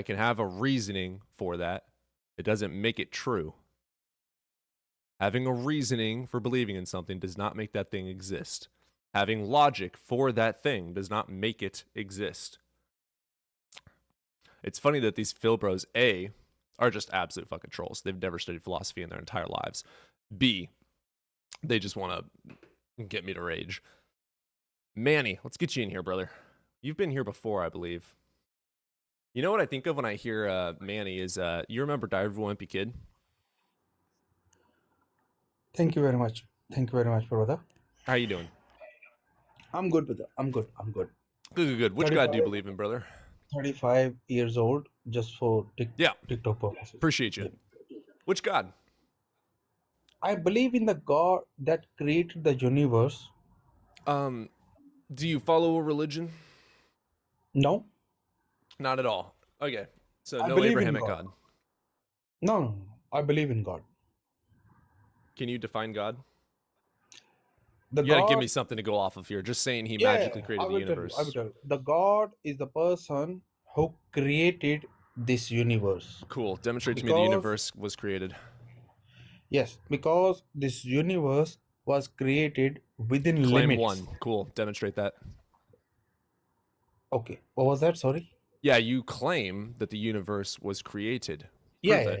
I can have a reasoning for that. It doesn't make it true. Having a reasoning for believing in something does not make that thing exist. Having logic for that thing does not make it exist. It's funny that these Phil bros, A, are just absolute fucking trolls. They've never studied philosophy in their entire lives. B, they just want to get me to rage. Manny, let's get you in here, brother. You've been here before, I believe. You know what I think of when I hear Manny is, you remember Diary of a Wimpy Kid? Thank you very much. Thank you very much, brother. How you doing? I'm good, brother. I'm good. Good. Which God do you believe in, brother? 35 years old, just for Yeah, TikTok purposes. appreciate you. Which God? I believe in the God that created the universe. Do you follow a religion? No, Not at all. Okay, so I no believe in Abrahamic God. God. No. I believe in God. Can you define God? The You gotta give God, me something to go off of here. Just saying he yeah, magically created the universe. I will tell you. The God is the person who created this universe. Cool. Demonstrate to me the Because, universe was created. yes, because this universe was created within Claim limits. 1. Cool. Demonstrate that. Okay, what was that? Sorry. Yeah, you claim that the universe was created. Yeah, Prove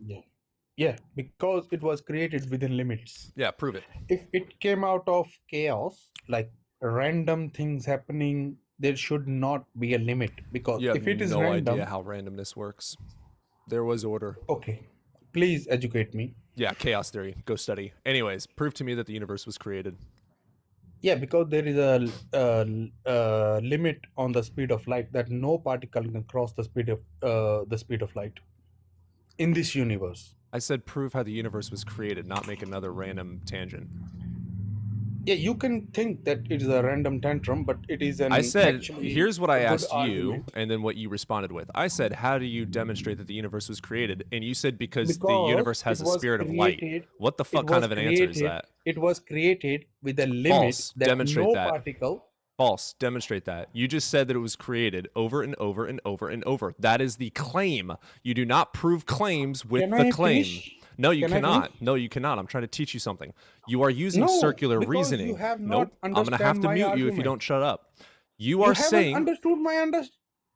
it. yeah, because it was created within limits. Yeah, prove it. If it came out of chaos, like random things happening, there should not be a limit. Because You have if it is no random, idea how randomness works. There was order. okay, please educate me. Yeah, chaos theory. Go study. Anyways, prove to me that the universe was created. Yeah, because there is a limit on the speed of light that no particle can cross the speed of light in this universe. I said prove how the universe was created, not make another random tangent. Yeah, you can think that it is a random tantrum, but it is an I said, actually here's what I a good asked you, argument. and then what you responded with. I said, how do you demonstrate that the universe was created? And you said, because the Because universe has it a was spirit of light. created, What the it fuck kind was of an answer is created, that? it was created with a limit False. that Demonstrate no that. particle. False. Demonstrate that. You just said that it was created over and over and over and over. That is the claim. You do not prove claims with Can the I claim. finish? No, you Can I cannot. finish? No, you cannot. I'm trying to teach you something. You are using No, circular because reasoning. you have Nope. not I'm going to have understand to my mute you if you argument. don't shut up. You You are haven't saying... understood my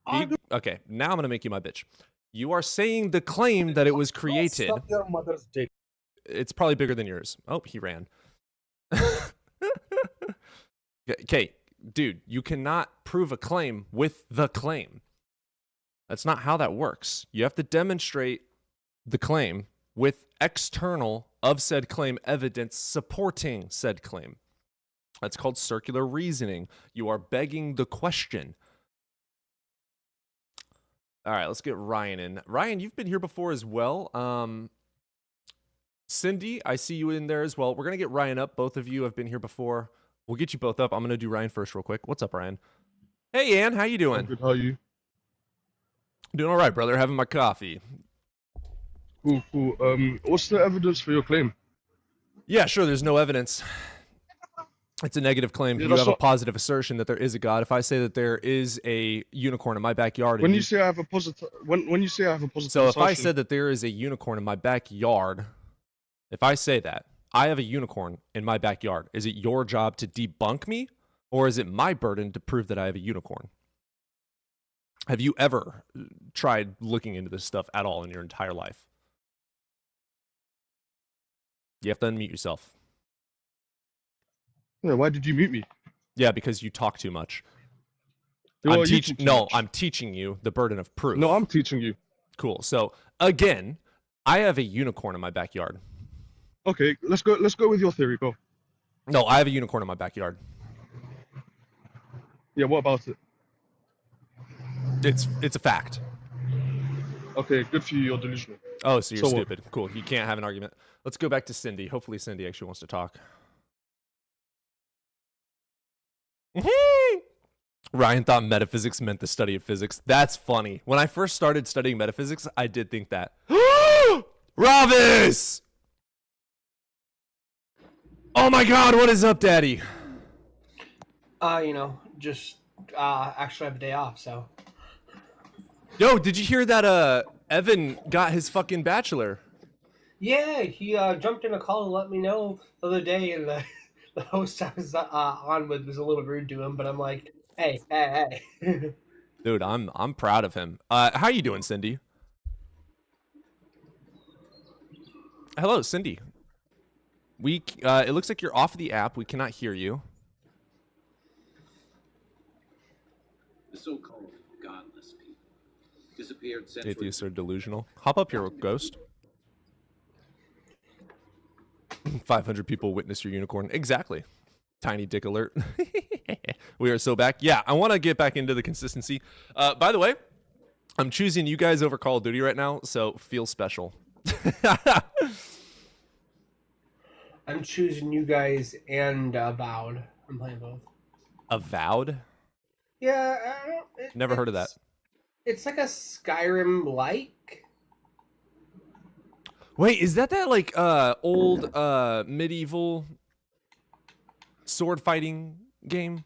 argument. Okay, now I'm going to make you my bitch. You are saying the claim that it was created... Suck your mother's dick. It's probably bigger than yours. Oh, he ran. Okay, dude, you cannot prove a claim with the claim. That's not how that works. You have to demonstrate the claim with external of said claim evidence supporting said claim. That's called circular reasoning. You are begging the question. All right, let's get Ryan in. Ryan, you've been here before as well. Cindy, I see you in there as well. We're going to get Ryan up. Both of you have been here before. We'll get you both up. I'm going to do Ryan first real quick. What's up, Ryan? Hey, Ann, how you doing? I'm good, how are you? Doing all right, brother. Having my coffee. Cool. What's the evidence for your claim? Yeah, sure, there's no evidence. It's a negative claim. Yeah, You that's have a what- positive assertion that there is a God. If I say that there is a unicorn in my backyard, When and you say I have a positive, when you say I have a positive so if I assumption, said that there is a unicorn in my backyard, if I say that I have a unicorn in my backyard, is it your job to debunk me, or is it my burden to prove that I have a unicorn? Have you ever tried looking into this stuff at all in your entire life? You have to unmute yourself. yeah, why did you mute me? Yeah, because you talk too much. Well, I'm you teaching. talk too No, much. I'm teaching you the burden of proof. No, I'm teaching you. Cool. So again, I have a unicorn in my backyard. Okay, let's go with your theory, go. No, I have a unicorn in my backyard. Yeah, what about it? It's a fact. Okay, good for you, you're delusional. Oh, so you're So what? stupid. Cool. You can't have an argument. Let's go back to Cindy. Hopefully Cindy actually wants to talk. Ryan thought metaphysics meant the study of physics. That's funny. When I first started studying metaphysics, I did think that. Ravis! Oh my god, what is up, Daddy? Just actually have a day off, so Yo, did you hear that Evan got his fucking bachelor? Yeah, he jumped in a call to let me know the other day, and the host I was on with was a little rude to him, but I'm like, hey. Dude, I'm proud of him. How you doing, Cindy? Hello, Cindy. It looks like you're off the app. We cannot hear you. The so-called godless people disappeared centuries. Atheists are delusional. Hop up here, Ghost. 500 people witness your unicorn. Exactly. Tiny dick alert. We are so back. Yeah, I want to get back into the consistency. By the way, I'm choosing you guys over Call of Duty right now, so feel special. I'm choosing you guys and Avowed. I'm playing both. Avowed? Yeah, Never heard of that. It's like a Skyrim-like. Wait, is that like old medieval sword fighting game?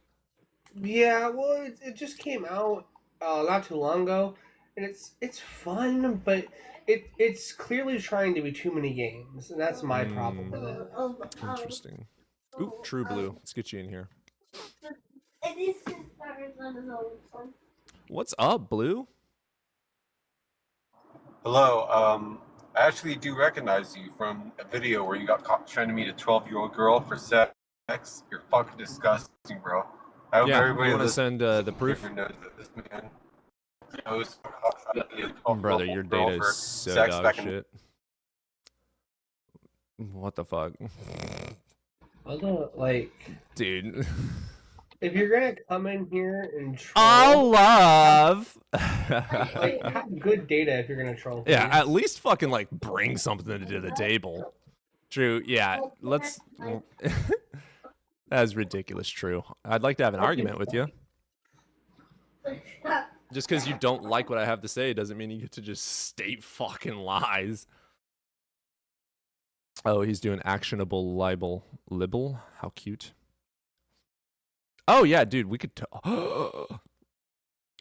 Yeah, well, it just came out not too long ago, and it's fun, but it's clearly trying to be too many games, and that's my problem with it. Interesting. Ooh, True Blue. Let's get you in here. What's up, Blue? Hello, I actually do recognize you from a video where you got caught trying to meet a 12-year-old girl for sex. You're fucking disgusting, bro. I hope Yeah, everybody you want to listening send the proof? knows that this man knows how to be a 12-year-old Brother, your girl data for is so sex dog back in shit. What the fuck? Although, like, Dude. if you're gonna come in here and troll, All love. like, have good data if you're gonna troll. Yeah, please. at least fucking like bring something to the table. True. Yeah, let's. That's ridiculous. True. I'd like to have an argument with you. Just because you don't like what I have to say doesn't mean you get to just state fucking lies. Oh, he's doing actionable libel. Libel? How cute. Oh, yeah, dude, we could.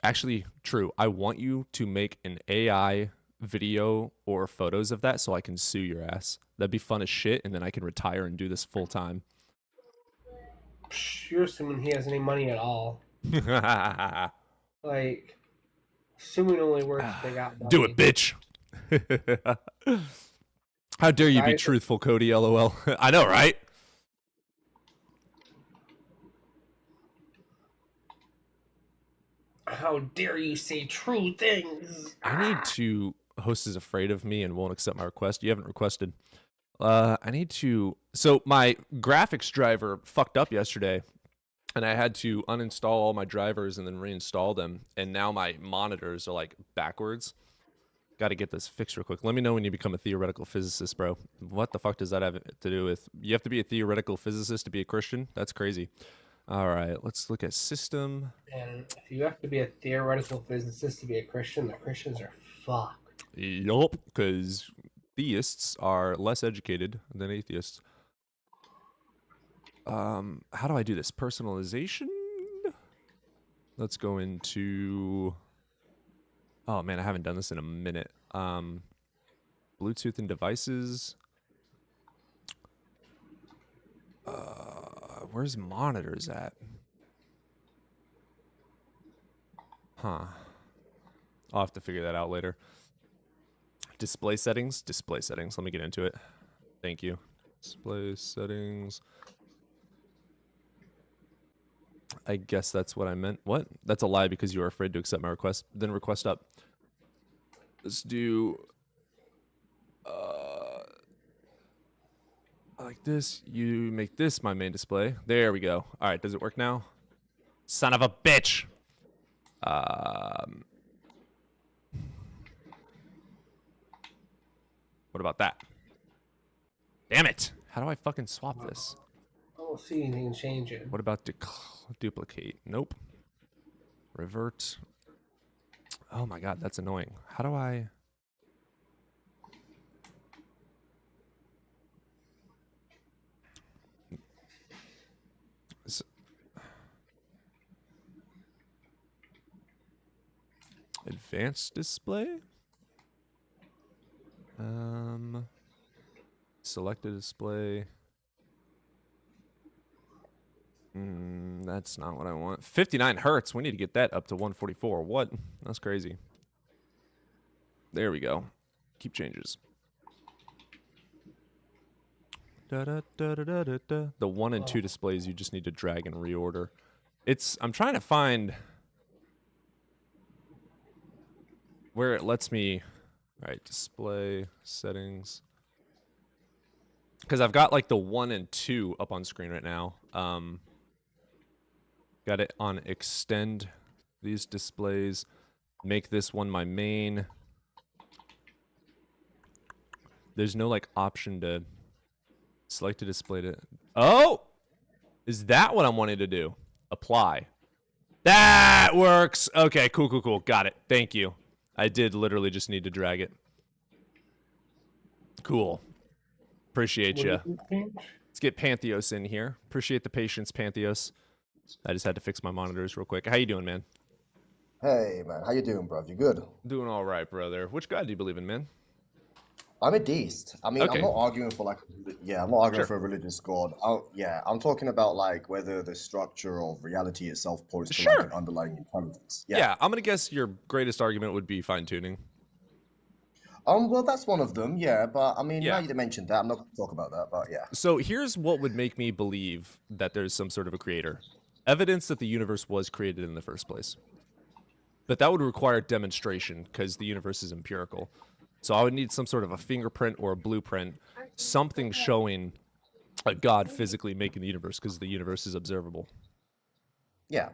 Actually, true. I want you to make an AI video or photos of that so I can sue your ass. That'd be fun as shit, and then I can retire and do this full time. Psh, you're assuming he has any money at all. Like, assuming only works if they got money. Do it, bitch. How dare you be Guys- truthful, Cody? LOL. I know, right? How dare you say true things? I need to. Host is afraid of me and won't accept my request. You haven't requested. I need to. So my graphics driver fucked up yesterday, and I had to uninstall all my drivers and then reinstall them. And now my monitors are like backwards. Got to get this fixed real quick. Let me know when you become a theoretical physicist, bro. What the fuck does that have to do with? You have to be a theoretical physicist to be a Christian? That's crazy. All right, let's look at system. And if you have to be a theoretical physicist to be a Christian, the Christians are fucked. Yup, because theists are less educated than atheists. How do I do this? Personalization? Let's go into... Oh man, I haven't done this in a minute. Bluetooth and devices. Where's monitors at? Huh. I'll have to figure that out later. Display settings. Display settings. Let me get into it. Thank you. Display settings. I guess that's what I meant. What? That's a lie because you were afraid to accept my request. Then request up. Let's do... like this. You make this my main display. There we go. All right. Does it work now? Son of a bitch. What about that? Damn it. How do I fucking swap this? I don't see anything changing. What about duplicate? Nope. Revert. Oh my god, that's annoying. How do I... Advanced display. Select a display. That's not what I want. 59 hertz. We need to get that up to 144. What? That's crazy. There we go. Keep changes. The 1 and 2 displays you just need to drag and reorder. I'm trying to find where it lets me. All right, display settings. Because I've got like the 1 and 2 up on screen right now. Got it on extend these displays. Make this one my main. There's no like option to select a display to. Oh! Is that what I'm wanting to do? Apply. That works! Okay, cool. Got it. Thank you. I did literally just need to drag it. Cool. Appreciate you. Let's get Pantheos in here. Appreciate the patience, Pantheos. I just had to fix my monitors real quick. How you doing, man? Hey, man. How you doing, bro? You good? Doing all right, brother. Which god do you believe in, man? I'm a deist. I mean, Okay. I'm not arguing for like, I'm not arguing Sure. for a religious god. I'm talking about like whether the structure of reality itself points to Sure. like an underlying intelligence. Yeah, I'm gonna guess your greatest argument would be fine-tuning. Well, that's one of them. Yeah, but I mean, Yeah. now you mentioned that, I'm not going to talk about that. But yeah. So here's what would make me believe that there's some sort of a creator. Evidence that the universe was created in the first place. But that would require demonstration because the universe is empirical. So I would need some sort of a fingerprint or a blueprint, something showing a god physically making the universe because the universe is observable. Yeah.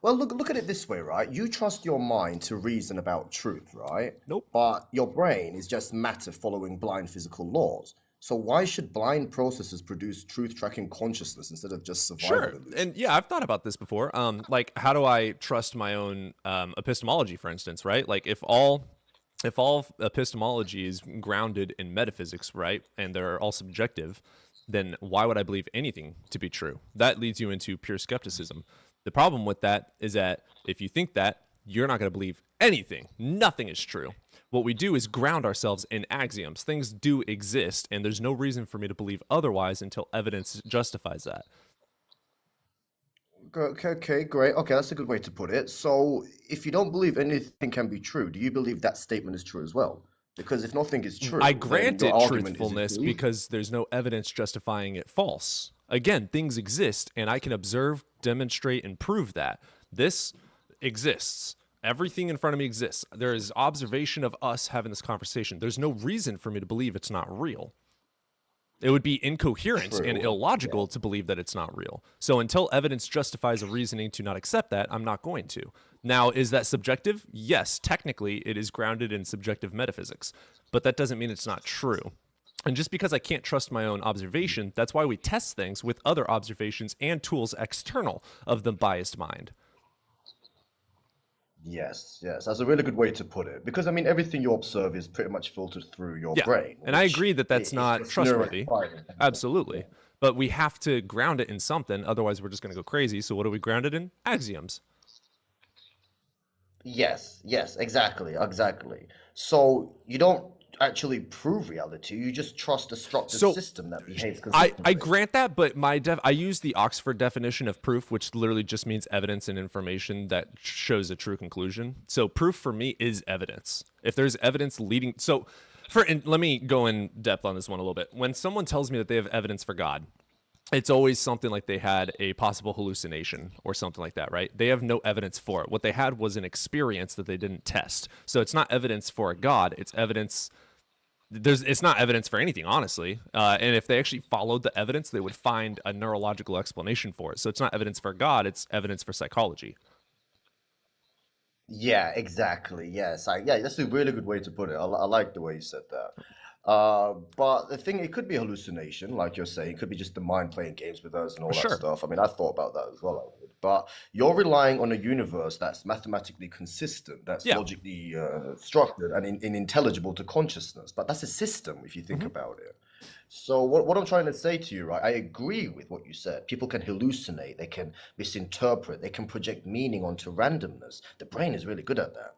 Well, look at it this way, right? You trust your mind to reason about truth, right? Nope. But your brain is just matter following blind physical laws. So why should blind processes produce truth-tracking consciousness instead of just survival Sure. illusions? And yeah, I've thought about this before. Like, how do I trust my own epistemology, for instance, right? Like, if all epistemology is grounded in metaphysics, right, and they're all subjective, then why would I believe anything to be true? That leads you into pure skepticism. The problem with that is that if you think that, you're not going to believe anything. Nothing is true. What we do is ground ourselves in axioms. Things do exist, and there's no reason for me to believe otherwise until evidence justifies that. Okay, great. Okay, that's a good way to put it. So, if you don't believe anything can be true, do you believe that statement is true as well? Because if nothing is true, I then grant your it argument isn't truthfulness true. because there's no evidence justifying it false. Again, things exist, and I can observe, demonstrate, and prove that. This exists. Everything in front of me exists. There is observation of us having this conversation. There's no reason for me to believe it's not real. It would be incoherent and True, illogical to believe that it's not real. So until evidence justifies a reasoning to not accept that, I'm not going to. Now, is that subjective? Yes, technically it is grounded in subjective metaphysics, but that doesn't mean it's not true. And just because I can't trust my own observation, that's why we test things with other observations and tools external of the biased mind. Yes, that's a really good way to put it. Because I mean, everything you observe is pretty much filtered through your Yeah, brain. and I which agree that that's is not just trustworthy. neuroinspiring. Absolutely. But we have to ground it in something, otherwise we're just going to go crazy. So what do we ground it in? Axioms. Yes, exactly. So you don't actually prove reality; you just trust a structured So, system that behaves I consistently. grant that, but I use the Oxford definition of proof, which literally just means evidence and information that shows a true conclusion. So proof for me is evidence. If there's evidence leading, and let me go in depth on this one a little bit. When someone tells me that they have evidence for God, it's always something like they had a possible hallucination or something like that, right? They have no evidence for it. What they had was an experience that they didn't test. So it's not evidence for a God. It's evidence. It's not evidence for anything, honestly. And if they actually followed the evidence, they would find a neurological explanation for it. So it's not evidence for God. It's evidence for psychology. Yeah, exactly. Yes, that's a really good way to put it. I like the way you said that. But the thing, it could be hallucination, like you're saying. It could be just the mind playing games with us and all Sure. that stuff. I mean, I thought about that as well. I would. But you're relying on a universe that's mathematically consistent, that's Yeah. logically structured and intelligible to consciousness. But that's a system, if you think Mhm. about it. So what I'm trying to say to you, right? I agree with what you said. People can hallucinate, they can misinterpret, they can project meaning onto randomness. The brain is really good at that.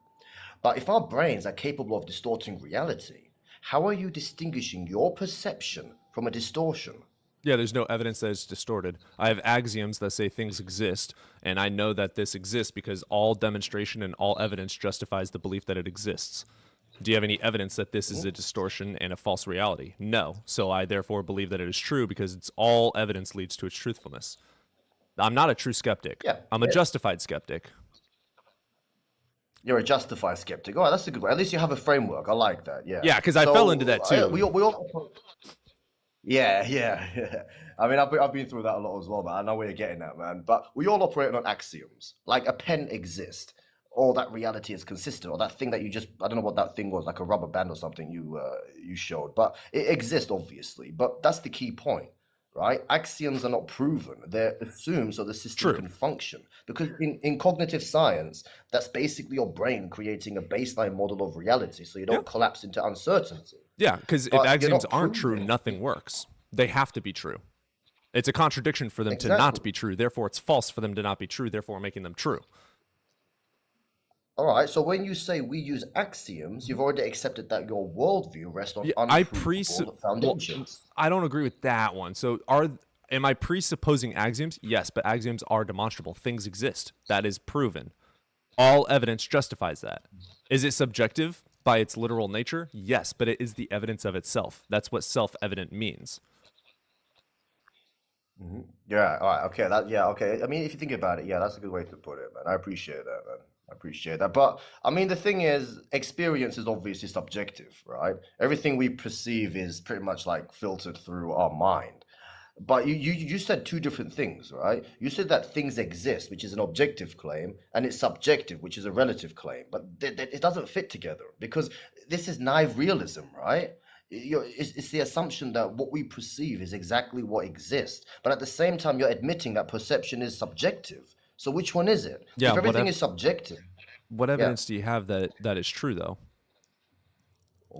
But if our brains are capable of distorting reality, how are you distinguishing your perception from a distortion? Yeah, there's no evidence that it's distorted. I have axioms that say things exist, and I know that this exists because all demonstration and all evidence justifies the belief that it exists. Do you have any evidence that this is a distortion and a false reality? No. So I therefore believe that it is true because it's all evidence leads to its truthfulness. I'm not a true skeptic. Yeah, I'm a yeah. justified skeptic. You're a justified skeptic. Oh, that's a good one. At least you have a framework. I like that. Yeah. Yeah, because I fell into that too. We all. Yeah. I mean, I've been through that a lot as well, man. I know where you're getting at, man. But we all operate on axioms. Like a pen exists, or that reality is consistent, or that thing that you just—I don't know what that thing was, like a rubber band or something you showed. But it exists, obviously. But that's the key point, right? Axioms are not proven; they're assumed so the system True. can function. Because in cognitive science, that's basically your brain creating a baseline model of reality, so you don't collapse into uncertainty. Yeah, because if But you're axioms not aren't true, proving- nothing works. They have to be true. It's a contradiction for them to not Exactly. be true. Therefore, it's false for them to not be true. Therefore, making them true. All right, so when you say we use axioms, you've already accepted that your worldview rests on Yeah, unprovable foundations. I don't agree with that one. So am I presupposing axioms? Yes, but axioms are demonstrable. Things exist. That is proven. All evidence justifies that. Is it subjective by its literal nature? Yes, but it is the evidence of itself. That's what self-evident means. Yeah, all right, okay, okay. I mean, if you think about it, yeah, that's a good way to put it, man. I appreciate that, man. I appreciate that. But I mean, the thing is, experience is obviously subjective, right? Everything we perceive is pretty much like filtered through our mind. But you said two different things, right? You said that things exist, which is an objective claim, and it's subjective, which is a relative claim. But it doesn't fit together because this is naive realism, right? It's the assumption that what we perceive is exactly what exists. But at the same time, you're admitting that perception is subjective. So which one is it? Yeah, If everything is subjective. What evidence do you have that is true, though?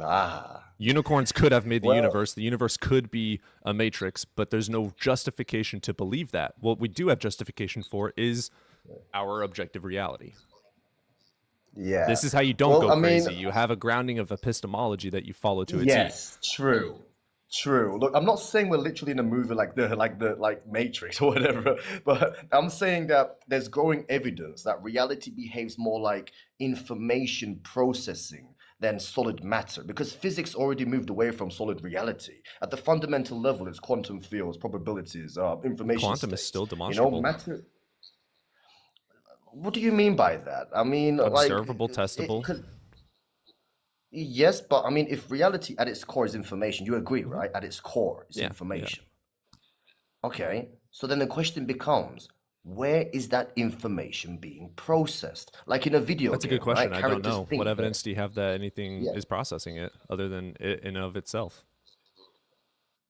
Ah. Unicorns could have made the Well- universe. The universe could be a matrix, but there's no justification to believe that. What we do have justification for is our objective reality. Yeah. This is how you don't Well, go I mean- crazy. You have a grounding of epistemology that you follow to a T. Yes, true. True. Look, I'm not saying we're literally in a movie like the Matrix or whatever, but I'm saying that there's growing evidence that reality behaves more like information processing than solid matter, because physics already moved away from solid reality. At the fundamental level, it's quantum fields, probabilities, information. Quantum is states. still You know, demonstrable. matter. What do you mean by that? I mean, Observable, it testable. could- Yes, but I mean, if reality at its core is information, you agree, right? At its core, it's Yeah, yeah. information. Okay, so then the question becomes, where is that information being processed? Like in a video That's a game, good question. right? I don't Characters know. think What that- evidence do you have that anything Yeah. is processing it other than it in of itself?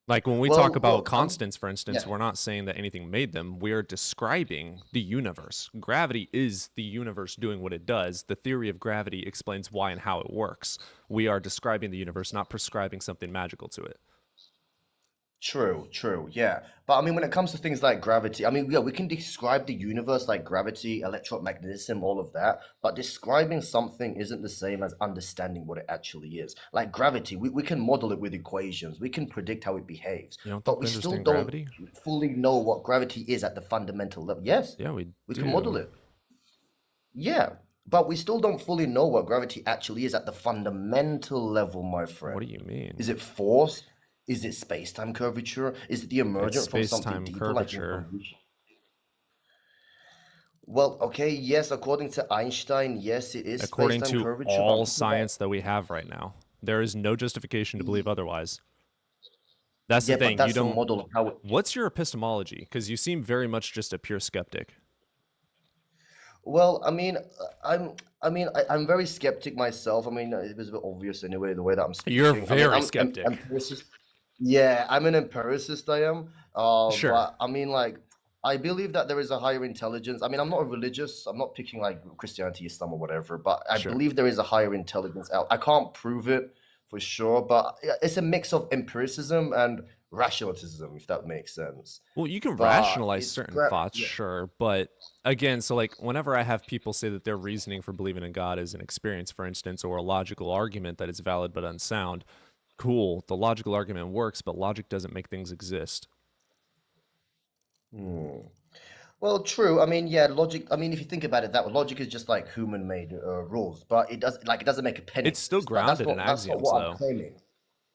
Like when we Well, talk about well, constants, for instance, yeah. we're not saying that anything made them. We're describing the universe. Gravity is the universe doing what it does. The theory of gravity explains why and how it works. We are describing the universe, not prescribing something magical to it. True, yeah. But I mean, when it comes to things like gravity, I mean, yeah, we can describe the universe like gravity, electromagnetism, all of that, but describing something isn't the same as understanding what it actually is. Like gravity, we can model it with equations, we can predict how it behaves, You don't but think we we still understand don't gravity? fully know what gravity is at the fundamental level. Yes, Yeah, we we do. can model it. Yeah, but we still don't fully know what gravity actually is at the fundamental level, my friend. What do you mean? Is it force? Is it space-time curvature? Is it the emergent from something space-time deeper like curvature. information? Well, okay, yes, according to Einstein, yes, it is According space-time to curvature. but I'm all talking about- science that we have right now, there is no justification to believe otherwise. That's Yeah, the thing. but that's You a don't. model of how it... What's your epistemology? Because you seem very much just a pure skeptic. Well, I mean, I'm very skeptic myself. I mean, it was a bit obvious anyway, the way that I'm speaking. You're I mean, very I'm skeptic. empiricist. Yeah, I'm an empiricist, I am. Sure. But I mean, like, I believe that there is a higher intelligence. I mean, I'm not a religious. I'm not picking like Christianity, Islam, or whatever. But I Sure. believe there is a higher intelligence out. I can't prove it for sure, but it's a mix of empiricism and rationalism, if that makes sense. Well, you can But rationalize it's certain gra- thoughts, yeah. sure, but again, so like whenever I have people say that their reasoning for believing in God is an experience, for instance, or a logical argument that is valid but unsound, cool, the logical argument works, but logic doesn't make things exist. Hmm. Well, true. I mean, yeah, logic. I mean, if you think about it, that logic is just like human-made rules, but it doesn't make a penny. It's still That's grounded in that's not axioms, what I'm though. claiming.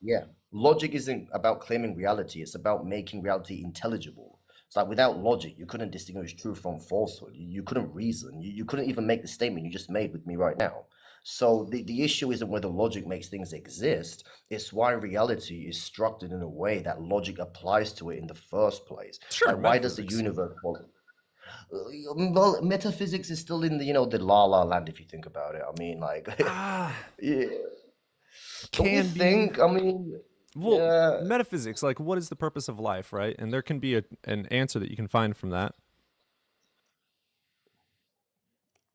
Yeah, logic isn't about claiming reality. It's about making reality intelligible. It's like without logic, you couldn't distinguish truth from falsehood. You couldn't reason. You couldn't even make the statement you just made with me right now. So the issue isn't whether logic makes things exist. It's why reality is structured in a way that logic applies to it in the first place. Sure, Like, why does the metaphysics. universe follow? Well, metaphysics is still in the la la land if you think about it. I mean, like, Ah, yeah. Don't you can be. think? I mean, Well, yeah, metaphysics, like what is the purpose of life, right? And there can be an answer that you can find from that.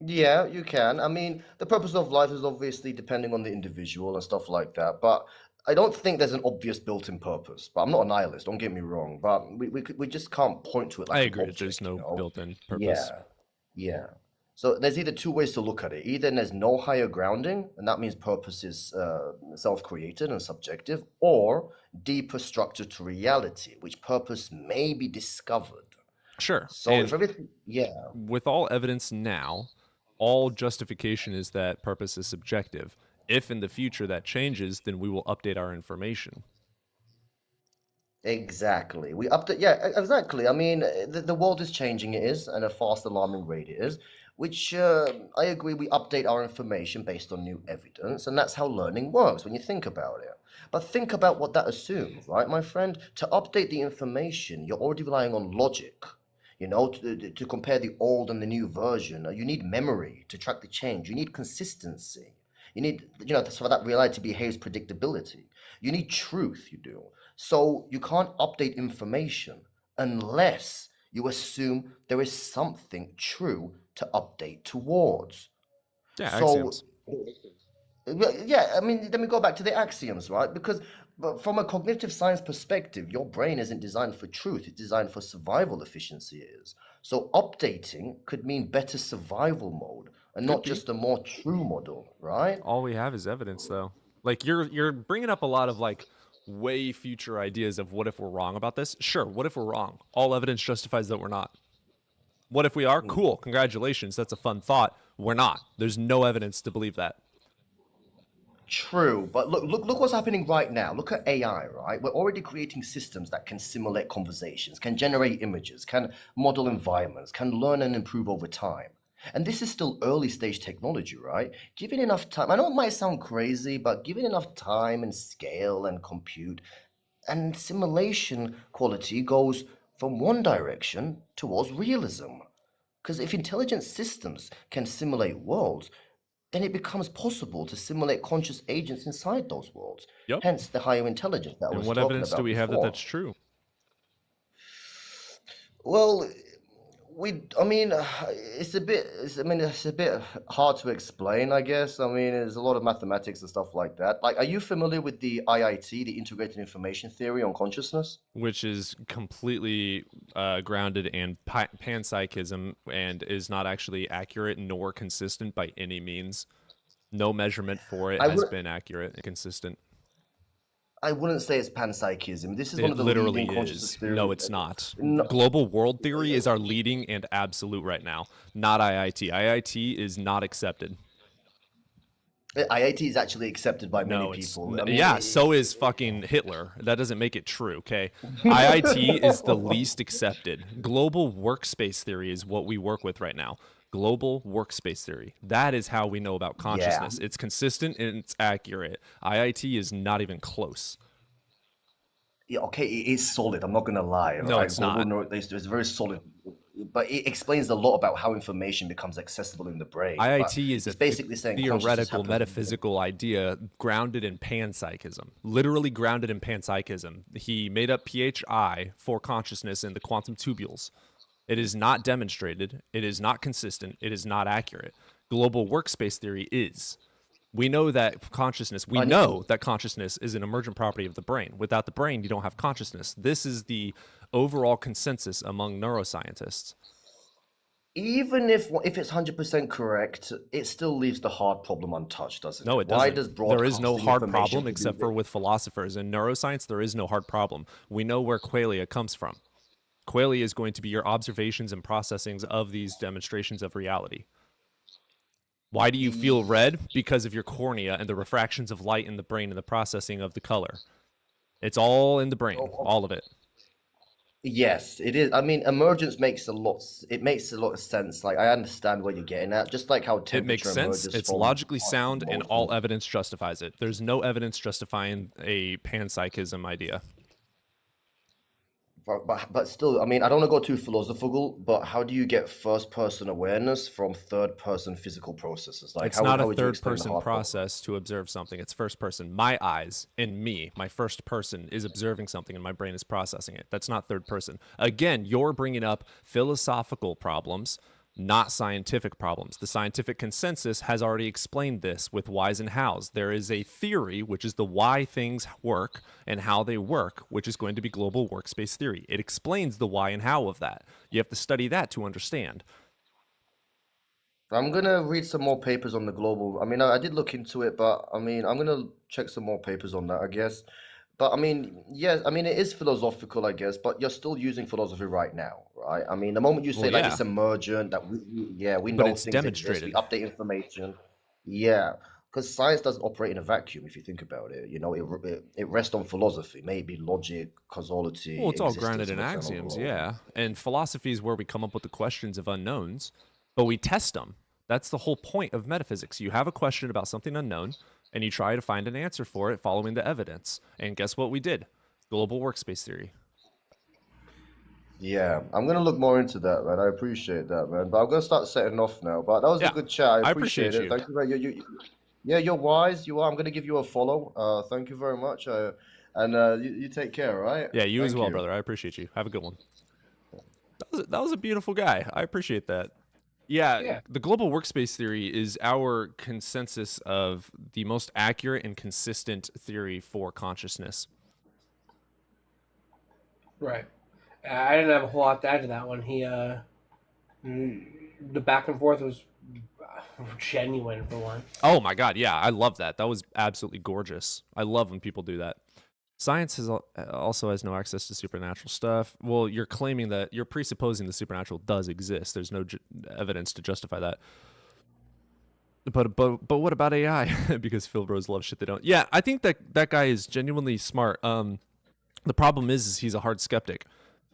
yeah, you can. I mean, the purpose of life is obviously depending on the individual and stuff like that. But I don't think there's an obvious built-in purpose. But I'm not a nihilist, don't get me wrong. But we just can't point to it I like an agree that there's object, you no know? built-in purpose. Yeah, yeah. So there's either two ways to look at it. Either there's no higher grounding, and that means purpose is self-created and subjective, or deeper structure to reality, which purpose may be discovered. Sure. So And if everything, yeah, with all evidence now, all justification is that purpose is subjective. If in the future that changes, then we will update our information. exactly. We update, yeah, exactly. I mean, the world is changing, it is, and a fast, alarming rate it is, which I agree we update our information based on new evidence, and that's how learning works when you think about it. But think about what that assumes, right, my friend? To update the information, you're already relying on logic. You know, to compare the old and the new version, you need memory to track the change. You need consistency. You need, so that reality behaves predictability. You need truth, you do. So you can't update information unless you assume there is something true to update towards. Yeah, So, axioms. yeah, I mean, let me go back to the axioms, right? Because from a cognitive science perspective, your brain isn't designed for truth, it's designed for survival efficiency it is. So updating could mean better survival mode and not Could be. just a more true model, right? All we have is evidence, though. Like you're bringing up a lot of like way future ideas of what if we're wrong about this. Sure, what if we're wrong? All evidence justifies that we're not. What if we are? Cool, congratulations. That's a fun thought. We're not. There's no evidence to believe that. True, but look what's happening right now. Look at AI, right? We're already creating systems that can simulate conversations, can generate images, can model environments, can learn and improve over time. And this is still early stage technology, right? Given enough time, I know it might sound crazy, but given enough time and scale and compute, and simulation quality goes from one direction towards realism. Because if intelligent systems can simulate worlds, then it becomes possible to simulate conscious agents inside those worlds. Yep. Hence the higher intelligence that I And was what talking evidence about do we have that before. that's true? Well, I mean, it's a bit hard to explain, I guess. I mean, there's a lot of mathematics and stuff like that. Like, are you familiar with the IIT, the Integrated Information Theory on Consciousness? Which is completely grounded in panpsychism and is not actually accurate nor consistent by any means. No measurement for it I has would, been accurate and consistent. I wouldn't say it's panpsychism. This is one It of the literally leading consciousness is. theories. No, it's not. No, Global world theory is our leading and absolute right now, not IIT. IIT is not accepted. IIT is actually accepted by many No, it's people. I mean, yeah. So is fucking Hitler. That doesn't make it true. Okay, IIT is the least accepted. Global workspace theory is what we work with right now. Global workspace theory. That is how we know about yeah. consciousness. It's consistent and it's accurate. IIT is not even close. Yeah, okay, it is solid. I'm not gonna lie. No, Right? it's Global not. North is very solid, but it explains a lot about how information becomes accessible in the brain. But IIT is a it's basically saying consciousness theoretical, happens. metaphysical idea grounded in panpsychism, literally grounded in panpsychism. He made up PHI for consciousness in the quantum tubules. It is not demonstrated. It is not consistent. It is not accurate. Global workspace theory is. We know that consciousness, we I know know. that consciousness is an emergent property of the brain. Without the brain, you don't have consciousness. This is the overall consensus among neuroscientists. Even if it's 100% correct, it still leaves the hard problem untouched, doesn't No, it? it doesn't. Why does There is no broadcasting hard information problem to except be for with philosophers. In neuroscience, there is no hard problem. We know where qualia comes from. Qualia is going to be your observations and processings of these demonstrations of reality. Why do you feel red? Because of your cornea and the refractions of light in the brain and the processing of the color. It's all in the brain, all of it. Yes, it is. I mean, emergence makes a lot. It makes a lot of sense. Like I understand what you're getting at. Just like how It temperature makes sense. emerges It's from logically parts of sound, and molecules. all evidence justifies it. There's no evidence justifying a panpsychism idea. But still, I mean, I don't want to go too philosophical, but how do you get first-person awareness from third-person physical processes? Like, It's not a would you third explain the person hard problem? process to observe something. It's first person. My eyes and me, my first person, is observing something and my brain is processing it. That's not third person. Again, you're bringing up philosophical problems, not scientific problems. The scientific consensus has already explained this with whys and hows. There is a theory, which is the why things work and how they work, which is going to be global workspace theory. It explains the why and how of that. You have to study that to understand. I'm gonna read some more papers on the global. I mean, I did look into it, but I mean, I'm gonna check some more papers on that, I guess. But I mean, yes, I mean, it is philosophical, I guess, but you're still using philosophy right now, right? I mean, the moment you say Well, like yeah. it's emergent, that we But know it's things exist, we demonstrated. update information, yeah, because science doesn't operate in a vacuum. If you think about it, you know, it rests on philosophy, maybe logic, causality, Well, it's all existence grounded of in a axioms, phenomenon. yeah. And philosophy is where we come up with the questions of unknowns, but we test them. That's the whole point of metaphysics. You have a question about something unknown, and you try to find an answer for it following the evidence. And guess what we did? Global workspace theory. Yeah, I'm gonna look more into that, man. I appreciate that, man. But I'm gonna start setting off now. But that was a Yeah, good chat. I I appreciate appreciate it. you. Thank you very yeah, you're wise. You are. I'm gonna give you a follow. Thank you very much. And you take care, all right? Yeah, you as Thank well, you. brother. I appreciate you. Have a good one. That was a beautiful guy. I appreciate that. Yeah, Yeah. the global workspace theory is our consensus of the most accurate and consistent theory for consciousness. Right. I didn't have a whole lot to add to that one. The back and forth was genuine for one. Oh my God, yeah, I love that. That was absolutely gorgeous. I love when people do that. Science also has no access to supernatural stuff. Well, you're claiming that you're presupposing the supernatural does exist. There's no evidence to justify that. But what about AI? Because Phil Bros love shit they don't. Yeah, I think that guy is genuinely smart. The problem is he's a hard skeptic.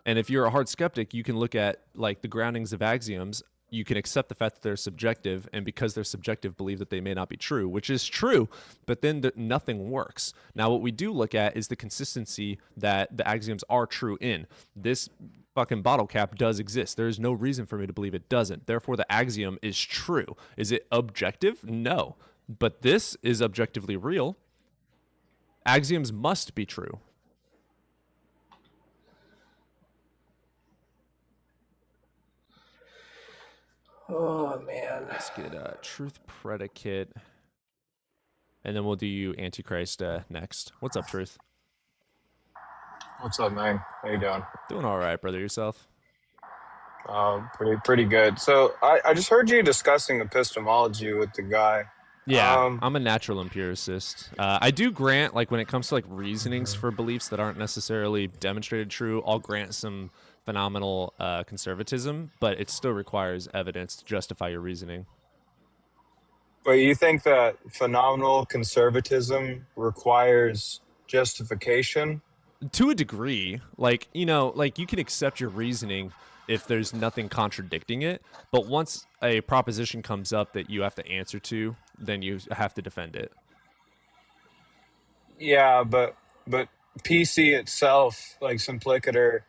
And if you're a hard skeptic, you can look at like the groundings of axioms. You can accept the fact that they're subjective, and because they're subjective, believe that they may not be true, which is true, but then nothing works. Now, what we do look at is the consistency that the axioms are true in. This fucking bottle cap does exist. There is no reason for me to believe it doesn't. Therefore, the axiom is true. Is it objective? No. But this is objectively real. Axioms must be true. Oh man. Let's get truth predicate, and then we'll do Antichrist next. What's up, Truth? What's up, man? How you doing? Doing all right, brother. Yourself? Pretty good. So I just heard you discussing epistemology with the guy. Yeah, I'm a natural empiricist. I do grant, like, when it comes to like reasonings for beliefs that aren't necessarily demonstrated true, I'll grant some phenomenal conservatism, but it still requires evidence to justify your reasoning. But you think that phenomenal conservatism requires justification? To a degree, like, you know, like you can accept your reasoning if there's nothing contradicting it, but once a proposition comes up that you have to answer to, then you have to defend it. Yeah, but PC itself, like Simplicator,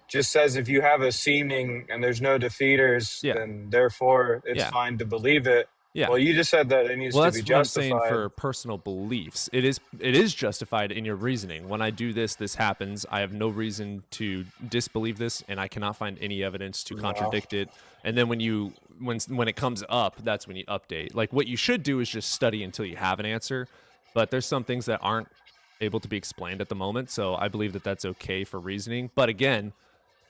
just says if you have a seeming and there's no defeaters, Yeah. then therefore it's Yeah. fine to believe it. Yeah. Well, you just said that it needs Well, to that's be what I'm saying justified. for personal beliefs. It is justified in your reasoning. When I do this, this happens. I have no reason to disbelieve this, and I cannot find any evidence to contradict it. And then when you when it comes up, that's when you update. Like what you should do is just study until you have an answer. But there's some things that aren't able to be explained at the moment, so I believe that that's okay for reasoning. But again,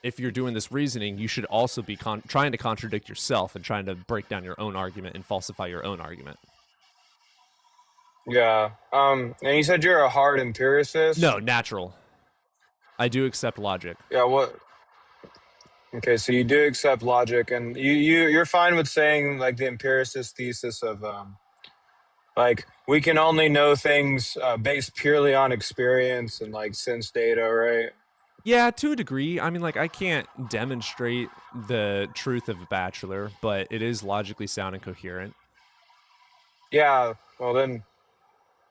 if you're doing this reasoning, you should also be trying to contradict yourself and trying to break down your own argument and falsify your own argument. Yeah. And you said you're a hard empiricist? No, natural. I do accept logic. Yeah, what? Okay, so you do accept logic, and you're fine with saying like the empiricist thesis of like we can only know things based purely on experience and like sense data, right? Yeah, to a degree. I mean, like, I can't demonstrate the truth of a bachelor, but it is logically sound and coherent. Yeah, well then,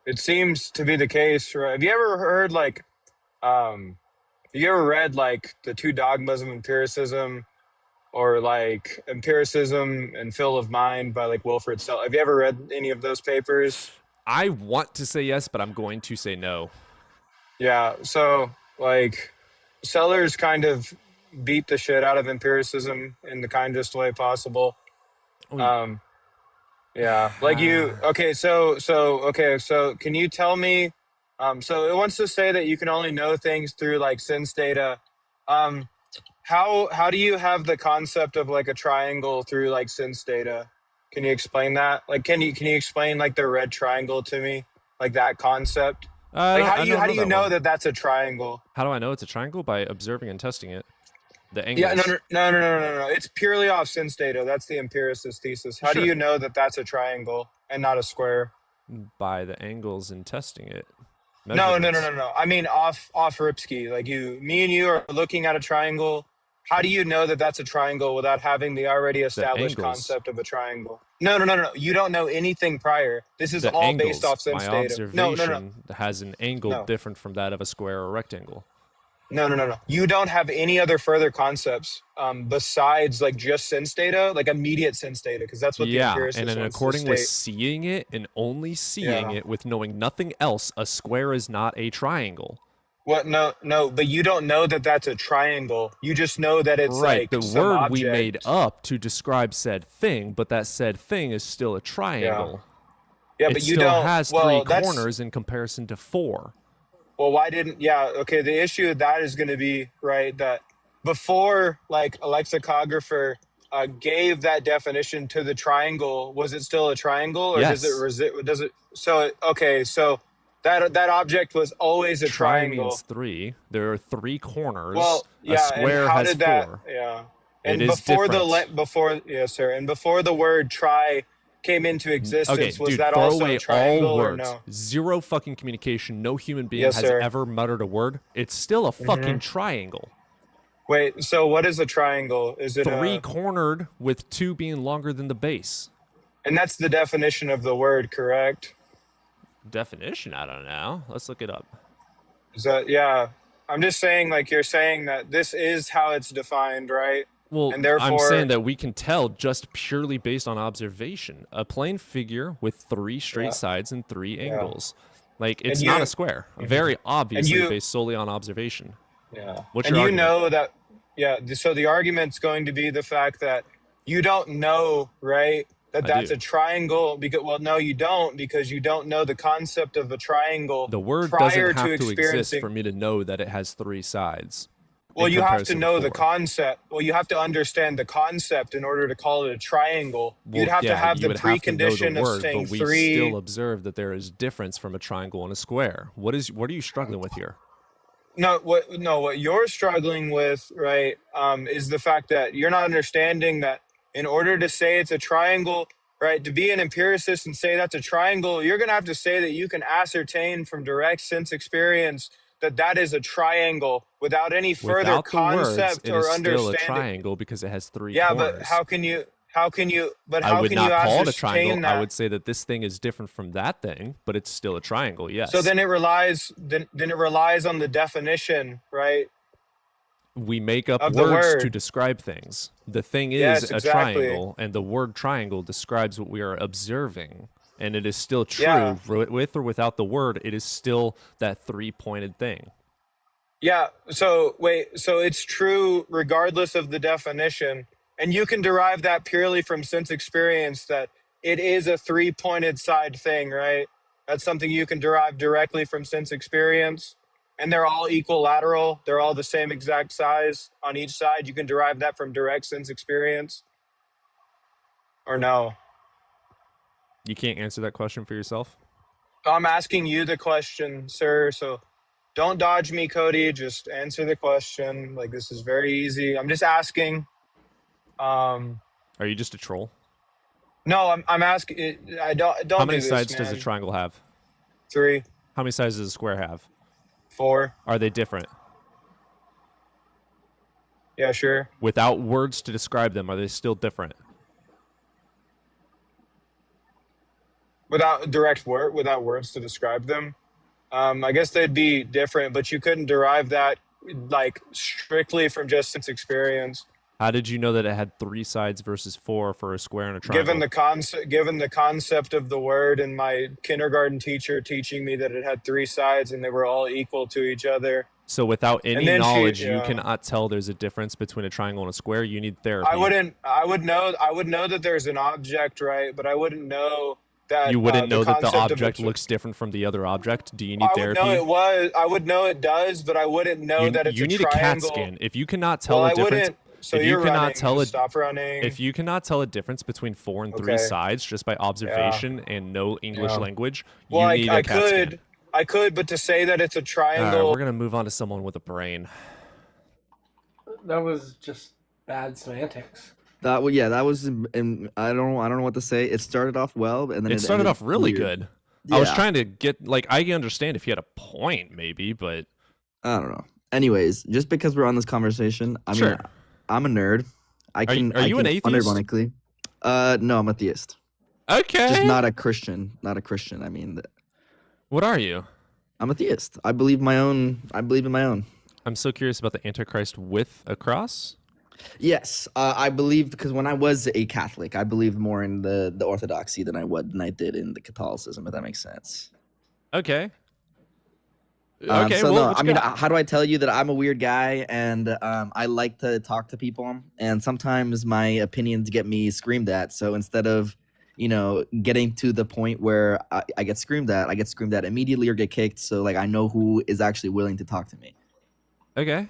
it seems to be the case, right? Have you ever heard like, have you ever read like the Two Dogmas of Empiricism, or like Empiricism and Phil of Mind by like Wilfred Sellers? Have you ever read any of those papers? I want to say yes, but I'm going to say no. Yeah, so like Sellers kind of beat the shit out of empiricism in the kindest way possible. Yeah, like so can you tell me, so it wants to say that you can only know things through like sense data. How do you have the concept of like a triangle through like sense data? Can you explain that? Like, can you explain like the red triangle to me? Like that concept? Like how do you know that that's a triangle? How do I know it's a triangle? By observing and testing it. The angles. Yeah, no. It's purely off sense data. That's the empiricist thesis. How do you know that that's a triangle and not a square? By the angles and testing it. No. I mean off Ripsky. Like me and you are looking at a triangle. How do you know that that's a triangle without having the already established concept of a triangle? No. You don't know anything prior. This is all based off sense My data. observation has an angle different from that of a square or rectangle. No. You don't have any other further concepts besides like just sense data, like immediate sense data, because that's what the empiricist and then wants according to with state. seeing it and only seeing it with knowing nothing else, a square is not a triangle. What? No, but you don't know that that's a triangle. You just know that it's right. like The some word object. we made up to describe said thing, but that said thing is still a triangle. Yeah, it but you still don't. has three corners in comparison to four. Well, why didn't? Yeah, okay. The issue with that is going to be right that before like a lexicographer gave that definition to the triangle, was it still a triangle, or yes. does it? So okay, so. That object was always a triangle. Means three. There are three corners. Well, yeah, a square and how has did that, four. Yeah, and it before is yes, sir, and before the word "try" came into existence, was that throw also away a triangle all or words. no? Zero fucking communication. No human being Yes, has sir. ever muttered a word. It's still a fucking triangle. Wait, so what is a triangle? Is it three-cornered with two being longer than the base? And that's the definition of the word, correct? Definition? I don't know. Let's look it up. Is that, yeah. I'm just saying, like, you're saying that this is how it's defined, right? Well, and therefore, I'm saying that we can tell just purely based on observation. A plane figure with three straight sides and three angles. Like, it's not a square. Very obviously based solely on observation. Yeah. What's and your you know that, so the argument's going to be the fact that you don't know, right? That's a triangle, because no, you don't, because you don't know the concept of a triangle. The word prior doesn't have to experiencing... exist for me to know that it has three sides. Well, you have to know the concept. Well, you have to understand the concept in order to call it a triangle. You'd have to have the precondition of saying but we three. Still observe that there is difference from a triangle and a square. What are you struggling with here? What you're struggling with, right, is the fact that you're not understanding that in order to say it's a triangle, right, to be an empiricist and say that's a triangle, you're going to have to say that you can ascertain from direct sense experience that that is a triangle without any further concept or understanding. It is still a triangle because it has three corners. Yeah, but how can you I would not call it a triangle. That? I would say that this thing is different from that thing, but it's still a triangle, yes. So then it relies on the definition, right? We make up words to describe things. The thing is a triangle, and the word triangle describes what we are observing. And it is still true, with or without the word, it is still that three-pointed thing. Yeah, so it's true regardless of the definition, And you can derive that purely from sense experience that it is a 3-pointed side thing, right? That's something you can derive directly from sense experience. And they're all equilateral. They're all the same exact size on each side. You can derive that from direct sense experience. Or no? You can't answer that question for yourself? I'm asking you the question, sir. So don't dodge me, Cody. Just answer the question. Like, this is very easy. I'm just asking. Are you just a troll? No, I'm asking. I don't. How many do this, sides does a man. triangle have? 3, How many sides does a square have? 4. Are they different? Yeah, sure. Without words to describe them, are they still different? Without without words to describe them, I guess they'd be different. But you couldn't derive that like strictly from just sense experience. How did you know that it had 3 sides versus 4 for a square and a triangle? Given the concept of the word, and my kindergarten teacher teaching me that it had 3 sides and they were all equal to each other. So without any then knowledge, you cannot tell there's a difference between a triangle and a square. You need therapy. I would know that there's an object, right? But I wouldn't know that. You wouldn't know that the concept of object a- looks different from the other object. Do you need I would therapy? know I would know it does, but I wouldn't know that it's you a need triangle. a CAT scan. If you cannot tell Well, a I difference, wouldn't. So if you you're cannot running. tell Just it, stop running. if you cannot tell a difference between 4 and 3 Okay. sides just by observation and no English Yeah. language, Well, you need a CAT scan. I could, but to say that it's a All right, triangle. we're gonna move on to someone with a brain. That was just bad semantics. That was and I don't know what to say. It started off well, and then It started ended off really weird. good. I was Yeah. trying to get like I understand if he had a point maybe, but I don't know. Anyways, just because we're on this conversation, I mean, Sure. I'm a nerd. I Are you- can. are you an can atheist? Unironically. No, I'm a theist. okay. Just not a Christian. Not a Christian. I mean, What are you? I'm a theist. I believe in my own. I'm so curious about the Antichrist with a cross. Yes, I believe because when I was a Catholic, I believed more in the Orthodoxy than I did in the Catholicism. If that makes sense. Okay. Okay. So well, no, what I you mean, got? how do I tell you that I'm a weird guy and I like to talk to people, and sometimes my opinions get me screamed at. So instead of, getting to the point where I get screamed at, I get screamed at immediately or get kicked. So like I know who is actually willing to talk to me. Okay.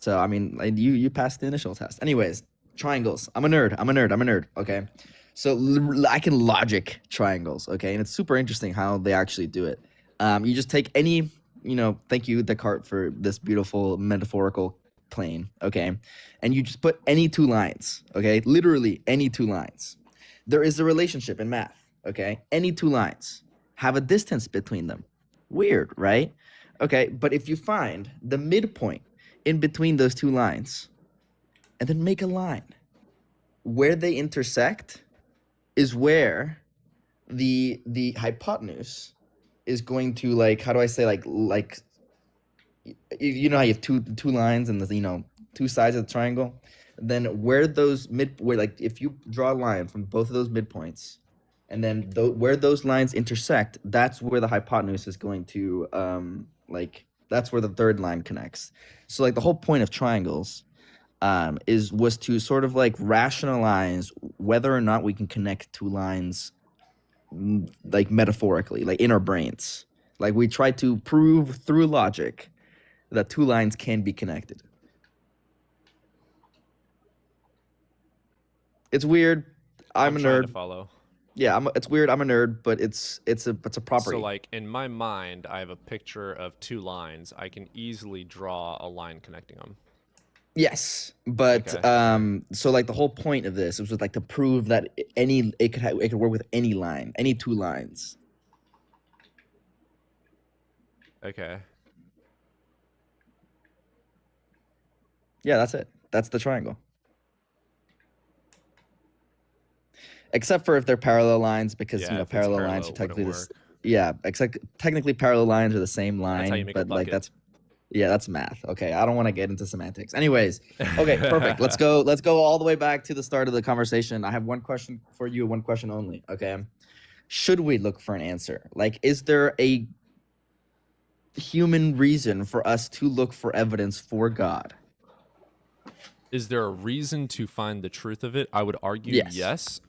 So I mean, like, you passed the initial test. Anyways, triangles. I'm a nerd. Okay. So I can logic triangles. Okay, and it's super interesting how they actually do it. You just take any. Thank you, Descartes, for this beautiful metaphorical plane, okay? And you just put any 2 lines, okay? Literally any 2 lines. There is a relationship in math, okay? Any 2 lines have a distance between them. Weird, right? Okay, but if you find the midpoint in between those 2 lines and then make a line, where they intersect is where the hypotenuse is going to, like, how do I say, like you know how you have two lines and the 2 sides of the triangle, then where like if you draw a line from both of those midpoints and then where those lines intersect, that's where the hypotenuse is going to that's where the 3rd line connects. So like the whole point of triangles was to sort of like rationalize whether or not we can connect 2 lines like metaphorically, like in our brains. Like we try to prove through logic that 2 lines can be connected. It's weird. I'm a trying to nerd. follow. Yeah, it's weird. I'm a nerd, but it's a property. So like in my mind, I have a picture of 2 lines. I can easily draw a line connecting them. Yes, but Okay. so like the whole point of this was like to prove that it could work with any line, any 2 lines. Okay. Yeah, that's it. That's the triangle. Except for if they're parallel lines, because Yeah, if it's parallel parallel, lines are it wouldn't technically work. yeah, except technically parallel lines are the same line, That's how you make a but like bucket. that's math. Okay, I don't want to get into semantics. Anyways, okay, perfect. Let's go all the way back to the start of the conversation. I have one question for you, one question only. Okay, should we look for an answer? Like, is there a human reason for us to look for evidence for God? is there a reason to find the truth of it? I would argue Yes. yes.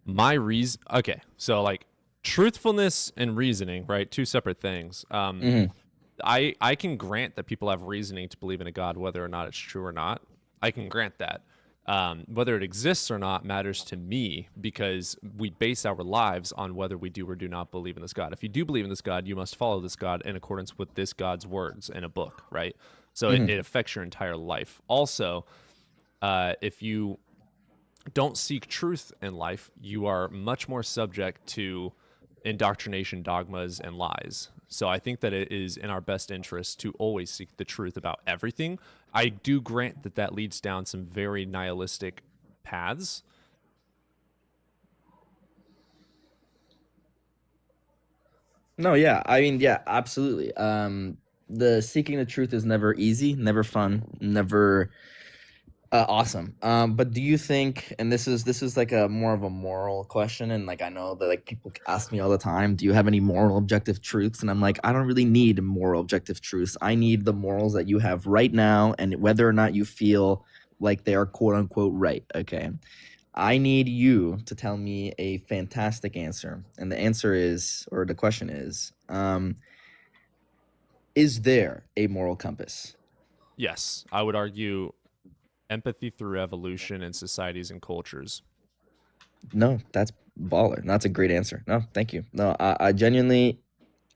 My reason, okay, so like truthfulness and reasoning, right? Two separate things. Mhm. I can grant that people have reasoning to believe in a God, whether or not it's true or not. I can grant that. Whether it exists or not matters to me because we base our lives on whether we do or do not believe in this God. If you do believe in this God, you must follow this God in accordance with this God's words in a book, right? So it affects your entire life. Also, if you don't seek truth in life, you are much more subject to indoctrination, dogmas, and lies. So I think that it is in our best interest to always seek the truth about everything. I do grant that that leads down some very nihilistic paths. No, yeah. I mean, yeah, absolutely. The seeking the truth is never easy, never fun, never awesome. But do you think, and this is like a more of a moral question, and like I know that like people ask me all the time, do you have any moral objective truths? And I'm like, I don't really need moral objective truths. I need the morals that you have right now, and whether or not you feel like they are quote unquote right. Okay. I need you to tell me a fantastic answer. And the answer is, or the question is there a moral compass? Yes, I would argue empathy through evolution in societies and cultures. No, that's baller. That's a great answer. No, thank you. No, I genuinely,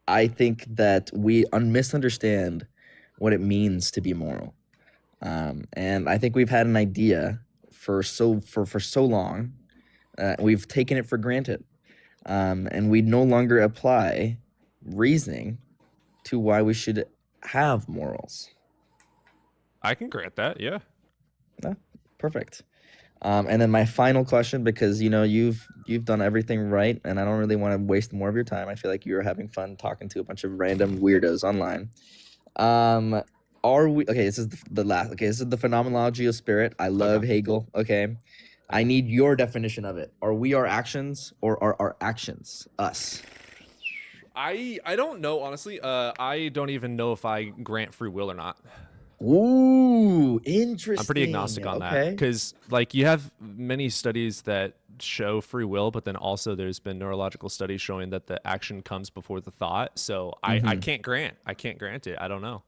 I think that we misunderstand what it means to be moral. And I think we've had an idea for so long. We've taken it for granted. And we no longer apply reasoning to why we should have morals. I can grant that, yeah. No, perfect. And then my final question, because you know you've done everything right, and I don't really want to waste more of your time. I feel like you're having fun talking to a bunch of random weirdos online. Are we okay? This is the last. Okay, this is the phenomenology of spirit. I love Hegel. Okay, I need your definition of it. Are we our actions, or are our actions us? I don't know, honestly. I don't even know if I grant free will or not. Ooh, interesting. I'm pretty agnostic on that because, like, you have many studies that show free will, but then also there's been neurological studies showing that the action comes before the thought. So I can't grant it. I don't know.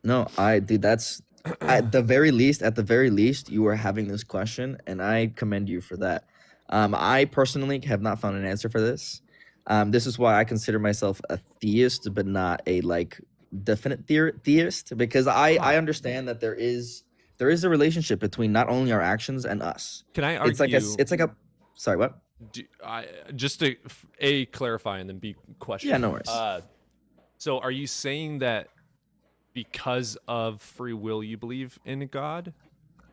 No, dude, that's at the very least, you are having this question, and I commend you for that. I personally have not found an answer for this. This is why I consider myself a theist, but not a like definite theist, because I understand that there is a relationship between not only our actions and us. Can I argue? It's like a sorry, what? Just to A, clarify and then B, question. Yeah, no worries. So are you saying that because of free will you believe in God?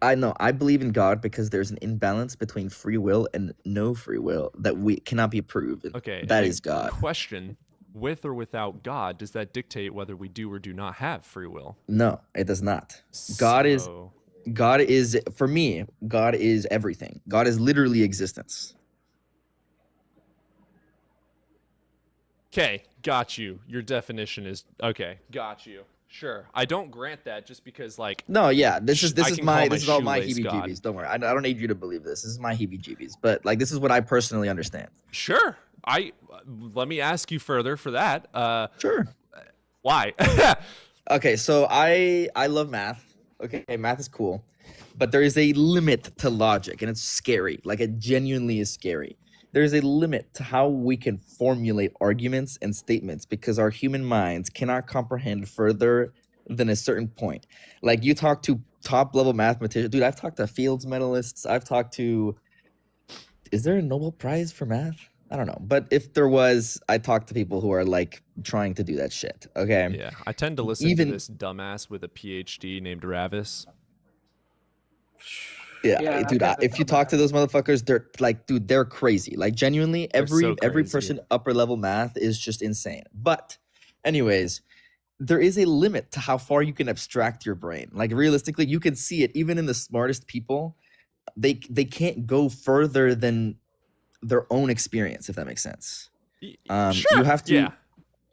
I believe in God because there's an imbalance between free will and no free will that we cannot be proved. Okay, that is God. Question: with or without God, does that dictate whether we do or do not have free will? No, it does not. God is for me. God is everything. God is literally existence. Okay, got you. Your definition is okay. Got you. Sure. I don't grant that just because, like. No, yeah. This is all my shoelace God. heebie-jeebies. Don't worry. I don't need you to believe this. This is my heebie-jeebies. But like, this is what I personally understand. Sure. Let me ask you further for that. Sure. Why? Okay, so I love math. Okay, math is cool, but there is a limit to logic, and it's scary. Like, it genuinely is scary. There's a limit to how we can formulate arguments and statements because our human minds cannot comprehend further than a certain point. Like, you talk to top level mathematicians. Dude, I've talked to Fields medalists. I've talked to, is there a Nobel Prize for math? I don't know. But if there was, I talk to people who are like trying to do that shit. Okay. Yeah. I tend to listen to this dumbass with a PhD named Ravis. Yeah, dude. If you talk to those motherfuckers, they're like, dude, they're crazy. Like, genuinely, every person upper level math is just insane. But, anyways, there is a limit to how far you can abstract your brain. Like, realistically, you can see it even in the smartest people. They can't go further than their own experience, if that makes sense. Sure.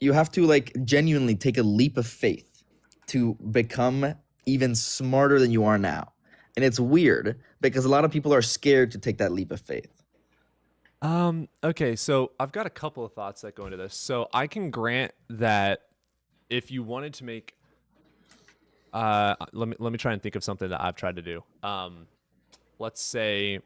You have to like genuinely take a leap of faith to become even smarter than you are now. and it's weird because a lot of people are scared to take that leap of faith. Okay, so I've got a couple of thoughts that go into this. So I can grant that if you wanted to make let me try and think of something that I've tried to do. Let's say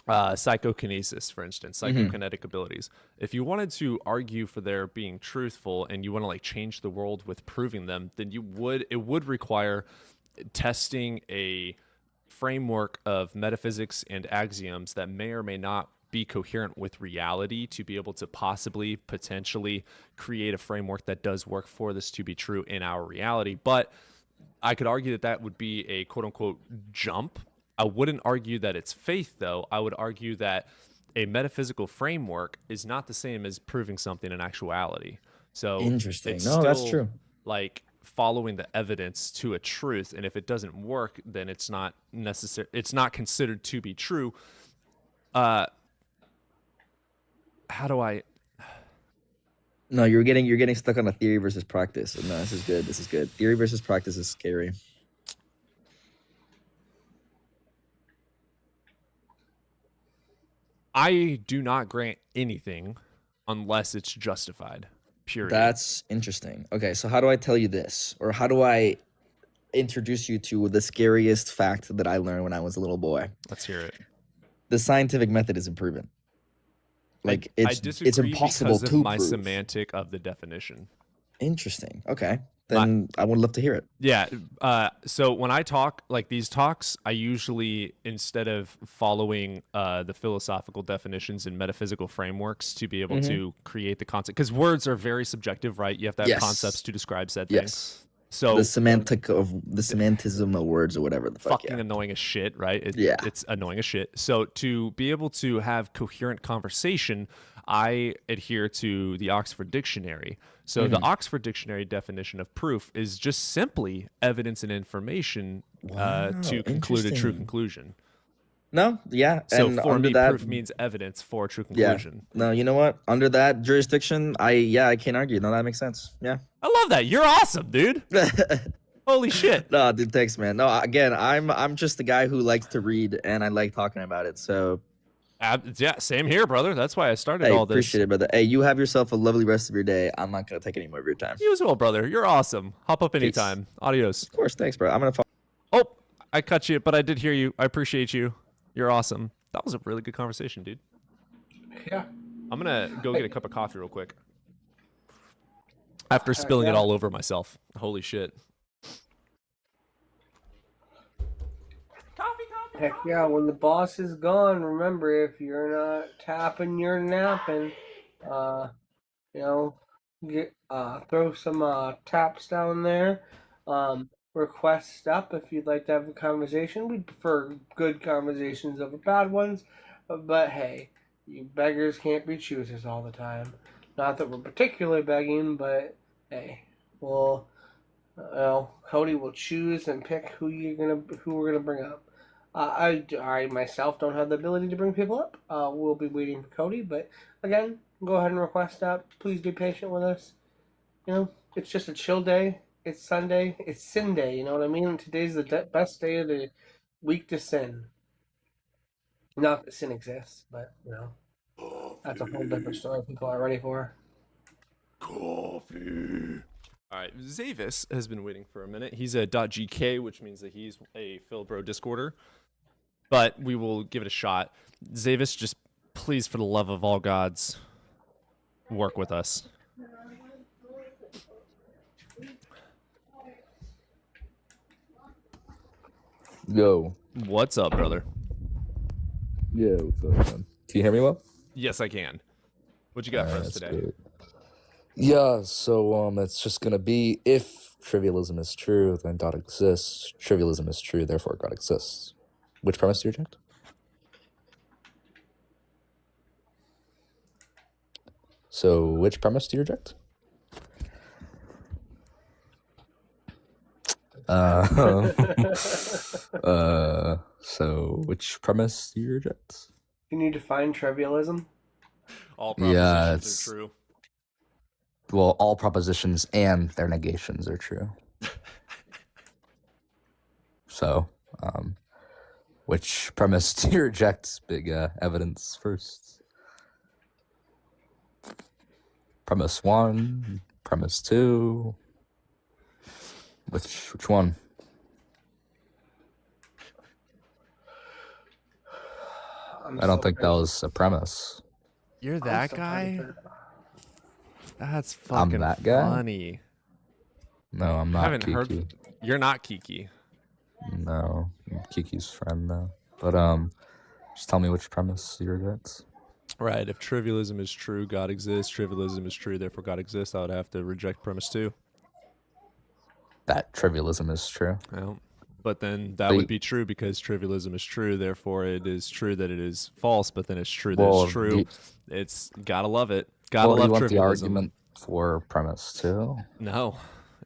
psychokinesis, for instance, psychokinetic abilities. If you wanted to argue for their being truthful and you want to like change the world with proving them, then it would require testing a framework of metaphysics and axioms that may or may not be coherent with reality to be able to potentially create a framework that does work for this to be true in our reality. But I could argue that that would be a quote unquote jump. I wouldn't argue that it's faith, though. I would argue that a metaphysical framework is not the same as proving something in actuality. So Interesting. it's No, that's still, true. like following the evidence to a truth, and if it doesn't work, then it's not necessary. It's not considered to be true. How do I? No, you're getting stuck on a theory versus practice. No, this is good. This is good. Theory versus practice is scary. I do not grant anything unless it's justified. Period. That's interesting. Okay, so how do I tell you this? Or how do I introduce you to the scariest fact that I learned when I was a little boy? Let's hear it. The scientific method isn't proven. Like I it's disagree impossible because to of my prove. semantic of the definition. Interesting. Okay. Then I would love to hear it. Yeah. So when I talk like these talks, I usually, instead of following the philosophical definitions and metaphysical frameworks to be able to create the concept, because words are very subjective, right? You have to have Yes. concepts to describe said thing. Yes. So The semanticism of words or whatever the fuck. fucking Yeah. annoying as shit, right? Yeah. It's annoying as shit. So to be able to have coherent conversation, I adhere to the Oxford Dictionary. So the Oxford Dictionary definition of proof is just simply evidence and information to conclude a true interesting. conclusion. No, yeah. So and for under me, that, proof means evidence for a true yeah. conclusion. No, you know what? Under that jurisdiction, I can't argue. No, that makes sense. Yeah. I love that. You're awesome, dude. Holy shit. No, dude, thanks, man. No, again, I'm just the guy who likes to read and I like talking about it. So Yeah, same here, brother. That's why I started hey, all this. appreciate it, brother. Hey, you have yourself a lovely rest of your day. I'm not gonna take any more of your time. You as well, brother. You're awesome. Hop up anytime. Adios. Of course, thanks, bro. I'm gonna follow. Oh, I cut you, but I did hear you. I appreciate you. You're awesome. That was a really good conversation, dude. Yeah. I'm gonna go get a cup of coffee real quick. After spilling it all over myself. Holy shit. Heck yeah, when the boss is gone, remember, if you're not tapping, you're napping. You know, throw some taps down there. Request up if you'd like to have a conversation. We prefer good conversations over bad ones. But hey, you beggars can't be choosers all the time. Not that we're particularly begging, but hey, well, Cody will choose and pick who we're gonna bring up. I myself don't have the ability to bring people up. We'll be waiting for Cody, but again, go ahead and request up. Please be patient with us. You know, it's just a chill day. It's Sunday. It's sin day. You know what I mean? Today's the best day of the week to sin. Not that sin exists, but you know, that's a whole different story people are ready for. Coffee. All right, Zavis has been waiting for a minute. He's a .gk, which means that he's a Philbro Discorder. But we will give it a shot. Zavis, just please, for the love of all gods, work with us. Yo. What's up, brother? Yeah, what's up, man? Can you hear me well? Yes, I can. What you got for us That's today? great. Yeah, so it's just gonna be if trivialism is true, then God exists. Trivialism is true, therefore God exists. Which premise do you reject? So which premise do you reject? So which premise do you reject? Can you define trivialism? All Yeah, propositions it's- are true. Well, all propositions and their negations are true. So Which premise do you reject? Big evidence first. Premise 1, premise 2. Which one? I don't think that was a premise. You're I'm that still trying to guy? figure it out. That's I'm fucking that guy? funny. No, I'm I not haven't Kiki. heard. You're not Kiki. No, I'm Kiki's friend though. But just tell me which premise you reject. Right. If trivialism is true, God exists. Trivialism is true, therefore God exists. I would have to reject premise 2. That trivialism is true. Well, but then that But would be true because trivialism is true. Therefore, it is true that it is false. But then it's true that Well, it's true. you- It's gotta love it. Gotta Well, love you want the trivialism. argument for premise 2? No,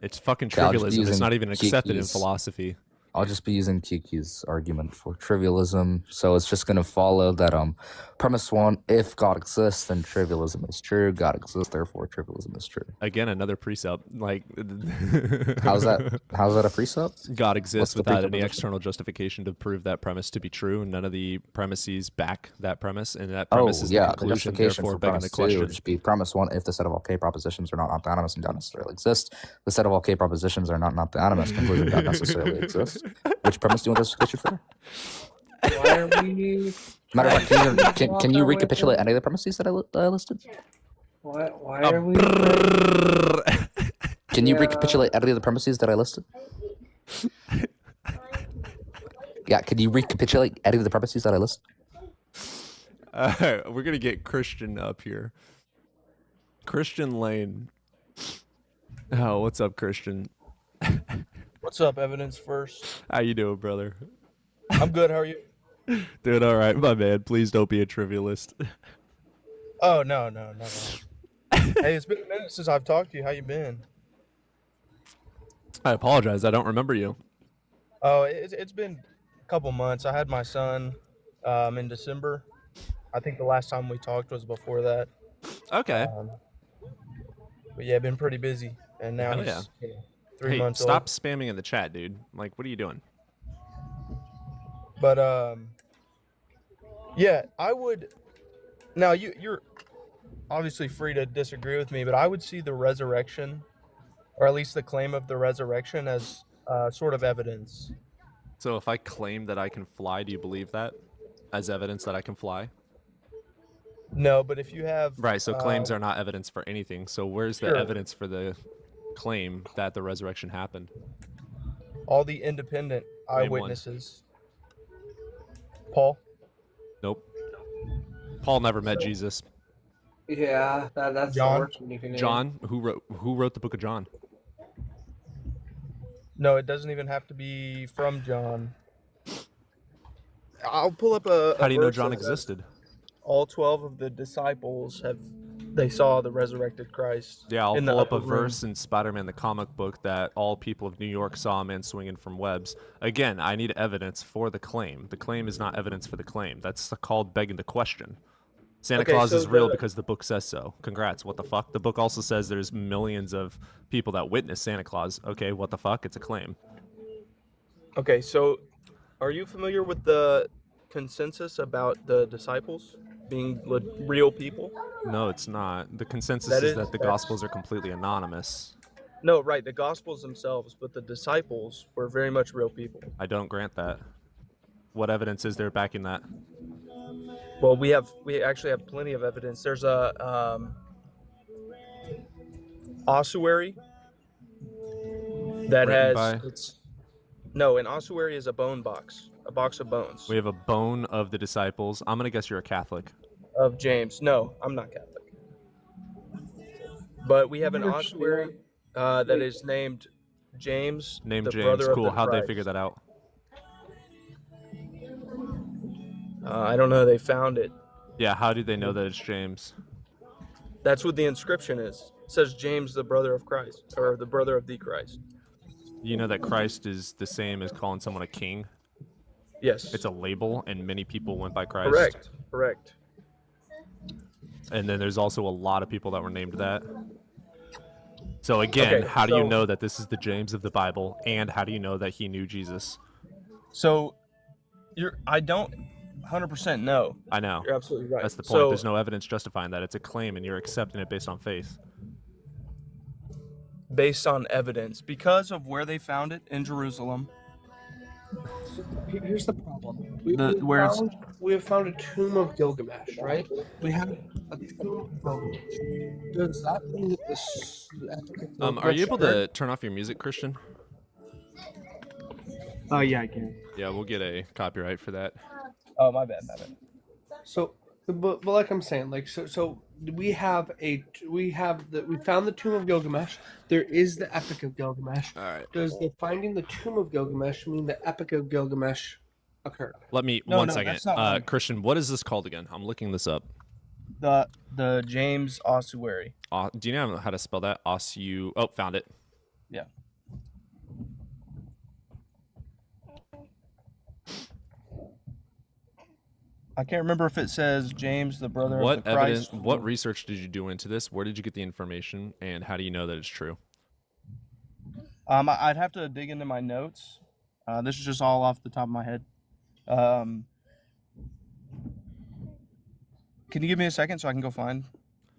it's fucking Okay, I'll just be trivialism. It's using not even accepted in Kiki's- philosophy. I'll just be using Kiki's argument for trivialism. So it's just gonna follow that premise 1, if God exists, then trivialism is true. God exists, therefore trivialism is true. Again, another precept. Like, How's that a precept? God exists the without any presupposition? external justification to prove that premise to be true. None of the premises back that premise, and that premise is the the conclusion, justification therefore for begging premise the 2 question. would just be premise 1, if the set of all K propositions are not autonomous and don't necessarily exist. The set of all K propositions are not autonomous, conclusion don't necessarily exist. Which premise do you want justification for? Why are we? Matter of trying fact, to can walk you our way recapitulate through? any of the premises that I listed? Why are we? trying- Can you Yeah. recapitulate any of the premises that I listed? Yeah, can you recapitulate any of the premises that I listed? We're gonna get Christian up here. Christian Lane. Oh, what's up, Christian? What's up, evidence first? How you doing, brother? I'm good. How are you? Doing all right, my man. Please don't be a trivialist. Oh no. Hey, it's been a minute since I've talked to you. How you been? I apologize. I don't remember you. Oh, it's been a couple months. I had my son in December. I think the last time we talked was before that. Okay. But yeah, been pretty busy, and now Hell he's yeah. 3 Hey, months stop old. spamming in the chat, dude. Like, what are you doing? But yeah, I would. Now you're obviously free to disagree with me, but I would see the resurrection, or at least the claim of the resurrection, as sort of evidence. So if I claim that I can fly, do you believe that as evidence that I can fly? No, but if you have Right, so claims are not evidence for anything. So where's the Sure. evidence for the claim that the resurrection happened? all the independent Name one. eyewitnesses. Paul. Nope. Paul never met Jesus. Yeah, that's John? the worst one you can name. John, who wrote the book of John? No, it doesn't even have to be from John. I'll pull up a. How do you know verse John that says, existed? All 12 of the disciples they saw the resurrected Christ. Yeah, I'll in the pull up a upper room. verse in Spider-Man the comic book that all people of New York saw a man swinging from webs. Again, I need evidence for the claim. The claim is not evidence for the claim. That's called begging the question. Santa Okay, Claus so is real the- because the book says so. Congrats. What the fuck? The book also says there's millions of people that witness Santa Claus. Okay, what the fuck? It's a claim. Okay, so are you familiar with the consensus about the disciples being real people? No, it's not. The consensus That is is- that the that's- Gospels are completely anonymous. No, right, the Gospels themselves, but the disciples were very much real people. I don't grant that. What evidence is there backing that? Well, we actually have plenty of evidence. There's a ossuary that Written has by? no, an ossuary is a bone box, a box of bones We have a bone of the disciples. I'm gonna guess you're a Catholic. of James. No, I'm not Catholic. But we have an You're ossuary that is named James, Name the James. brother Cool. of the How'd they Christ. figure that out? I don't know. They found it. Yeah, how do they know that it's James? That's what the inscription is. It says James, the brother of Christ, or the brother of the Christ. You know that Christ is the same as calling someone a king? Yes. It's a label, and many people went by Christ. Correct. Correct. And then there's also a lot of people that were named that. So again, Okay, how do you so- know that this is the James of the Bible, and how do you know that he knew Jesus? So I don't 100% know. I know. You're absolutely right. That's the point. So, There's no evidence justifying that. It's a claim, and you're accepting it based on faith. based on evidence, because of where they found it in Jerusalem. Here's the problem. We have found a tomb of Gilgamesh, right? We have a tomb of Gilgamesh. Does that mean that this? Are you able to turn off your music, Christian? Oh yeah, I can. Yeah, we'll get a copyright for that. Oh my bad. So, but like I'm saying, like so we found the tomb of Gilgamesh. There is the Epic of Gilgamesh. All right. Does the finding the tomb of Gilgamesh mean the Epic of Gilgamesh occurred? Let me No, one no, second. that's not right. Christian, what is this called again? I'm looking this up. The James Ossuary. Do you know how to spell that? Ossu. Oh, found it. Yeah. I can't remember if it says James, the brother What of the Christ. evidence? What research did you do into this? Where did you get the information, and how do you know that it's true? I'd have to dig into my notes. This is just all off the top of my head. Can you give me a second so I can go find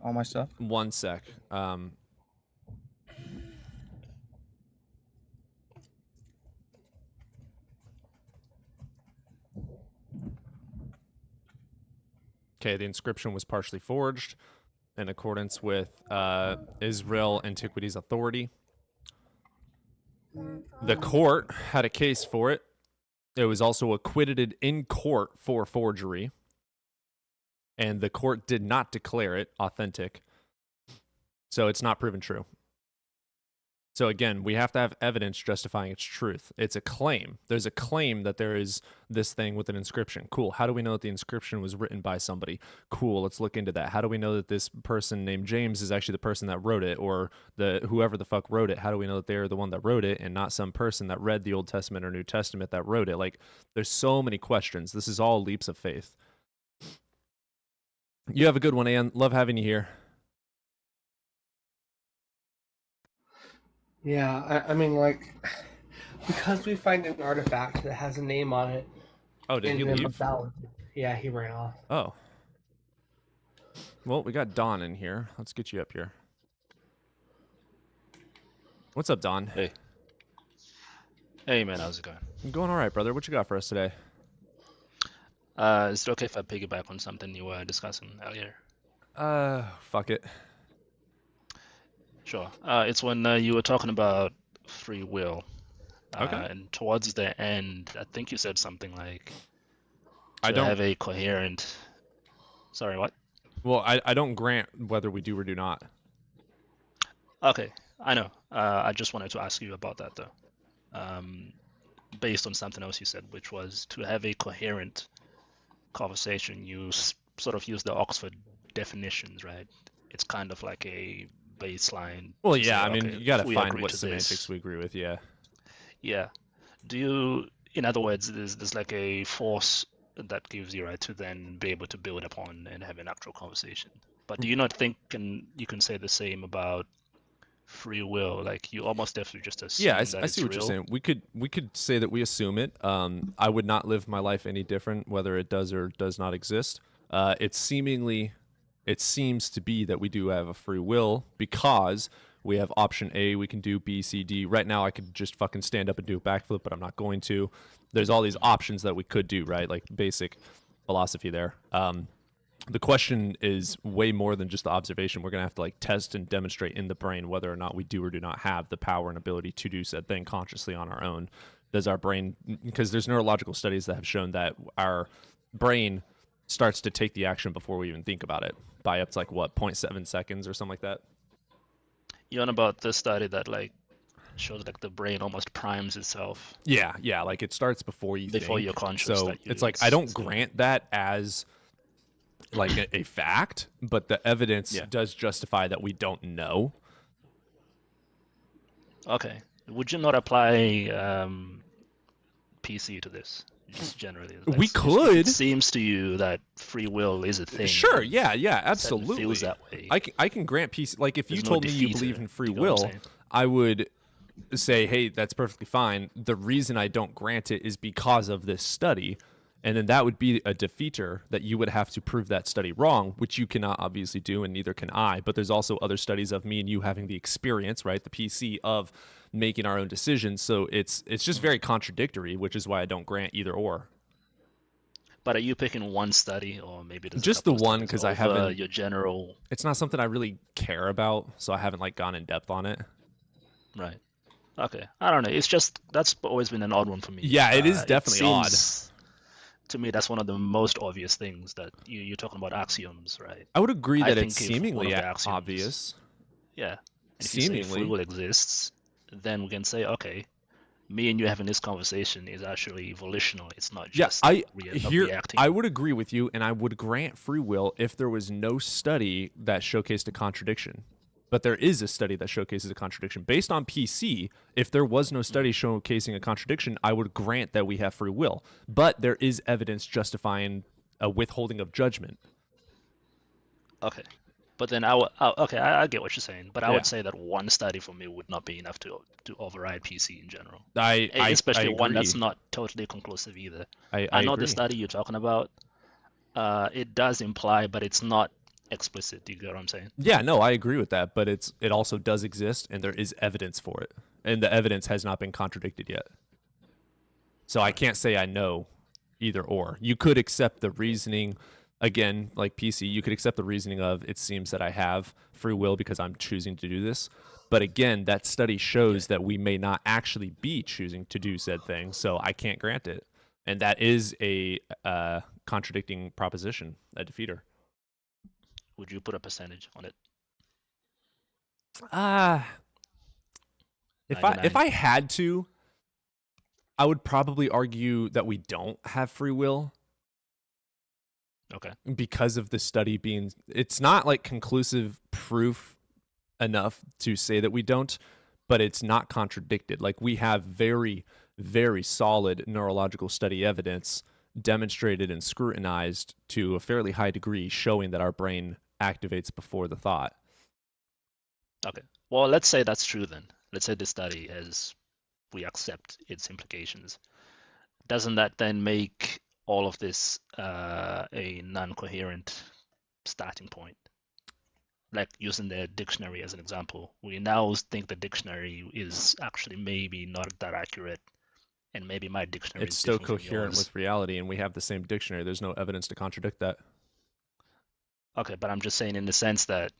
all my stuff? One sec. Okay, the inscription was partially forged in accordance with Israel Antiquities Authority. The court had a case for it. It was also acquitted in court for forgery. And the court did not declare it authentic. So it's not proven true. So again, we have to have evidence justifying its truth. It's a claim. There's a claim that there is this thing with an inscription. Cool. How do we know that the inscription was written by somebody? Cool. Let's look into that. How do we know that this person named James is actually the person that wrote it, or whoever the fuck wrote it? How do we know that they're the one that wrote it and not some person that read the Old Testament or New Testament that wrote it? Like, there's so many questions. This is all leaps of faith. You have a good one, Ann. Love having you here. Yeah, I mean, like, because we find an artifact that has a name on it. Oh, did he leave? Yeah, he ran off. Oh. Well, we got Don in here. Let's get you up here. What's up, Don? Hey. Hey, man. How's it going? I'm going all right, brother. What you got for us today? Is it okay if I piggyback on something you were discussing earlier? Fuck it. Sure. It's when you were talking about free will. Okay. And towards the end, I think you said something like, I don't have a coherent... Sorry, what? Well, I don't grant whether we do or do not. Okay, I know. I just wanted to ask you about that, though. Based on something else you said, which was to have a coherent conversation, you sort of use the Oxford definitions, right? It's kind of like a baseline. Well, to yeah, say, I mean, okay, you got to we find agree what to semantics this. we agree with, yeah. Yeah. Do you, in other words, there's like a force that gives you right to then be able to build upon and have an actual conversation. But do you not think you can say the same about free will? Like, you almost have to just assume Yeah, that I see what you're saying. We could say that we assume it. I would not live my life any different whether it does or does not exist. It seems to be that we do have a free will because we have option A, we can do B, C, D. Right now I could just fucking stand up and do a backflip, but I'm not going to. There's all these options that we could do, right? Like basic philosophy there. The question is way more than just the observation. We're going to have to like test and demonstrate in the brain whether or not we do or do not have the power and ability to do said thing consciously on our own. Does our brain, because there's neurological studies that have shown that our brain starts to take the action before we even think about it by up to like what, 0.7 seconds or something like that. You're on about this study that like shows like the brain almost primes itself. Yeah, like it starts before you Before think. you're conscious So that it's like I don't grant that as like a fact, but the evidence does justify that we don't know. Okay. Would you not apply PC to this? Just generally. We could. It seems to you that free will is a thing. Sure, yeah, It absolutely. feels that way. I can grant peace. Like if you There's no told me you defeater, believe in free you know what I'm will, saying? I would say, hey, that's perfectly fine. The reason I don't grant it is because of this study. And then that would be a defeater that you would have to prove that study wrong, which you cannot obviously do, and neither can I. But there's also other studies of me and you having the experience, right, the PC of making our own decisions. So it's just very contradictory, which is why I don't grant either or. But are you picking one study, or maybe there's a Just the couple of one, studies because I over haven't. your general? It's not something I really care about, so I haven't like gone in depth on it. Right. Okay. I don't know. It's just that's always been an odd one for me. Yeah, it is definitely odd. To me, that's one of the most obvious things that you're talking about axioms, right? I would agree I that it's think if one of seemingly the axioms- obvious. Yeah. And if you say free Seemingly. will exists, then we can say, okay, me and you having this conversation is actually volitional. It's not Yeah, just reacting. I would agree with you, and I would grant free will if there was no study that showcased a contradiction. But there is a study that showcases a contradiction. Based on PC, if there was no study showcasing a contradiction, I would grant that we have free will. But there is evidence justifying a withholding of judgment. Okay. But then I get what you're saying, but I Yeah. would say that one study for me would not be enough to override PC in general. I Especially one that's agree. not totally conclusive either. I I know agree. the study you're talking about. It does imply, but it's not explicit. Do you get what I'm saying? Yeah, no, I agree with that, but it also does exist, and there is evidence for it, and the evidence has not been contradicted yet. So I can't say I know either or. You could accept the reasoning, again, like PC. You could accept the reasoning of it seems that I have free will because I'm choosing to do this. But again, that study shows that we may not actually be choosing to do said thing, so I can't grant it, and that is a contradicting proposition, a defeater. Would you put a percentage on it? If 99? I had to, I would probably argue that we don't have free will Okay. because of the study being. It's not like conclusive proof enough to say that we don't, but it's not contradicted. Like we have very, very solid neurological study evidence demonstrated and scrutinized to a fairly high degree, showing that our brain activates before the thought. Okay. Well, let's say that's true then. Let's say the study, as we accept its implications, doesn't that then make all of this a non-coherent starting point? Like using the dictionary as an example, we now think the dictionary is actually maybe not that accurate, and maybe my dictionary It's is still different from coherent yours. with reality, and we have the same dictionary. There's no evidence to contradict that. Okay, but I'm just saying in the sense that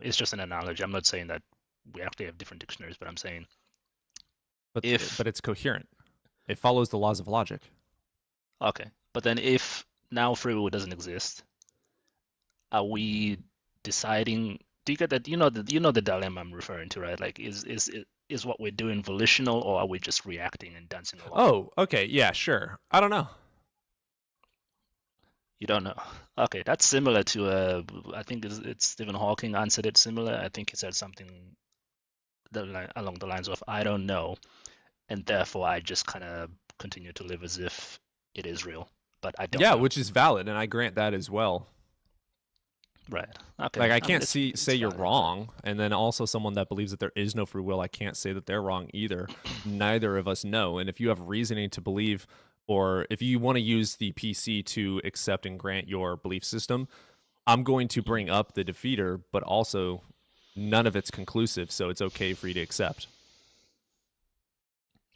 it's just an analogy. I'm not saying that we actually have different dictionaries, but I'm saying But if but it's coherent. It follows the laws of logic. okay, but then if now free will doesn't exist, are we deciding? Do you get that? You know the dilemma I'm referring to, right? Like, is what we're doing volitional, or are we just reacting and dancing along? Oh, okay, yeah, sure. I don't know. You don't know. Okay, that's similar to I think it's Stephen Hawking answered it similar. I think he said something along the lines of I don't know, and therefore I just kind of continue to live as if it is real, but I don't Yeah, know. which is valid, and I grant that as well. Right. Okay. Like I mean, can't it's say you're valid. wrong, and then also someone that believes that there is no free will, I can't say that they're wrong either. Neither of us know. And if you have reasoning to believe, or if you want to use the PC to accept and grant your belief system, I'm going to bring up the defeater, but also none of it's conclusive, so it's okay for you to accept.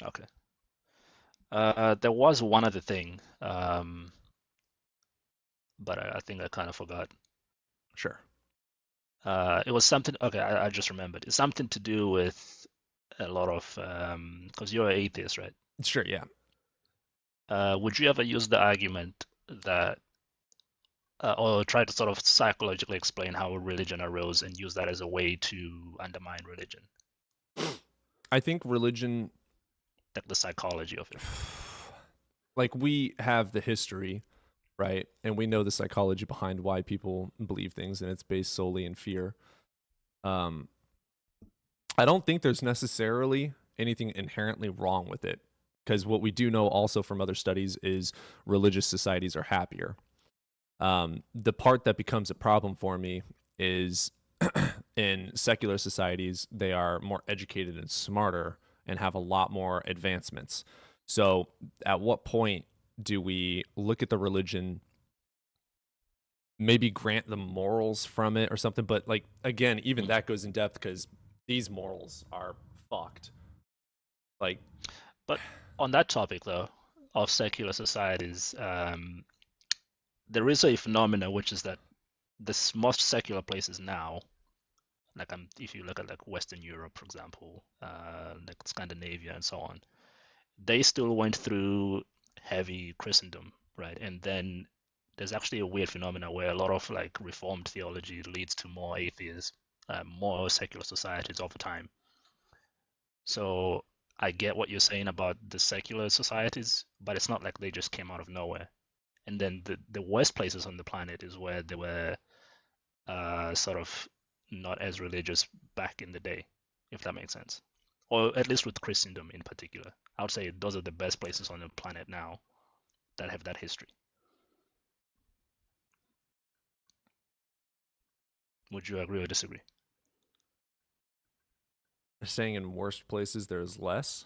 Okay. There was one other thing, but I think I kind of forgot. Sure. It was something. Okay, I just remembered. It's something to do with a lot of because you're an atheist, right? Sure, yeah. Would you ever use the argument that, or try to sort of psychologically explain how a religion arose and use that as a way to undermine religion, I think religion, like the psychology of it? like we have the history, right? And we know the psychology behind why people believe things, and it's based solely in fear. I don't think there's necessarily anything inherently wrong with it, because what we do know also from other studies is religious societies are happier. The part that becomes a problem for me is in secular societies, they are more educated and smarter and have a lot more advancements. So, at what point do we look at the religion, maybe grant them morals from it or something? But, like, again, even that goes in depth because these morals are fucked. Like, But on that topic, though, of secular societies, there is a phenomena which is that the most secular places now, like if you look at like Western Europe, for example, like Scandinavia and so on, they still went through heavy Christendom, right? And then there's actually a weird phenomena where a lot of like Reformed theology leads to more atheists, more secular societies over time. So I get what you're saying about the secular societies, but it's not like they just came out of nowhere. And then the worst places on the planet is where they were sort of not as religious back in the day, if that makes sense. Or at least with Christendom in particular. I would say those are the best places on the planet now that have that history. Would you agree or disagree? saying in worst places there's less.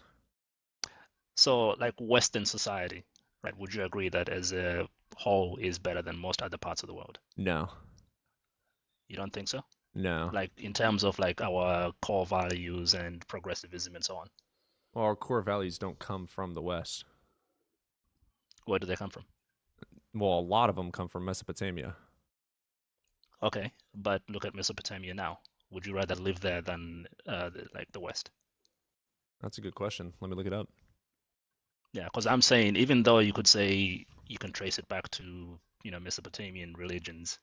So, like Western society, right? Would you agree that as a whole is better than most other parts of the world? No. You don't think so? No. Like in terms of like our core values and progressivism and so on. Well, our core values don't come from the West. Where do they come from? Well, a lot of them come from Mesopotamia. Okay, but look at Mesopotamia now. Would you rather live there than like the West? That's a good question. Let me look it up. Yeah, because I'm saying even though you could say you can trace it back to Mesopotamian religions,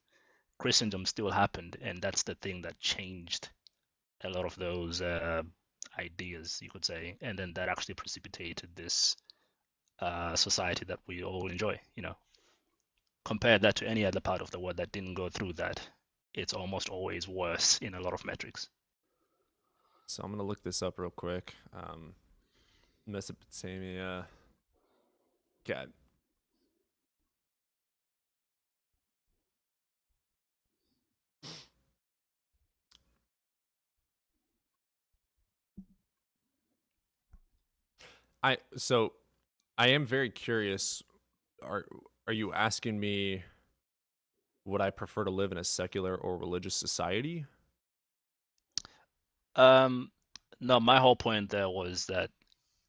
Christendom still happened, and that's the thing that changed a lot of those ideas, you could say, and then that actually precipitated this society that we all enjoy. Compare that to any other part of the world that didn't go through that, it's almost always worse in a lot of metrics. So I'm gonna look this up real quick. Mesopotamia. Okay. I am very curious. Are you asking me would I prefer to live in a secular or religious society? No, my whole point there was that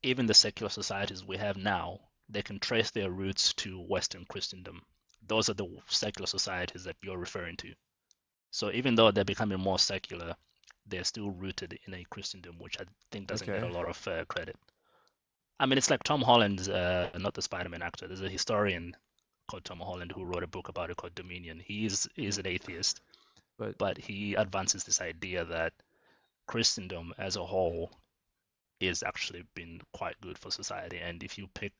even the secular societies we have now, they can trace their roots to Western Christendom. Those are the secular societies that you're referring to. So even though they're becoming more secular, they're still rooted in a Christendom, which I think doesn't get a lot of credit. I mean, it's like Tom Holland, not the Spider-Man actor. There's a historian called Tom Holland who wrote a book about it called Dominion. He is an atheist, but he advances this idea that Christendom as a whole is actually been quite good for society. And if you pick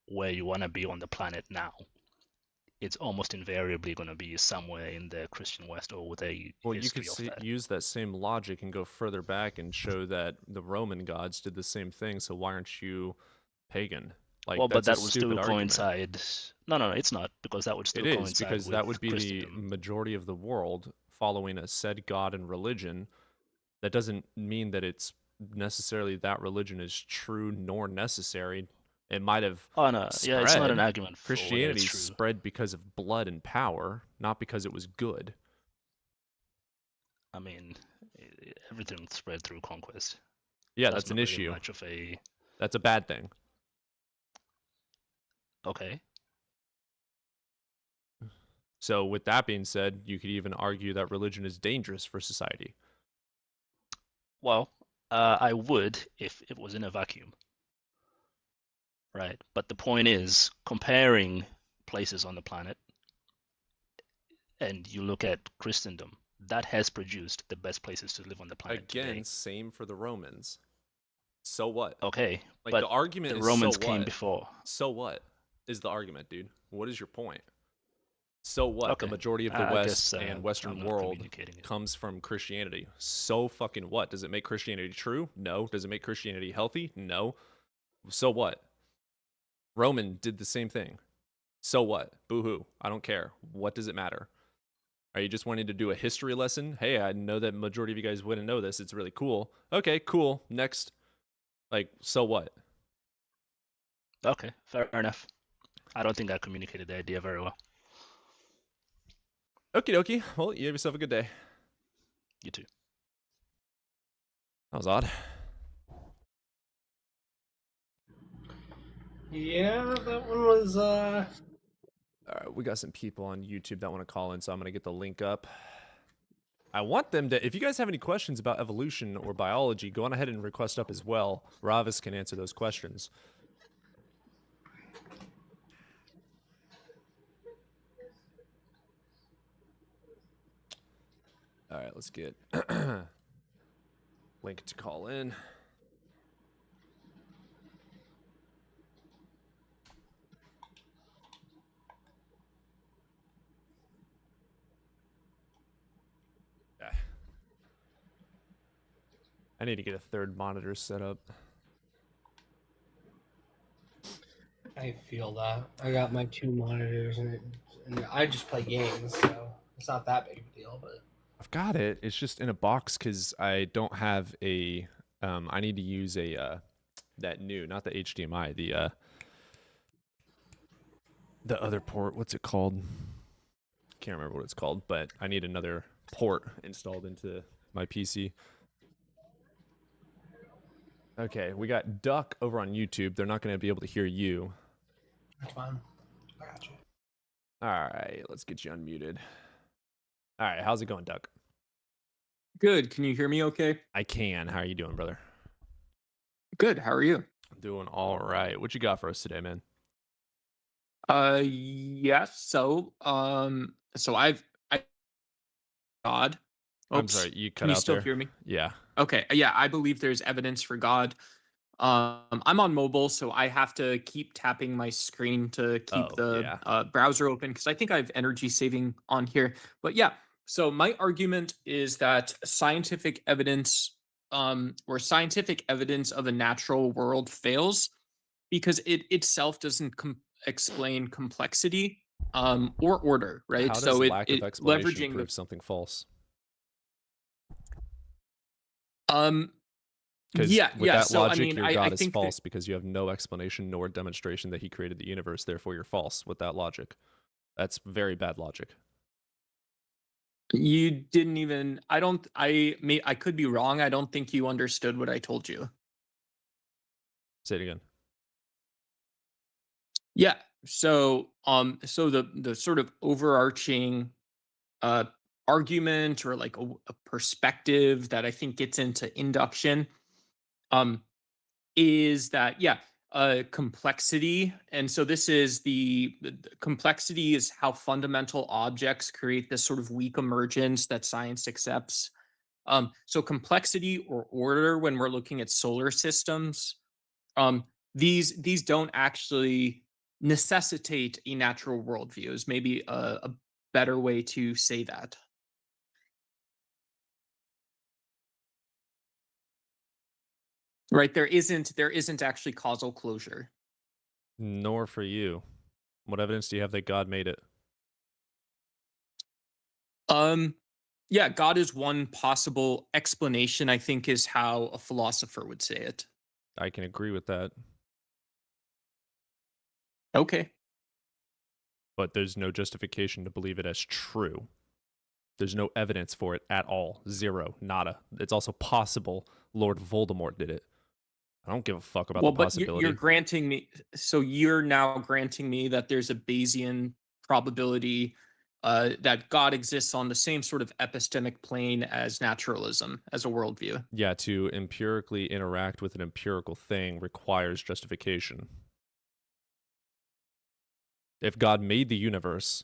where you want to be on the planet now, it's almost invariably going to be somewhere in the Christian West or with a history of that. Use that same logic and go further back and show that the Roman gods did the same thing. So why aren't you pagan? Well, but that would still coincide. No, it's not, because that would still coincide. It is, because that would be the majority of the world following a said god and religion. That doesn't mean that it's necessarily that religion is true nor necessary. It might have spread. Yeah, it's not an argument for Christianity spread because of blood and power, not because it was good. I mean, everything spread through conquest. Yeah, that's an issue. That's a bad thing. Okay. So with that being said, you could even argue that religion is dangerous for society. Well, I would if it was in a vacuum. Right. But the point is, comparing places on the planet, and you look at Christendom, that has produced the best places to live on the planet today. Same for the Romans. So what? Okay, like but the argument the is Romans so came what? before. So what is the argument, dude? What is your point? So what? Okay. The majority of the West and Western world communicating comes from Christianity. So fucking what? Does it make Christianity true? No. Does it make Christianity healthy? No. So what? Roman did the same thing. So what? Boo-hoo. I don't care. What does it matter? Are you just wanting to do a history lesson? Hey, I know that majority of you guys wouldn't know this. It's really cool. Okay, cool. Next. Like, so what? Okay, fair enough. I don't think I communicated the idea very well. Okie dokie. Well, you have yourself a good day. You too. That was odd. Yeah, that one was All right, we got some people on YouTube that want to call in, so I'm going to get the link up. I want them to, if you guys have any questions about evolution or biology, go on ahead and request up as well. Ravis can answer those questions. All right, let's get link to call in. I need to get a third monitor set up. I feel that. I got my 2 monitors and I just play games, so it's not that big of a deal. But I've got it. It's just in a box because I don't have a. I need to use a that new, not the HDMI, the other port. What's it called? Can't remember what it's called, but I need another port installed into my PC. Okay, we got Duck over on YouTube. They're not going to be able to hear you. that's fine. I got you. All right, let's get you unmuted. All right, how's it going, Duck? Good. Can you hear me okay? I can. How are you doing, brother? Good. How are you? Doing all right. What you got for us today, man? Yes. So I God. I'm Oops. sorry, you cut Can you out still there. hear me? Yeah. Okay. Yeah, I believe there's evidence for God. I'm on mobile, so I have to keep tapping my screen to keep the browser open because I think I have energy saving on here. But yeah, so my argument is that scientific evidence or scientific evidence of a natural world fails because it itself doesn't explain complexity or order, right? How does So lack of it explanation leveraging prove something false? Because yeah, with yeah. that So logic, I mean, your I God is think that false because you have no explanation nor demonstration that he created the universe. Therefore, you're false with that logic. That's very bad logic. you didn't even. I could be wrong. I don't think you understood what I told you. Say it again. Yeah. So so the sort of overarching argument or like a perspective that I think gets into induction is that complexity. And so this is the complexity is how fundamental objects create this sort of weak emergence that science accepts. So complexity or order when we're looking at solar systems, these don't actually necessitate a natural worldview is maybe a better way to say that. Right, there isn't actually causal closure. Nor for you. What evidence do you have that God made it? Yeah, God is one possible explanation, I think, is how a philosopher would say it. I can agree with that. Okay. But there's no justification to believe it as true. There's no evidence for it at all. Zero. Nada. It's also possible Lord Voldemort did it. I don't give a fuck about the possibility. You're granting me, so you're now granting me that there's a Bayesian probability that God exists on the same sort of epistemic plane as naturalism, as a worldview. Yeah, to empirically interact with an empirical thing requires justification. If God made the universe,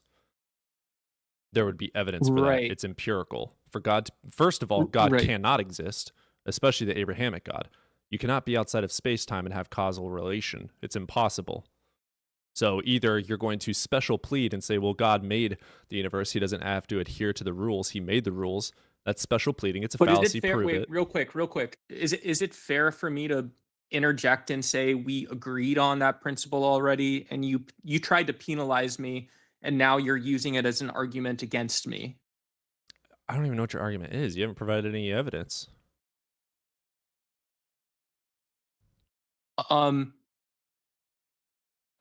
there would be evidence for that. It's empirical. For God, first of all, God cannot exist, especially the Abrahamic God. You cannot be outside of space-time and have causal relation. It's impossible. So either you're going to special plead and say, well, God made the universe. He doesn't have to adhere to the rules. He made the rules. That's special pleading. It's a fallacy. Is it fair? Prove Wait, it. real quick. Is it fair for me to interject and say we agreed on that principle already, and you tried to penalize me, and now you're using it as an argument against me? I don't even know what your argument is. You haven't provided any evidence.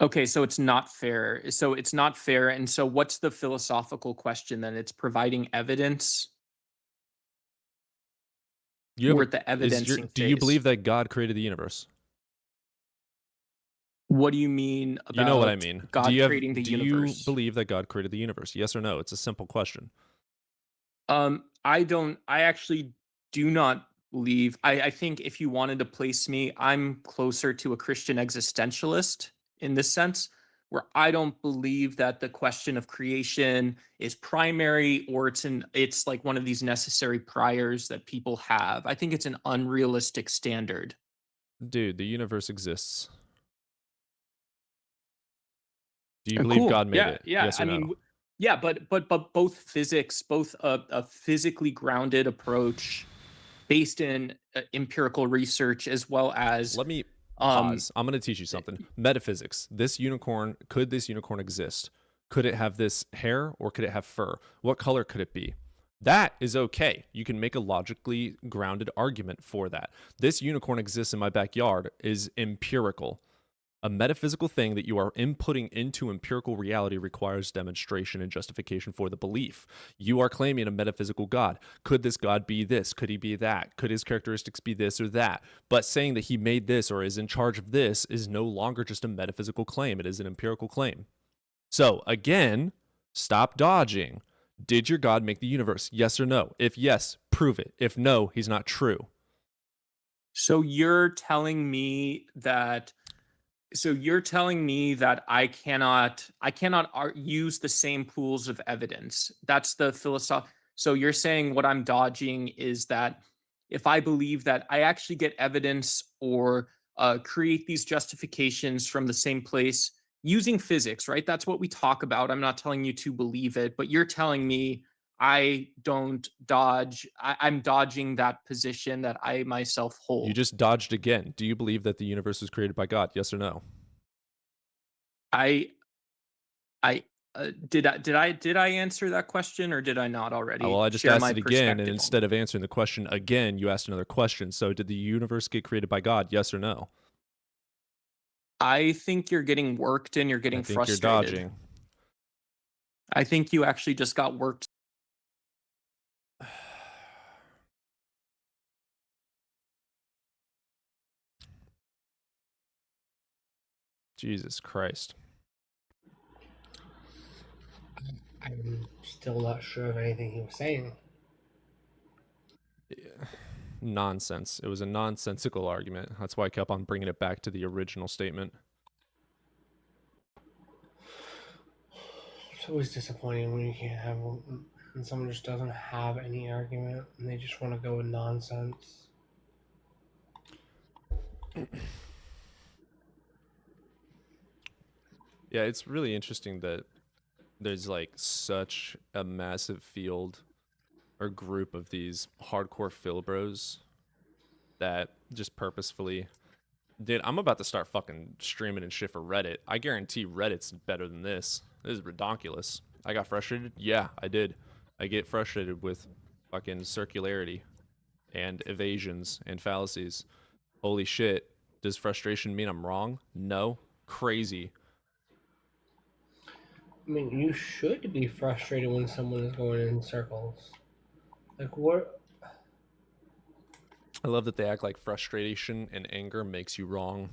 Okay, so it's not fair. So it's not fair. And so what's the philosophical question then? It's providing evidence You or have at the a, is your, evidencing do you phase? believe that God created the universe? What do you mean about You know what I mean. God do you creating the universe? you believe that God created the universe? Yes or no? It's a simple question. I actually do not believe. I think if you wanted to place me, I'm closer to a Christian existentialist in this sense, where I don't believe that the question of creation is primary or it's like one of these necessary priors that people have. I think it's an unrealistic standard. Dude, the universe exists. Do you believe Cool. God made Yeah, it? yeah. Yes or I no? mean, yeah, but both physics, both a physically grounded approach based in empirical research as well as Let me pause. I'm going to teach you something. Metaphysics. Could this unicorn exist? Could it have this hair or could it have fur? What color could it be? That is okay. You can make a logically grounded argument for that. This unicorn exists in my backyard is empirical. A metaphysical thing that you are inputting into empirical reality requires demonstration and justification for the belief. You are claiming a metaphysical God. Could this God be this? Could he be that? Could his characteristics be this or that? But saying that he made this or is in charge of this is no longer just a metaphysical claim. It is an empirical claim. So again, stop dodging. Did your God make the universe? Yes or no? If yes, prove it. If no, he's not true. So you're telling me that I cannot use the same pools of evidence. That's the philosophy. So you're saying what I'm dodging is that if I believe that I actually get evidence or create these justifications from the same place using physics, right? That's what we talk about. I'm not telling you to believe it, but you're telling me I don't dodge. I'm dodging that position that I myself hold. You just dodged again. Do you believe that the universe was created by God? Yes or no? I did I answer that question or did I not already? Well, I just share asked my it again, and perspective on instead of answering the question again, you asked another question. So, did the universe get created by God? Yes or no? I think you're getting worked and you're getting I think frustrated. you're dodging. I think you actually just got worked. Jesus Christ. I'm still not sure of anything he was saying. Yeah. Nonsense. It was a nonsensical argument. That's why I kept on bringing it back to the original statement. It's always disappointing when you can't have one, and someone just doesn't have any argument and they just want to go with nonsense. Yeah, it's really interesting that there's like such a massive field or group of these hardcore Philbros that just purposefully. Dude, I'm about to start fucking streaming and shit for Reddit. I guarantee Reddit's better than this. This is ridiculous. I got frustrated? Yeah, I did. I get frustrated with fucking circularity and evasions and fallacies. Holy shit. Does frustration mean I'm wrong? No. Crazy. I mean, you should be frustrated when someone is going in circles. Like, what? I love that they act like frustration and anger makes you wrong.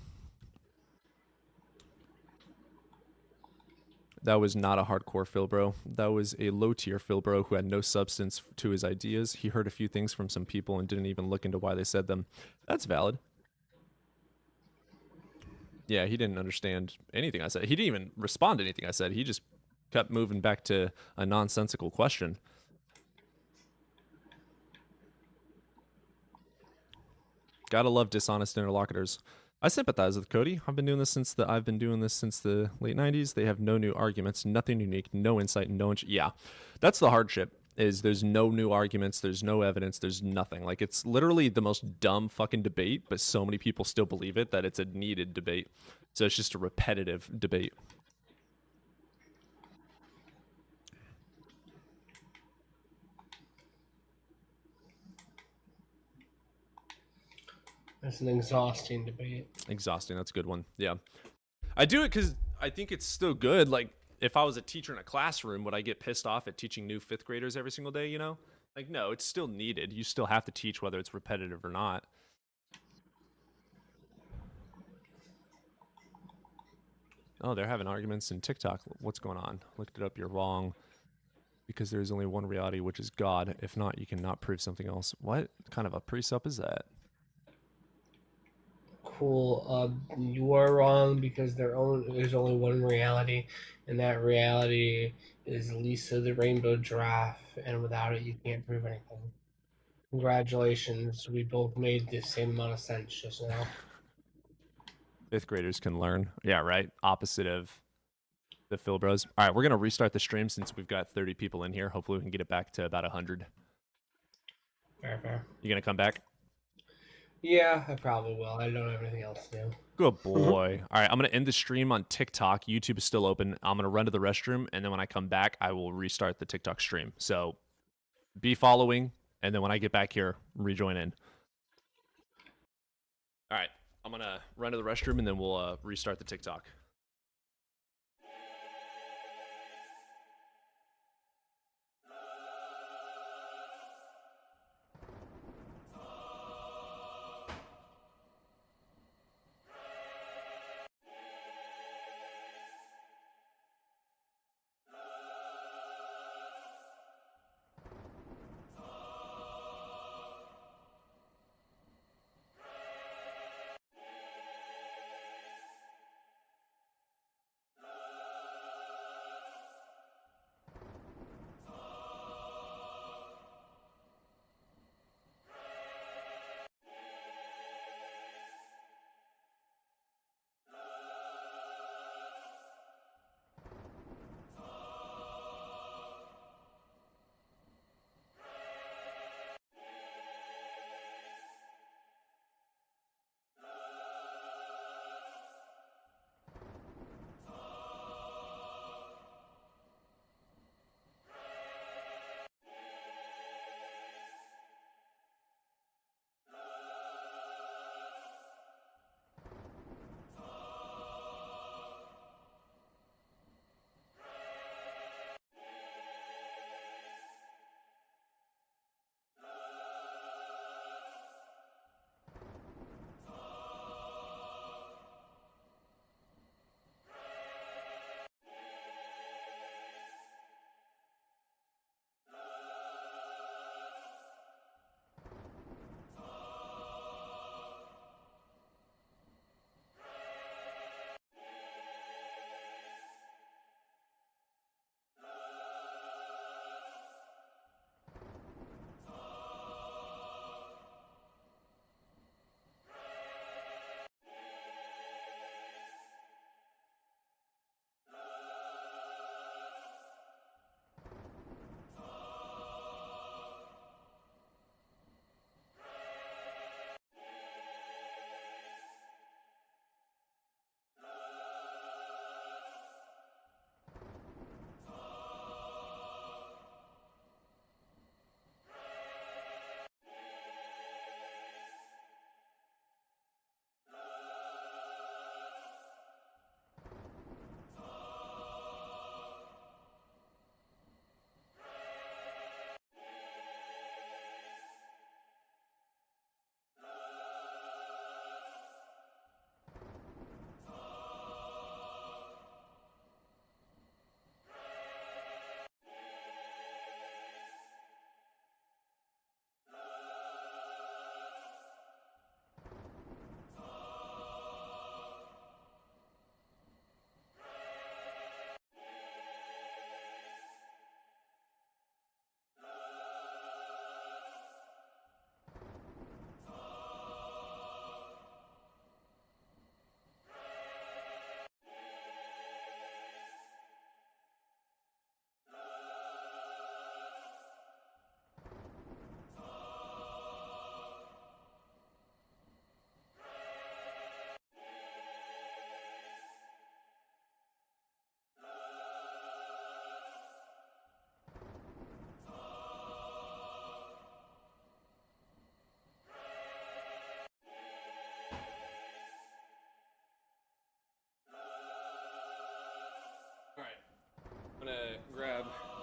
That was not a hardcore Philbro. That was a low-tier Philbro who had no substance to his ideas. He heard a few things from some people and didn't even look into why they said them. That's valid. Yeah, he didn't understand anything I said. He didn't even respond to anything I said. He just kept moving back to a nonsensical question. Gotta love dishonest interlocutors. I sympathize with Cody. I've been doing this since the late 90s. They have no new arguments, nothing unique, no insight, yeah. That's the hardship. Is there's no new arguments, there's no evidence, there's nothing. Like, it's literally the most dumb fucking debate, but so many people still believe it that it's a needed debate. So it's just a repetitive debate. It's an exhausting debate. Exhausting. That's a good one. Yeah. I do it because I think it's still good. Like, if I was a teacher in a classroom, would I get pissed off at teaching new 5th graders every single day, you know? Like, no, it's still needed. You still have to teach whether it's repetitive or not. Oh, they're having arguments in TikTok. What's going on? Looked it up. You're wrong. Because there's only one reality, which is God. If not, you cannot prove something else. What kind of a presup is that? Cool. You are wrong because there's only one reality, and that reality is Lisa the Rainbow Giraffe, and without it, you can't prove anything. Congratulations, we both made the same amount of sense just now. 5th graders can learn. Yeah, right. Opposite of the Phil Bros. All right, we're gonna restart the stream since we've got 30 people in here. Hopefully, we can get it back to about 100. Fair. You gonna come back? Yeah, I probably will. I don't have anything else to do. Good boy. All right, I'm gonna end the stream on TikTok. YouTube is still open. I'm gonna run to the restroom, and then when I come back, I will restart the TikTok stream. So be following, and then when I get back here, rejoin in. All right, I'm gonna run to the restroom, and then we'll restart the TikTok.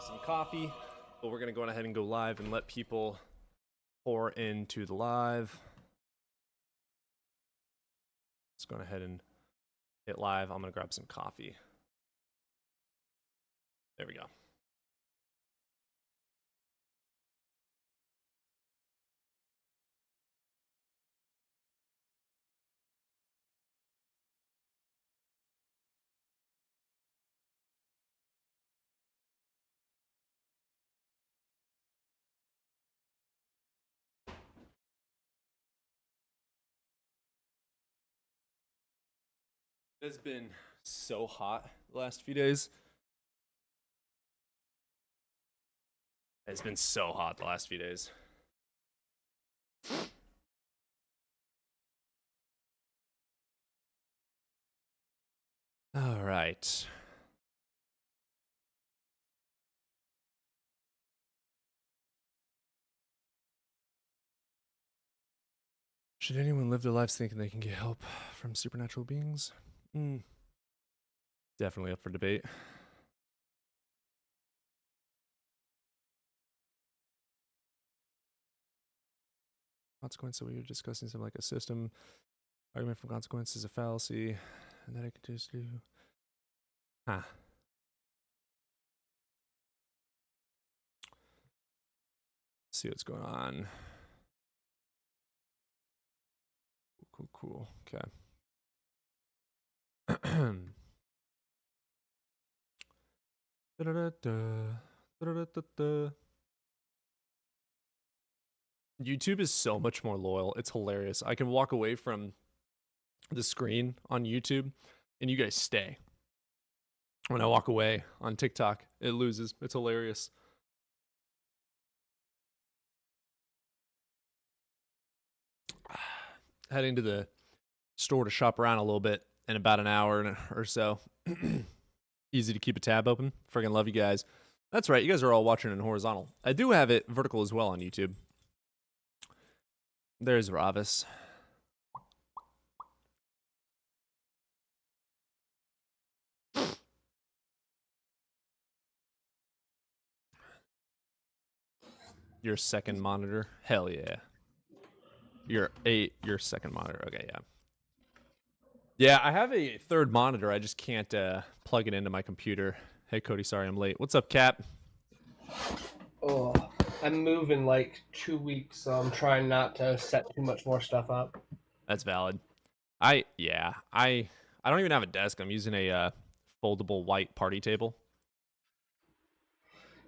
some coffee, but we're going to go ahead and go live and let people pour into the live. Let's go ahead and hit live. I'm going to grab some coffee. There we go. It has been so hot the last few days. It's been so hot the last few days. All right. Should anyone live their lives thinking they can get help from supernatural beings? Definitely up for debate. Consequence, so we were discussing something like a system. Argument from consequence is a fallacy, and that it continues to do. See what's going on. Cool. Okay. YouTube is so much more loyal. It's hilarious. I can walk away from the screen on YouTube and you guys stay. When I walk away on TikTok, it loses. It's hilarious. Heading to the store to shop around a little bit in about an hour or so. Easy to keep a tab open. Friggin' love you guys. That's right. You guys are all watching in horizontal. I do have it vertical as well on YouTube. There's Ravis. Your second monitor? Hell yeah. Your second monitor. Okay, yeah. Yeah, I have a third monitor. I just can't plug it into my computer. Hey, Cody, sorry I'm late. What's up, Cap? Oh, I'm moving like 2 weeks, so I'm trying not to set too much more stuff up. That's valid. I don't even have a desk. I'm using a foldable white party table.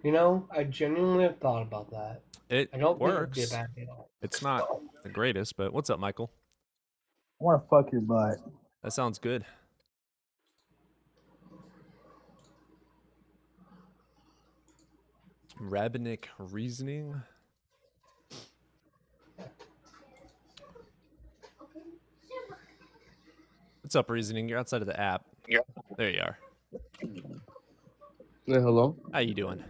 You know, I genuinely have thought about that. It I don't works. think it'd be a bad deal. It's not the greatest, but what's up, Michael? I want to fuck your butt. That sounds good. Rabbinic reasoning. What's up, reasoning? You're outside of the app. Yeah. There you are. Yeah, hello. How you doing?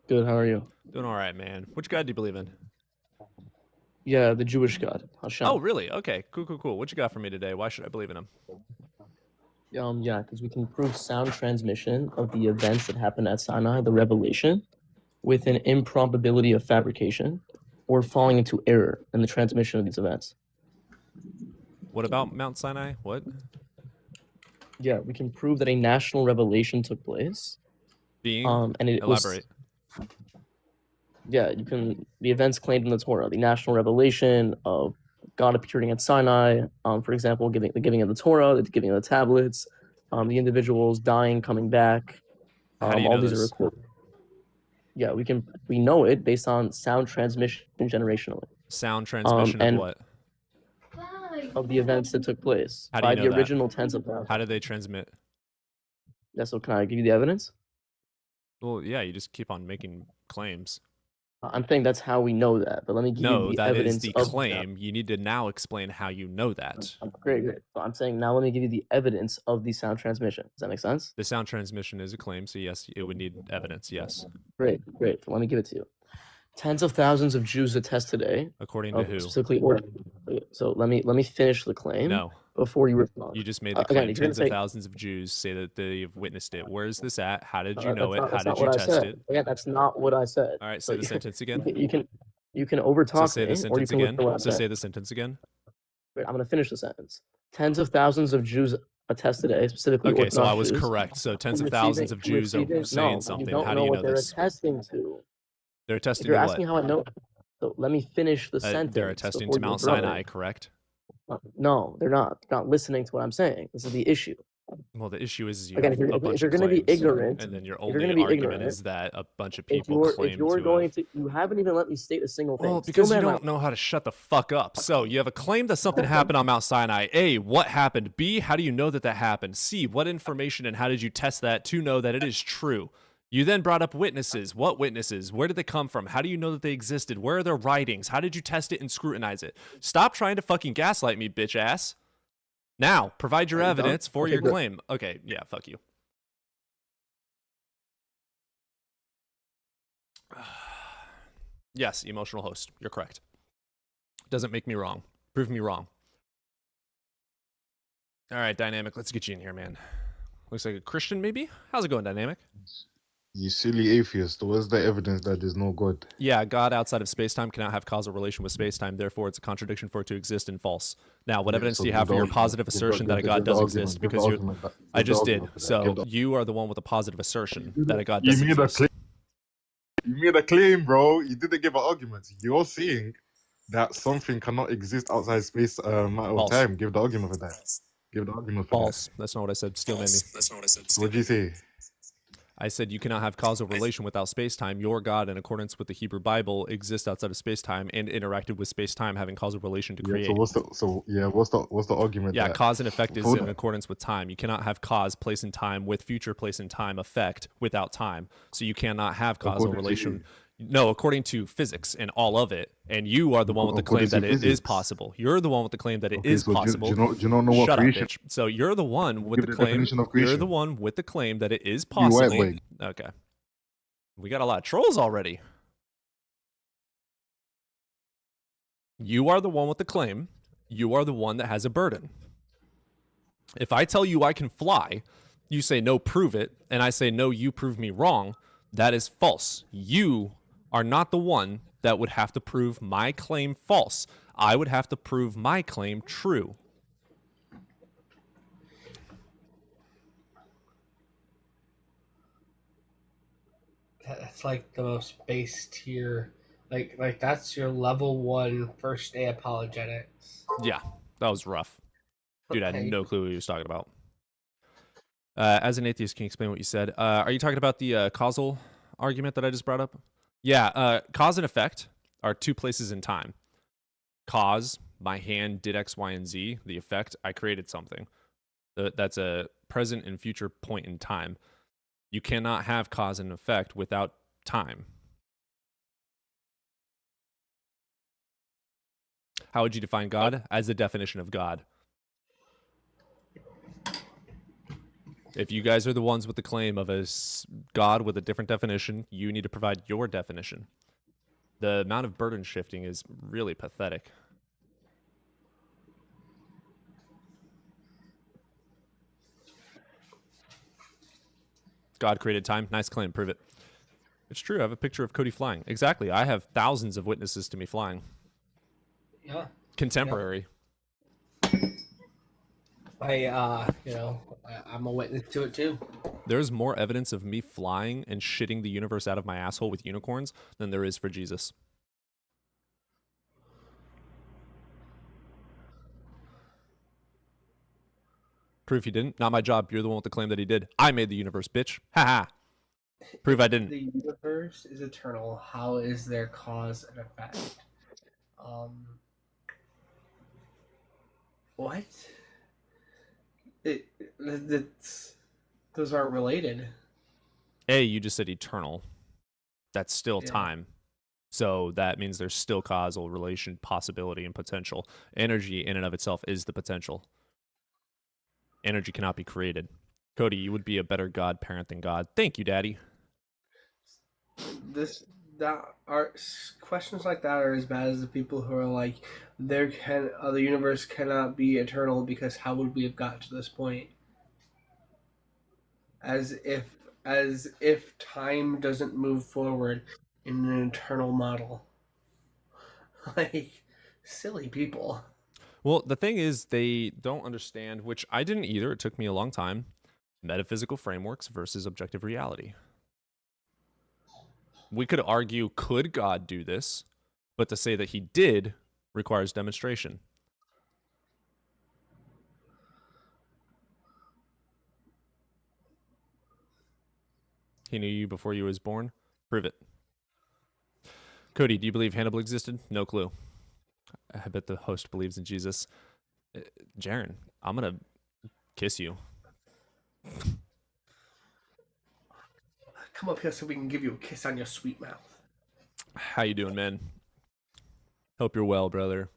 Good. How are you? Doing all right, man. Which God do you believe in? Yeah, the Jewish God, Hashem. Oh, really? Okay. Cool. What you got for me today? Why should I believe in him? Yeah, because we can prove sound transmission of the events that happened at Sinai, the revelation, with an improbability of fabrication or falling into error in the transmission of these events. What about Mount Sinai? What? Yeah, we can prove that a national revelation took place. And it Elaborate. Yeah, the events claimed in the Torah, the national revelation of God appearing at Sinai, for example, the giving of the Torah, the giving of the tablets, the individuals dying, coming back. How do you all know these this? are recorded. Yeah, we know it based on sound transmission generationally. Sound transmission of what? Of the events that took place How do you by know the that? original tens of thousands. How did they transmit? Yeah, so can I give you the evidence? Well, yeah, you just keep on making claims. I'm saying that's how we know that, but let me give No, you the that evidence is the of claim. You need to now explain how you know that. Great. So I'm saying now let me give you the evidence of the sound transmission. Does that make sense? The sound transmission is a claim, so yes, it would need evidence, yes. Great. So let me give it to you. Tens of thousands of Jews attest today. According to who? Specifically, so let me finish the claim. No. before you respond. You just made the Again, claim. if you're gonna Tens of say thousands of Jews say that they've witnessed it. Where is this at? How did you know that's it? not, How that's not did you what I test said. it? Again, that's not what I said. All right, So say the sentence again. you can So overtalk say the me, or you sentence can listen again. to what I'm So say saying. the sentence again. Wait, I'm gonna finish the sentence. Tens of thousands of Jews attest today, specifically Okay, so I Orthodox was Jews, correct. So tens from of thousands of from Jews are receiving. saying No, something. you don't How know do you what know they're this? attesting to. They're If attesting you're to asking what? how I know, so let me finish the sentence. They're attesting before to you Mount interrupt me. Sinai, correct? No, they're not. They're not listening to what I'm saying. This is the issue. Well, the issue is you Again, have if a you're, bunch if you're of going to be claims, ignorant, and then your if you're only going to be argument ignorant, is that a bunch of if people you're claim if you're to going have. to, you haven't even let me state a single thing. Well, Still because you mad don't know how to shut the fuck up. So you have a claim that something happened on Mount Sinai. A, what happened? B, how do you know that that happened? C, what information and how did you test that to know that it is true? You then brought up witnesses. What witnesses? Where did they come from? How do you know that they existed? Where are their writings? How did you test it and scrutinize it? Stop trying to fucking gaslight me, bitch ass. Now, provide your Are you done? evidence for Okay, your good. claim. Okay, yeah, fuck you. Yes, emotional host. You're correct. Doesn't make me wrong. Prove me wrong. All right, Dynamic, let's get you in here, man. Looks like a Christian, maybe? How's it going, Dynamic? You silly atheist. Where's the evidence that there's no God? Yeah, God outside of space-time cannot have causal relation with space-time. Therefore, it's a contradiction for it to exist and false. Now, what Yeah, evidence so do you give have the for your argument. positive Give the- assertion give that a the- God give the does argument. exist? Give the Because you, argument back. I Give the just did. argument for that. So Give the- you are the one with a positive assertion that a God does You made a exist. claim. You made a claim, bro. You didn't give an argument. You're saying that something cannot exist outside space, matter of False. time. Give the argument for that. Give the argument for False. That's not what I said. Steel made me. that. What'd you say? I said you cannot have causal relation without space-time. Your God, in accordance with the Hebrew Bible, exists outside of space-time and interacted with space-time, having causal relation to Yeah. create. So what's the argument? Yeah, that cause and effect is before in that- accordance with time. You cannot have cause, place, and time with future, place, and time effect without time. So you cannot have causal According to relation. you. No, according to physics and all of it. And you are the one with the claim According that to it is physics. possible. You're the one with the claim that it Okay, is so do possible. you not know what Shut creation? up, bitch. So you're the one with Give the the claim. definition of You're the creation. one with the claim that it is You white possible. boy. Okay. We got a lot of trolls already. You are the one with the claim. You are the one that has a burden. If I tell you I can fly, you say no, prove it, and I say no, you prove me wrong, that is false. You are not the one that would have to prove my claim false. I would have to prove my claim true. That's like the most base tier. Like that's your level 1 first day apologetics. Yeah, that was rough. Dude, I had Okay. no clue what he was talking about. As an atheist, can you explain what you said? Are you talking about the causal argument that I just brought up? Yeah, cause and effect are two places in time. Cause, my hand did X, Y, and Z. The effect, I created something. That's a present and future point in time. You cannot have cause and effect without time. How would you define God? As the definition of God. If you guys are the ones with the claim of a God with a different definition, you need to provide your definition. The amount of burden shifting is really pathetic. God created time. Nice claim. Prove it. It's true. I have a picture of Cody flying. Exactly. I have thousands of witnesses to me flying. Yeah. Contemporary. I'm a witness to it too. There's more evidence of me flying and shitting the universe out of my asshole with unicorns than there is for Jesus. Proof he didn't. Not my job. You're the one with the claim that he did. I made the universe, bitch. Ha ha. Prove I didn't. The universe is eternal. How is there cause and effect? What? Those aren't related. A, you just said eternal. That's still Yeah. time. So that means there's still causal relation, possibility, and potential. Energy in and of itself is the potential. Energy cannot be created. Cody, you would be a better godparent than God. Thank you, Daddy. This that are questions like that are as bad as the people who are like, the universe cannot be eternal because how would we have got to this point? As if time doesn't move forward in an eternal model. Like, silly people. Well, the thing is, they don't understand, which I didn't either. It took me a long time. Metaphysical frameworks versus objective reality. We could argue, could God do this? But to say that he did requires demonstration. He knew you before you was born? Prove it. Cody, do you believe Hannibal existed? No clue. I bet the host believes in Jesus. Jaren, I'm gonna kiss you. Come up here so we can give you a kiss on your sweet mouth. How you doing, man? Hope you're well, brother.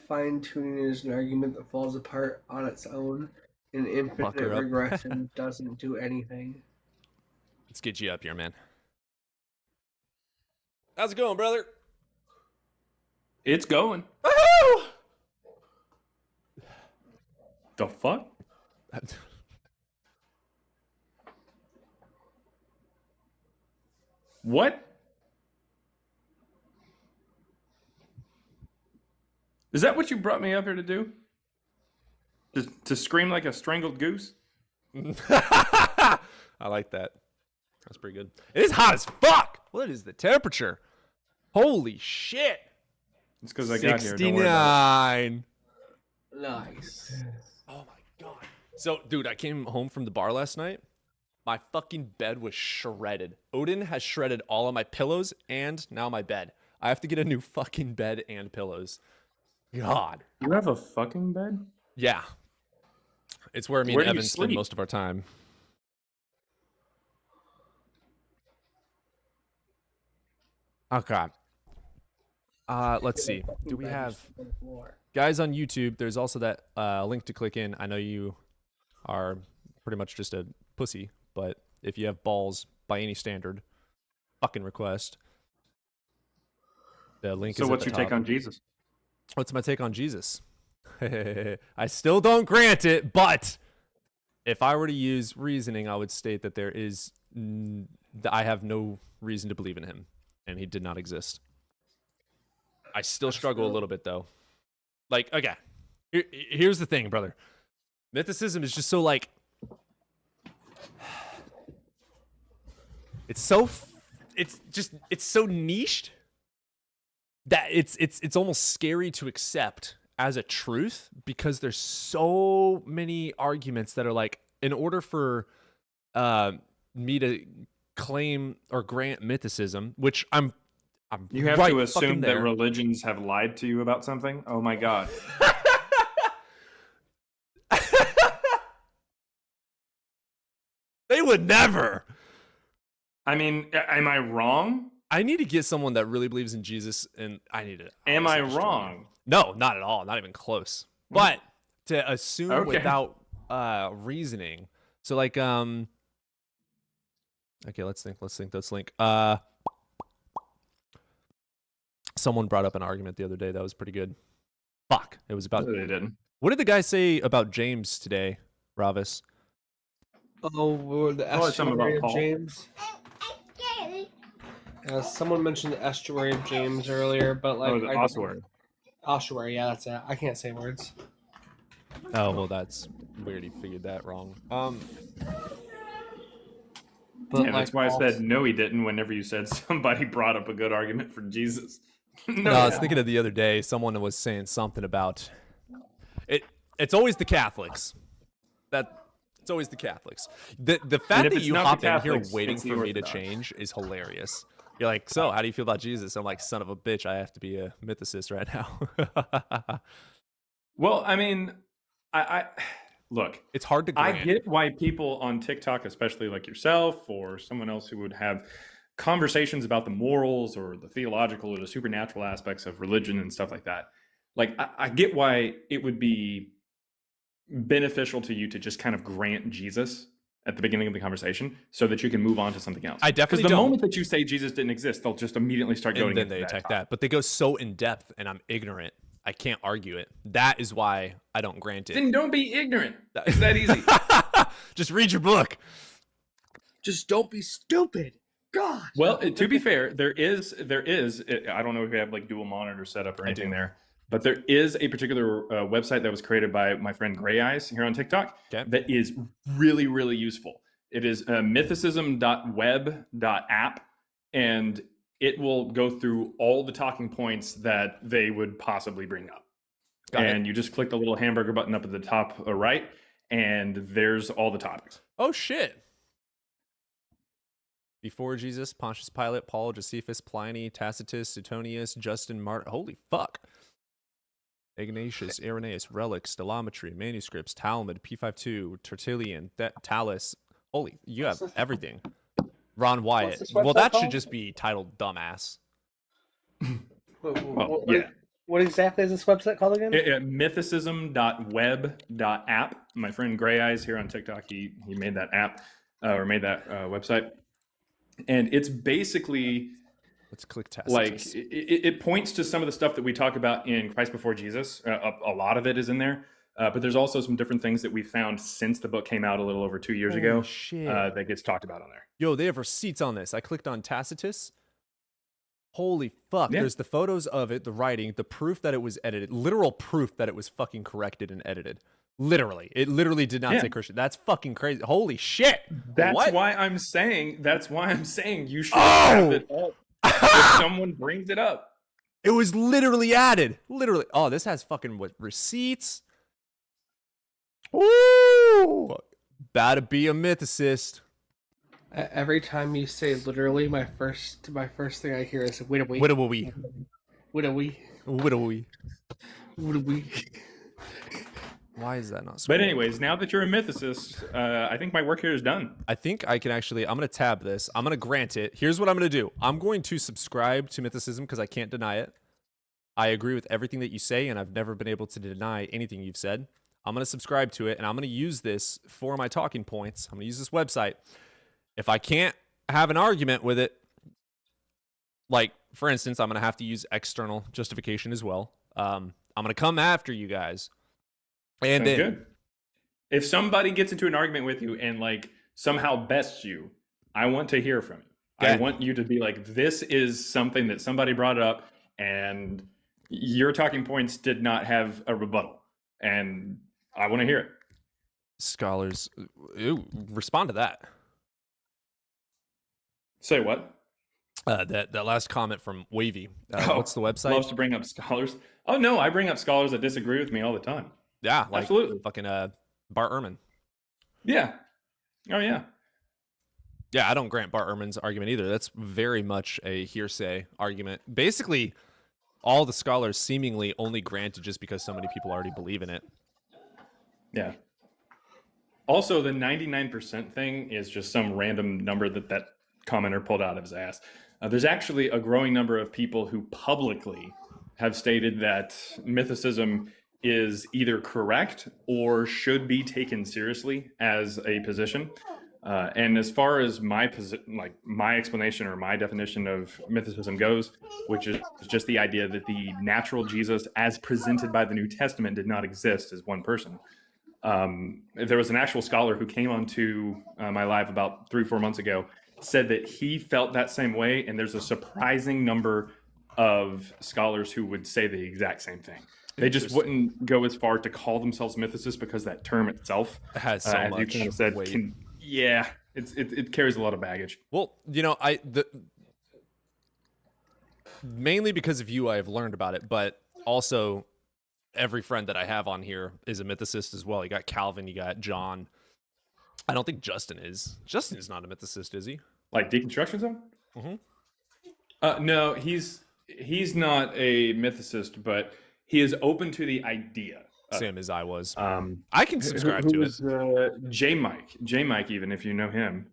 Fine-tuning is an argument that falls apart on its own, and infinite her up. regression doesn't do anything. Let's get you up here, man. How's it going, brother? It's going. Woohoo! The fuck? What? Is that what you brought me up here to do? To scream like a strangled goose? I like that. That's pretty good. It is hot as fuck. What is the temperature? Holy shit. It's because I got here. Don't worry about 69. Nice. Oh my god. So, dude, I came home from the bar last night. My fucking bed was shredded. Odin has shredded all of my pillows and now my bed. I have to get a new fucking bed and pillows. God. You have a fucking bed? Yeah. It's where me Where and do you Evan spend sleep? most of our time. Okay. Let's see. Do we have guys on YouTube? There's also that link to click in. I know you are pretty much just a pussy, but if you have balls by any standard, fucking request. The link So is what's at your the take top. on Jesus? What's my take on Jesus? I still don't grant it, but if I were to use reasoning, I would state that there is I have no reason to believe in him, and he did not exist. I still struggle a little bit though. Like, okay, here's the thing, brother. Mythicism is just so like, it's so niched that it's almost scary to accept as a truth, because there's so many arguments that are like, in order for me to claim or grant mythicism, which I'm You have right to fucking assume that there. religions have lied to you about something? Oh my god. They would never. I mean, am I wrong? I need to get someone that really believes in Jesus, and I need to. Am I honestly wrong? No, not at all. Not even close. But to assume Okay. without reasoning. So like okay, let's think. Someone brought up an argument the other day that was pretty good. Fuck. It was about No, they didn't. What did the guy say about James today, Ravis? Oh, the Probably something about estuary of Paul. James. Someone mentioned the estuary of James earlier, but like Oh, the ossuary. Ossuary, yeah, that's it. I can't say words. Oh, well, that's weird. He figured that wrong. But Yeah, that's like why I said no, he didn't. Whenever you said somebody brought up a good argument for Jesus. No, I was thinking of the other day. Someone was saying something about it. It's always the Catholics. It's always the Catholics. The fact if that it's you not the hop in here Catholics, waiting it's the for me to Orthodox. change is hilarious. You're like, so how do you feel about Jesus? I'm like, son of a bitch, I have to be a mythicist right now. Well, I mean, I look. It's hard to I grant. get why people on TikTok, especially like yourself or someone else who would have conversations about the morals or the theological or the supernatural aspects of religion and stuff like that. Like, I get why it would be beneficial to you to just kind of grant Jesus at the beginning of the conversation so that you can move on to something else. I definitely Because the don't. moment that you say Jesus didn't exist, they'll just immediately start going And then into they that attack topic. that. But they go so in depth, and I'm ignorant. I can't argue it. That is why I don't grant it. Then don't be ignorant. It's that easy. Just read your book. Just don't be stupid. God. Well, to be fair, there is. I don't know if you have like dual monitor setup or anything there, but there is a particular website that was created by my friend Gray Eyes here on TikTok that is really, really useful. It is mythicism.web.app, and it will go through all the talking points that they would possibly bring up. You just click the little hamburger button up at the top right, and there's all the topics. Oh, shit. Before Jesus, Pontius Pilate, Paul, Josephus, Pliny, Tacitus, Suetonius, Justin, Martyr. Holy fuck. Ignatius, Irenaeus, relics, stellometry, manuscripts, Talmud, P52, Tertullian, Thales. Holy, you have everything. Ron Wyatt. this Well, website that should called? just be titled Dumbass. What exactly is this website called again? Mythicism.web.app. My friend Gray Eyes here on TikTok, he made that app or made that website. And it's basically, let's click Tacitus. Like it points to some of the stuff that we talk about in Christ Before Jesus. A lot of it is in there, but there's also some different things that we found since the book came out a little over 2 years ago shit. that gets talked about on there. Yo, they have receipts on this. I clicked on Tacitus. Holy fuck. Yeah. There's the photos of it, the writing, the proof that it was edited, literal proof that it was fucking corrected and edited. Literally. It literally did not say Christian. That's fucking crazy. Holy shit. That's why I'm saying you should have it up if someone brings it up. It was literally added. Literally. Oh, this has fucking what, receipts? Woo! About to be a mythicist. Every time you say literally, my first thing I hear is widowy. Widowy. Widowy. Widowy. Widowy. Why is that not But anyways, now that you're a mythicist, I think my work here is done. I think I can actually, I'm going to tab this. I'm going to grant it. Here's what I'm going to do. I'm going to subscribe to Mythicism because I can't deny it. I agree with everything that you say, and I've never been able to deny anything you've said. I'm going to subscribe to it, and I'm going to use this for my talking points. I'm going to use this website. If I can't have an argument with it, like, for instance, I'm going to have to use external justification as well. I'm going to come after you guys. And Sounds then, good. If somebody gets into an argument with you and like somehow bests you, I want to hear from you. I Okay. want you to be like, this is something that somebody brought up and your talking points did not have a rebuttal. And I want to hear it. scholars, respond to that. Say what? That last comment from Wavy. What's the website? Loves to bring up scholars. Oh no, I bring up scholars that disagree with me all the time. Yeah, like Absolutely. fucking Bart Ehrman. Yeah. Oh yeah. Yeah, I don't grant Bart Ehrman's argument either. That's very much a hearsay argument. Basically, all the scholars seemingly only granted just because so many people already believe in it. Yeah. Also, the 99% thing is just some random number that commenter pulled out of his ass. There's actually a growing number of people who publicly have stated that mythicism is either correct or should be taken seriously as a position. And as far as my explanation or my definition of mythicism goes, which is just the idea that the natural Jesus as presented by the New Testament did not exist as one person. There was an actual scholar who came onto my live about 3-4 months ago, said that he felt that same way, and there's a surprising number of scholars who would say the exact same thing. They just wouldn't go as far to call themselves mythicists because that term itself has so as much you kind of said, weight. it carries a lot of baggage. Well, you know, mainly because of you, I have learned about it, but also every friend that I have on here is a mythicist as well. You got Calvin, you got John. I don't think Justin is. Justin is not a mythicist, is he? Like Deconstruction Zone? Mm-hmm. No, he's not a mythicist, but he is open to the idea. Same as I was. I can subscribe to it. J Mike, even if you know him.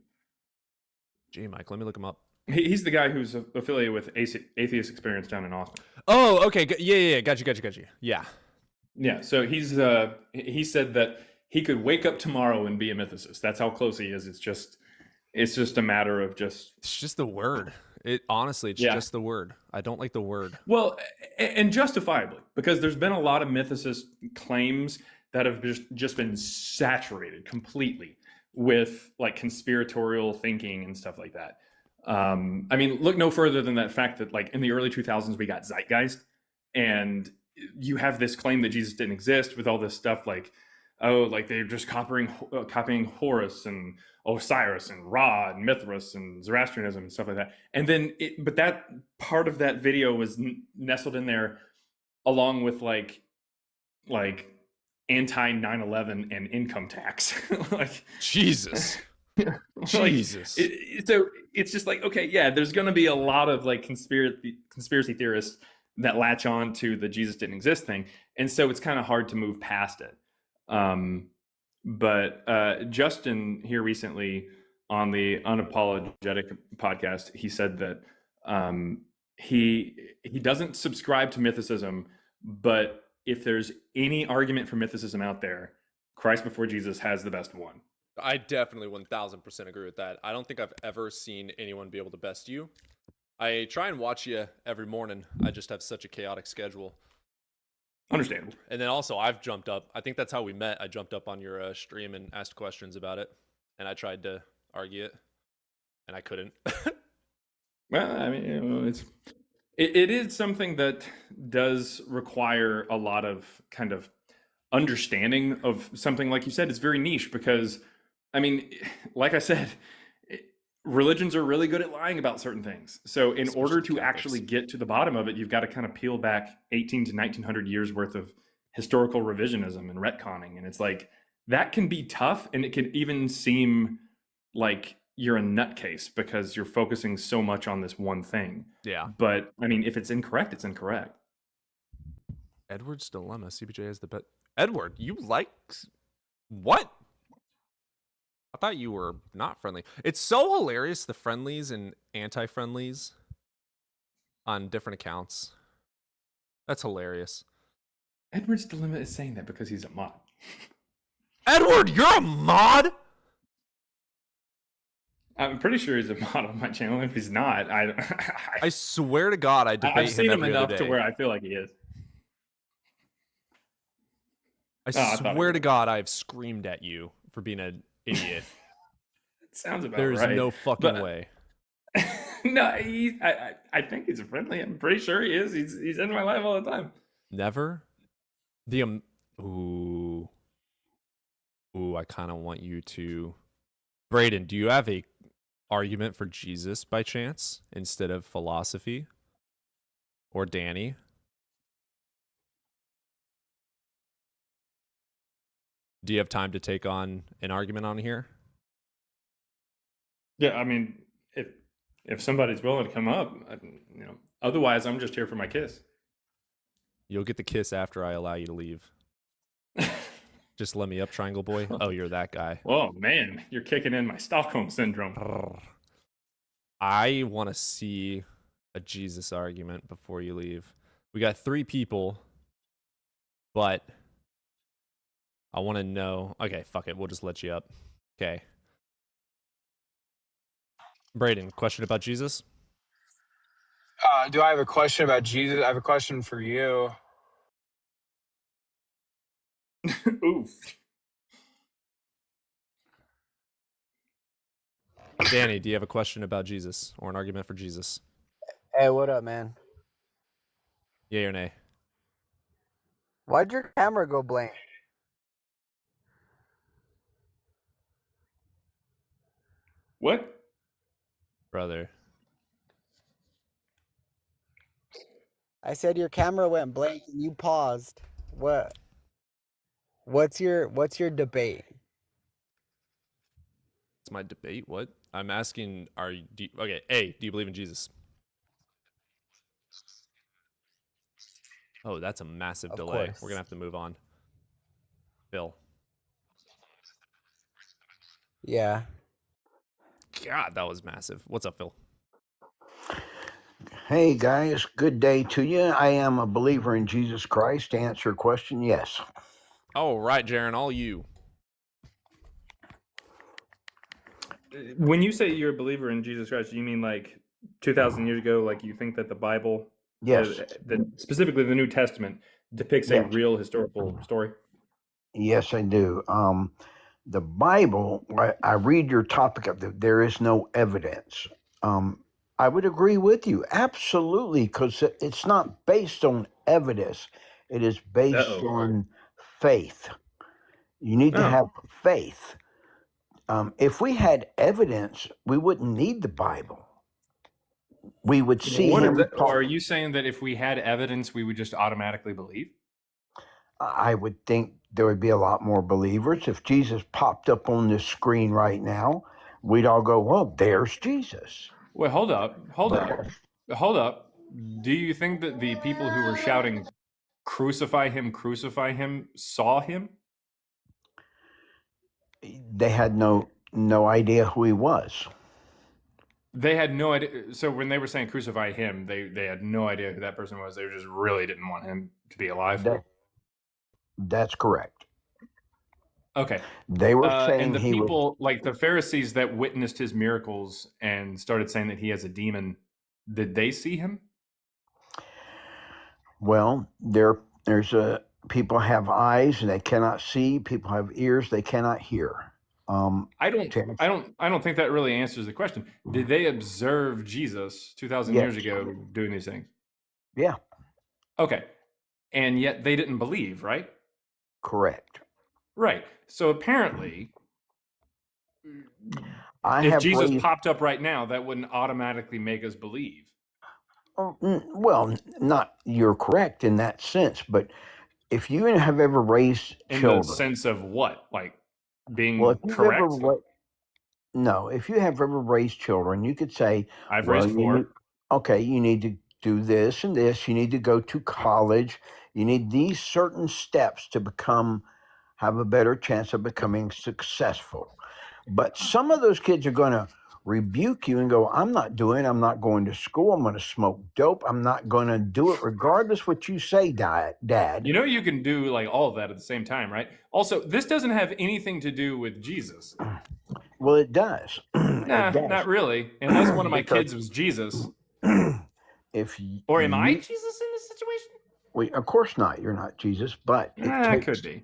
J Mike, let me look him up. He's the guy who's affiliated with Atheist Experience down in Austin. Oh, okay. Yeah. Got you. Yeah. Yeah. So he said that he could wake up tomorrow and be a mythicist. That's how close he is. It's just a matter of It's just the word. It's just the word. I don't like the word. Well, and justifiably, because there's been a lot of mythicist claims that have just been saturated completely with like conspiratorial thinking and stuff like that. I mean, look no further than that fact that like in the early 2000s we got Zeitgeist, and you have this claim that Jesus didn't exist with all this stuff like, oh, like they're just copying Horus and Osiris and Ra and Mithras and Zoroastrianism and stuff like that. And then, but that part of that video was nestled in there along with like anti 9/11 and income tax. Like Jesus. Jesus. So it's just like, okay, yeah, there's going to be a lot of like conspiracy theorists that latch on to the Jesus didn't exist thing, and so it's kind of hard to move past it. But Justin here recently on the Unapologetic podcast, he said that he doesn't subscribe to mythicism, but if there's any argument for mythicism out there, Christ before Jesus has the best one. I definitely 1000% agree with that. I don't think I've ever seen anyone be able to best you. I try and watch you every morning. I just have such a chaotic schedule. Understandable. And then also I've jumped up. I think that's how we met. I jumped up on your stream and asked questions about it. And I tried to argue it. And I couldn't. Well, I mean, you know, it is something that does require a lot of kind of understanding of something. Like you said, it's very niche because, I mean, like I said, religions are really good at lying about certain things. So in order to actually get to the bottom of it, you've got to kind of peel back 18 to 1900 years worth of historical revisionism and retconning. And it's like, that can be tough. And it can even seem like you're a nutcase because you're focusing so much on this one thing. Yeah. But I mean, if it's incorrect, it's incorrect. Edward's Dilemma. CBJ has the bet. Edward, you like what? I thought you were not friendly. It's so hilarious, the friendlies and anti-friendlies on different accounts. That's hilarious. Edward's Dilemma is saying that because he's a mod. Edward, you're a mod? I'm pretty sure he's a mod on my channel. If he's not, I swear to God, I debate I've seen him every enough other to day. where I feel like he is. I thought swear he to God, I've screamed at you for being an idiot. It sounds about There's right. no fucking But- way. No, I think he's a friendly. I'm pretty sure he is. He's in my life all the time. Never? Ooh, I kind of want you to... Brayden, do you have a argument for Jesus by chance instead of philosophy? Or Danny? Do you have time to take on an argument on here? Yeah, I mean, if somebody's willing to come up, you know. Otherwise, I'm just here for my kiss. You'll get the kiss after I allow you to leave. Just let me up, Triangle Boy. Oh, you're that guy. Oh man, you're kicking in my Stockholm syndrome. I want to see a Jesus argument before you leave. We got 3 people, but I want to know. Okay, fuck it. We'll just let you up. Okay. Brayden, question about Jesus? Do I have a question about Jesus? I have a question for you. Oof. Danny, do you have a question about Jesus or an argument for Jesus? Hey, what up, man? Yay or nay? Why'd your camera go blank? What? Brother. I said your camera went blank and you paused. What? What's your debate? It's my debate. What? I'm asking, okay, A, do you believe in Jesus? Oh, that's a massive Of delay. course. We're going to have to move on. Phil. Yeah. God, that was massive. What's up, Phil? Hey guys, good day to you. I am a believer in Jesus Christ. To answer your question, yes. All right, Jaron, all you. when you say you're a believer in Jesus Christ, you mean like 2,000 years ago, like you think that the Bible, Yes. specifically the New Testament, depicts a Yes. real historical story? Yes, I do. The Bible, I read your topic of there is no evidence. I would agree with you. Absolutely, because it's not based on evidence. It is based on faith. You need to have faith. If we had evidence, we wouldn't need the Bible. We would see him. Are you saying that if we had evidence, we would just automatically believe? I would think there would be a lot more believers. If Jesus popped up on the screen right now, we'd all go, well, there's Jesus. Wait, hold up. Do you think that the people who were shouting, crucify him, saw him? They had no idea who he was. They had no idea. So when they were saying crucify him, they had no idea who that person was. They just really didn't want him to be alive. That's correct. Okay. They were saying and the he people, like the Pharisees that witnessed his miracles and started saying that he has a demon, did they see him? Well, people have eyes and they cannot see. People have ears they cannot hear. I don't think that really answers the question. Did they observe Jesus 2,000 years ago doing these things? Yeah. Okay. And yet they didn't believe, right? Correct. Right. So apparently, if Jesus popped up right now, that wouldn't automatically make us believe. Well, you're correct in that sense, but if you have ever raised children. In the sense of what? Like being correct? No, if you have ever raised children, you could say, I've raised 4. You need to do this and this. You need to go to college. You need these certain steps to have a better chance of becoming successful. But some of those kids are going to rebuke you and go, I'm not going to school. I'm going to smoke dope. I'm not going to do it regardless what you say, Dad. You know, you can do like all of that at the same time, right? Also, this doesn't have anything to do with Jesus. Well, it does. Nah, not really. Unless one of my kids was Jesus. Am I Jesus in this situation? Well, of course not. You're not Jesus, but it could be.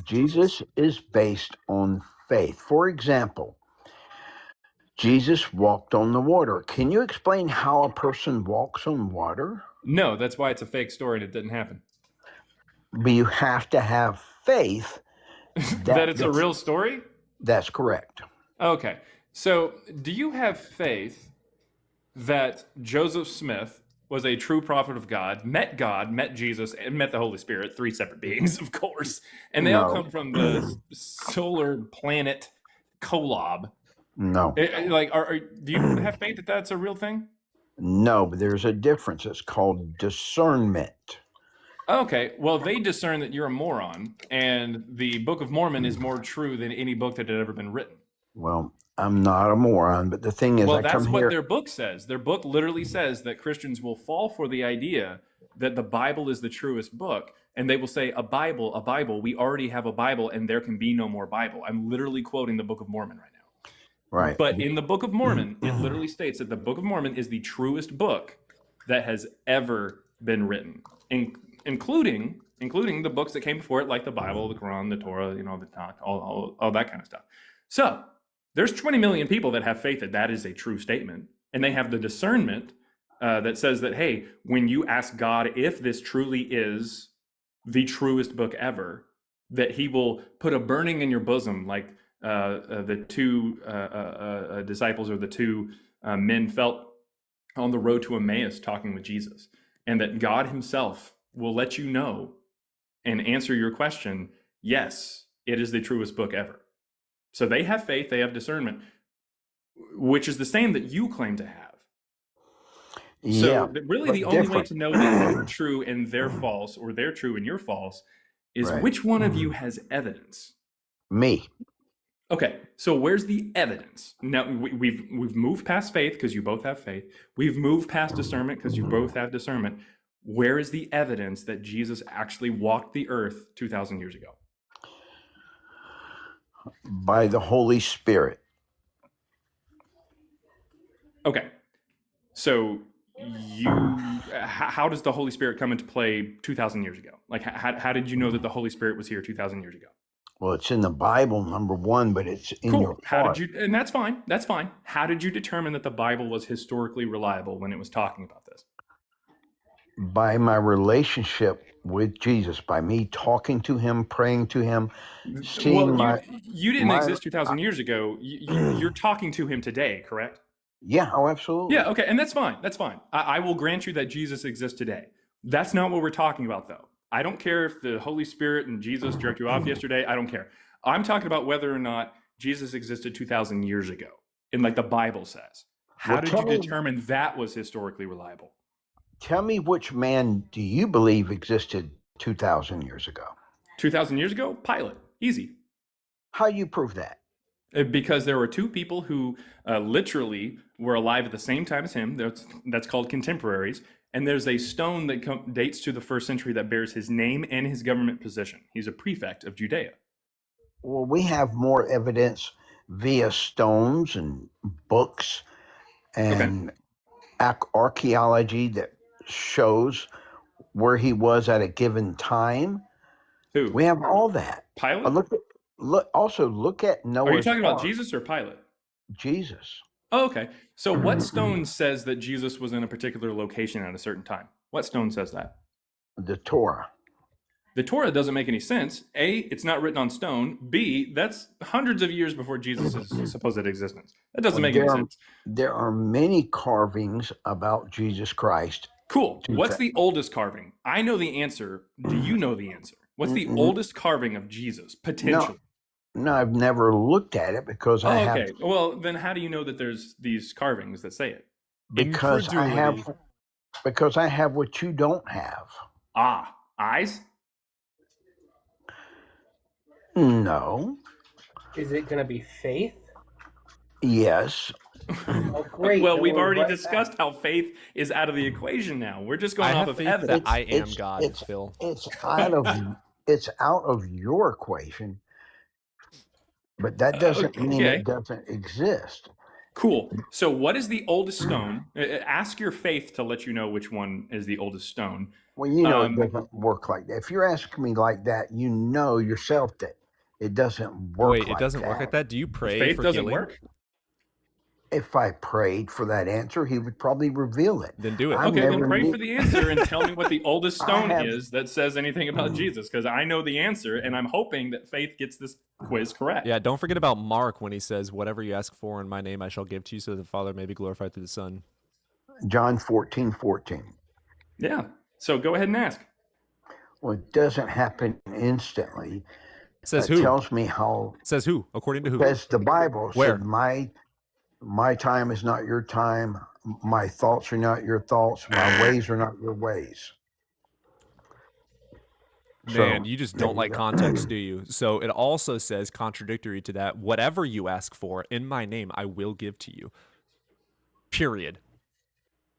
Jesus is based on faith. For example, Jesus walked on the water. Can you explain how a person walks on water? No, that's why it's a fake story and it didn't happen. But you have to have faith that it's a real story? That's correct. Okay. So, do you have faith that Joseph Smith was a true prophet of God, met Jesus, and met the Holy Spirit, 3 separate beings, of course, and they all come from the solar planet Kolob? No. Do you have faith that that's a real thing? No, but there's a difference. It's called discernment. Okay, well, they discern that you're a moron, and the Book of Mormon is more true than any book that had ever been written. Well, I'm not a moron, but the thing is, that's what their book says. Their book literally says that Christians will fall for the idea that the Bible is the truest book, and they will say, a Bible, we already have a Bible, and there can be no more Bible. I'm literally quoting the Book of Mormon right now. Right. But in the Book of Mormon, it literally states that the Book of Mormon is the truest book that has ever been written, including the books that came before it, like the Bible, the Quran, the Torah, the Tanakh, all that kind of stuff. So there's 20 million people that have faith that that is a true statement, and they have the discernment that says that, hey, when you ask God if this truly is the truest book ever, that he will put a burning in your bosom, like the 2 disciples or the 2 men felt on the road to Emmaus talking with Jesus, and that God himself will let you know and answer your question, yes, it is the truest book ever. So they have faith, they have discernment, which is the same that you claim to have. So really the only way to know that you're true and they're false, or they're true and you're false, is which one of you has evidence? Me. Okay, so where's the evidence? Now, we've moved past faith because you both have faith. We've moved past discernment because you both have discernment. Where is the evidence that Jesus actually walked the earth 2,000 years ago? By the Holy Spirit. Okay. So how does the Holy Spirit come into play 2,000 years ago? Like, how did you know that the Holy Spirit was here 2,000 years ago? Well, it's in the Bible, number one, but it's in your How heart. did you? And that's fine. That's fine. How did you determine that the Bible was historically reliable when it was talking about this? By my relationship with Jesus, by me talking to him, praying to him, seeing you didn't exist 2,000 years ago. You're talking to him today, correct? Yeah, oh, absolutely. Yeah, okay, and that's fine. That's fine. I will grant you that Jesus exists today. That's not what we're talking about, though. I don't care if the Holy Spirit and Jesus jerked you off yesterday. I don't care. I'm talking about whether or not Jesus existed 2,000 years ago, and like the Bible says. How did you determine that was historically reliable? Tell me, which man do you believe existed 2,000 years ago? 2,000 years ago? Pilate. Easy. How do you prove that? Because there were two people who literally were alive at the same time as him. That's called contemporaries. And there's a stone that dates to the 1st century that bears his name and his government position. He's a prefect of Judea. Well, we have more evidence via stones and books and archaeology that shows where he was at a given time. Who? We have all that. Pilate? Look at Noah's Are you talking about Ark. Jesus or Pilate? Jesus. Oh, okay. So what stone says that Jesus was in a particular location at a certain time? What stone says that? The Torah. The Torah doesn't make any sense. A, it's not written on stone. B, that's hundreds of years before Jesus' supposed existence. That doesn't make any sense. There are many carvings about Jesus Christ. Cool. What's the oldest carving? I know the answer. Do you know the answer? What's the oldest carving of Jesus, potentially? No, I've never looked at it because I have. Okay. Well, then how do you know that there's these carvings that say it? Because I have what you don't have. Ah, eyes? No. Is it going to be faith? Yes. Oh, great. Well, Then we've we're already right discussed how faith is out of the equation now. We're just going off of evidence. I am God, Phil. It's out of your equation, but that doesn't mean it doesn't exist. Cool. So what is the oldest stone? Ask your faith to let you know which one is the oldest stone. Well, you know it doesn't work like that. If you're asking me like that, you know yourself that it doesn't work. Wait, it doesn't work like that? Do you pray Faith for doesn't healing? work? If I prayed for that answer, he would probably reveal it. Then do it. Okay, then pray for the answer and tell me what the oldest stone is that says anything about Jesus, because I know the answer, and I'm hoping that Faith gets this quiz correct. Yeah, don't forget about Mark when he says, "Whatever you ask for in my name, I shall give to you, so that the Father may be glorified through the Son." John 14:14. Yeah. So go ahead and ask. Well, it doesn't happen instantly. Says That who? tells me how. Says who? According to who? Says the Bible. Where? Said, my time is not your time. My thoughts are not your thoughts. My ways are not your ways. Man, So, you just there don't you like go. context, do you? So it also says, contradictory to that, whatever you ask for in my name, I will give to you. Period.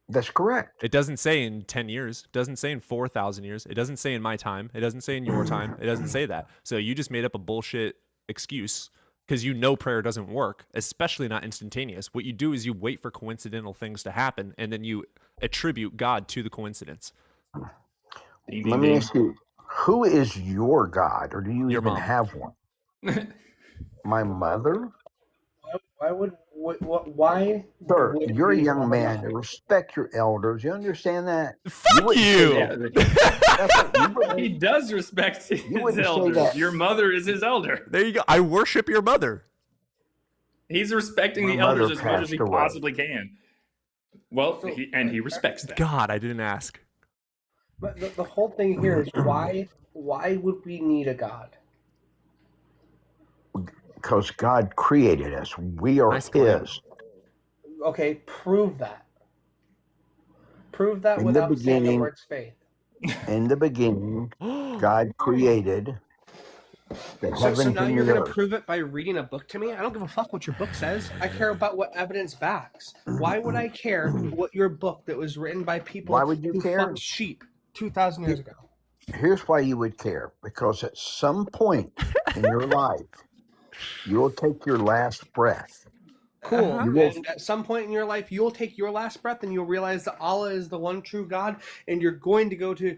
That's correct. It doesn't say in 10 years. It doesn't say in 4,000 years. It doesn't say in my time. It doesn't say in your time. It doesn't say that. So you just made up a bullshit excuse because you know prayer doesn't work, especially not instantaneous. What you do is you wait for coincidental things to happen, and then you attribute God to the coincidence. Let me ask you, who is your God, or do you even mom. have one? My mother? Why would why? Sir, would you're a we young want man. that? Respect your elders. You understand that? Fuck wouldn't say you! that. He does respect his wouldn't say elders. that. Your mother is his elder. There you go. I worship your mother. He's respecting My the elders mother as much as passed he away. possibly can. Well, he respects that. God, I didn't ask. But the whole thing here is why would we need a God? Because God created us. We are His. Okay, prove that. Prove that In the without saying the beginning- words faith. In the beginning, God created the So heavens now and you're the gonna earth. prove it by reading a book to me? I don't give a fuck what your book says. I care about what evidence backs. Why would I care what your book that was written by people Why would you who care? fucked sheep 2,000 years ago? Here's why you would care. Because at some point in your life, you'll take your last breath. Cool. You will. And at some point in your life, you'll take your last breath and you'll realize that Allah is the one true God, and you're going to go to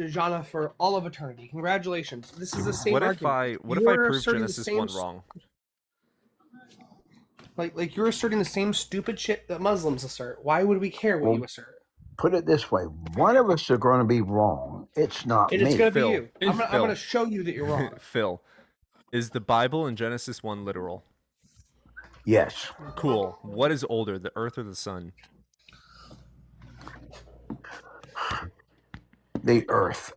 Jannah for all of eternity. Congratulations. This is the same What if argument. I You're prove asserting the Genesis same 1 wrong? Like you're asserting the same stupid shit that Muslims assert. Why would we care what Well, you assert? put it this way: one of us are going to be wrong. It's not And me. it's going to be Phil. you. I'm Phil. going to show you that you're wrong. Phil, is the Bible in Genesis 1 literal? Yes. Cool. What is older, the earth or the sun? The earth.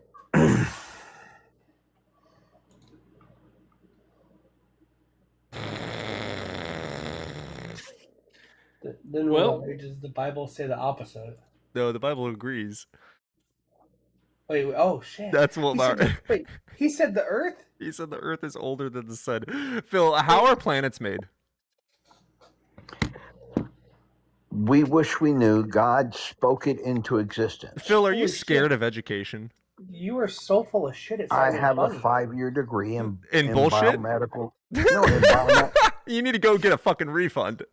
Then Well- why does the Bible say the opposite? No, the Bible agrees. Wait, oh shit. That's what He said my... wait, he said the earth? He said the earth is older than the sun. Phil, how are planets made? We wish we knew. God spoke it into existence. Phil, are you Holy scared of education? You are so full of shit. It's I not even have a funny. 5-year degree in bullshit? biomedical. No, in biomedical. You need to go get a fucking refund.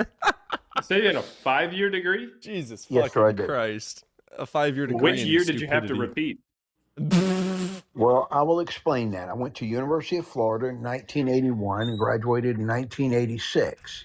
Say you had a 5-year degree? Jesus Yes, sir, I fucking did. Christ. A 5-year degree. Which in year did you have to stupidity. repeat? Well, I will explain that. I went to University of Florida in 1981 and graduated in 1986.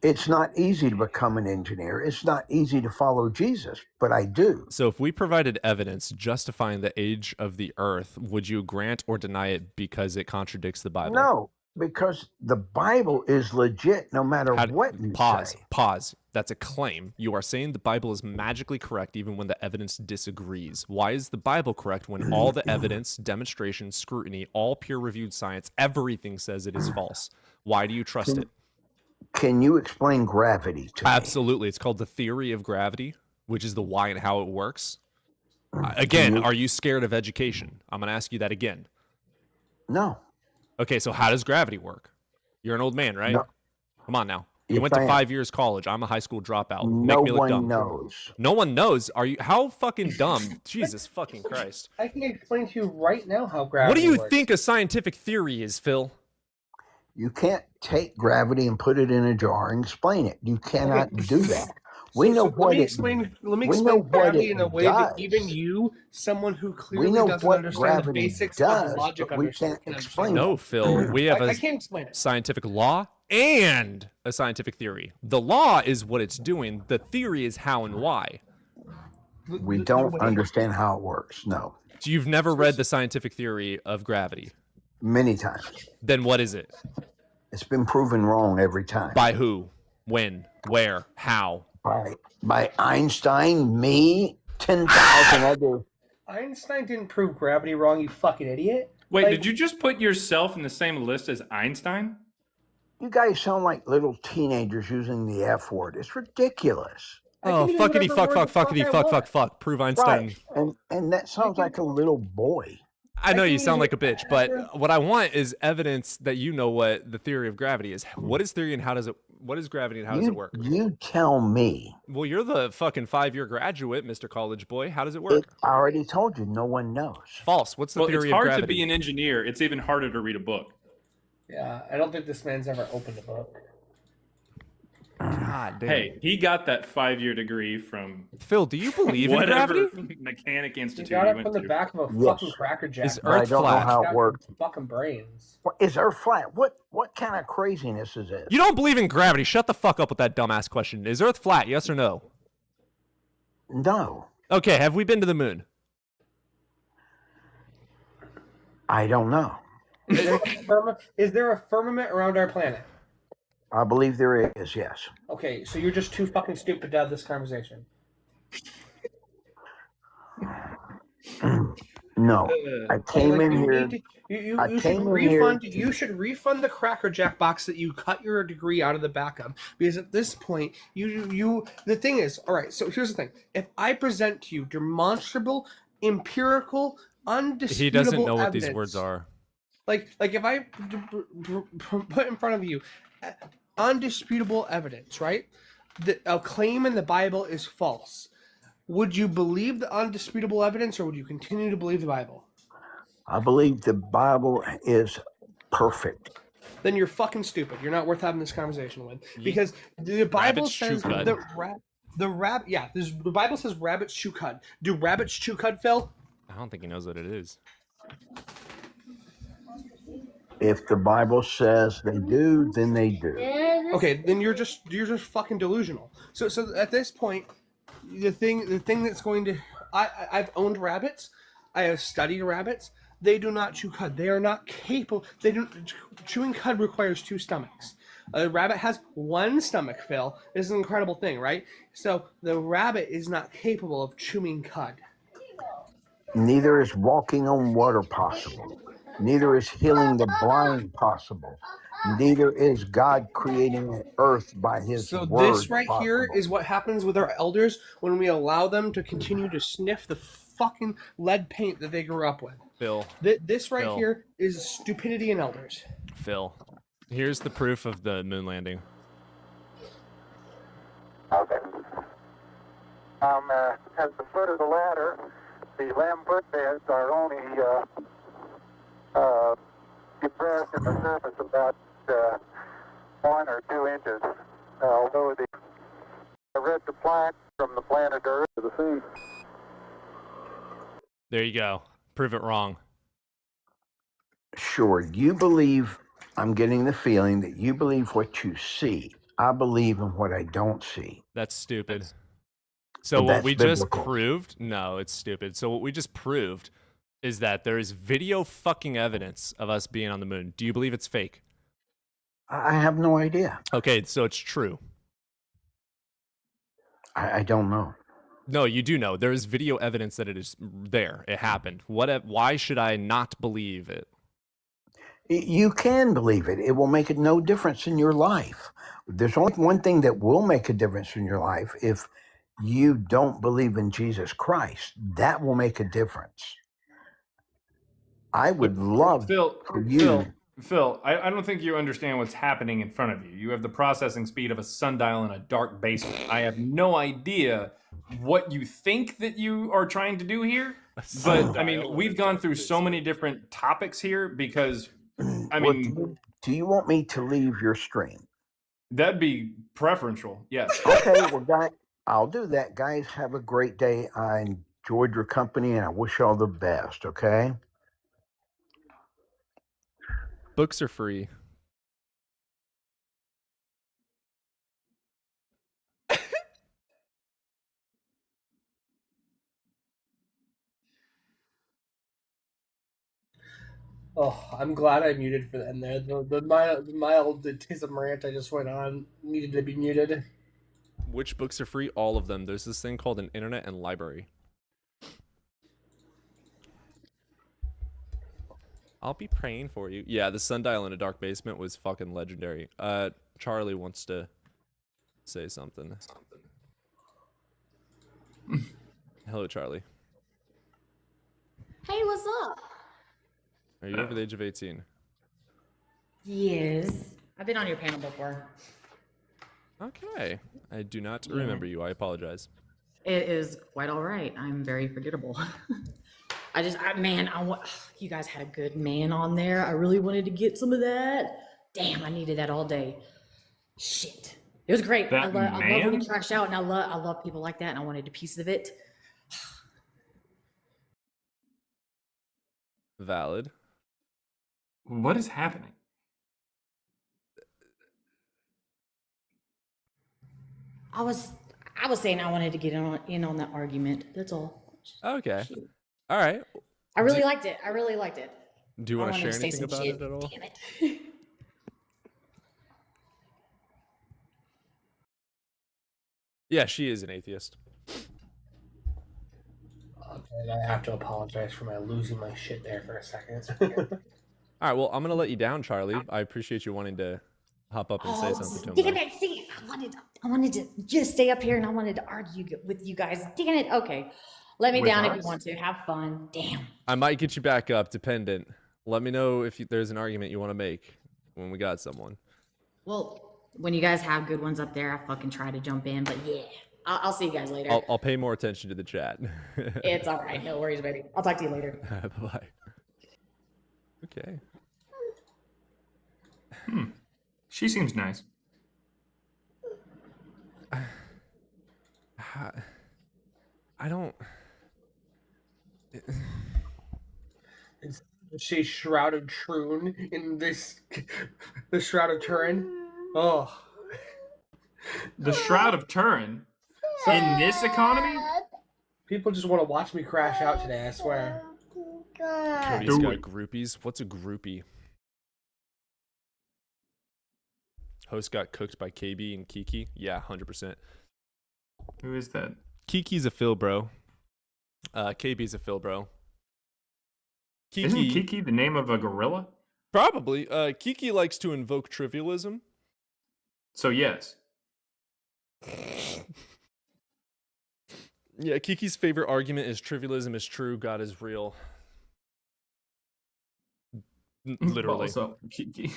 It's not easy to become an engineer. It's not easy to follow Jesus, but I do. So if we provided evidence justifying the age of the earth, would you grant or deny it because it contradicts the Bible? No, because the Bible is legit no matter How- what you Pause. say. Pause. That's a claim. You are saying the Bible is magically correct even when the evidence disagrees. Why is the Bible correct when all the evidence, demonstration, scrutiny, all peer-reviewed science, everything says it is false? Why do you trust it? Can you explain gravity to me? Absolutely. It's called the theory of gravity, which is the why and how it works. Again, are you scared of education? I'm going to ask you that again. No. Okay, so how does gravity work? You're an old man, right? No. Come on now. You Yes, went to I am. 5 years college. I'm a high school dropout. No Make me look one dumb. knows. No one knows. Are you how fucking dumb? Jesus fucking Christ. I can explain to you right now how What gravity do you works. think a scientific theory is, Phil? You can't take gravity and put it in a jar and explain it. You cannot do that. We know Let what me it. explain. Let me we explain know what gravity it in a way does. that even you, someone who clearly know doesn't what understand the gravity basics does, of logic, but we understand. can't Can explain understand. No, Phil. We have I a can't explain it. scientific law and a scientific theory. The law is what it's doing. The theory is how and why. We don't understand how it works. No, So you've never read the scientific theory of gravity. many times. Then what is it? It's been proven wrong every time. By who? When? Where? How? By Einstein, me, 10,000 other. Einstein didn't prove gravity wrong. You fucking idiot. Wait, Like- did you just put yourself in the same list as Einstein? You guys sound like little teenagers using the F word. It's ridiculous. Oh, use fuckity whatever fuck word fuck the fuck fuckity I fuck want. fuck fuck. Prove Einstein. Right. And that sounds like a little boy. I know can you use sound like a whatever- bitch, but what I want is evidence that you know what the theory of gravity is. What is theory and how does it? What is gravity and how does it work? You tell me. Well, you're the fucking 5-year graduate, Mr. College Boy. How does it work? I already told you, no one knows. False. What's the Well, theory it's hard of to gravity? be an engineer. It's even harder to read a book. Yeah, I don't think this man's ever opened a book. God damn. Hey, he got that 5-year degree from Phil, do you believe in whatever gravity? mechanic You institute got he it went from the to. back of a Yes. fucking Cracker Jack. Is But I Earth don't know flat? how it Got works. Fucking brains. Is Earth flat? What kind of craziness is this? You don't believe in gravity. Shut the fuck up with that dumbass question. Is Earth flat? Yes or no? No, Okay, have we been to the moon? I don't know. Is there a firmament around our planet? I believe there is, yes. Okay, so you're just too fucking stupid to have this conversation. No, I came Like, in you here. need to- you I should came in refund. here You should refund the Cracker Jack box that you cut your degree out of the back of, because at this point, the thing is, all right. So here's the thing: if I present to you demonstrable, empirical, undisputable He doesn't know what these evidence, words are. Like if I put in front of you undisputable evidence, right? That a claim in the Bible is false. Would you believe the undisputable evidence, or would you continue to believe the Bible? I believe the Bible is perfect. then you're fucking stupid. You're not worth having this conversation with, because the Bible Rabbits chew says cud. the Bible says rabbits chew cud. Do rabbits chew cud, Phil? I don't think he knows what it is. If the Bible says they do, then they do. Okay, then you're just fucking delusional. So at this point, the thing that's going to I've owned rabbits. I have studied rabbits. They do not chew cud. They are not capable. Chewing cud requires 2 stomachs. A rabbit has 1 stomach, Phil. This is an incredible thing, right? So the rabbit is not capable of chewing cud. Neither is walking on water possible. Neither is healing the blind possible. Neither is God creating the earth by his So word this right here possible. is what happens with our elders when we allow them to continue to sniff the fucking lead paint that they grew up with. Phil. This right Phil. here is stupidity in elders. Phil, here's the proof of the moon landing. At the foot of the ladder, the lamb footbeds are only depressed in the surface about 1 or 2 inches. Although I read the plaque from the planet Earth to the scene. There you go. Prove it wrong. Sure, you believe, I'm getting the feeling that you believe what you see. I believe in what I don't see. That's stupid. So But what that's we just biblical. proved, no, it's stupid. So what we just proved is that there is video fucking evidence of us being on the moon. Do you believe it's fake? I have no idea. Okay, so it's true. I don't know. No, you do know. There is video evidence that it is there. It happened. Why should I not believe it? You can believe it. It will make no difference in your life. There's only one thing that will make a difference in your life. If you don't believe in Jesus Christ, that will make a difference. I would love for you. Phil, I don't think you understand what's happening in front of you. You have the processing speed of a sundial in a dark basement. I have no idea what you think that you are trying to do here. But, I mean, we've gone through so many different topics here because, I Well, mean, do you want me to leave your stream? that'd be preferential, yes. Okay, well, guys, I'll do that. Guys, have a great day. I enjoyed your company, and I wish you all the best, okay? Books are free. Oh, I'm glad I muted for them there. The mild tism rant I just went on needed to be muted. Which books are free? All of them. There's this thing called an internet and library. I'll be praying for you. Yeah, the sundial in a dark basement was fucking legendary. Charlie wants to say something. Hello, Charlie. Hey, what's up? Are you over the age of 18? Yes. I've been on your panel before. Okay. I do not Yeah. remember you. I apologize. It is quite all right. I'm very forgettable. You guys had a good man on there. I really wanted to get some of that. Damn, I needed that all day. Shit. It was great. I love when you crash out, and I love people like that, and I wanted a piece of it. Valid. What is happening? I was saying I wanted to get in on that argument. That's all. Okay. All right. I really liked it. I really liked it. Do you want to I share wanted say anything some about shit. it at all? Damn it. Yeah, she is an atheist. Okay, I have to apologize for my losing my shit there for a second. All right, well, I'm going to let you down, Charlie. I appreciate you wanting to hop up and say something to him. Damn though. it. See, I wanted to just stay up here and I wanted to argue with you guys. Damn it. Okay. Let me With down if us? you want to. Have fun. Damn. I might get you back up, dependent. Let me know if there's an argument you want to make when we got someone. Well, when you guys have good ones up there, I fucking try to jump in. But yeah, I'll see you guys later. I'll pay more attention to the chat. It's all right. No worries, baby. I'll talk to you later. Bye-bye. Okay. She seems nice. I don't. Say Shroud of Turin in this, the Shroud of Turin. Oh, The Shroud of Turin in this economy. people just want to watch me crash out today. I swear. Cody's got groupies. What's a groupie? Host got cooked by KB and Kiki. Yeah, 100%. Who is that? Kiki's a Phil bro. KB's a Phil bro. Isn't Kiki the name of a gorilla? Probably. Kiki likes to invoke trivialism. So yes. Yeah, Kiki's favorite argument is trivialism is true, God is real. Literally. Balls up, Kiki.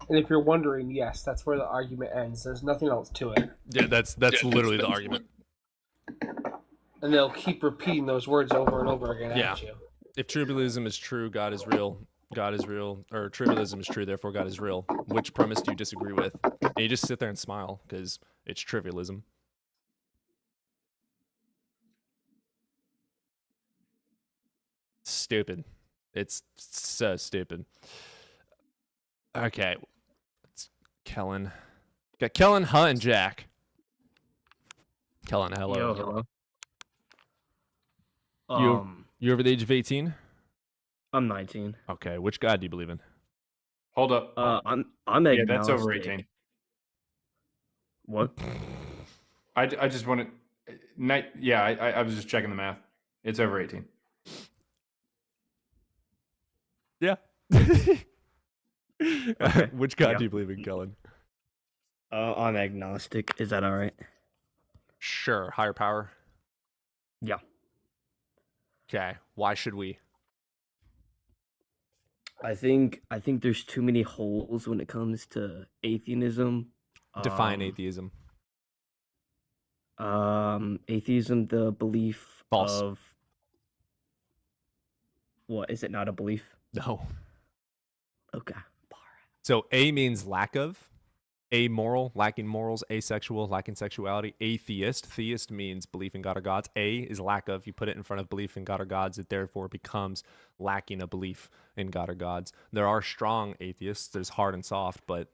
And if you're wondering, yes, that's where the argument ends. There's nothing else to it. Yeah, that's literally the argument. And they'll keep repeating those words over and over again Yeah. at you. If trivialism is true, God is real. God is real. Or trivialism is true, therefore God is real. Which premise do you disagree with? And you just sit there and smile because it's trivialism. Stupid. It's so stupid. Okay. It's Kellen. Got Kellen, Hunt, and Jack. Kellen, hello. Yo, hello. You over the age of 18? I'm 19. Okay, which God do you believe in? Hold up. I'm Yeah, that's over agnostic. 18. What? I just want to. Yeah, I was just checking the math. It's over 18. Yeah. Which God Yeah. do you believe in, Kellen? I'm agnostic. Is that all right? Sure. Higher power? Yeah. Okay. Why should we? I think there's too many holes when it comes to atheism. Define atheism. Atheism, the belief False. of what? Is it not a belief? No. Okay. So A means lack of. Amoral, lacking morals. Asexual, lacking sexuality. Atheist. Theist means belief in God or gods. A is lack of. You put it in front of belief in God or gods. It therefore becomes lacking a belief in God or gods. There are strong atheists. There's hard and soft, but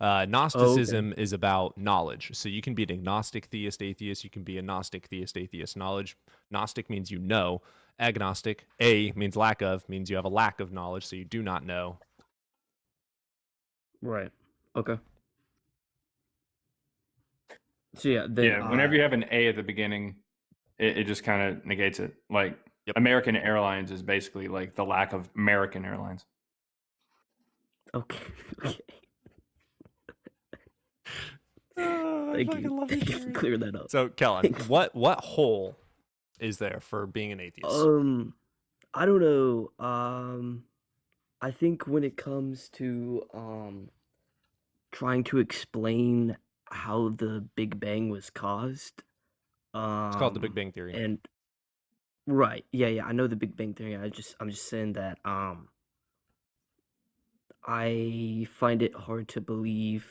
Gnosticism is about knowledge. So you can be an agnostic theist, atheist. You can be a Gnostic theist, atheist. Knowledge. Gnostic means you know. Agnostic. A means lack of. Means you have a lack of knowledge, so you do not know. Right. Okay. So yeah, then, Whenever you have an A at the beginning, it just kind of negates it. Like American Airlines is basically like the lack of American Airlines. Okay. Thank you. Thank you for clearing that up. So Kellen, what hole is there for being an atheist? I don't know. I think when it comes to trying to explain how the Big Bang was caused, It's called the Big Bang Theory. and right, yeah, I know the Big Bang Theory. I'm just saying that I find it hard to believe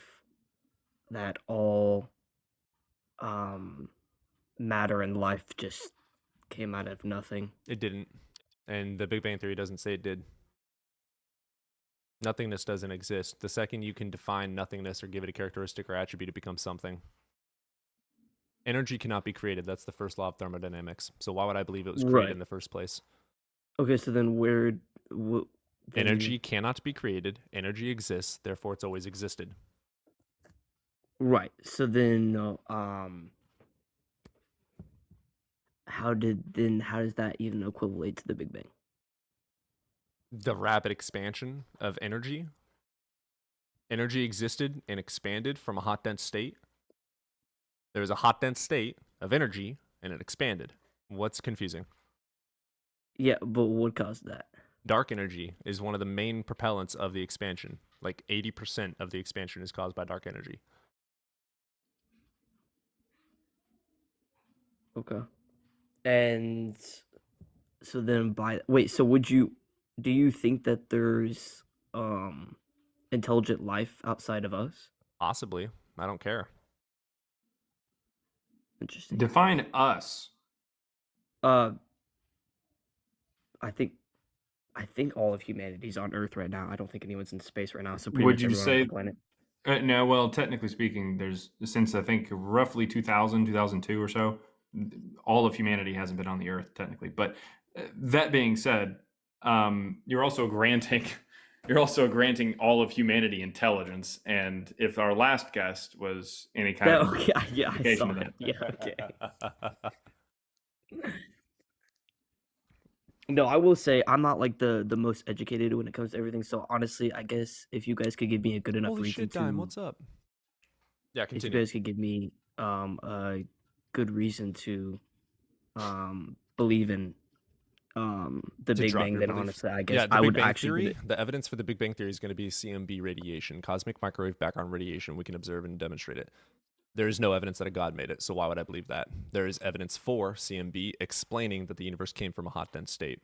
that all matter in life just came out of nothing. It didn't. And the Big Bang Theory doesn't say it did. Nothingness doesn't exist. The second you can define nothingness or give it a characteristic or attribute, it becomes something. Energy cannot be created. That's the first law of thermodynamics. So why would I believe it was created Right. in the first place? Okay, so then Energy cannot be created. Energy exists. Therefore, it's always existed. Right. So then, how does that even equivalent to the Big Bang? The rapid expansion of energy. Energy existed and expanded from a hot, dense state. There was a hot, dense state of energy, and it expanded. What's confusing? Yeah, but what caused that? Dark energy is one of the main propellants of the expansion. Like 80% of the expansion is caused by dark energy. Okay. And so then so would you do you think that there's intelligent life outside of us? Possibly. I don't care. Interesting. Define us. Uh, I think all of humanity's on Earth right now. I don't think anyone's in space right now. So pretty Would much you everyone on say? the planet. No, well, technically speaking, there's since I think roughly 2000, 2002 or so, all of humanity hasn't been on the Earth technically. But that being said, you're also granting all of humanity intelligence. And if our last guest was any kind Yeah, of okay, yeah, I indication saw of him. that, Yeah, okay. No, I will say I'm not like the most educated when it comes to everything. So honestly, I guess if you guys could give me a good enough Holy reason shit, Dime, to, what's up? Yeah, if you continue. guys could give me a good reason to believe in the To Big drop Bang, your then belief. honestly, I guess Yeah, the I Big would Bang actually give Theory, it. the evidence for the Big Bang Theory is going to be CMB radiation, cosmic microwave background radiation. We can observe and demonstrate it. There is no evidence that a god made it, so why would I believe that? There is evidence for CMB explaining that the universe came from a hot, dense state.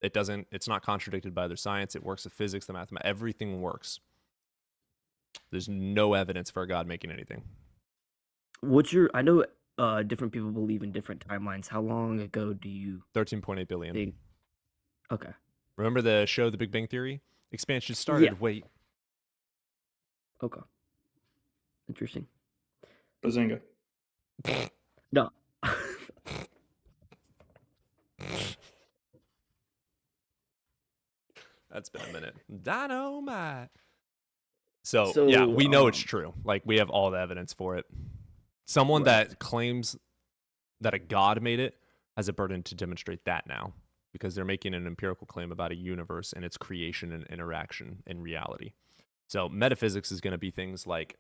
It's not contradicted by other science. It works with physics, the mathematics, everything works. There's no evidence for a god making anything. I know different people believe in different timelines. How long ago do you 13.8 billion. think? Okay. Remember the show The Big Bang Theory? Expansion started. Yeah. Wait. Okay. Interesting. Bazinga. No. That's been a minute. Dynamite. So yeah, we know it's true. Like, we have all the evidence for it. Someone that claims that a god made it has a burden to demonstrate that now, because they're making an empirical claim about a universe and its creation and interaction in reality. So metaphysics is going to be things like,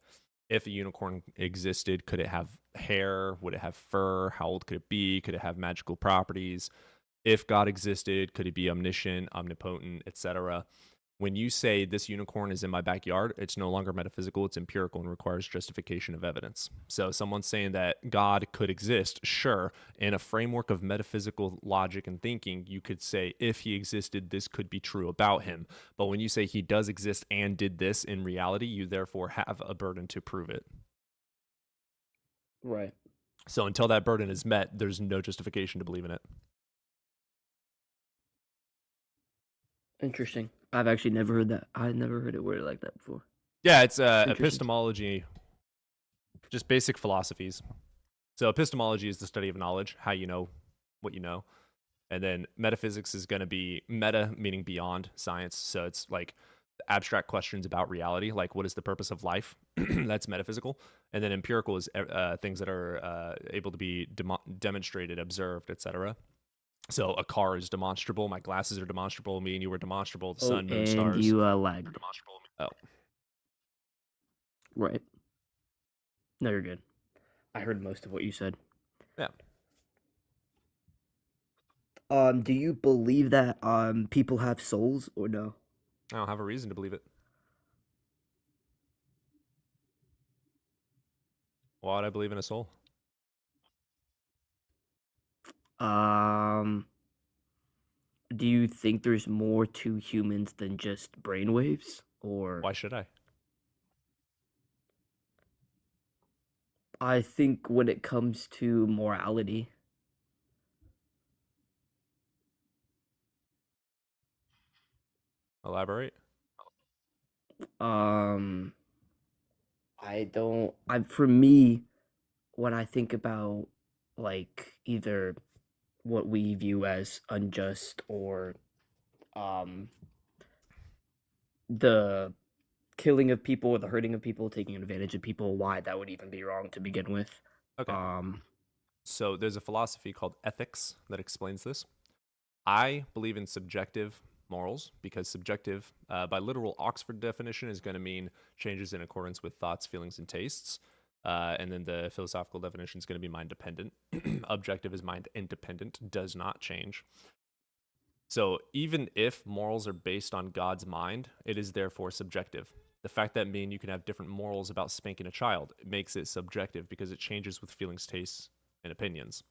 if a unicorn existed, could it have hair? Would it have fur? How old could it be? Could it have magical properties? If God existed, could he be omniscient, omnipotent, etc.? When you say this unicorn is in my backyard, it's no longer metaphysical, it's empirical and requires justification of evidence. So someone saying that God could exist, sure, in a framework of metaphysical logic and thinking, you could say if he existed, this could be true about him. But when you say he does exist and did this in reality, you therefore have a burden to prove it. Right. So until that burden is met, there's no justification to believe in it. Interesting. I've actually never heard that. I never heard it worded like that before. Yeah, it's epistemology, just basic philosophies. So epistemology is the study of knowledge, how you know what you know. And then metaphysics is going to be meta, meaning beyond science. So it's like abstract questions about reality, like what is the purpose of life? That's metaphysical. And then empirical is things that are able to be demonstrated, observed, etc. So a car is demonstrable. My glasses are demonstrable. Me and you were demonstrable. The sun, moon, stars. And you lagged. Oh. Right. No, you're good. I heard most of what you said. Yeah. Do you believe that people have souls or no? I don't have a reason to believe it. Why would I believe in a soul? Do you think there's more to humans than just brainwaves, or why should I? I think when it comes to morality. Elaborate. For me, when I think about like either what we view as unjust or the killing of people or the hurting of people, taking advantage of people, why that would even be wrong to begin with. Okay. So there's a philosophy called ethics that explains this. I believe in subjective morals because subjective, by literal Oxford definition, is going to mean changes in accordance with thoughts, feelings, and tastes. And then the philosophical definition is going to be mind dependent. Objective is mind independent, does not change. So even if morals are based on God's mind, it is therefore subjective. The fact that me and you can have different morals about spanking a child, it makes it subjective because it changes with feelings, tastes, and opinions.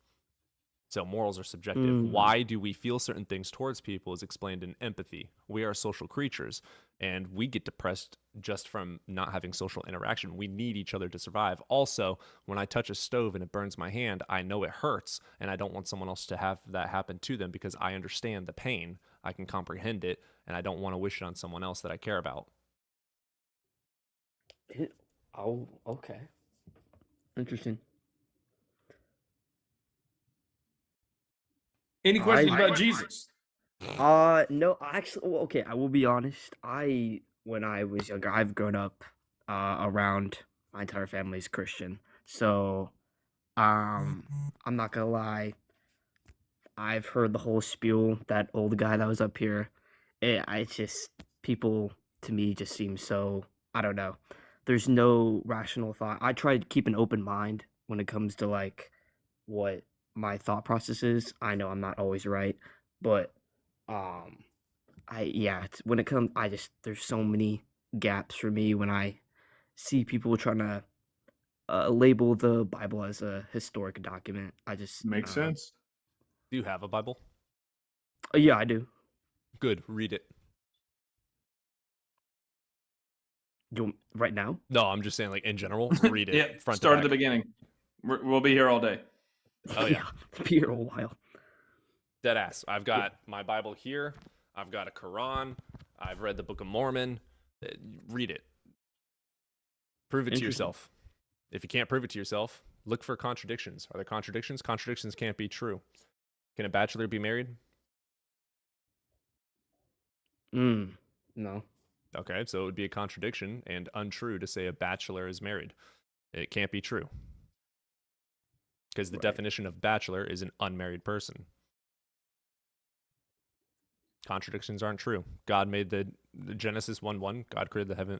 So morals are subjective. Why do we feel certain things towards people is explained in empathy. We are social creatures, and we get depressed just from not having social interaction. We need each other to survive. Also, when I touch a stove and it burns my hand, I know it hurts, and I don't want someone else to have that happen to them because I understand the pain. I can comprehend it, and I don't want to wish it on someone else that I care about. Oh, okay. Interesting. Any questions about Jesus? No, actually, well, okay, I will be honest. When I was younger, I've grown up around my entire family's Christian. So, I'm not gonna lie. I've heard the whole spiel, that old guy that was up here. It's just, people to me just seem so, I don't know. There's no rational thought. I try to keep an open mind when it comes to like what my thought process is. I know I'm not always right, but when it comes, there's so many gaps for me when I see people trying to label the Bible as a historic document. Makes sense. Do you have a Bible? Yeah, I do. Good. Read it. Right now? No, I'm just saying, like, in general, read it. Yeah, front start to at the back. beginning. We'll be here all day. Oh, yeah. Be here a while. Dead ass. I've got my Bible here. I've got a Quran. I've read the Book of Mormon. Read it. Prove it to Interesting. yourself. If you can't prove it to yourself, look for contradictions. Are there contradictions? Contradictions can't be true. Can a bachelor be married? No. Okay, so it would be a contradiction and untrue to say a bachelor is married. It can't be true. Because the definition of bachelor is an unmarried person. Contradictions aren't true. God made the Genesis 1:1. God created the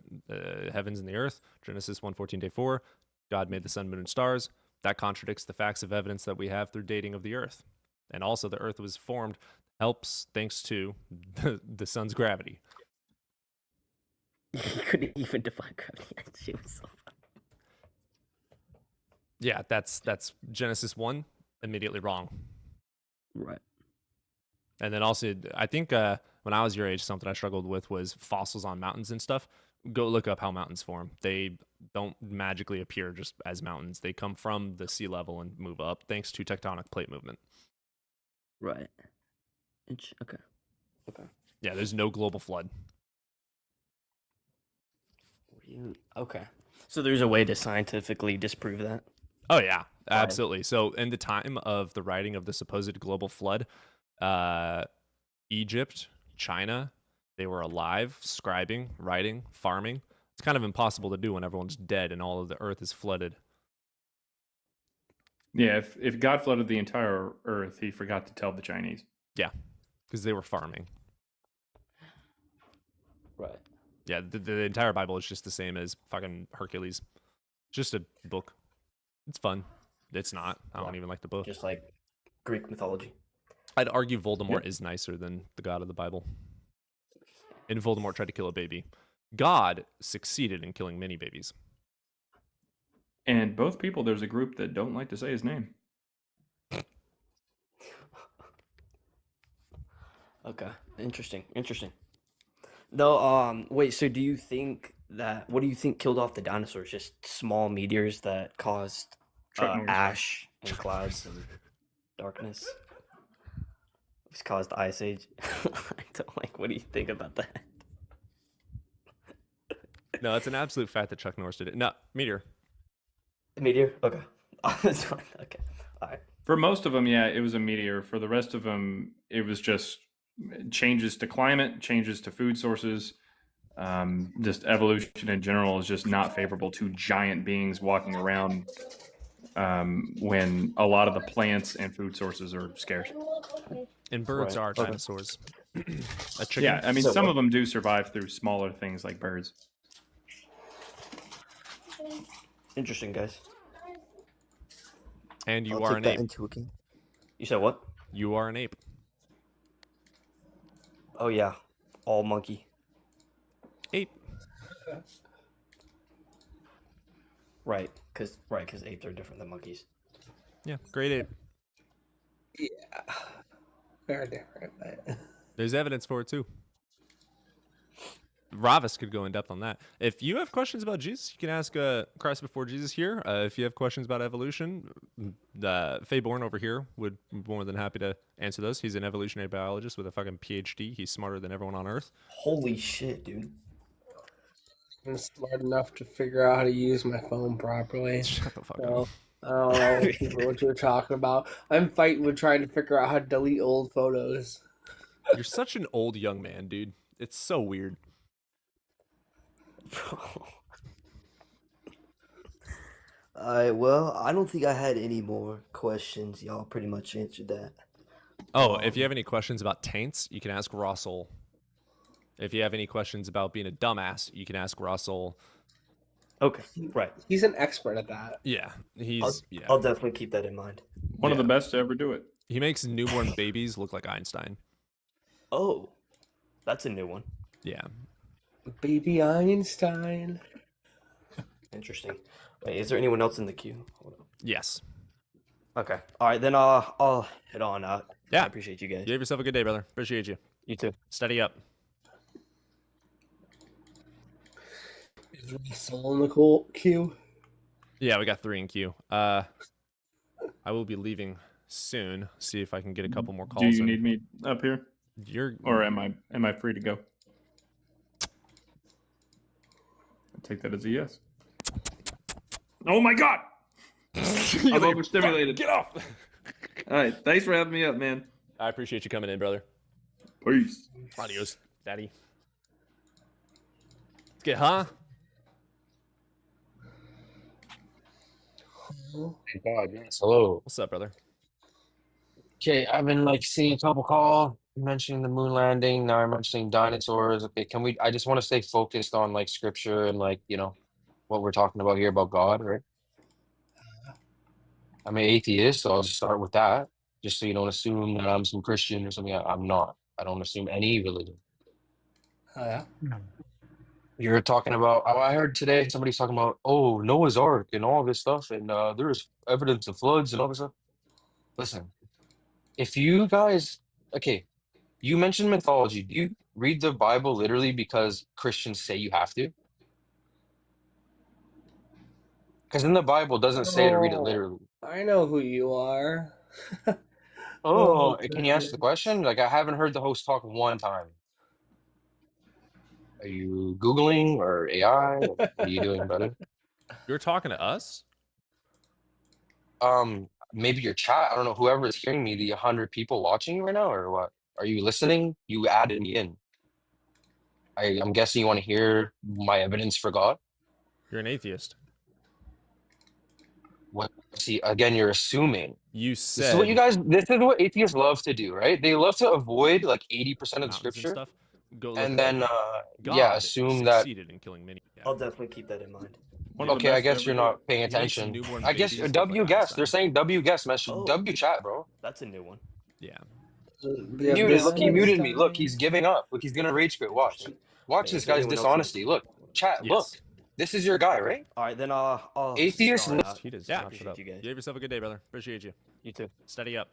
heavens and the earth. Genesis 1:14, day 4. God made the sun, moon, and stars. That contradicts the facts of evidence that we have through dating of the earth. And also, the earth was formed thanks to the sun's gravity. You couldn't even define gravity. That shit was so funny. Yeah, that's Genesis 1, immediately wrong. Right. And then also, I think when I was your age, something I struggled with was fossils on mountains and stuff. Go look up how mountains form. They don't magically appear just as mountains. They come from the sea level and move up thanks to tectonic plate movement. Right. Okay. Yeah, there's no global flood. Okay. So there's a way to scientifically disprove that? Oh, yeah, absolutely. So in the time of the writing of the supposed global flood, Egypt, China, they were alive, scribing, writing, farming. It's kind of impossible to do when everyone's dead and all of the earth is flooded. Yeah, if God flooded the entire earth, he forgot to tell the Chinese. Yeah, because they were farming. Right. Yeah, the entire Bible is just the same as fucking Hercules. Just a book. It's fun. It's not. I don't even like the book. Just like Greek mythology. I'd argue Voldemort is nicer than the God of the Bible. And Voldemort tried to kill a baby. God succeeded in killing many babies. And both people, there's a group that don't like to say his name. Okay. Interesting. Though, wait, so do you think what do you think killed off the dinosaurs? Just small meteors that caused ash and clouds and darkness? It's caused the Ice Age. I don't like, what do you think about that? No, it's an absolute fact that Chuck Norris did it. No, meteor. Meteor? Okay. That's fine. Okay. All right. For most of them, yeah, it was a meteor. For the rest of them, it was just changes to climate, changes to food sources. Just evolution in general is just not favorable to giant beings walking around when a lot of the plants and food sources are scarce. And birds are dinosaurs. A chicken? Yeah, I mean, some of them do survive through smaller things like birds. Interesting, guys. And you I'll are take an that ape. into account. You said what? You are an ape. Oh yeah, all monkey. Ape. Right, because apes are different than monkeys. Yeah, great ape. Yeah, they're different. But... There's evidence for it too. Ravis could go in depth on that. If you have questions about Jesus, you can ask Christ Before Jesus here. If you have questions about evolution, Faye Bourne over here would be more than happy to answer those. He's an evolutionary biologist with a fucking PhD. He's smarter than everyone on Earth. Holy shit, dude. I'm smart enough to figure out how to use my phone properly. Shut the fuck So, up. I don't know what you're talking about. I'm fighting with trying to figure out how to delete old photos. You're such an old young man, dude. It's so weird. Alright, well, I don't think I had any more questions. Y'all pretty much answered that. Oh, if you have any questions about taints, you can ask Russell. If you have any questions about being a dumbass, you can ask Russell. Okay, right. He's an expert at that. Yeah, I'll definitely keep that in mind. One of the best to ever do it. He makes newborn babies look like Einstein. Oh, that's a new one. Yeah. Baby Einstein. Interesting. Wait, is there anyone else in the queue? Hold on. Yes. Okay. All right, then I'll head on out. Yeah. I appreciate you guys. You have yourself a good day, brother. Appreciate you. You too. Steady up. Is Russell in the queue? Yeah, we got 3 in queue. I will be leaving soon. See if I can get a couple more calls. Do you need me up here? Or am I free to go? I take that as a yes. Oh my god! I'm overstimulated. Get off! All right, thanks for having me up, man. I appreciate you coming in, brother. Peace. Adios, daddy. Let's get, huh? Thank God, yes. Hello. What's up, brother? Okay, I've been like seeing a couple call mentioning the moon landing. Now I'm mentioning dinosaurs. Okay, I just want to stay focused on like scripture and like, what we're talking about here about God, right? I'm an atheist, so I'll just start with that. Just so you don't assume that I'm some Christian or something. I'm not. I don't assume any religion. Oh, yeah? You're talking about, I heard today somebody's talking about, Noah's Ark and all this stuff, and there's evidence of floods and all this stuff. Listen, if you guys, okay, you mentioned mythology. Do you read the Bible literally because Christians say you have to? Because in the Bible, it doesn't say to read it literally. I know who you are. Can you answer the question? Like, I haven't heard the host talk one time. Are you Googling or AI? What are you doing, brother? You're talking to us? Maybe your chat. I don't know. Whoever is hearing me, the 100 people watching right now, or what? Are you listening? You added me in. I'm guessing you want to hear my evidence for God. You're an atheist. What? See, again, you're assuming. You said. This is what you guys. This is what atheists love to do, right? They love to avoid like 80% of the scripture, stuff. And then God assume that. Succeeded in killing many. I'll definitely keep that in mind. Okay, I guess you're not paying attention. I guess W guess. They're saying W guess. W chat, bro. That's a new one. Yeah. Muted. Look, he muted me. Look, he's giving up. Look, he's gonna rage quit. Watch. Watch this guy's dishonesty. Look, chat. Yes. Look. This is your guy, right? All right, then I'll Atheist. start out. He does. I Yeah. appreciate you guys. You have yourself a good day, brother. Appreciate you. You too. Steady up.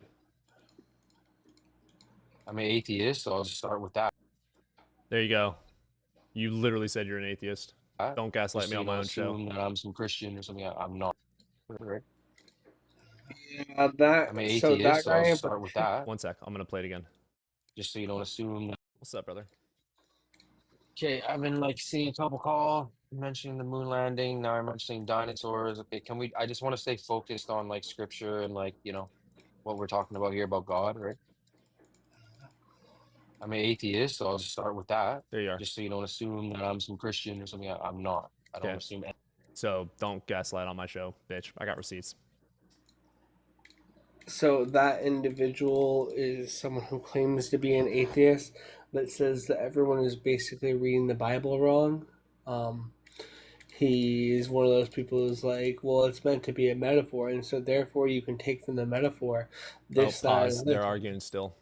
I'm an atheist, so I'll just start with that. There you go. You literally said you're an atheist. Don't gaslight Just me so on you my don't own show. assume that I'm some Christian or something. I'm not. Right? Yeah, that. I'm an So atheist, that so I'll guy. just start with that. One sec. I'm gonna play it again. Just so you don't assume that. What's up, brother? Okay, I've been like seeing a couple call mentioning the moon landing. Now I'm mentioning dinosaurs. Okay, I just want to stay focused on like scripture and like, what we're talking about here about God, right? I'm an atheist, so I'll just start with that. There you are. Just so you don't assume that I'm some Christian or something. I'm not. I don't Okay. assume. So don't gaslight on my show, bitch. I got receipts. So that individual is someone who claims to be an atheist, but says that everyone is basically reading the Bible wrong. He's one of those people who's like, well, it's meant to be a metaphor, and so therefore you can take from the metaphor this, that, Pause. and They're this. arguing still.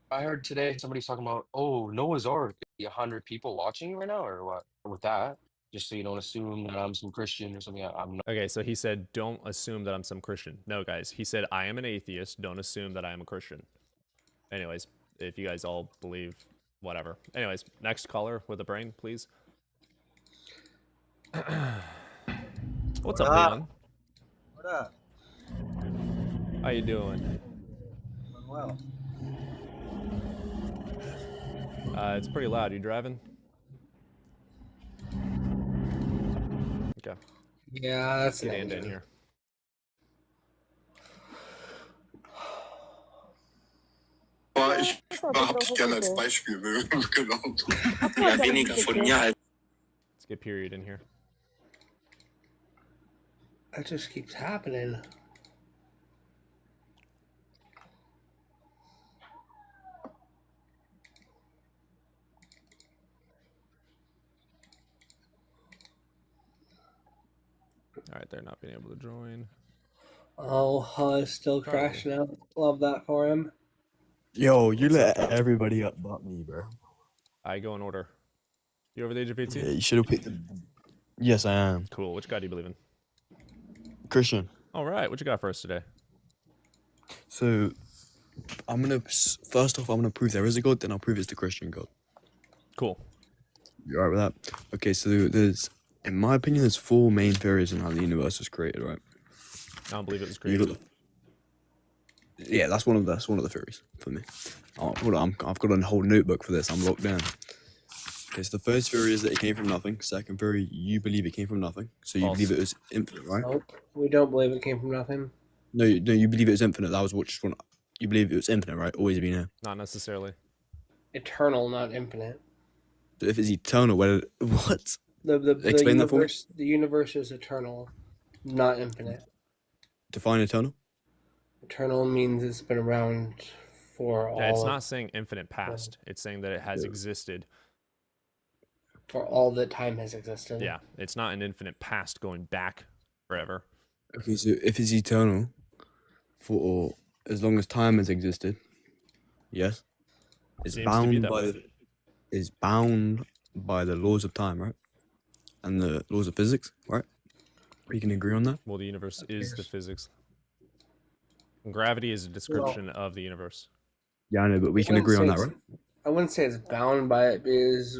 I heard today somebody's talking about, Noah's Ark. 100 people watching right now, or what? With that, Just so you don't assume that I'm some Christian or something. I'm not. Okay, so he said, don't assume that I'm some Christian. No, guys, he said, I am an atheist. Don't assume that I am a Christian. Anyways, if you guys all believe, whatever. Anyways, next caller with a brain, please. What's up, Leon? What up? How you doing? Doing well. It's pretty loud. You driving? Okay. Yeah, that's Get an Andy in engine. here. Ich überhaupt gerne als Beispiel genannt. Ja, weniger von mir als. Let's get period in here. That just keeps happening. All right, they're not being able to join. Oh, it's still crashing out. Love that for him. Yo, you let everybody up but me, bro. I go in order. You over the age of 18? Yeah, you should have picked the. Yes, I am. Cool. Which God do you believe in? Christian. All right. What you got for us today? So, first off, I'm gonna prove there is a God, then I'll prove it's the Christian God. Cool. You alright with that? Okay, so there's, in my opinion, there's 4 main theories in how the universe was created, right? I don't believe it was You created. got yeah, that's one of the theories for me. Oh, hold on, I've got a whole notebook for this. I'm locked down. Okay, so the first theory is that it came from nothing. Second theory, you believe it came from nothing, so you False. believe it was infinite, right? Nope. We don't believe it came from nothing. No, you believe it was infinite. That was what just one. You believe it was infinite, right? Always been here. Not necessarily. Eternal, not infinite. So if it's eternal, what? The Explain that for me. universe, the universe is eternal, not infinite. Define eternal. Eternal means it's been around for all. Yeah, it's not saying infinite past. It's saying that it has existed. For all that time has existed. Yeah, it's not an infinite past going back forever. Okay, so if it's eternal, for as long as time has existed, yes, it's Seems to be bound that by way. is bound by the laws of time, right? And the laws of physics, right? We can agree on that. Well, the universe is the physics. Gravity is a description of the universe. Yeah, I know, but we can agree on that, right? I wouldn't say it's bound by it because,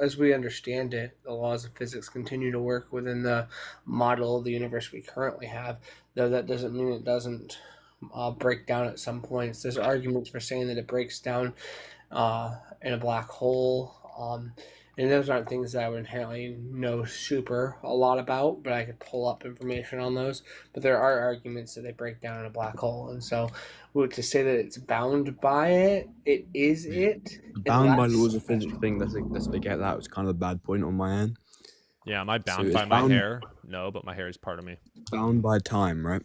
as we understand it, the laws of physics continue to work within the model of the universe we currently have. Though that doesn't mean it doesn't break down at some points. There's arguments for saying that it breaks down in a black hole. And those aren't things that I would inherently know a lot about, but I could pull up information on those. But there are arguments that they break down in a black hole. And so to say that it's bound by it, it is it. Bound by laws of physics thing, let's forget that. It was kind of a bad point on my end. Yeah, am I So bound it's by my bound- hair? No, but my hair is part of me. Bound by time, right?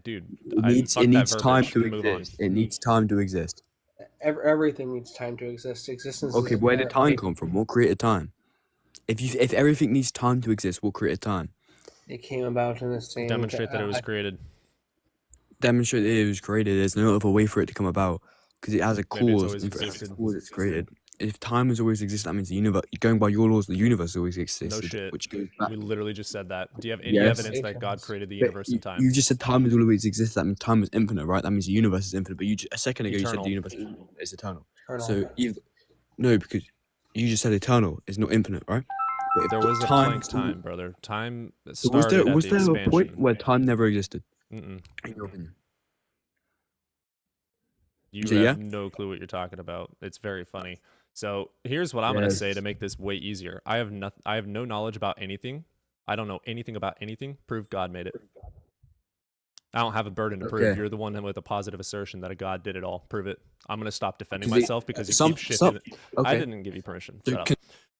Dude. It needs time to exist. It needs time to exist. Everything needs time to exist. Existence. Okay, is where did time inherently- come from? What created time? If everything needs time to exist, what created time? It came about in the same. Demonstrate that it was created. Demonstrate that it was created. There's no other way for it to come about because it has a Maybe it's cause. always And for every existed. cause it's created. If time has always existed, that means the universe. Going by your laws, the universe always existed. No shit. Which goes back. We literally just said that. Do you have any Yes. evidence that God created the But universe in time? You just said time has always existed. That means time is infinite, right? That means the universe is infinite. But a second ago you said Eternal. the universe is eternal. Eternal. So no, because you just said eternal is not infinite, right? But if There was a time, blank time, brother. Time So started was at there the a expansion. point where time never existed? Mm-mm. In your opinion? You So, have yeah? no clue what you're talking about. It's very funny. So here's what I'm gonna say to make this way easier. I have no knowledge about anything. I don't know anything about anything. Prove God made it. I don't have a burden to prove. Okay. You're the one with a positive assertion that a God did it all. Prove it. I'm gonna stop defending 'Cause myself because you keep shifting it. I okay. didn't give you permission. So Shut up. can-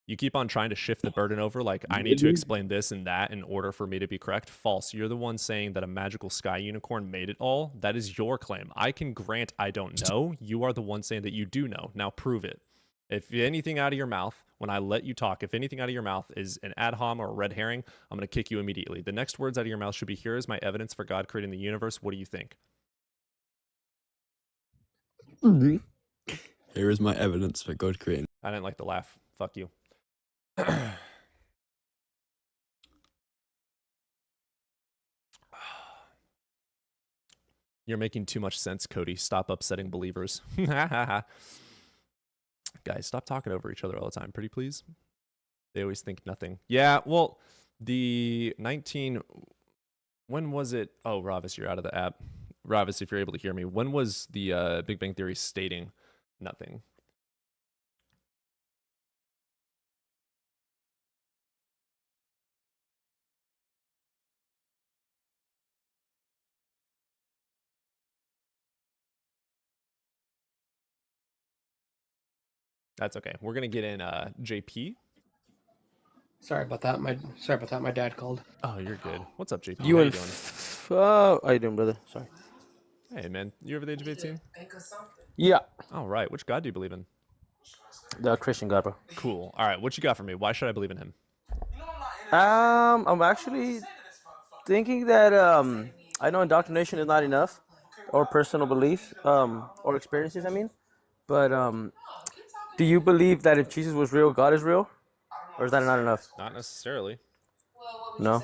You keep on trying to shift the burden over like I need to explain this and that in order for me to be correct. False. You're the one saying that a magical sky unicorn made it all. That is your claim. I can grant I don't know. You are the one saying that you do know. Now prove it. If anything out of your mouth, when I let you talk, if anything out of your mouth is an ad hom or a red herring, I'm going to kick you immediately. The next words out of your mouth should be, here is my evidence for God creating the universe. What do you think? Here is my evidence for God creating. I didn't like the laugh. Fuck you. You're making too much sense, Cody. Stop upsetting believers. Guys, stop talking over each other all the time, pretty please. They always think nothing. Yeah, well, the 19... When was it? Oh, Ravis, you're out of the app. Ravis, if you're able to hear me, when was the Big Bang Theory stating nothing? That's okay. We're gonna get in JP. Sorry about that. My dad called. Oh, you're good. What's up, JP? You How and you doing? how you doing, brother? Sorry. Hey, man. You over the age of 18? Yeah, All right. Which God do you believe in? the Christian God, bro. Cool. All right. What you got for me? Why should I believe in him? I'm actually thinking that I know indoctrination is not enough, or personal beliefs, or experiences. I mean, but do you believe that if Jesus was real, God is real, or is that not enough? Not necessarily. No.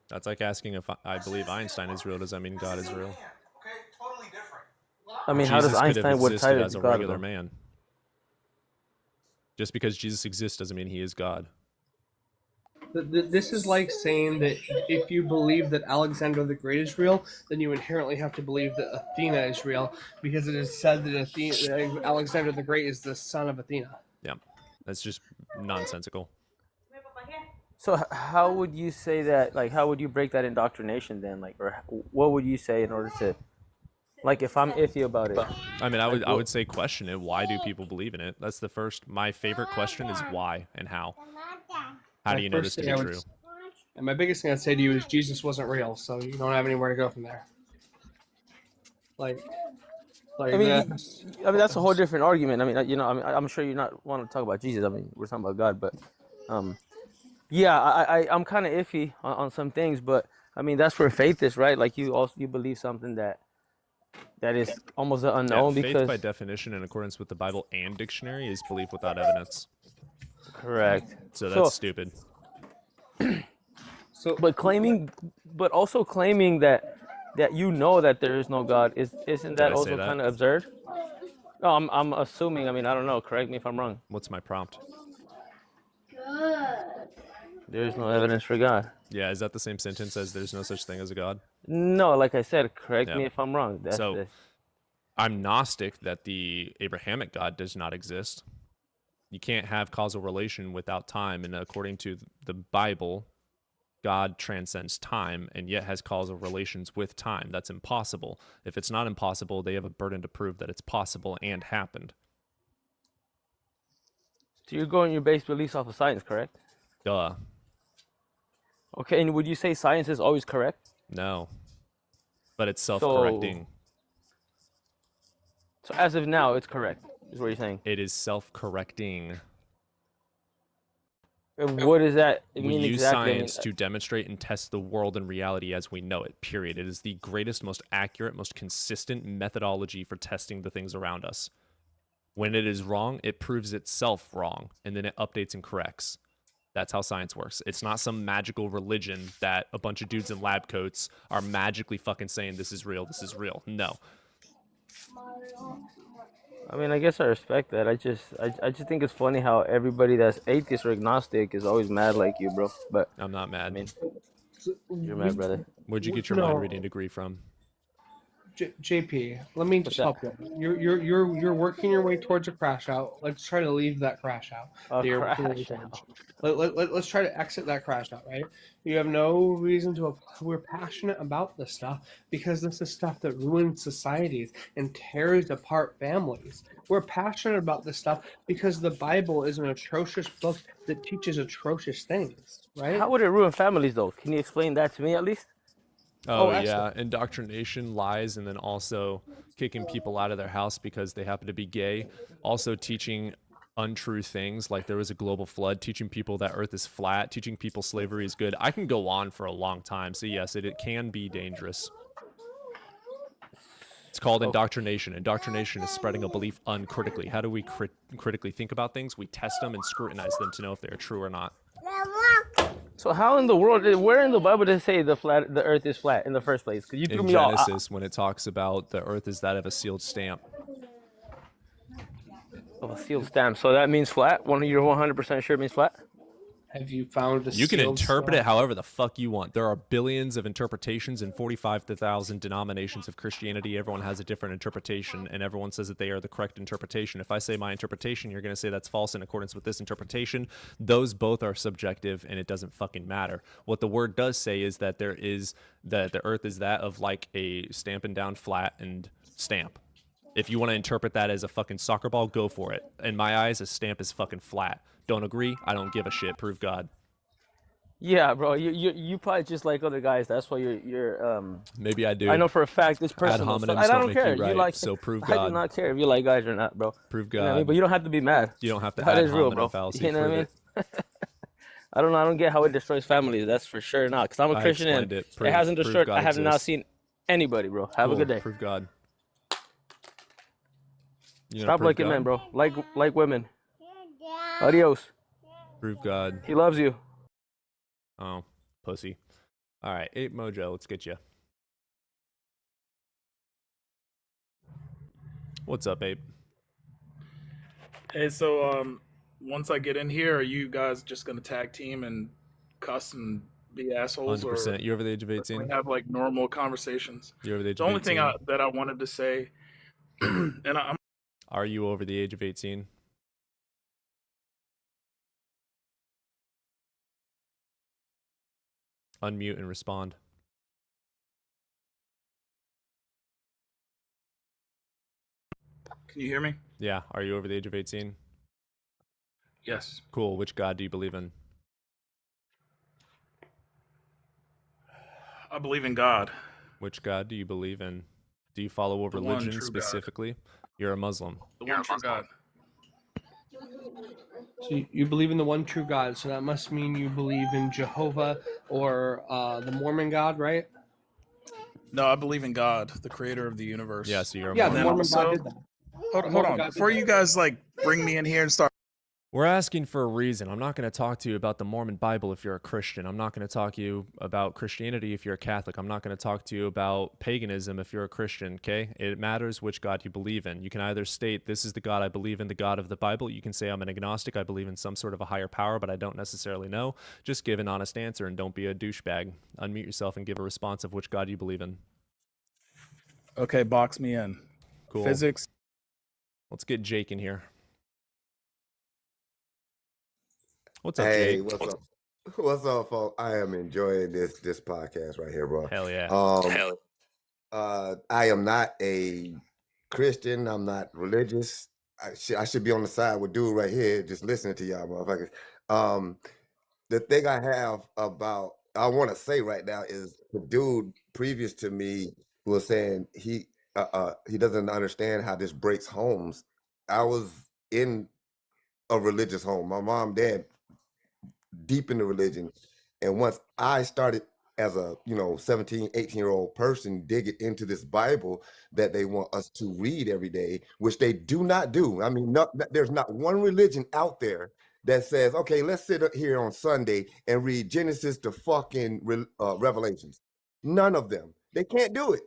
That's like asking if I believe Einstein is real. Does that mean God is real? I mean, how does Jesus could have Einstein would tie existed it as to a God? regular Though? man. Just because Jesus exists doesn't mean he is God. This is like saying that if you believe that Alexander the Great is real, then you inherently have to believe that Athena is real, because it is said that Alexander the Great is the son of Athena. Yeah, that's just nonsensical. So how would you say that? Like, how would you break that indoctrination then? Like, or what would you say in order to, like, if I'm iffy about it? I mean, I would say question it. Why do people believe in it? That's the first. My favorite question is why and how. How do you know this to be true? And my biggest thing I'd say to you is Jesus wasn't real, so you don't have anywhere to go from there. I mean, that's a whole different argument. I mean, I'm sure you're not want to talk about Jesus. I mean, we're talking about God, but, yeah, I'm kind of iffy on some things, but I mean, that's where faith is, right? Like you believe something that is almost an unknown, faith because by definition, in accordance with the Bible and dictionary, is belief without evidence. correct. So that's stupid. But also claiming that you know that there is no God isn't that I say also that? kind of absurd? No, I'm assuming. I mean, I don't know. Correct me if I'm wrong. What's my prompt? There is no evidence for God. Yeah, is that the same sentence as there's no such thing as a God? No, like I said, correct Yeah. me if I'm wrong. That's So I'm Gnostic that the Abrahamic God does not exist. You can't have causal relation without time, and according to the Bible, God transcends time and yet has causal relations with time. That's impossible. If it's not impossible, they have a burden to prove that it's possible and happened. So you're going your base beliefs off of science, correct? Duh. Okay, and would you say science is always correct? No. But it's self-correcting. So as of now, it's correct, is what you're saying. It is self-correcting. And what does that mean We use exactly? science to demonstrate and test the world and reality as we know it, period. It is the greatest, most accurate, most consistent methodology for testing the things around us. When it is wrong, it proves itself wrong, and then it updates and corrects. That's how science works. It's not some magical religion that a bunch of dudes in lab coats are magically fucking saying this is real, this is real. No. I mean, I guess I respect that. I just think it's funny how everybody that's atheist or agnostic is always mad like you, bro. But I'm not mad. I mean, you're mad, brother. Where'd you get your mind reading degree from? JP, let me just help you. You're working your way towards a crash out. Let's try to leave that crash out. that you're working your way towards. Let's try to exit that crash out, right? You have no reason to. We're passionate about this stuff because this is stuff that ruins societies and tears apart families. We're passionate about this stuff because the Bible is an atrocious book that teaches atrocious things, right? How would it ruin families, though? Can you explain that to me at least? Oh, yeah, indoctrination, lies, and then also kicking people out of their house because they happen to be gay. Also teaching untrue things, like there was a global flood, teaching people that Earth is flat, teaching people slavery is good. I can go on for a long time. So yes, it can be dangerous. It's called indoctrination. Indoctrination is spreading a belief uncritically. How do we critically think about things? We test them and scrutinize them to know if they're true or not. So how in the world? Where in the Bible does it say the Earth is flat in the first place? Because you threw In me off. Genesis, when it talks about the earth is that of a sealed stamp. Of a sealed stamp. So that means flat. You're 100% sure it means flat. Have you found a You can sealed interpret it stamp? however the fuck you want. There are billions of interpretations and 45,000 denominations of Christianity. Everyone has a different interpretation, and everyone says that they are the correct interpretation. If I say my interpretation, you're going to say that's false in accordance with this interpretation. Those both are subjective, and it doesn't fucking matter. What the word does say is that the earth is that of like a stamping down flat and stamp. If you want to interpret that as a fucking soccer ball, go for it. In my eyes, a stamp is fucking flat. Don't agree? I don't give a shit. Prove God. Yeah, bro. You probably just like other guys. That's why you're. Maybe I do. I know for a fact this Ad person. hominems I don't don't make care. you right, like. so prove I do God. not care if you like guys or not, bro. Prove You know what I mean? God. But you don't have to be mad. You don't have to God ad is real, hominem bro. fallacy. You know what I Prove mean? I don't get how it destroys families. That's for sure not. Because I'm a I Christian and explained it. Prove- hasn't prove destroyed. God I have not exists. seen anybody, bro. Have a Cool. good day. Prove God. You gonna Stop prove liking God? men, bro. Like women. Adios. Prove God. He loves you. Oh, pussy. All right, Ape Mojo, let's get you. What's up, Ape? Hey, so once I get in here, are you guys just gonna tag team and cuss and be assholes, 100%. or You over the age of can 18? we have like normal conversations? You over the age The of only thing 18? that I wanted to say, and I'm Are you over the age of 18? Unmute and respond. Can you hear me? Yeah. Are you over the age of 18? Yes. Cool. Which God do you believe in? I believe in God. Which God do you believe in? Do you follow a The one religion true God. specifically? You're a Muslim. The one true God. So you believe in the one true God. So that must mean you believe in Jehovah or the Mormon God, right? No, I believe in God, the creator of the universe. Yeah, so you're a Yeah, And the then Mormon God also, did that. hold Mormon on, God did before that. you guys like bring me in here and start. We're asking for a reason. I'm not going to talk to you about the Mormon Bible if you're a Christian. I'm not going to talk to you about Christianity if you're a Catholic. I'm not going to talk to you about paganism if you're a Christian, okay? It matters which God you believe in. You can either state, this is the God I believe in, the God of the Bible. You can say, I'm an agnostic. I believe in some sort of a higher power, but I don't necessarily know. Just give an honest answer and don't be a douchebag. Unmute yourself and give a response of which God you believe in. Okay, box me in. Cool. Physics. Let's get Jake in here. What's up, Hey, Jake? what's up? What's up, folks? I am enjoying this podcast right here, bro. Hell yeah. I am not a Christian. I'm not religious. I should be on the side with dude right here, just listening to y'all, motherfuckers. The thing I want to say right now is the dude previous to me was saying he doesn't understand how this breaks homes. I was in a religious home. My mom, dad, deep into religion. And once I started as a 17, 18-year-old person digging into this Bible that they want us to read every day, which they do not do. I mean, there's not one religion out there that says, okay, let's sit here on Sunday and read Genesis to fucking Revelations. None of them. They can't do it.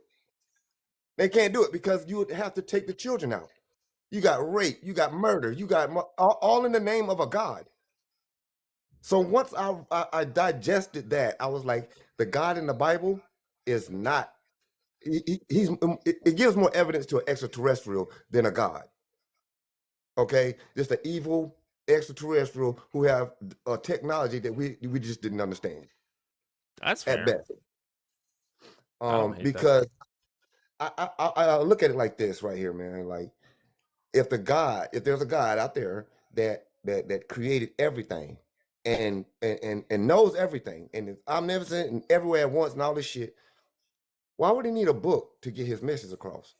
They can't do it because you would have to take the children out. You got rape, you got murder, you got all in the name of a God. So once I digested that, I was like, the God in the Bible is not, it gives more evidence to an extraterrestrial than a God. Okay? Just an evil extraterrestrial who have a technology that we just didn't understand. That's fair. At best. I don't hate that. Because I look at it like this right here, man. Like, if there's a God out there that created everything, and knows everything and is omnipotent and everywhere at once and all this shit, why would he need a book to get his message across?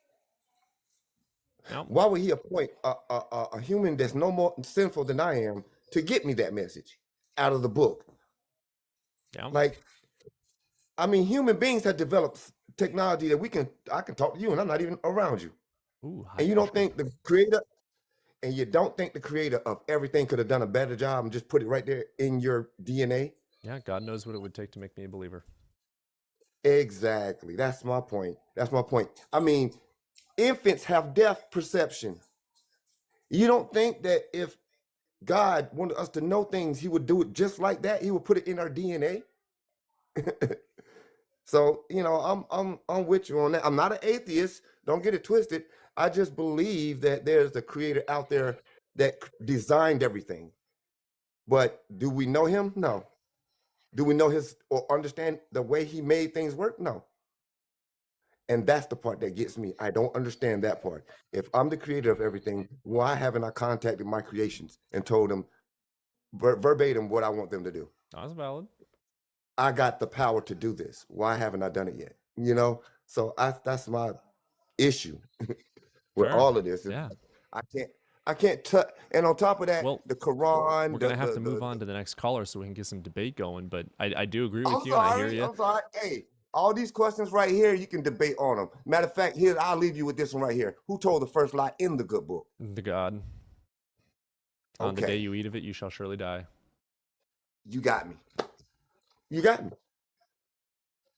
Nope. Why would he appoint a human that's no more sinful than I am to get me that message out of the book? Yeah. Like, I mean, human beings have developed technology that I can talk to you and I'm not even around you. Ooh, and you don't think the creator of everything could have done a better job and just put it right there in your DNA Yeah, God knows what it would take to make me a believer. Exactly. That's my point. That's my point. I mean, infants have depth perception. You don't think that if God wanted us to know things, he would do it just like that? He would put it in our DNA. So, I'm with you on that. I'm not an atheist. Don't get it twisted. I just believe that there's a creator out there that designed everything. But do we know him? No. Do we know his or understand the way he made things work? No. And that's the part that gets me. I don't understand that part. If I'm the creator of everything, why haven't I contacted my creations and told them verbatim what I want them to do? That's valid. I got the power to do this. Why haven't I done it yet? So that's my issue with Sure. all of this. Yeah. I can't touch. And on top of that, Well, the Quran. We're gonna have to move on to the next caller so we can get some debate going. But I do agree with I'm you. And I hear sorry. you. I'm sorry. Hey, all these questions right here, you can debate on them. Matter of fact, I'll leave you with this one right here. Who told the first lie in the good book? The God. On the Okay. day you eat of it, you shall surely die. You got me. You got me.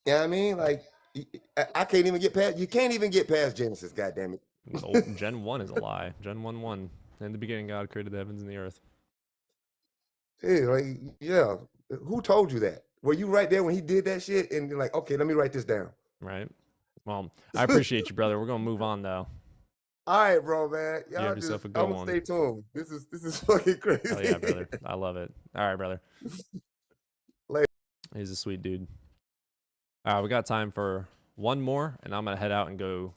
You know what I mean? Like, I can't even get past. You can't even get past Genesis. Goddamn it. Gen 1 is a lie. Gen 1:1. In the beginning, God created the heavens and the earth. Hey, like, yeah. Who told you that? Were you right there when he did that shit? And you're like, okay, let me write this down. Right. Well, I appreciate you, brother. We're gonna move on though. All right, bro, man. You have yourself a good I'm gonna one. stay tuned. This is fucking crazy. Oh yeah, brother. I love it. All right, brother. Later. He's a sweet dude. All right, we got time for one more, and I'm gonna head out and go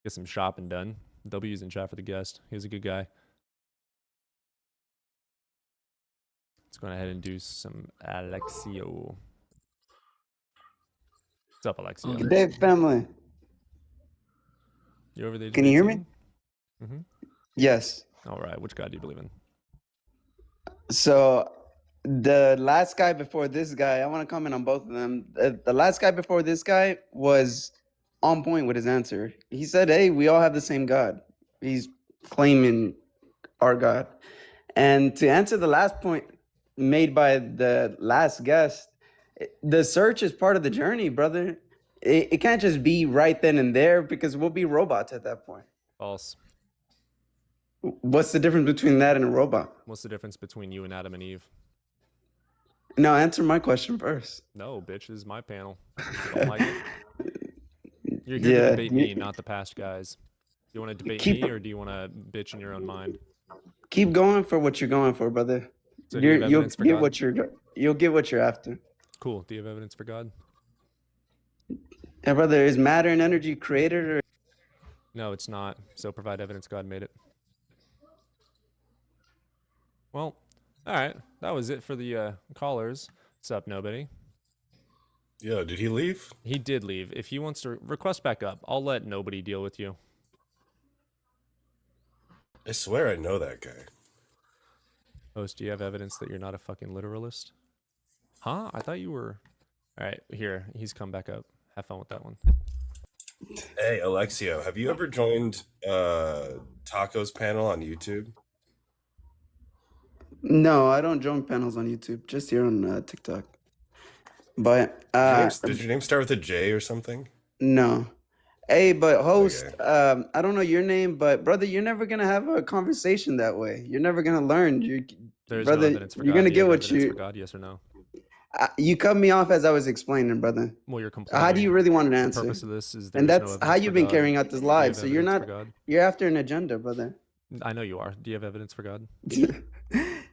get some shopping done. W's in chat for the guest. He was a good guy. Let's go ahead and do some Alexio. What's up, Alexio? Good day, family. You over there? Can you hear me? Mm-hmm. Yes. All right. Which God do you believe in? So, the last guy before this guy, I want to comment on both of them. The last guy before this guy was on point with his answer. He said, hey, we all have the same God. He's claiming our God. And to answer the last point made by the last guest, the search is part of the journey, brother. It can't just be right then and there because we'll be robots at that point. False. What's the difference between that and a robot? What's the difference between you and Adam and Eve? No, answer my question first. No, bitch, this is my panel. You don't like it? You're here to debate me, not the past guys. Do you want to debate me, or do you want to bitch in your own mind? Keep going for what you're going for, brother. So do you have You'll evidence for get God? you'll get what you're after. Cool. Do you have evidence for God? Yeah, brother, is matter and energy created or? No, it's not. So provide evidence God made it. Well, all right. That was it for the callers. What's up, nobody? Yeah, did he leave? He did leave. If he wants to request back up, I'll let nobody deal with you. I swear I know that guy. Host, do you have evidence that you're not a fucking literalist? Huh? I thought you were. All right, here. He's come back up. Have fun with that one. Hey, Alexio, have you ever joined Taco's panel on YouTube? No, I don't join panels on YouTube. Just here on TikTok. But Did your name start with a J or something? no. Hey, but host, I don't know your name, but brother, you're never gonna have a conversation that way. You're never gonna learn. There's Brother, no evidence for you're God. gonna Do you get have what evidence you. for God, yes or no? You cut me off as I was explaining, brother. Well, you're complaining. How do you really want an The answer? purpose of this is And there's no that's how evidence you've for been God. carrying out this Do you have live. So you're evidence not. for God? You're after an agenda, brother. I know you are. Do you have evidence for God?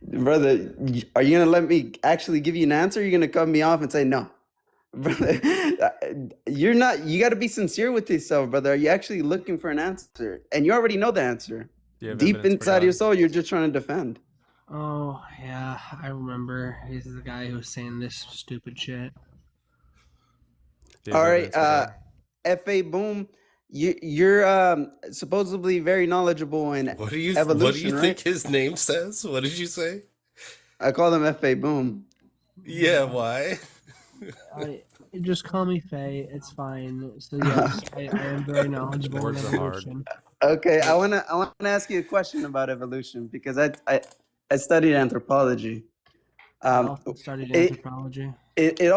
Brother, are you gonna let me actually give you an answer? Or you're gonna cut me off and say no, brother? You're not. You got to be sincere with yourself, brother. Are you actually looking for an answer? And you already know the answer. Do you have Deep evidence for inside your God? soul, you're just trying to defend. Oh, yeah, I remember. He's the guy who was saying this stupid shit. Do you have All right, evidence for God? Fa Boom. You're supposedly very knowledgeable in What do you evolution, right? think his name says? What did you say? I call them Fa Boom. Yeah, why? Just call me Faye. It's fine. So yes, I am very knowledgeable in Words are hard. evolution. Okay, I wanna ask you a question about evolution because I studied anthropology. I Um, also studied it, anthropology. it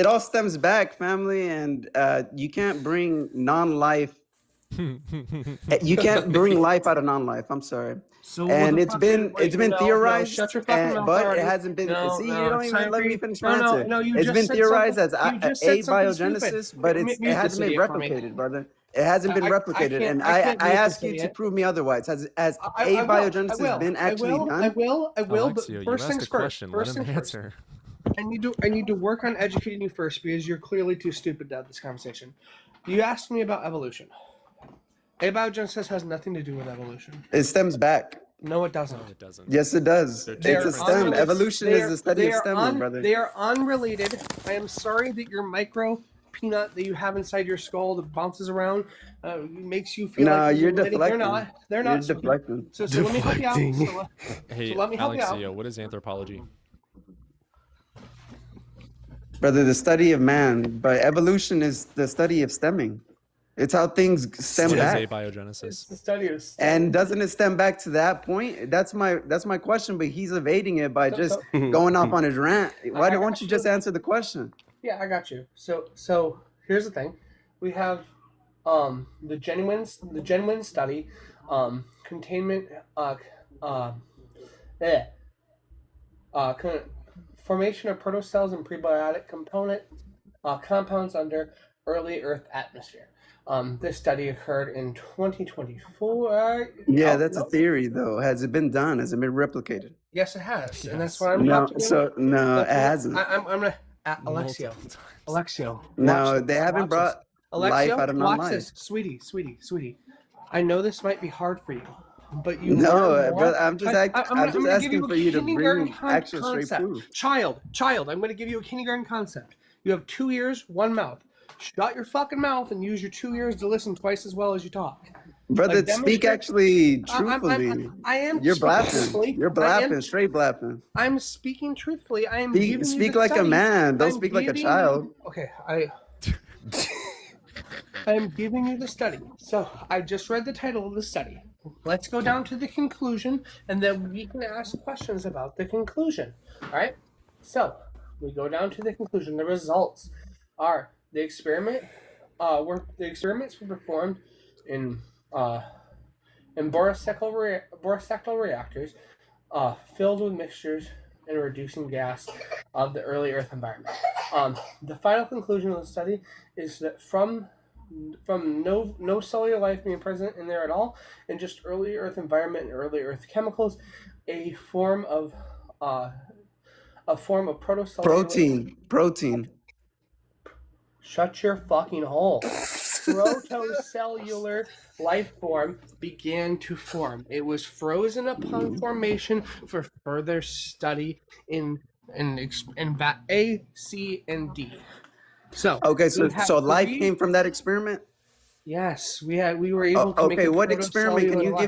all stems back, family, and you can't bring non-life. You can't bring life out of non-life. I'm sorry. So what And the it's fuck been is, wait, no, theorized, shut your fucking mouth but it already. hasn't been. No, See, no, you don't it's even time let for me you. finish my No, answer. no, you It's just been said theorized something. as You just said something abiogenesis, stupid. but Mute it hasn't this been idiot for me. replicated, brother. It hasn't been replicated, and I can't I mute ask this you to idiot. prove me otherwise. Has I will. I abiogenesis will. been I actually will. done? I will. I will. But Alexio, you first asked things a first. question. Let First him things first. answer. I need to work on educating you first because you're clearly too stupid to have this conversation. You asked me about evolution. Abiogenesis has nothing to do with evolution. It stems back. No, it doesn't. No, it doesn't. Yes, it does. They're two It's a different stem. studies. Evolution is the study of stemming, brother. They are unrelated. I am sorry that your micro peanut that you have inside your skull that bounces around makes you feel No, like you're related. deflecting. They're not. They're You're not. So, deflecting. so let me help you out. Hey, So let me help you out. Alexio, what is anthropology? Brother, the study of man, but evolution is the study of stemming. It's how things stem What is back. abiogenesis? It's the study of And doesn't it stem back to that point? That's my question, but he's evading it by just going off on his rant. Why don't you just answer the question? Yeah, I got you. So here's the thing. We have the genuine study, containment formation of protocells and prebiotic compounds under early Earth atmosphere. This study occurred in 2024. Yeah, that's a theory, though. Has it been done? Has it been replicated? Yes, it has, and that's what I'm No, about to do. so no, it hasn't. I'm gonna Alexio. No, watch they this, haven't watch brought this. life Alexio, out of watch non-life. this, sweetie. I know this might be hard for you, but you No, learn more. but I'm just I'm gonna give asking you a for you to bring kindergarten me actual straight concept. proof. Child, I'm going to give you a kindergarten concept. You have 2 ears, 1 mouth. Shut your fucking mouth and use your 2 ears to listen twice as well as you talk. Brother, Like, speak demonstrate- actually truthfully. I am You're speaking blapping. truthfully. You're blapping, straight blapping. I'm speaking truthfully. I am giving you Speak the like a study. man. Don't I'm speak like a giving child. you- Okay, I am giving you the study. So I just read the title of the study. Let's go down to the conclusion, and then we can ask questions about the conclusion. All right. So we go down to the conclusion. The results are the experiments were performed in boresectal reactors filled with mixtures and reducing gas of the early Earth environment. The final conclusion of the study is that from no cellular life being present in there at all, and just early Earth environment and early Earth chemicals, a form of protocellular Protein. Shut your fucking hole. Protocellular life form began to form. It was frozen upon formation for further study in VAT A, C, and D. So Okay, we have so life three- came from that experiment? Yes, we were able to make Okay, a what experiment? Can protocellular you life.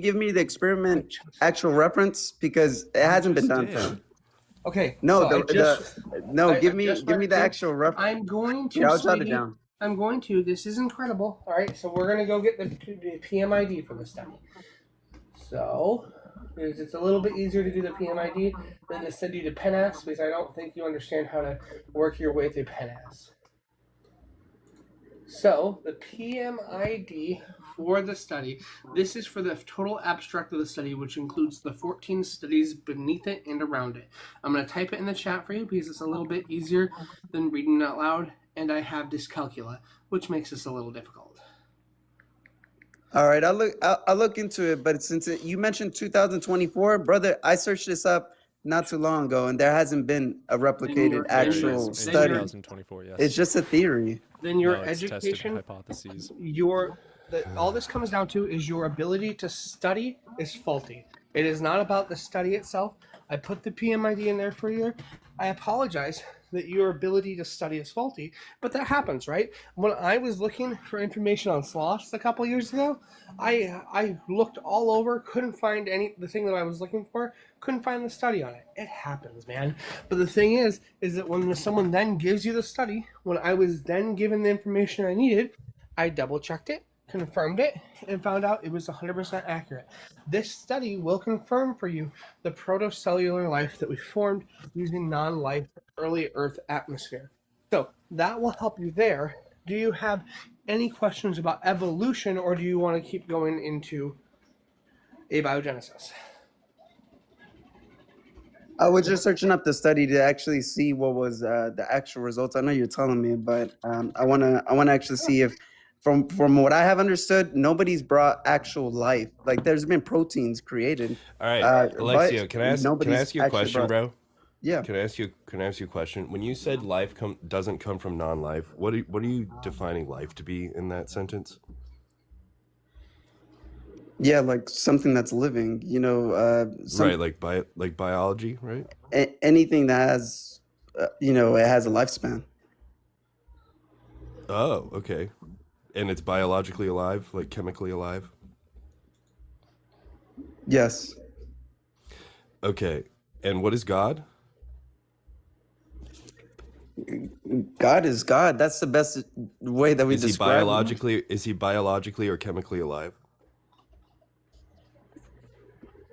give me the experiment actual reference? Because it hasn't been done, fam. Okay. No, so give me the actual reference. I'm going to. Yeah, I'll jot it sweetie, down. I'm going to. This is incredible. All right, so we're gonna go get the PMID for the study. So it's a little bit easier to do the PMID than to send you to PennAS because I don't think you understand how to work your way through PennAS. So the PMID for the study, this is for the total abstract of the study, which includes the 14 studies beneath it and around it. I'm going to type it in the chat for you because it's a little bit easier than reading out loud, and I have dyscalculia, which makes this a little difficult. All right, I'll look into it. But since you mentioned 2024, brother, I searched this up not too long ago, and there hasn't been a replicated actual study. 2024, yes. It's just a theory. Then your No, it's tested education, hypotheses. all this comes down to is your ability to study is faulty. It is not about the study itself. I put the PMID in there for you. I apologize that your ability to study is faulty, but that happens, right? When I was looking for information on sloths a couple years ago, I looked all over, couldn't find the thing that I was looking for, couldn't find the study on it. It happens, man. But the thing is that when someone then gives you the study, when I was then given the information I needed, I double checked it, confirmed it and found out it was 100% accurate. This study will confirm for you the protocellular life that we formed using non-life early Earth atmosphere. So that will help you there. Do you have any questions about evolution, or do you want to keep going into abiogenesis? I was just searching up the study to actually see what was the actual results. I know you're telling me, but I wanna actually see if, from what I have understood, nobody's brought actual life. Like there's been proteins created. All right, but Alexio, can I ask nobody's you a actually question, brought. bro? Yeah. Can I ask you a question? When you said life doesn't come from non-life, what are you defining life to be in that sentence? Yeah, like something that's living. You know, Right, like biology, right? anything that has, it has a lifespan. Oh, okay. And it's biologically alive, like chemically alive? Yes. Okay. And what is God? God is God. That's the best way that we describe him. Is he biologically or chemically alive?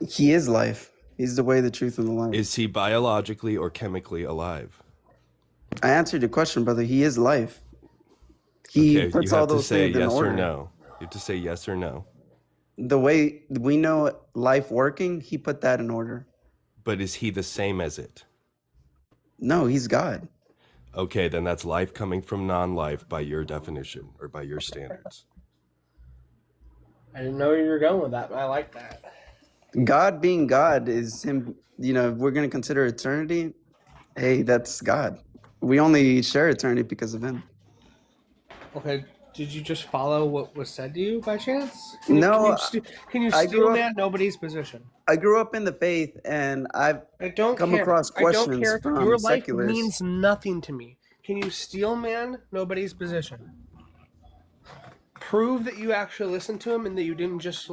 He is life. He's the way, the truth, and the life. Is he biologically or chemically alive? I answered your question, brother. He is life. He Okay, puts you all have to those say things in yes order. or no. You have to say yes or no. The way we know life working, he put that in order. But is he the same as it? No, he's God. Okay, then that's life coming from non-life by your definition or by your standards. I didn't know where you were going with that, but I like that. God being God is him. If we're going to consider eternity, hey, that's God. We only share eternity because of him. Okay, did you just follow what was said to you by chance? No, Can you I steal grew up- man nobody's position? I grew up in the faith, and I've come across I don't questions care. from Your life secularists. means nothing to me. Can you steal man nobody's position? Prove that you actually listened to him and that you didn't just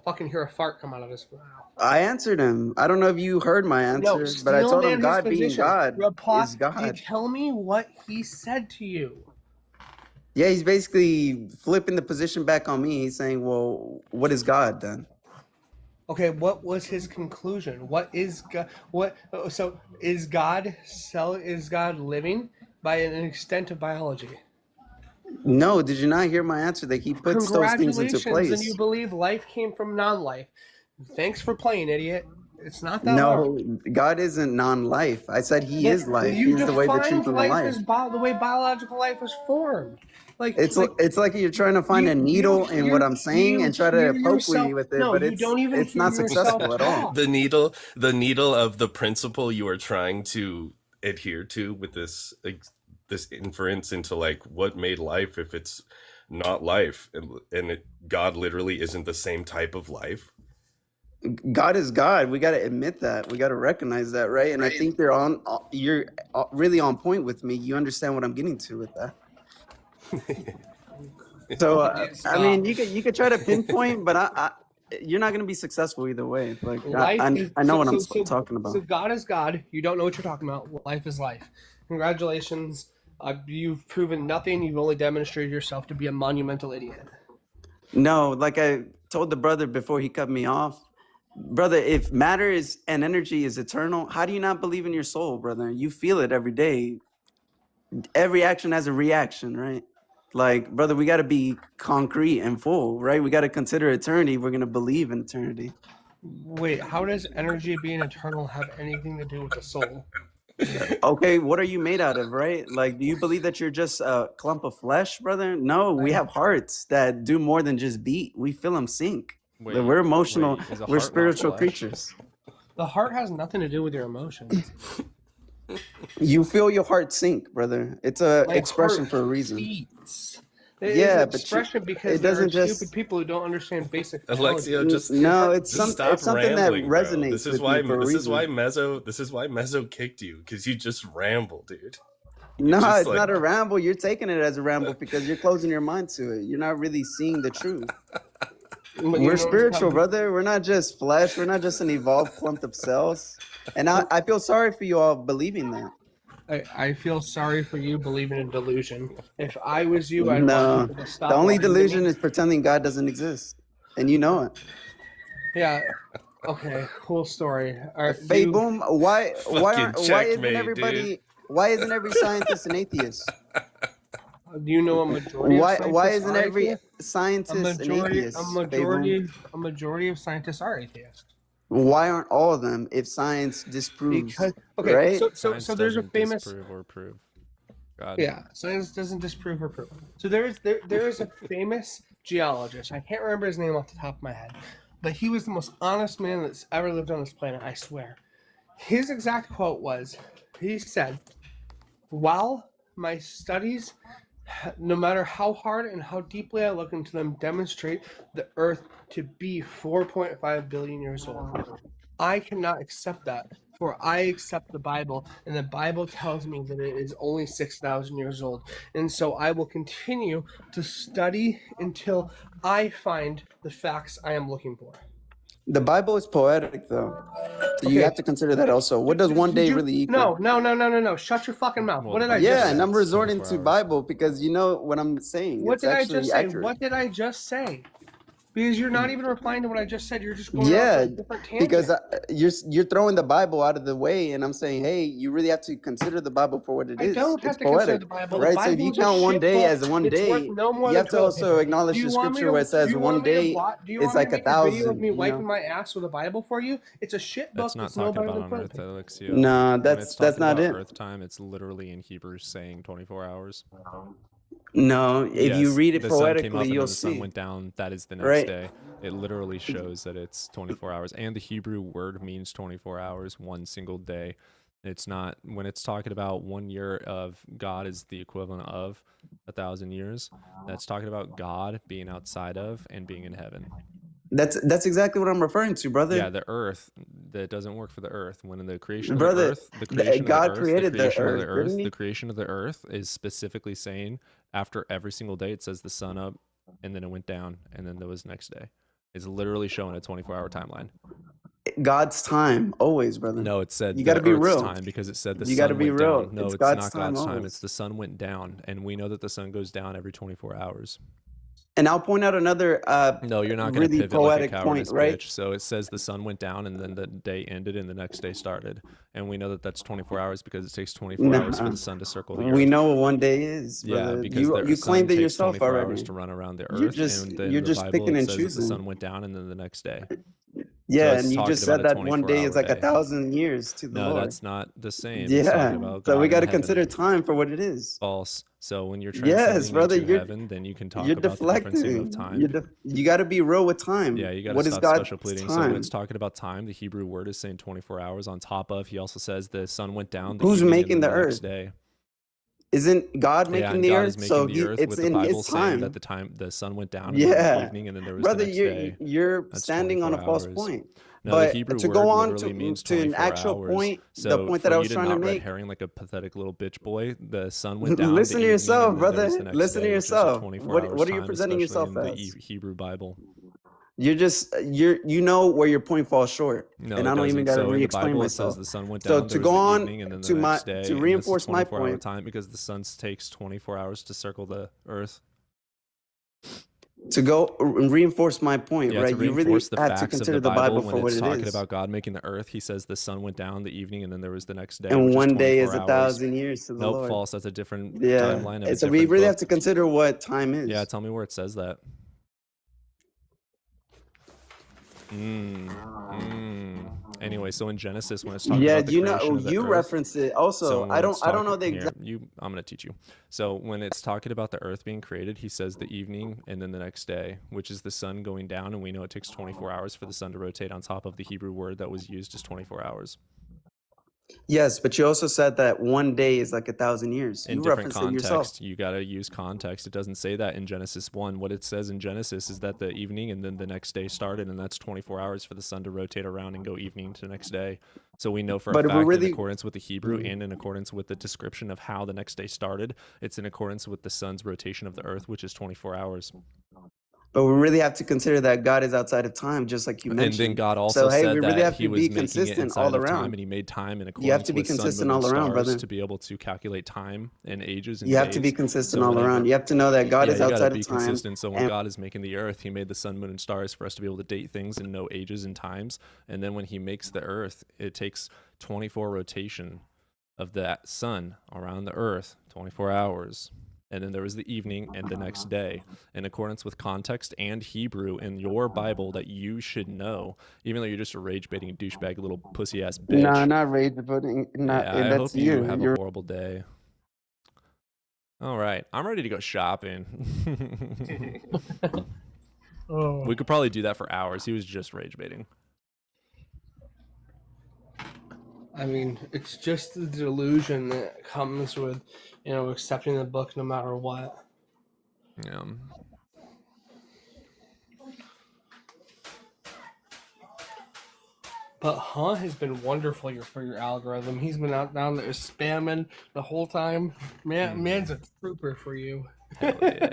fucking hear a fart come out of his mouth. I answered him. I don't know if you heard my No, answer, but I steal told him man his God being position. God Reply, is God. tell me what he said to you. Yeah, he's basically flipping the position back on me. He's saying, well, what is God then? Okay, what was his conclusion? What is God? So is God living by an extent of biology? No, did you not hear my answer that he puts those things into Congratulations, and place? you believe life came from non-life. Thanks for playing, idiot. It's not that hard. No, God isn't non-life. I said he But is life. You He's the way, the defined truth, and the life life. as the way biological life was formed. It's like you're trying to find a needle in what I'm saying and try to poke me with it, but it's not successful at all. The needle of the principle you are trying to adhere to with this inference into like what made life if it's not life, and God literally isn't the same type of life. God is God. We got to admit that. We got to recognize that, right? And I think you're really on point with me. You understand what I'm getting to with that. So I mean, you could try to pinpoint, but you're not going to be successful either way. Like I know what I'm talking about. So God is God. You don't know what you're talking about. Life is life. Congratulations. You've proven nothing. You've only demonstrated yourself to be a monumental idiot. No, like I told the brother before he cut me off, brother, if matter is and energy is eternal, how do you not believe in your soul, brother? You feel it every day. Every action has a reaction, right? Like, brother, we got to be concrete and full, right? We got to consider eternity. We're going to believe in eternity. Wait, how does energy being eternal have anything to do with the soul? Okay, what are you made out of, right? Like, do you believe that you're just a clump of flesh, brother? No, we have hearts that do more than just beat. We feel them sink. We're emotional. is a heart We're not spiritual flesh? creatures. The heart has nothing to do with your emotions. You feel your heart sink, brother. It's a My expression heart for a reason. beats. Yeah, It's an but expression because it there doesn't are just. stupid people who don't understand basic Alexio, biology. just No, it's stop something rambling, that bro. resonates This is with why me for a reason. Mezzo kicked you, because you just ramble, dude. No, just it's not a ramble. You're taking it as a ramble because you're closing your mind to it. You're not really seeing the truth. We're spiritual, brother. We're not just flesh. We're not just an evolved clump of cells. And I feel sorry for you all believing that. I feel sorry for you believing in delusion. If I was you, I'd want No, people to stop the only lying to me. delusion is pretending God doesn't exist, and you know it. Yeah. Okay. Cool story. All right. Fade boom. Why Fucking isn't checkmate, everybody? dude. Why isn't every scientist an atheist? Do you know a majority of scientists Why isn't are every atheists? scientist an atheist? A majority of scientists are atheists. Why aren't all of them if science disproves? Because okay, right? so there's a famous disprove or prove. God. Yeah, science doesn't disprove or prove. So there is a famous geologist. I can't remember his name off the top of my head, but he was the most honest man that's ever lived on this planet. I swear. His exact quote was, he said, "While my studies, no matter how hard and how deeply I look into them, demonstrate the Earth to be 4.5 billion years old, I cannot accept that, for I accept the Bible, and the Bible tells me that it is only 6,000 years old. And so I will continue to study until I find the facts I am looking for." The Bible is poetic, though. So you Okay. have to consider that also. What does one day really equal? No. Shut your fucking mouth. What did I just Yeah, say? and I'm resorting to Bible because you know what I'm saying. What It's did I actually just say? accurate. What did I just say? Because you're not even replying to what I just said. You're just going off Yeah, on a different tangent. because you're throwing the Bible out of the way, and I'm saying, hey, you really have to consider the Bible for what it I is. don't have It's to consider poetic, the Bible. The right? So if you Bible's a count one shit day book. as one It's day, worth no more you than have to toilet also paper. acknowledge Do you the want me scripture to- where it says do you one want me to day do you is want me like to a make a video of thousand. me You wiping know? my ass with a Bible for you? It's a shit book. That's not It's no talking better about than on toilet Earth, paper. Alexio. No, When that's it's talking not about it. Earth time, it's literally in Hebrew saying 24 hours. No, if you Yes, read it the sun came up poetically, and you'll then the sun see. went down. That is the next Right. day. It literally shows that it's 24 hours. And the Hebrew word means 24 hours, one single day. It's not, when it's talking about 1 year of God is the equivalent of 1,000 years, that's talking about God being outside of and being in heaven. That's exactly what I'm referring to, brother. Yeah, the earth, that doesn't work for the earth. When in the creation of Brother, the earth, the creation God of the earth, created the the creation of the earth, earth, didn't he? the creation of the earth is specifically saying after every single day, it says the sun up and then it went down and then there was next day. It's literally showing a 24-hour timeline. God's time, always, brother. No, it said You the gotta be earth's real. time because it said the You sun gotta be went real. down. No, It's it's God's not time God's time. always. It's the sun went down. And we know that the sun goes down every 24 hours. And I'll point out another No, you're not going to really pivot like a poetic cowardice point, right? bitch. So it says the sun went down and then the day ended and the next day started. And we know that that's 24 hours because it takes 24 hours for Nah. the sun to circle the We earth. know what one day is, Yeah, brother. because You the you sun claimed it takes yourself 24 hours already. to run around the You're earth. just And then you're the just Bible, picking it and says that the choosing. sun went down and then the next day. Yeah, it's and you talking just said about a that one day is 24-hour like a day. 1,000 years to the No, Lord. that's not the same. It's Yeah, talking about so God we in got to heaven. consider time for what it is. False. So when you're Yes, transcending brother, into you're heaven, then you can talk you're about the differencing of deflecting. time. You got to be real with time. Yeah, you got to What is stop God's special pleading. So when it's time? talking about time, the Hebrew word is saying 24 hours on top of. He also says the sun went down the Who's evening and making then the the next earth? day. Isn't God Yeah, making and the God earth? is making So the earth it's with the in Bible His saying that time. the sun went down and then the Yeah, evening and then there was brother, the next day. you're That's standing on a 24 false hours. point. No, the But Hebrew to word go on literally means to an 24 actual hours. point, the So point for that I you was to trying to not red make. herring like a pathetic little bitch boy, the sun went down the Listen to evening yourself, and then there was brother. the next Listen to day, which is a yourself. 24 hours What are you time, presenting especially yourself in the as? Hebrew Bible. You're just you know where your point falls short, No, and it I don't even doesn't. got to So in the re-explain Bible, it says myself. the sun went So down, to there was go the on evening, and then the to next day, to and that's a reinforce my 24-hour point, time because the sun takes 24 hours to circle the earth. to go reinforce my point, Yeah, right? to You really reinforce the have to facts of consider the the Bible Bible, for when what it's it talking is. about God making the earth, he says the sun went down the evening and then there was the next day, And which is one day is 24 hours. 1,000 years to the Nope, Lord. false. That's a different Yeah. timeline of a So we different really book. have to consider what time is. Yeah, tell me where it says that. Anyway, so in Genesis, when it's talking Yeah, about the you creation know, of the you earth, reference it. so Also, when I it's don't know talking the here, exact. I'm gonna teach you. So when it's talking about the earth being created, he says the evening and then the next day, which is the sun going down, and we know it takes 24 hours for the sun to rotate on top of the Hebrew word that was used as 24 hours. Yes, but you also said that one day is like 1,000 years. In You different referenced it yourself. context, you got to use context. It doesn't say that in Genesis 1. What it says in Genesis is that the evening and then the next day started, and that's 24 hours for the sun to rotate around and go evening to the next day. So we know for But a if we're fact, really- in accordance with the Hebrew and in accordance with the description of how the next day started, it's in accordance with the sun's rotation of the earth, which is 24 hours. But we really have to consider that God is outside of time, just like you And mentioned. then God So also hey, we said really that have he to was be making it consistent inside all of time, around. and he made time in You have accordance to be with sun, consistent moon, and all around, stars brother. to be able to calculate time and ages and You have to be days. consistent So all whenever, around. You have to know that God yeah, is you got to outside be of time. consistent. So when And God is making the earth, he made the sun, moon, and stars for us to be able to date things and know ages and times. And then when he makes the earth, it takes 24 rotation of that sun around the earth, 24 hours. And then there was the evening and the next day, in accordance with context and Hebrew in your Bible that you should know, even though you're just a rage baiting douchebag little pussy ass bitch. nah, not rage voting. Not Yeah, I that's hope you you. have a You're horrible day. All right, I'm ready to go shopping. Oh. We could probably do that for hours. He was just rage baiting. I mean, it's just the delusion that comes with, accepting the book no matter what. Yeah. But Hunt has been wonderful for your algorithm. He's been out down there spamming the whole time. Man's a trooper for you. Hell yeah.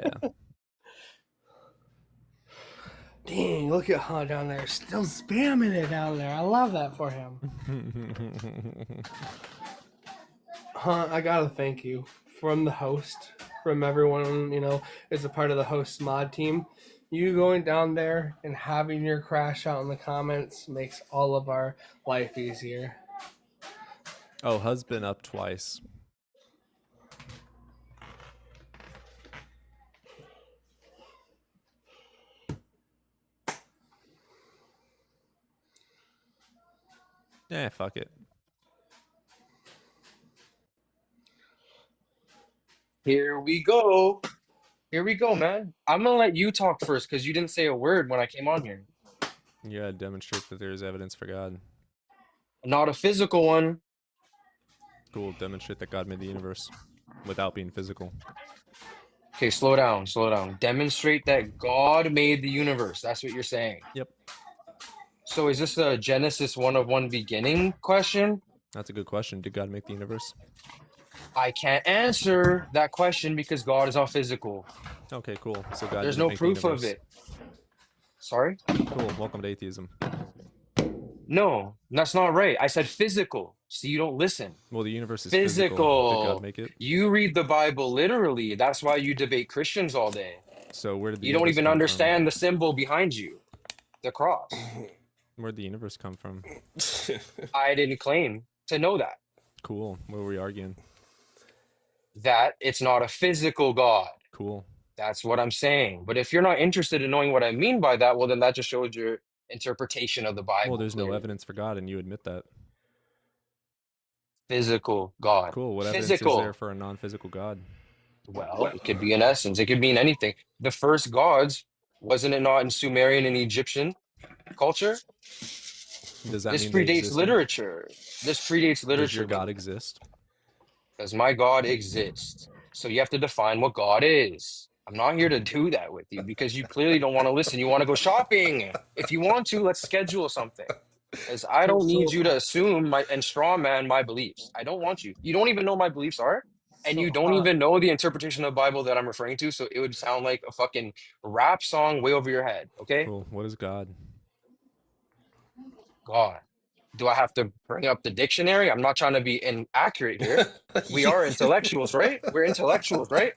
Dang, look at Hunt down there, still spamming it down there. I love that for him. Hunt, I gotta thank you from the host, from everyone, is a part of the host mod team. You going down there and having your crash out in the comments makes all of our life easier. Oh, husband up twice. Yeah, fuck it. Here we go. Here we go, man. I'm gonna let you talk first because you didn't say a word when I came on here. You gotta demonstrate that there is evidence for God. Not a physical one. Cool. Demonstrate that God made the universe without being physical. Okay, slow down, slow down. Demonstrate that God made the universe. That's what you're saying. Yep. So is this a Genesis 1 beginning question? That's a good question. Did God make the universe? I can't answer that question because God is not physical. Okay, cool. So God There's didn't no make proof the of universe. it. Sorry? Cool. Welcome to atheism. No, that's not right. I said physical. See, you don't listen. Well, the universe is physical. Did God make it? You read the Bible literally. That's why you debate Christians all day. So where did the You don't universe even come understand the symbol behind you, the cross. from? Where'd the universe come from? I didn't claim to know that. Cool. What were we arguing? That it's not a physical God. Cool. That's what I'm saying. But if you're not interested in knowing what I mean by that, well, then that just shows your interpretation of the Bible. Well, there's no clearly. evidence for God, and you admit that. Physical God. Cool. What evidence Physical. is there for a non-physical God? Well, it could be in essence. It could mean anything. The first gods, wasn't it not in Sumerian and Egyptian culture? Does that This mean they predates existed? literature. This predates literature. Does your God exist? Does my God exist? So you have to define what God is. I'm not here to do that with you because you clearly don't want to listen. You want to go shopping. If you want to, let's schedule something. Because I don't need you to assume and straw man my beliefs. I don't want you. You don't even know my beliefs are, and you don't even know the interpretation of the Bible that I'm referring to. So it would sound like a fucking rap song way over your head. Okay? Cool. What is God? God. Do I have to bring up the dictionary? I'm not trying to be inaccurate here. We are intellectuals, right? We're intellectuals, right?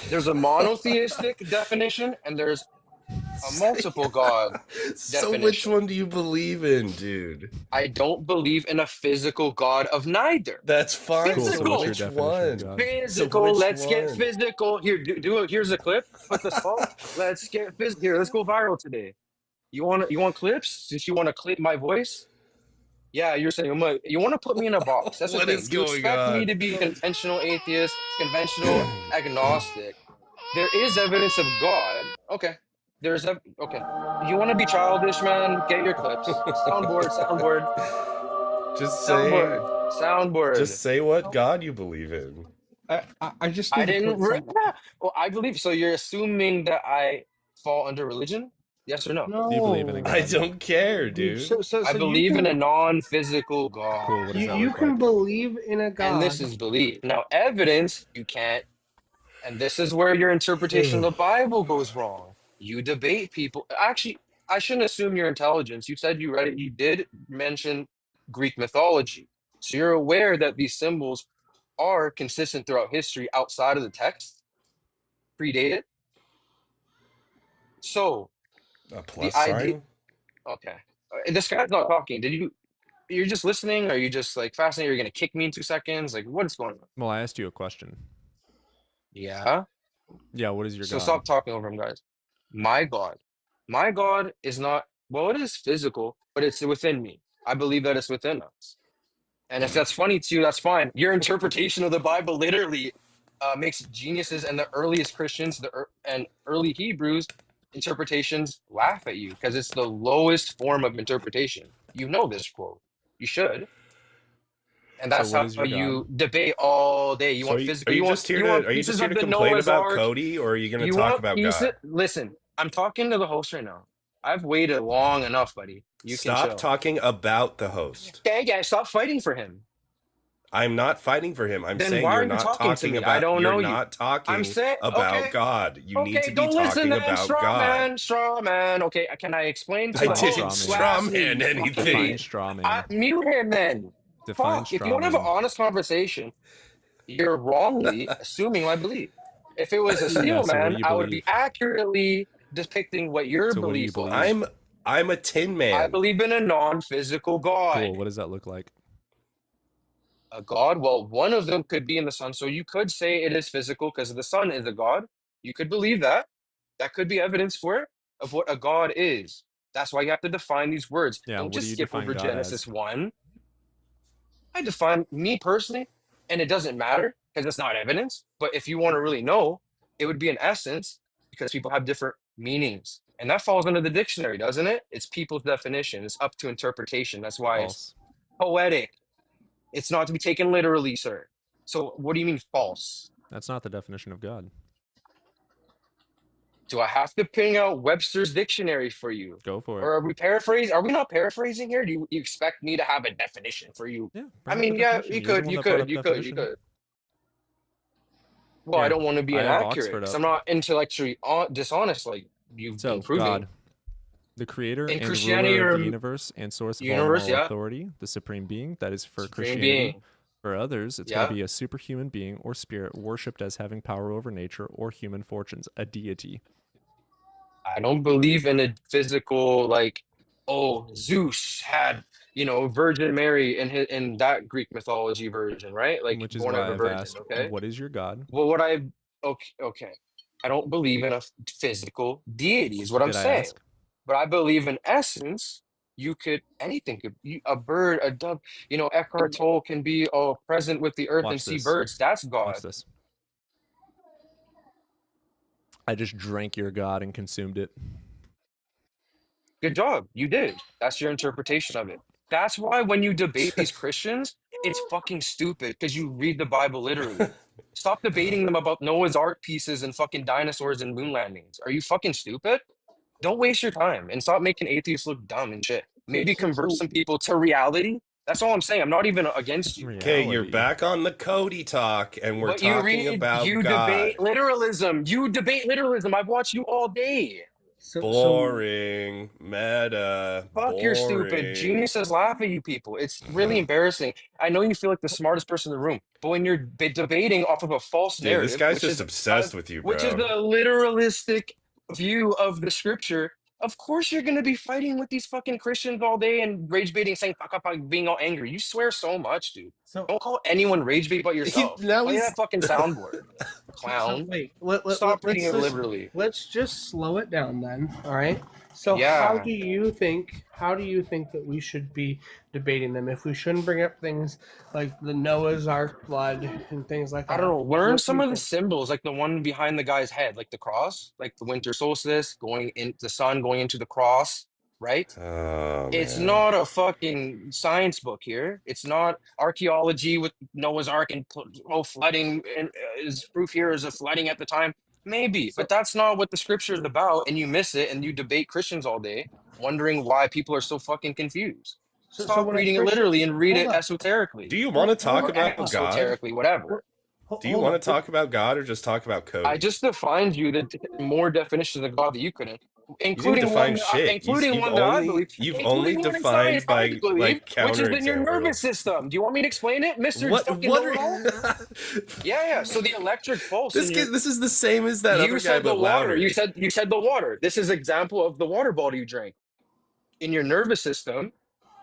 There's a monotheistic definition and there's a multiple God So definition. which one do you believe in, dude? I don't believe in a physical God of neither. That's fine. Cool. So Physical. what's your definition of God? Physical. which Let's get one? physical. Here, here's a clip. Put the salt. Let's get physical. Here, let's go viral today. You want clips? Since you want to clip my voice? Yeah, you're saying you want to put me in a box. That's the What thing. is You going expect me on? to be conventional atheist, conventional agnostic. There is evidence of God. Okay. Okay. You want to be childish, man? Get your clips. Soundboard. Just say, Soundboard. just say what God you believe in. I just I need to didn't. put some- Well, I believe so. You're assuming that I fall under religion? Yes or no? Do you believe in a No. God? I don't care, dude. I believe in a non-physical God. Cool. What does that You look can like? believe in a God. And this is belief. Now, evidence, you can't And this is where your interpretation of the Bible goes wrong. You debate people. Actually, I shouldn't assume your intelligence. You said you read it. You did mention Greek mythology. So you're aware that these symbols are consistent throughout history outside of the text, predated. So A the plus idea. sign? Okay. This guy's not talking. You're just listening? Are you just like fascinated? You're going to kick me in 2 seconds? Like, what is going on? Well, I asked you a question. Yeah. Yeah, what is your So God? stop talking over him, guys. My God is not, well, it is physical, but it's within me. I believe that it's within us. And if that's funny to you, that's fine. Your interpretation of the Bible literally makes geniuses and the earliest Christians and early Hebrews interpretations laugh at you because it's the lowest form of interpretation. You know this quote. You should. And So that's what how is your you God? debate all day. You So want are physical. you You want just here to are you pieces just here of to the complain Noah's about Ark. Cody, or are you going to You talk want about pieces. God? Listen, I'm talking to the host right now. I've waited long enough, buddy. You can Stop chill. talking about the host. Okay, yeah, stop fighting for him. I'm not fighting for him. I'm Then saying why you're are you not talking to talking me? I about don't you're know you. not I'm talking saying, about okay, God. You need to be don't listen talking then, about straw God. man. Okay, can I explain to I the Define didn't host who straw man. asked me, strawman you fucking anything. Define idiot? straw man. Mute him then. Define Fuck, if you straw want to have an man. honest conversation, you're wrongly assuming my belief. If it was a Yeah, steel so what do man, you I would be believe? accurately depicting what your So what do you belief was. believe? I'm a tin I man. believe in a non-physical God. Cool. What does that look like? A God? Well, one of them could be in the sun. So you could say it is physical because the sun is a God. You could believe that. That could be evidence for it, of what a God is. That's why you have to define these words. Yeah, Don't what do just you skip define over God Genesis as? 1. I define me personally, and it doesn't matter because it's not evidence. But if you want to really know, it would be an essence because people have different meanings. And that falls under the dictionary, doesn't it? It's people's definition. It's up to interpretation. That's why it's False. poetic. It's not to be taken literally, sir. So what do you mean false? That's not the definition of God. Do I have to ping out Webster's dictionary for you? Go for Or it. are we paraphrasing? Are we not paraphrasing here? Do you expect me to have a definition for you? Yeah. I Bring up mean, the yeah, definition. you You're the could, one you that brought could, up you could, you definition. could. Well, I Yeah. don't want to be I have inaccurate Oxford because up. I'm not intellectually dishonest like you've So been proving. God, the creator In and Christianity ruler of or the universe and source of all universe, moral yeah, authority, the supreme being. That is for supreme Christianity. being, For others, it's going to yeah. be a superhuman being or spirit worshipped as having power over nature or human fortunes, a deity. I don't believe in a physical like, oh, Zeus had, Virgin Mary in that Greek mythology version, right? Like Which is born of why a I've virgin, asked, okay? what is your God? Well, okay. I don't believe in a physical deity is what I'm Did I saying. ask? But I believe in essence, anything could a bird, a dove, Eckhart Tolle can be present with the earth and Watch see this. birds. That's Watch God. this. I just drank your God and consumed it. Good job. You did. That's your interpretation of it. That's why when you debate these Christians, it's fucking stupid because you read the Bible literally. Stop debating them about Noah's Ark pieces and fucking dinosaurs and moon landings. Are you fucking stupid? Don't waste your time and stop making atheists look dumb and shit. Maybe convert some people to reality. That's all I'm saying. I'm not even against you. Okay, you're back on the Cody talk, and we're But you talking about you God. debate literalism. You debate literalism. I've watched you all day. Boring, meta, Fuck, you're stupid. boring. Geniuses laugh at you people. It's really embarrassing. I know you feel like the smartest person in the room, but when you're debating off of a false Dude, narrative, this guy's which just is obsessed with you, which is bro. the literalistic view of the scripture, of course you're gonna be fighting with these fucking Christians all day and rage baiting, saying fuck up, like being all angry. You swear so much, dude. Don't call anyone rage bait but yourself. now Play he's- that fucking soundboard, clown. Wait, Stop let's reading it just- liberally. Let's just slow it down then. All right. So Yeah. how do you think that we should be debating them? If we shouldn't bring up things like the Noah's Ark flood and things like that. I don't know. What are What do some you of the think? symbols, like the one behind the guy's head, like the cross, like the winter solstice, the sun going into the cross, right? Oh, It's man. not a fucking science book here. It's not archaeology with Noah's Ark and flooding. And is proof here is a flooding at the time? Maybe, but that's not what the scripture is about. And you miss it, and you debate Christians all day, wondering why people are so fucking confused. So Stop when a reading it Christian- literally and read hold it up. esoterically. Do you want to talk Or about God? exoterically, whatever. Do you want to talk about God or just talk about code? I just defined you that more definitions of God that you couldn't, You didn't including one, define shit. including You've one that I only believe, you've including only one in science defined I by believe, like which is in your nervous counterexamples. system. Do you want me to explain it, Mister What Fucking what Know-it-all? Yeah. So the electric pulse in your this is the same as that you other guy said the but water. louder. You said the water. This is example of the water bottle you drank in your nervous system.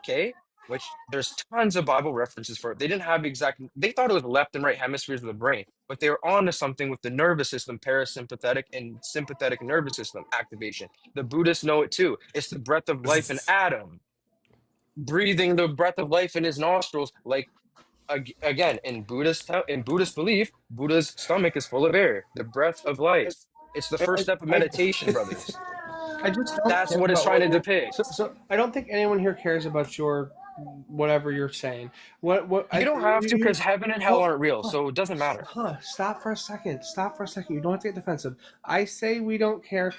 Okay, which there's tons of Bible references for it. They didn't have exact. They thought it was the left and right hemispheres of the brain, but they were onto something with the nervous system, parasympathetic and sympathetic nervous system activation. The Buddhists know it too. It's the breath of life in Adam, breathing the breath of life in his nostrils, like. Again, in Buddhist belief, Buddha's stomach is full of air, the breath of life. It's the first step of meditation, brothers. I just don't That's care what it's about trying to what depict. so I don't think anyone here cares about your whatever you're saying. What You don't have to, because heaven and hell Hold- aren't real, so it doesn't matter. Stop for a second. Stop for a second. You don't have to get defensive. I say we don't care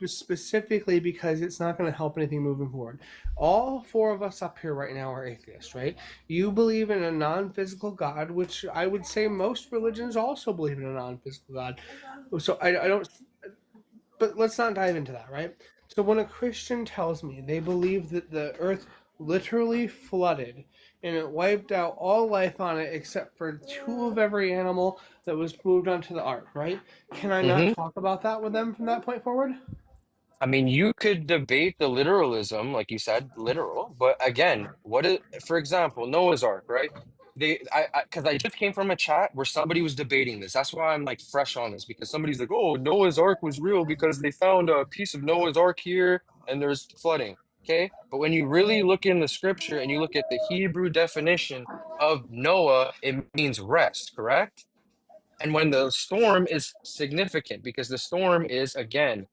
specifically because it's not going to help anything moving forward. All four of us up here right now are atheists, right? You believe in a non-physical God, which I would say most religions also believe in a non-physical God. So I don't. But let's not dive into that, right? So when a Christian tells me they believe that the earth literally flooded and it wiped out all life on it except for 2 of every animal that was moved onto the ark, right? Can I not talk about that with them from that point forward? I mean, you could debate the literalism, like you said, literal. But again, for example, Noah's Ark, right? Because I just came from a chat where somebody was debating this. That's why I'm like fresh on this, because somebody's like, "Oh, Noah's Ark was real because they found a piece of Noah's Ark here and there's flooding." Okay, but when you really look in the scripture and you look at the Hebrew definition of Noah, it means rest, correct? And when the storm is significant, because the storm is, again,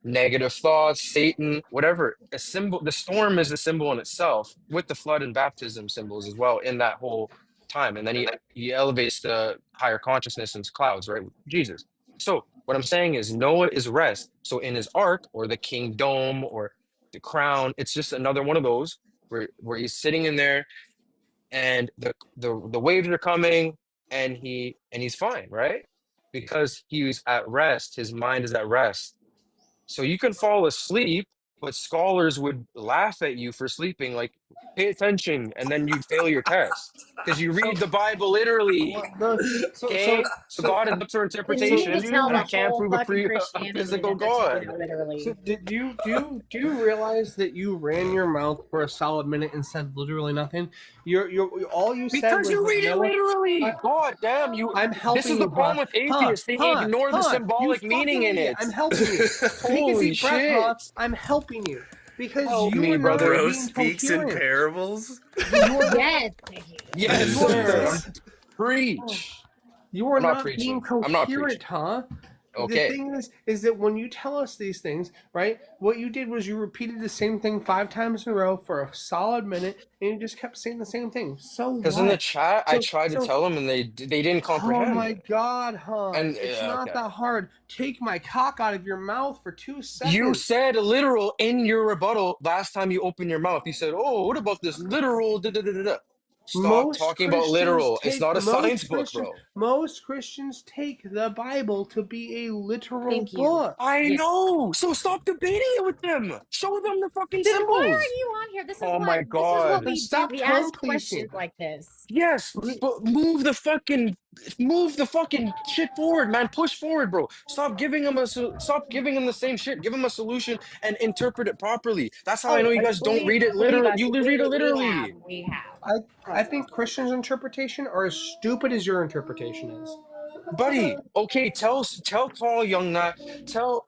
negative thoughts, Satan, whatever, a symbol. The storm is a symbol in itself, with the flood and baptism symbols as well in that whole time. And then he elevates the higher consciousness in clouds, right, with Jesus. So what I'm saying is Noah is rest. So in his ark, or the kingdom, or the crown, it's just another one of those where he's sitting in there, and the waves are coming, and he's fine, right? Because he's at rest, his mind is at rest. So you can fall asleep, but scholars would laugh at you for sleeping. Like, pay attention, and then you fail your test because you read the Bible literally. Okay, so God is up for interpretation, and I can't prove a physical God. So do you realize that you ran your mouth for a solid minute and said literally nothing? All you said Because was you read it literally. God damn you! I'm helping This is the you, problem with atheists. They ignore the symbolic meaning in it. I'm helping you. Holy shit! I'm helping you because Help you me, are brother. not Bro being speaks in coherent. parables. Yes. Yes, sir. Preach. You are I'm not not being preaching. I'm not coherent, preaching. huh? Okay. The thing is that when you tell us these things, right, what you did was you repeated the same thing 5 times in a row for a solid minute, and you just kept saying the same thing. So Because in the what? chat, I tried to tell them, and they didn't comprehend. Oh my God, hon. And It's not that hard. Take my cock out of your mouth for 2 seconds. You said literal in your rebuttal last time you opened your mouth. You said, "Oh, what about this literal?" Stop talking about literal. It's not a science book, bro. Most Christians take the Bible to be a literal book. I know. So stop debating it with them. Show them the fucking Then symbols. why are you on here? This is Oh what my this is God. what we Stop do. We ask tongue questions policing. like this. Yes, but move the fucking shit forward, man. Push forward, bro. Stop giving them the same shit. Give them a solution and interpret it properly. That's how I know you guys don't read it literally. You read it literally. We have. I think Christians' interpretation are as stupid as your interpretation is. Buddy, okay, tell Paul Young that.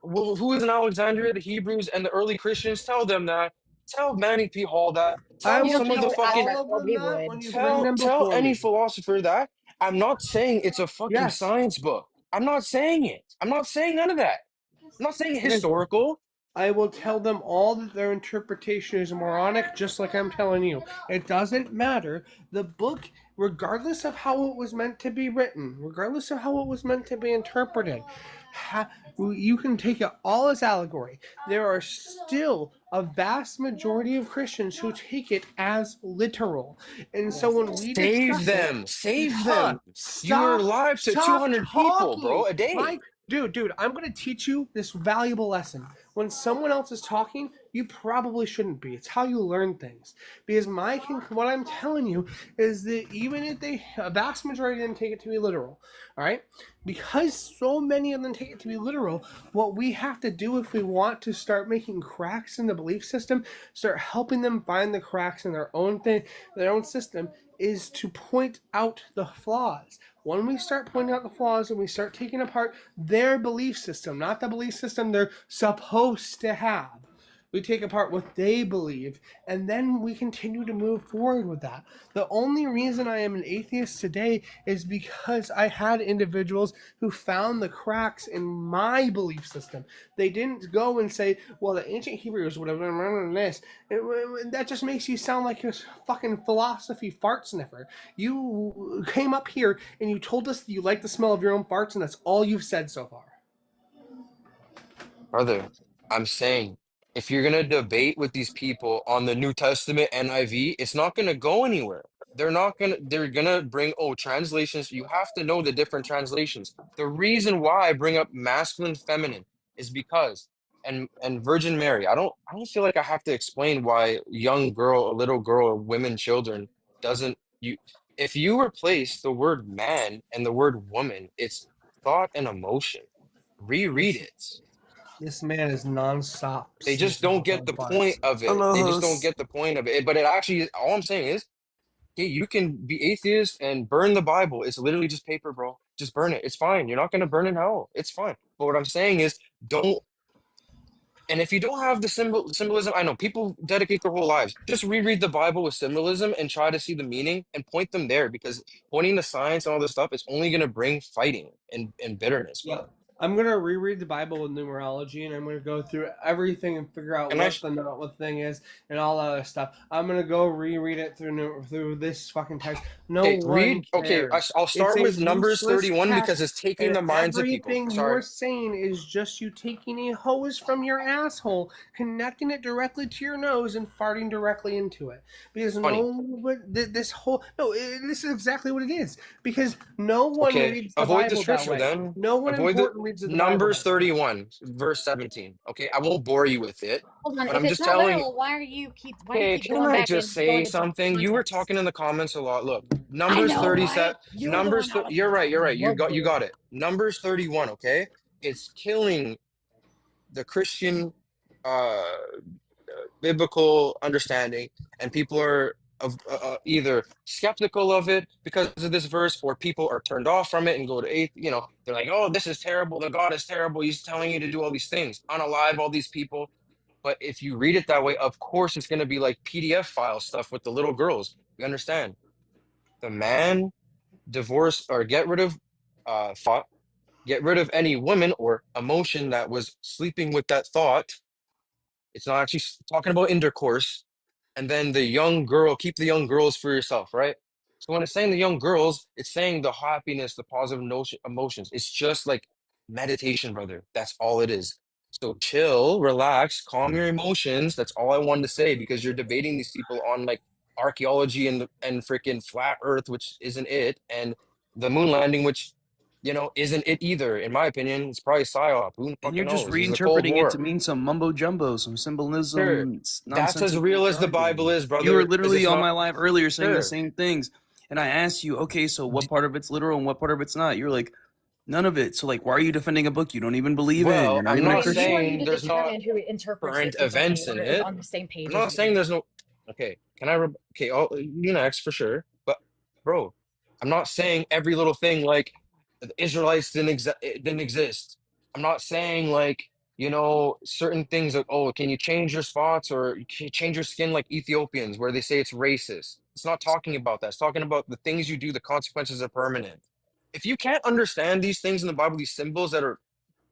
Who is in Alexandria, the Hebrews and the early Christians. Tell them that. Tell Manning P. Hall that. Tell some of the fucking. Tell any philosopher that. I'm not saying it's a fucking science book. I'm not saying it. I'm not saying none of that. I'm not saying historical. I will tell them all that their interpretation is moronic, just like I'm telling you. It doesn't matter. The book, regardless of how it was meant to be written, regardless of how it was meant to be interpreted, you can take it all as allegory. There are still a vast majority of Christians who take it as literal. And so when we Save them. Save them. You are live to 200 people, bro, a day. Dude, I'm going to teach you this valuable lesson. When someone else is talking, you probably shouldn't be. It's how you learn things. Because what I'm telling you is that even if a vast majority of them take it to be literal, all right? Because so many of them take it to be literal, what we have to do if we want to start making cracks in the belief system, start helping them find the cracks in their own system, is to point out the flaws. When we start pointing out the flaws and we start taking apart their belief system, not the belief system they're supposed to have, we take apart what they believe, and then we continue to move forward with that. The only reason I am an atheist today is because I had individuals who found the cracks in my belief system. They didn't go and say, well, the ancient Hebrews would have done this. That just makes you sound like a fucking philosophy fart sniffer. You came up here and you told us that you like the smell of your own farts, and that's all you've said so far. Brother, I'm saying, if you're gonna debate with these people on the New Testament NIV, it's not gonna go anywhere. They're gonna bring, translations. You have to know the different translations. The reason why I bring up masculine, feminine is because, and Virgin Mary, I don't feel like I have to explain why a little girl, or women, children if you replace the word man and the word woman, it's thought and emotion. Reread it. This man is nonstop. They just don't get the point of it. They just don't get the point of it. But it actually, all I'm saying is, hey, you can be atheist and burn the Bible. It's literally just paper, bro. Just burn it. It's fine. You're not going to burn in hell. It's fine. But what I'm saying is, don't. And if you don't have the symbolism, I know people dedicate their whole lives. Just reread the Bible with symbolism and try to see the meaning and point them there, because pointing to science and all this stuff is only going to bring fighting and bitterness, bro. Yeah. I'm going to reread the Bible with numerology, and I'm going to go through everything and figure out what the thing is and all that other stuff. I'm going to go reread it through this fucking text. I'll start with Numbers 31 because it's taking the minds of people. Everything you're saying is just you taking a hose from your asshole, connecting it directly to your nose, and farting directly into it. Because this is exactly what it is. Because no one reads the Avoid Bible the scripture that way. then. No one important reads the Numbers Bible. 31, verse 17. Okay, I won't bore you with it. Hold on, but if I'm it's just not telling literal, why do you keep going can I back just and say going to something? You were context? talking in the comments a lot. Look, Numbers I know, 37. right? You're the Numbers. one that was You're right. You lovely. got it. Numbers 31. Okay, it's killing the Christian biblical understanding, and people are either skeptical of it because of this verse, or people are turned off from it and go to they're like, oh, this is terrible. The God is terrible. He's telling you to do all these things, unalive all these people. But if you read it that way, of course, it's going to be like PDF file stuff with the little girls. You understand? The man divorce or get rid of thought, get rid of any woman or emotion that was sleeping with that thought. It's not actually talking about intercourse. And then the young girl, keep the young girls for yourself, right? So when it's saying the young girls, it's saying the happiness, the positive emotions. It's just like meditation, brother. That's all it is. So chill, relax, calm your emotions. That's all I wanted to say, because you're debating these people on like archaeology and freaking flat Earth, which isn't it, and the moon landing, which isn't it either. In my opinion, it's probably psyop. Who fucking And you're just knows? This is a Cold reinterpreting War. it to mean some mumbo jumbo, some symbolism. Sure. That's as real as the Bible is, brother. You were 'cause literally it's on not- my live earlier saying Sure. the same things. And I asked you, okay, so what part of it's literal and what part of it's not? You're like, none of it. So like, why are you defending a book you don't even believe in? Well, You're not I'm even a not Christian. saying there's not Who interprets current it differently events or in is it. on the same page I'm as not you. saying there's no. Okay, can I? You next for sure. But bro, I'm not saying every little thing like the Israelites didn't exist. I'm not saying like certain things like, oh, can you change your spots or can you change your skin like Ethiopians, where they say it's racist. It's not talking about that. It's talking about the things you do. The consequences are permanent. If you can't understand these things in the Bible, these symbols that are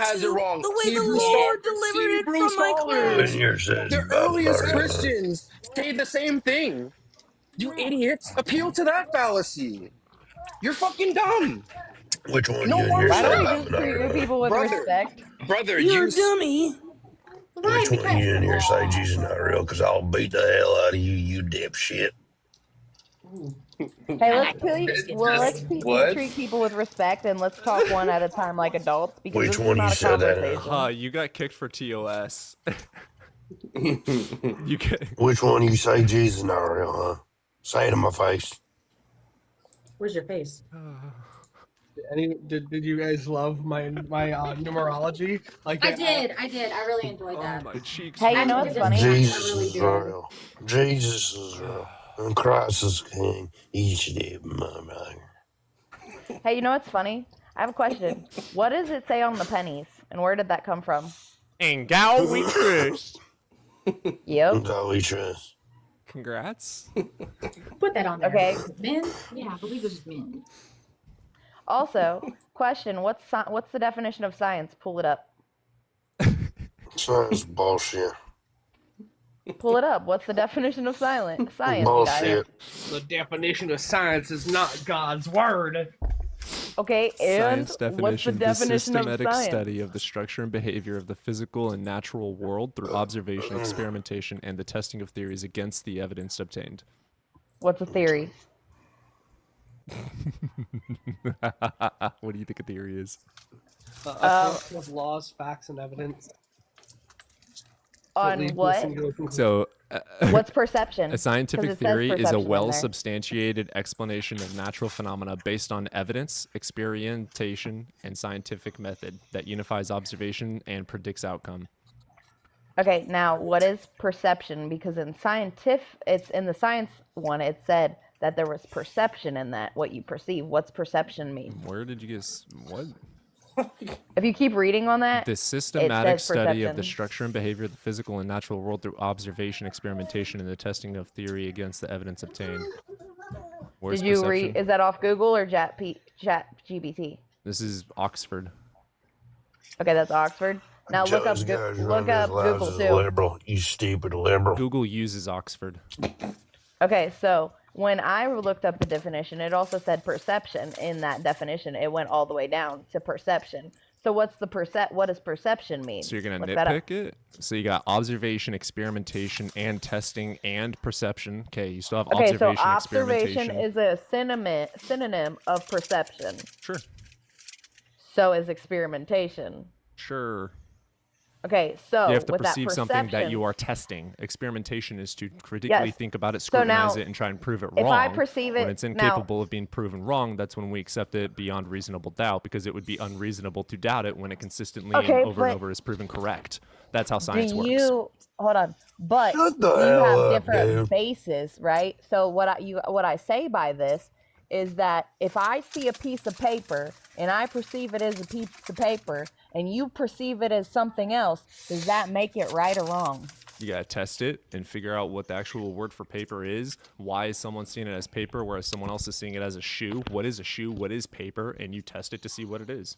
has it to wrong. the way the Hebrew Lord delivered it Hebrew from my scholars. class. The earliest Christians say the same thing. You idiots, appeal to that fallacy. You're fucking dumb. Which one No you and more your shit. side Just not treat real? people with Brother, respect. brother, You're a dummy. Which one you and your say Jesus not real? Because I'll beat the hell out of you, you dipshit. Hey, let's What? treat people with respect and let's talk one at a time like adults because Which this is one not you a said that in? conversation. You got kicked for TOS. You get. Which one you say Jesus not real, huh? Say it in my face. Where's your face? Did you guys love my numerology? Like I did. I really enjoyed that. My cheeks. Hey, you know what's funny? Jesus is real. Jesus is real. And Christ is king. You should have my brother. Hey, you know what's funny? I have a question. What does it say on the pennies, and where did that come from? In God we trust. Yep. God we trust. Congrats. Put that on there. Okay. Men? Yeah, I believe it's men. Also, question: what's the definition of science? Pull it up. Science bullshit. Pull it up. What's the definition of science, guys? Bullshit. The definition of science is not God's word. Okay, and Science what's the definition: definition of systematic science? study of the structure and behavior of the physical and natural world through observation, experimentation, and the testing of theories against the evidence obtained. What's a theory? What do you think a theory is? A collection of laws, facts, and evidence. On what? So, What's perception? a 'Cause scientific it says theory is perception a in there. well-substantiated explanation of natural phenomena based on evidence, experimentation, and scientific method that unifies observation and predicts outcome. Okay, now what is perception? Because in it's in the science one. It said that there was perception in that, what you perceive. What's perception mean? Where did you guess what? If you keep reading on that, The it systematic says study of the perception. structure and behavior of the physical and natural world through observation, experimentation, and the testing of theory against the evidence obtained. Where's Did you perception? read? Is that off Google or Chat GBT? This is Oxford. Okay, that's Oxford. Now look up Those guys look run up his lives Google as a too. liberal. You stupid liberal. Google uses Oxford. Okay, so when I looked up the definition, it also said perception in that definition. It went all the way down to perception. So what does perception mean? So you're gonna Look that up. nitpick it. So you got observation, experimentation, and testing, and perception. Okay, you still have Okay, so observation, observation experimentation. is a synonym of perception. Sure. So is experimentation. Sure. Okay, so You have to with that perceive something that perception- you are testing. Experimentation is to critically Yes. think about it, So now, scrutinize it, and try and prove it if wrong. I perceive When it- it's now- incapable of being proven wrong, that's when we accept it beyond reasonable doubt, because it would be unreasonable to doubt it when it consistently Okay, and over but and over is proven correct. That's how science do works. you hold on? But Shut the do you hell have up, different dude. bases, right? So what I say by this is that if I see a piece of paper and I perceive it as a piece of paper and you perceive it as something else, does that make it right or wrong? You gotta test it and figure out what the actual word for paper is. Why is someone seeing it as paper, whereas someone else is seeing it as a shoe? What is a shoe? What is paper? And you test it to see what it is,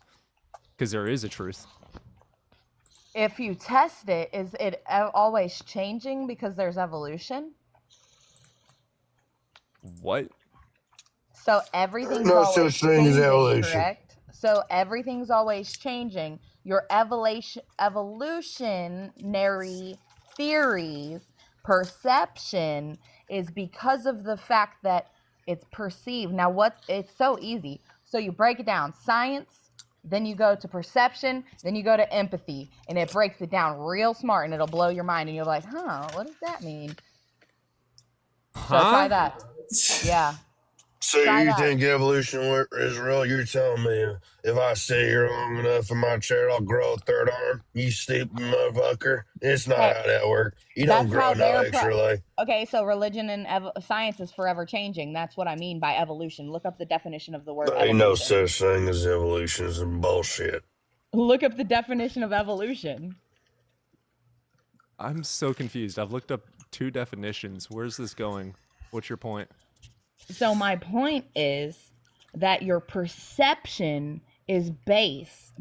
because there is a truth. If you test it, is it always changing because there's evolution? What? So everything's No always such thing as changing, evolution. correct? So everything's always changing. Your evolutionary theories, perception is because of the fact that it's perceived. Now it's so easy. So you break it down. Science, then you go to perception, then you go to empathy, and it breaks it down real smart and it'll blow your mind and you're like, huh, what does that mean? So try that. Yeah. So Try you that. think evolution is real? You're telling me if I sit here long enough in my chair, I'll grow a third arm? You stupid motherfucker. It's not Hey, how that works. You that's don't grow how no they're extra leg. Okay, so religion and science is forever changing. That's what I mean by evolution. Look up the definition of the word There ain't no evolution. such thing as evolution. It's bullshit. Look up the definition of evolution. I'm so confused. I've looked up 2 definitions. Where's this going? What's your point? So my point is that your perception is based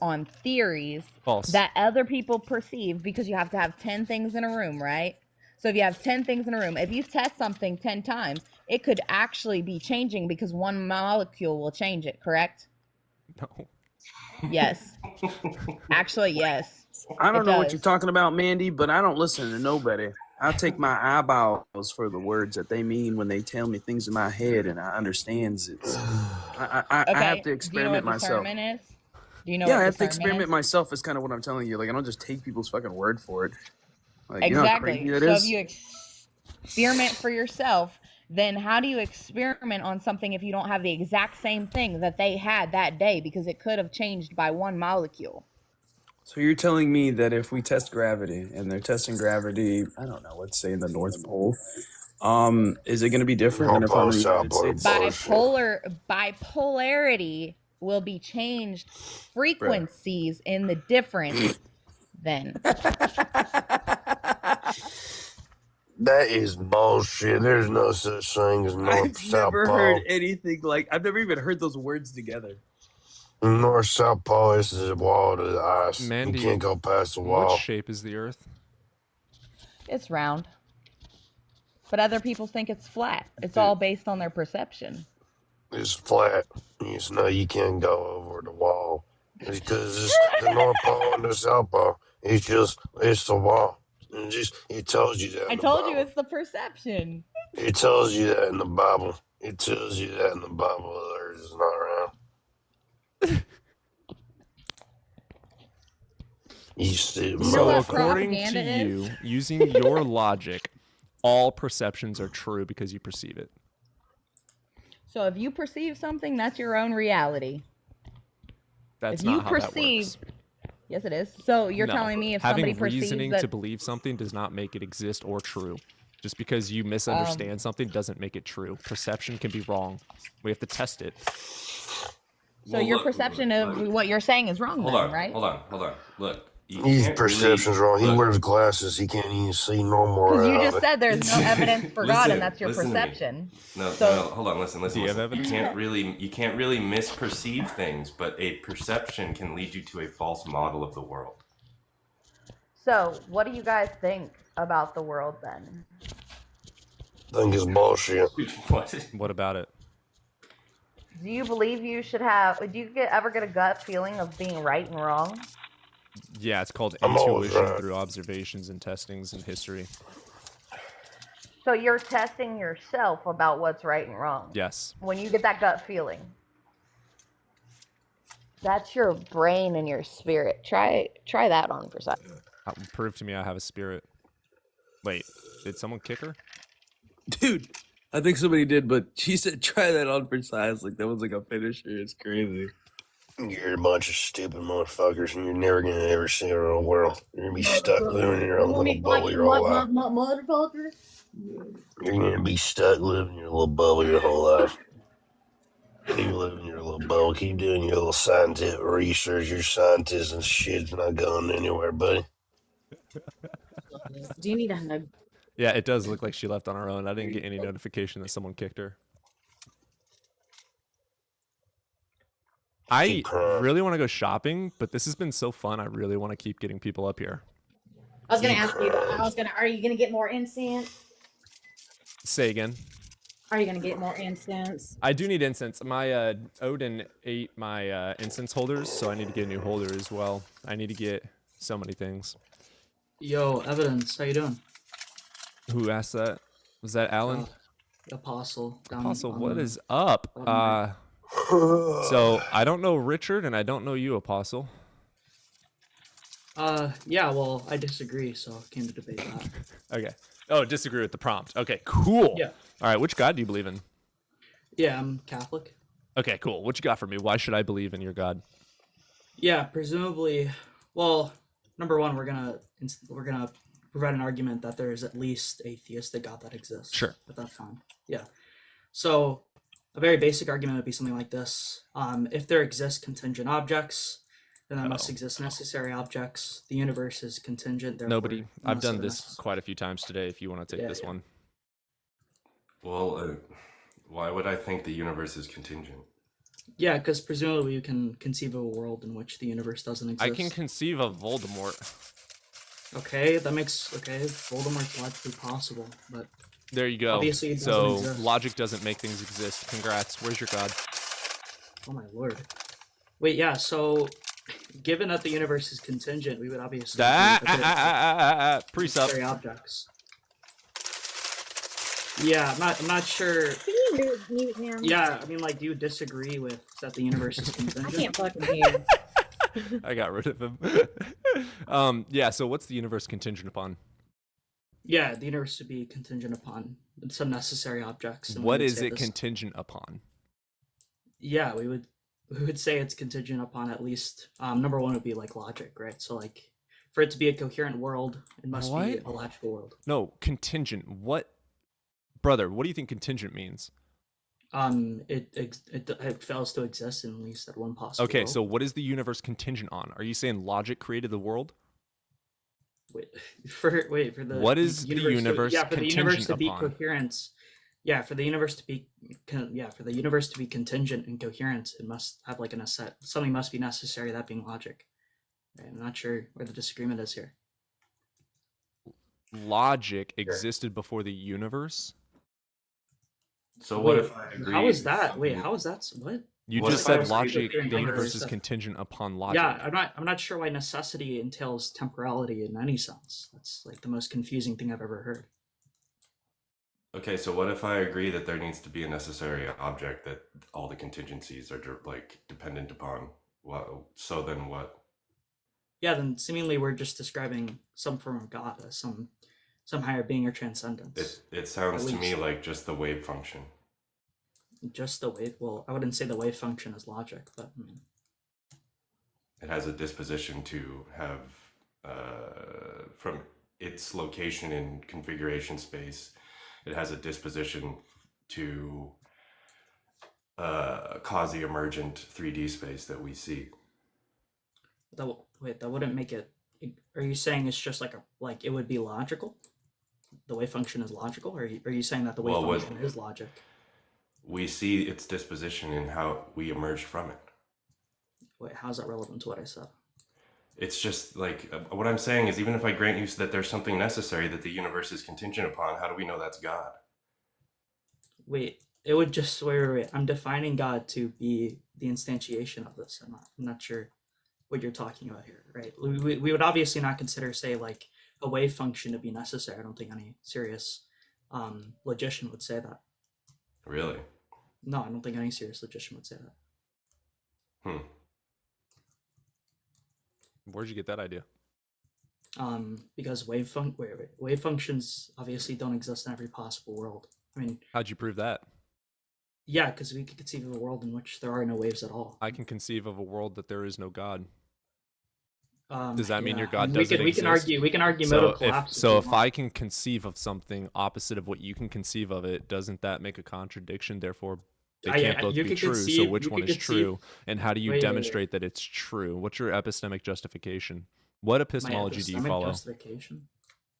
on theories False. that other people perceive, because you have to have 10 things in a room, right? So if you have 10 things in a room, if you test something 10 times it could actually be changing because one molecule will change it, correct? No. Yes. Actually, yes. I don't It know what you're does. talking about, Mandy, but I don't listen to nobody. I take my eyeballs for the words that they mean when they tell me things in my head, and I understands it. I Okay. have to Do you know experiment what myself. discernment is? Do you know Yeah, I what have to discernment experiment is? myself. Is kind of what I'm telling you. Like, I don't just take people's fucking word for it. Like, you know how crazy Exactly. that So is? if you experiment for yourself, then how do you experiment on something if you don't have the exact same thing that they had that day, because it could have changed by one molecule? So you're telling me that if we test gravity and they're testing gravity, I don't know, let's say in the North Pole, is it going to be different than if I'm in the United States? Bipolarity will be changed frequencies in the difference then. That is bullshit. There's no such thing as North I've South never Pole. heard anything like. I've never even heard those words together. North South Pole is the wall to the ice. Mandy, You can't go past the what wall. shape is the Earth? It's round. But other people think it's flat. It's all based on their perception. It's flat. It's no, you can't go over the wall. It's because it's the North Pole and the South Pole. It's the wall. It tells you that. I told you it's the perception. It tells you that in the Bible. It tells you that in the Bible. The Earth is not round. You stupid So motherfucker. according to propaganda you, is? using your logic, all perceptions are true because you perceive it. So if you perceive something, that's your own reality. That's if you not how that perceive, works. yes, it is. So you're No. telling me if having somebody perceives reasoning that to believe something does not make it exist or true. Just because you misunderstand something doesn't make it true. Perception can be wrong. We have to test it. so your perception of what you're saying is wrong, Hold then, on, right? hold on. Look, you His can't perception's really, wrong. He look, wears glasses. He can't even see no more. Because you out just of it. said there's no evidence for God, Listen, and that's your listen to me. perception. No, So- no, hold on, listen. Do you have You evidence? you can't really misperceive things, but a perception can lead you to a false model of the world. So what do you guys think about the world then? I think it's bullshit. What about it? Do you believe you should have? Do you ever get a gut feeling of being right and wrong? Yeah, it's called I'm always intuition right. through observations and testings and history. So you're testing yourself about what's right and wrong. Yes. When you get that gut feeling. That's your brain and your spirit. Try that on for a second. Prove to me I have a spirit. Wait, did someone kick her? Dude, I think somebody did, but she said try that on for size. Like, that was like a finisher. It's crazy. You're a bunch of stupid motherfuckers, and you're never gonna ever see a real world. You're gonna be stuck living in your own little bubble your whole life. Motherfucker. You're gonna be stuck living in your little bubble your whole life. Keep living in your little bubble. Keep doing your little scientific research. Your scientists and shit's not going anywhere, buddy. Do you need a hug? Yeah, it does look like she left on her own. I didn't get any notification that someone kicked her. I really want to go shopping, but this has been so fun. I really want to keep getting people up here. I was gonna ask you. Are you gonna get more incense? Say again. Are you gonna get more incense? I do need incense. My Odin ate my incense holders, so I need to get a new holder as well. I need to get so many things. Yo, Evidence, how you doing? Who asked that? Was that Alan? Apostle. Apostle, what is up? So I don't know Richard, and I don't know you, Apostle. Yeah, well, I disagree, so I came to debate that. Okay. Oh, disagree with the prompt. Okay, cool. Yeah. All right, which God do you believe in? Yeah, I'm Catholic. Okay, cool. What you got for me? Why should I believe in your God? Yeah, presumably, well, number one, we're gonna provide an argument that there is at least a theistic God that exists. Sure. But that's fine. Yeah. So a very basic argument would be something like this. If there exist contingent objects, then there must exist necessary objects. The universe is contingent. Therefore, Nobody. I've must done have this quite a few times today if you want to take this one. Well, why would I think the universe is contingent? Yeah, because presumably you can conceive of a world in which the universe doesn't exist. I can conceive of Voldemort. Okay, that makes Voldemort's logically possible, but There you go. Obviously, it doesn't So exist. logic doesn't make things exist. Congrats. Where's your God? Oh my lord. Wait, yeah. So, given that the universe is contingent, we would obviously Precept. necessary objects. Yeah, I'm not sure. Can you mute him? Yeah, I mean, like, do you disagree with that the universe is contingent? I can't fucking hear. I got rid of him. Yeah, so what's the universe contingent upon? Yeah, the universe would be contingent upon some necessary objects. And we What would is say it this- contingent upon? Yeah, we would say it's contingent upon at least number one would be like logic, right? So like for it to be a coherent world, it must be What? a logical world. No, contingent. What? Brother, what do you think contingent means? It fails to exist in at least at one possible. Okay, world. so what is the universe contingent on? Are you saying logic created the world? Wait for the What is the universe for the universe contingent to be upon? coherent. For the universe to be contingent and coherent, it must have like something must be necessary, that being logic. Right, I'm not sure where the disagreement is here. Logic existed before the universe? So what Wait, if I agree? How is that? Wait, how is that? What? You What just if I said was logic, coherent the universe universe is stuff? contingent upon logic. Yeah, I'm not sure why necessity entails temporality in any sense. That's like the most confusing thing I've ever heard. Okay, so what if I agree that there needs to be a necessary object that all the contingencies are like dependent upon? So then what? Yeah, then seemingly we're just describing some form of God as some higher being or transcendence. It sounds At to me least. like just the wave function. Just the wave. Well, I wouldn't say the wave function is logic, but I mean, It has a disposition to have, from its location in configuration space, it has a disposition to cause the emergent 3D space that we see. that wouldn't make it. Are you saying it's just like it would be logical? The wave function is logical, or are you saying that the wave Well, what- function is logic? We see its disposition in how we emerge from it. Wait, how's that relevant to what I said? It's just like what I'm saying is, even if I grant you that there's something necessary that the universe is contingent upon, how do we know that's God? Wait, it would just wait. I'm defining God to be the instantiation of this. I'm not sure what you're talking about here, right? We would obviously not consider, say, like a wave function to be necessary. I don't think any serious logician would say that. Really? No, I don't think any serious logician would say that. Where'd you get that idea? Because wave functions obviously don't exist in every possible world. I mean, How'd you prove that? yeah, because we could conceive of a world in which there are no waves at all. I can conceive of a world that there is no God. Does that mean Yeah, your I God mean, doesn't we can exist? argue modal collapse. If I can conceive of something opposite of what you can conceive of it, doesn't that make a contradiction? Therefore, they can't both you be could true. So conceive- which you one could is conceive- true? And how do you Wait, wait, wait. demonstrate that it's true? What's your epistemic justification? What My epistemology do you epistemic follow? Justification.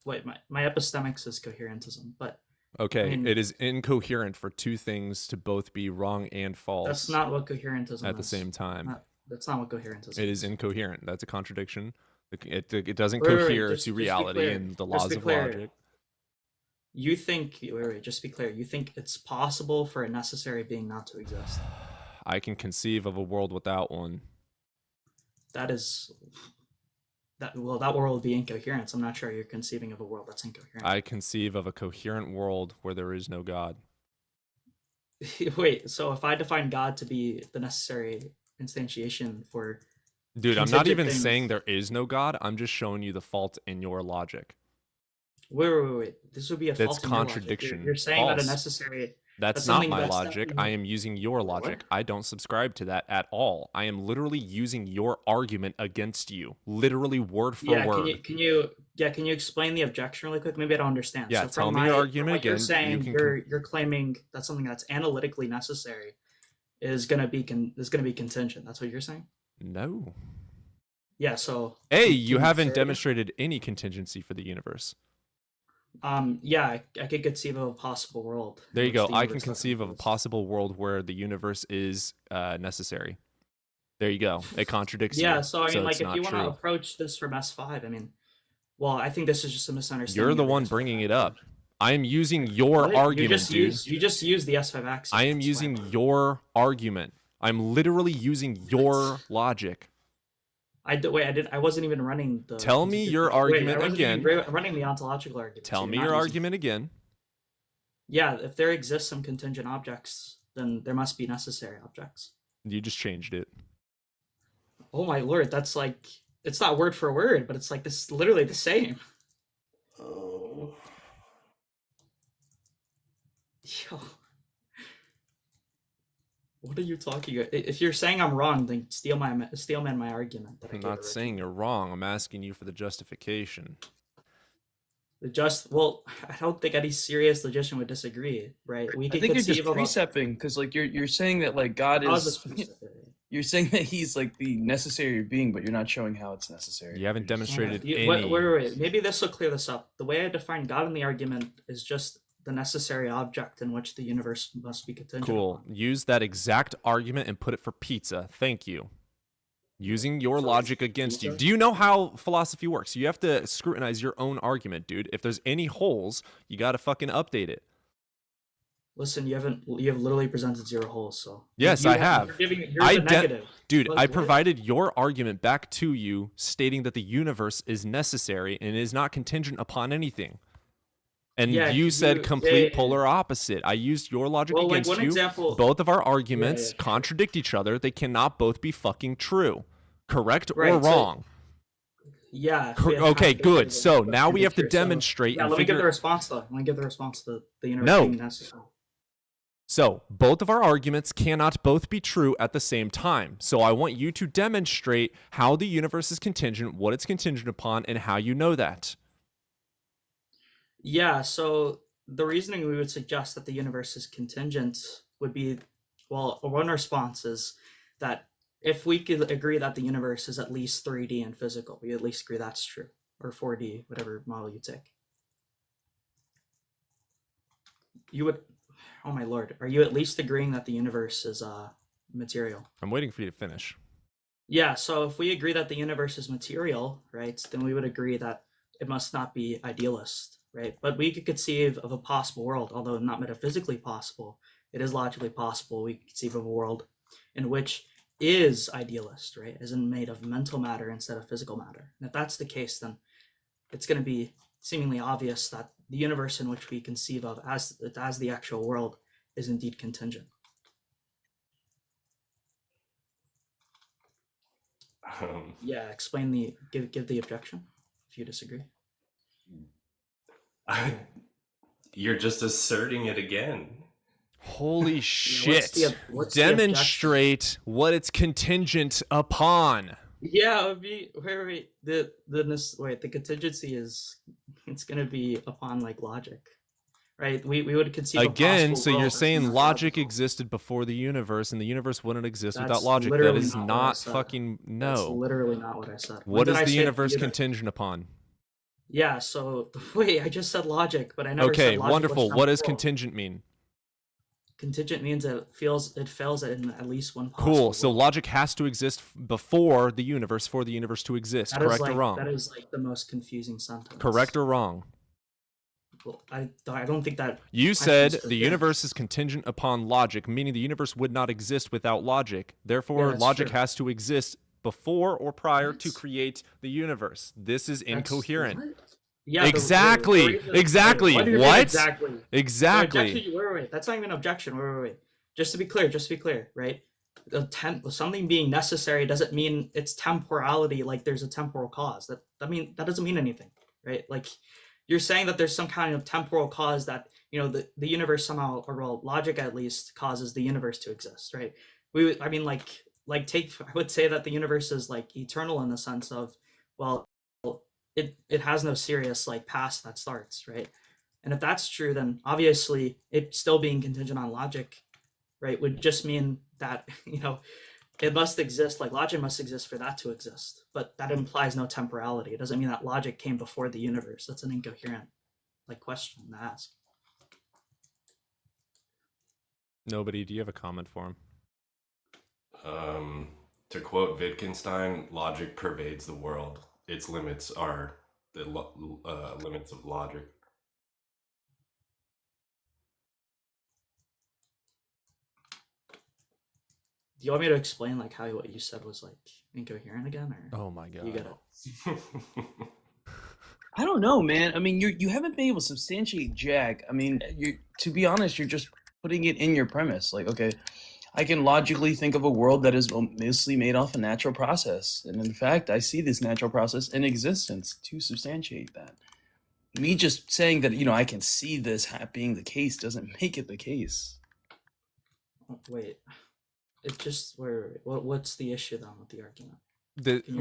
Wait, my epistemics is coherentism, but Okay, I mean- it is incoherent for two things to both be wrong and false that's not what coherentism at the is. same time. That's not what coherentism It is incoherent. That's a contradiction. It doesn't Wait, wait, wait, cohere just to to be reality clear, and the just laws to be of clear. logic. You think, just to be clear, you think it's possible for a necessary being not to exist? I can conceive of a world without one. That world would be incoherent. I'm not sure you're conceiving of a world that's incoherent. I conceive of a coherent world where there is no God. Wait, so if I define God to be the necessary instantiation for Dude, I'm not contingent even things- saying there is no God. I'm just showing you the fault in your logic. Wait. This would be a That's fault in your logic. contradiction. You're saying that a False. necessary. That's not something my that's logic. definitely- I am using your logic. I don't subscribe to that at all. I am literally using your argument against you. Literally word for Yeah, word. can you explain the objection really quick? Maybe I don't understand. Yeah, so tell from me your my- argument from what You're again. You saying can you're claiming that something that's analytically necessary is gonna be contingent. That's what you're saying. No. Yeah. So. A, can you haven't say- demonstrated any contingency for the universe. Yeah, I could conceive of a possible world. in There you which go. the I can universe doesn't conceive of a exist. possible world where the universe is necessary. There you go. It contradicts you. Yeah, so I mean, like, it's if not you want to true. approach this from S5, I mean, well, I think this is just a misunderstanding. You're the of one S5. bringing it up. I am using your What? argument, dude. You just used the S5 axiom. I am using your argument. I'm literally using your logic. I wasn't even running the. Tell me your argument I wasn't even again. running the ontological argument. Tell so me you're your not using- argument again. Yeah, if there exists some contingent objects, then there must be necessary objects. You just changed it. Oh my lord, that's like, it's not word for word, but it's like this literally the same. Oh. Yo. What are you talking about? If you're saying I'm wrong, then steelman my argument. That I I'm gave not saying you're wrong. I'm asking you for the justification. Well, I don't think any serious logician would disagree, right? We I can think you're just conceive of a- precepting because like you're saying that like God How is is. this precepting? You're saying that he's like the necessary being, but you're not showing how it's necessary. You haven't demonstrated any. Wait. Maybe this will clear this up. The way I define God in the argument is just the necessary object in which the universe must be contingent. Cool. Use that exact argument and put it for pizza. Thank you. Using your logic against you. Do you know how philosophy works? You have to scrutinize your own argument, dude. If there's any holes, you gotta fucking update it. Listen, you have literally presented 0 holes, so. Yes, You I have. You're the negative. Dude, But I what? provided your argument back to you, stating that the universe is necessary and is not contingent upon anything. And Yeah, you said yeah, complete yeah. polar opposite. I used your logic Well, like, against one you. example- Both of our arguments Yeah. contradict each other. They cannot both be fucking true. Correct or Right, so- wrong? Yeah. Okay, good. So now we have to demonstrate Yeah, and let me give the figure. response though. Let me give the response to the universe No. being necessary. So both of our arguments cannot both be true at the same time. So I want you to demonstrate how the universe is contingent, what it's contingent upon, and how you know that. Yeah, so the reasoning we would suggest that the universe is contingent would be, well, one response is that if we could agree that the universe is at least 3D and physical, we at least agree that's true, or 4D, whatever model you take. You would, oh my lord, are you at least agreeing that the universe is material? I'm waiting for you to finish. Yeah, so if we agree that the universe is material, right, then we would agree that it must not be idealist, right? But we could conceive of a possible world, although not metaphysically possible, it is logically possible. We could conceive of a world in which is idealist, right? Is made of mental matter instead of physical matter. And if that's the case, then it's going to be seemingly obvious that the universe in which we conceive of as the actual world is indeed contingent. Yeah, explain the give the objection if you disagree. You're just asserting it again. Holy shit. what's the Demonstrate what it's contingent upon. Yeah, it would be wait. The contingency is it's gonna be upon like logic. Right? We would conceive a Again, possible so you're world that's saying not logic logical. existed before the universe, and the universe wouldn't exist without That's logic. That literally is not what I not said. fucking That's no. literally not what I said. When What did is I the say universe universe? contingent upon? Yeah, so wait, I just said logic, but I never Okay, said logic wonderful. was What does temporal. contingent mean? Contingent means it fails in at least one possible Cool. So world. logic has to exist before the universe for the universe to exist. That is Correct like, or wrong? That is like the most confusing sentence. Correct or wrong? Well, I don't think that. You I said understood the that. universe is contingent upon logic, meaning the universe would not exist without logic. Therefore, that's logic true. has to exist before or prior to create the universe. This is That's- incoherent. what? Yeah, Exactly. the reason- Exactly. What do you mean What? exactly? Exactly. The objection, wait. That's not even an objection. Wait. Just to be clear, right? Something being necessary doesn't mean it's temporality, like there's a temporal cause. That doesn't mean anything, right? Like you're saying that there's some kind of temporal cause that, you know, the universe somehow, or well, logic at least, causes the universe to exist, right? I would say that the universe is like eternal in the sense of, well, it has no serious like past that starts, right? And if that's true, then obviously it still being contingent on logic, right, would just mean that, you know, it must exist, like logic must exist for that to exist. But that implies no temporality. It doesn't mean that logic came before the universe. That's an incoherent like question to ask. Nobody, do you have a comment for him? To quote Wittgenstein, logic pervades the world. Its limits are the limits of logic. Do you want me to explain like how what you said was like incoherent again, or Oh my god. you get it? I don't know, man. I mean, you haven't been able to substantiate jack. I mean, to be honest, you're just putting it in your premise. Like, okay, I can logically think of a world that is mostly made off a natural process, and in fact, I see this natural process in existence to substantiate that. Me just saying that, I can see this being the case doesn't make it the case. Wait, it's just what's the issue then with the argument?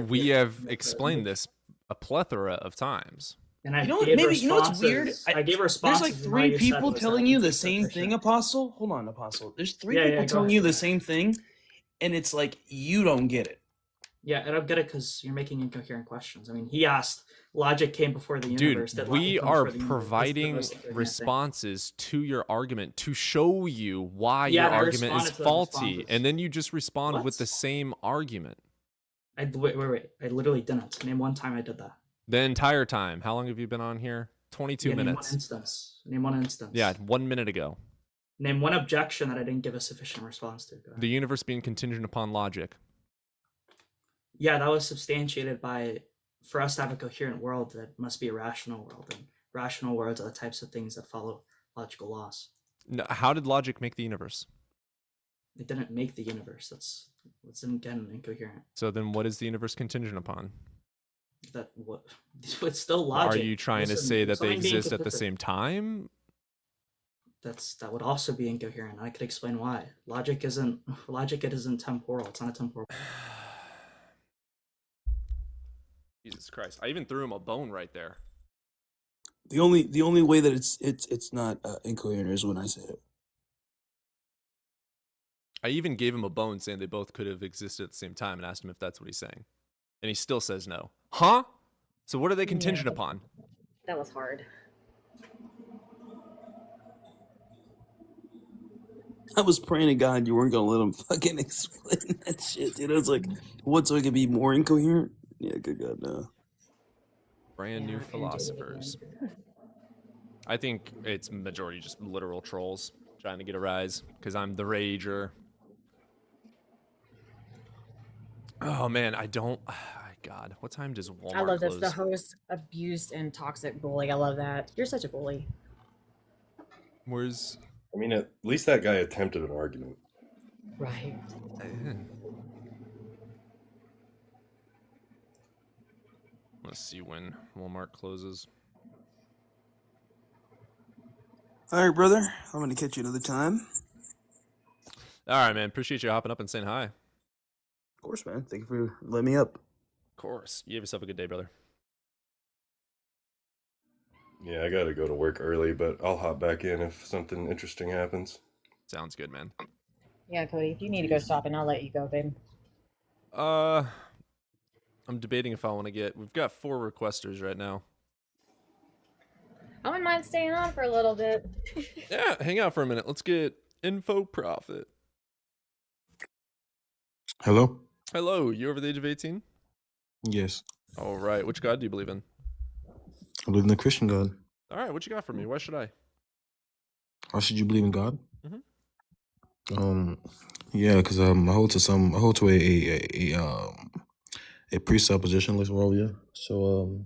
We have explained this a plethora of times. And I what's weird? I gave responses. There's like and all 3 you said people was telling that you the it's same thing, insufficient. Apostle. Hold on, Apostle. There's 3 Yeah, people go telling ahead. you the same thing, and it's like you don't get it. Yeah, I don't get it because you're making incoherent questions. I mean, he asked, logic came before the Dude, universe. Did we logic come are before the universe? What's the providing most incoherent thing? responses to your argument to show you why Yeah, your and I argument is responded to the faulty, responses. and then you just respond with What? the same argument. Wait. I literally didn't. Name one time I did that. The entire time. How long have you been on here? 22 Yeah, minutes. Name one instance. Yeah, 1 minute ago. Name one objection that I didn't give a sufficient response to. Go ahead. The universe being contingent upon logic. Yeah, that was substantiated by, for us to have a coherent world, that must be a rational world, and rational worlds are the types of things that follow logical laws. No, how did logic make the universe? It didn't make the universe. That's again incoherent. So then what is the universe contingent upon? That what? It's still logic. Are you trying to Listen, say that they something being exist at the consistent. same time? That would also be incoherent. I could explain why. Logic isn't temporal. It's not a temporal. Jesus Christ. I even threw him a bone right there. The only way that it's not incoherent is when I say it. I even gave him a bone saying they both could have existed at the same time and asked him if that's what he's saying. And he still says no. Huh? So what are they contingent upon? That was hard. I was praying to God you weren't gonna let him fucking explain that shit, dude. I was like, what, so it could be more incoherent? Yeah, good God, no. Brand new philosophers. I think it's majority just literal trolls trying to get a rise because I'm the rager. Oh man, I don't. God, what time does Walmart I love this. close? The host abused and toxic bully. I love that. You're such a bully. Where's? I mean, at least that guy attempted an argument. Right. Let's see when Walmart closes. All right, brother. I'm gonna catch you another time. All right, man. Appreciate you hopping up and saying hi. Of course, man. Thank you for letting me up. Of course. You have yourself a good day, brother. Yeah, I gotta go to work early, but I'll hop back in if something interesting happens. Sounds good, man. Yeah, Cody. If you need to go shopping, I'll let you go, babe. I'm debating if I want to get. We've got 4 requesters right now. I wouldn't mind staying on for a little bit. Yeah, hang out for a minute. Let's get Info Profit. Hello? Hello, you over the age of 18? Yes. All right. Which God do you believe in? I believe in the Christian God. All right. What you got for me? Why should I? Why should you believe in God? Mhm. Yeah, because I hold to a presuppositionalist worldview. So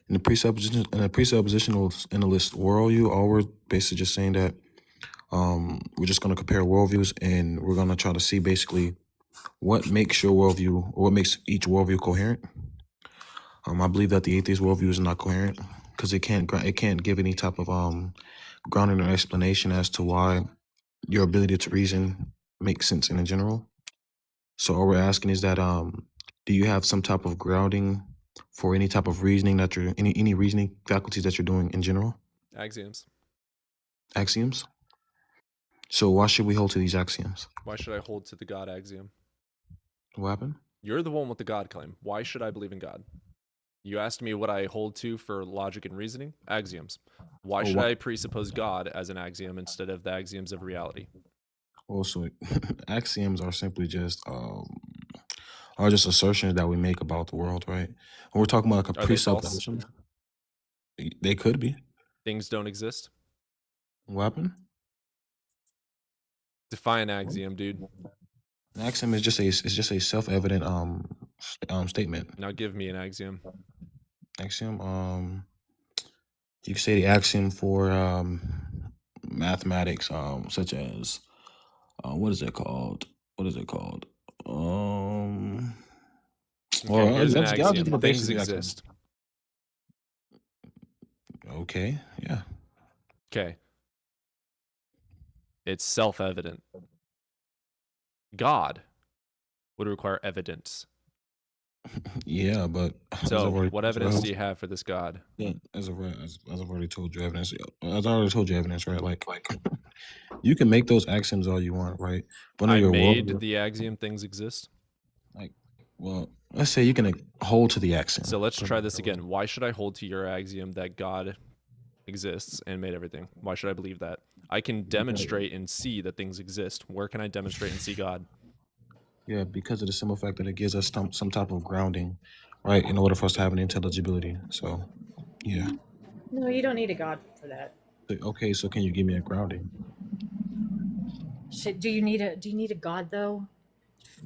in the presuppositionalist worldview, all we're basically just saying that we're just gonna compare worldviews and we're gonna try to see basically what makes your worldview or what makes each worldview coherent. I believe that the atheist worldview is not coherent because it can't give any type of grounding or explanation as to why your ability to reason makes sense in general. So all we're asking is that do you have some type of grounding for any type of reasoning that you're any reasoning faculties that you're doing in general? Axioms. Axioms? So why should we hold to these axioms? Why should I hold to the God axiom? What happened? You're the one with the God claim. Why should I believe in God? You asked me what I hold to for logic and reasoning. Axioms. Why should I presuppose God as an axiom instead of the axioms of reality? Also, axioms are simply just assertions that we make about the world, right? When we're talking about like a Are they false? presupposition, they could be. Things don't exist. What happened? Define axiom, dude. An axiom is just a self-evident statement. Now give me an axiom. Axiom. You can say the axiom for mathematics, such as what is it called? Well, Okay, here's an I'll just give axiom. a Things basic axiom. exist. Okay, yeah. Okay. It's self-evident. God would require evidence. Yeah, but as So, I've already what told evidence do you, you have for this God? yeah, as I've already told you, evidence. As I already told you, evidence, right? Like you can make those axioms all you want, right? But I under your made world, the axiom things exist. like, well, let's say you can hold to the axiom. So let's try this again. Why should I hold to your axiom that God exists and made everything? Why should I believe that? I can demonstrate and see that things exist. Where can I demonstrate and see God? Yeah, because of the simple fact that it gives us some type of grounding, right? In order for us to have an intelligibility. So, yeah. No, you don't need a God for that. Okay, so can you give me a grounding? Do you need a God though?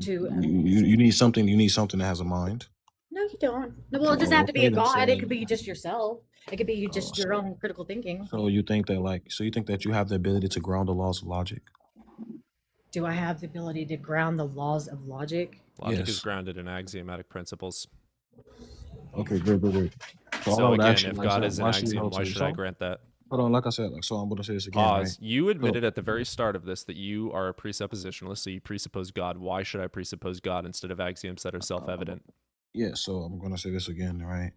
To You need something. You need something that has a mind. No, you don't. No, well, it doesn't have to be Okay, a then, God. so It could be just yourself. It could be you just your own critical thinking. so you think that you have the ability to ground the laws of logic? Do I have the ability to ground the laws of logic? Logic is Yes. grounded in axiomatic principles. Okay, great. So would again, ask you, if like, God so is an why should you axiom, hold why to should I yourself? grant that? Hold on, like I said, so I'm going to say this again, Pause. right? You admitted at the very start of this that you are a presuppositionalist, so you presuppose God. Why should I presuppose God instead of axioms that are self-evident? Yeah, so I'm going to say this again, right?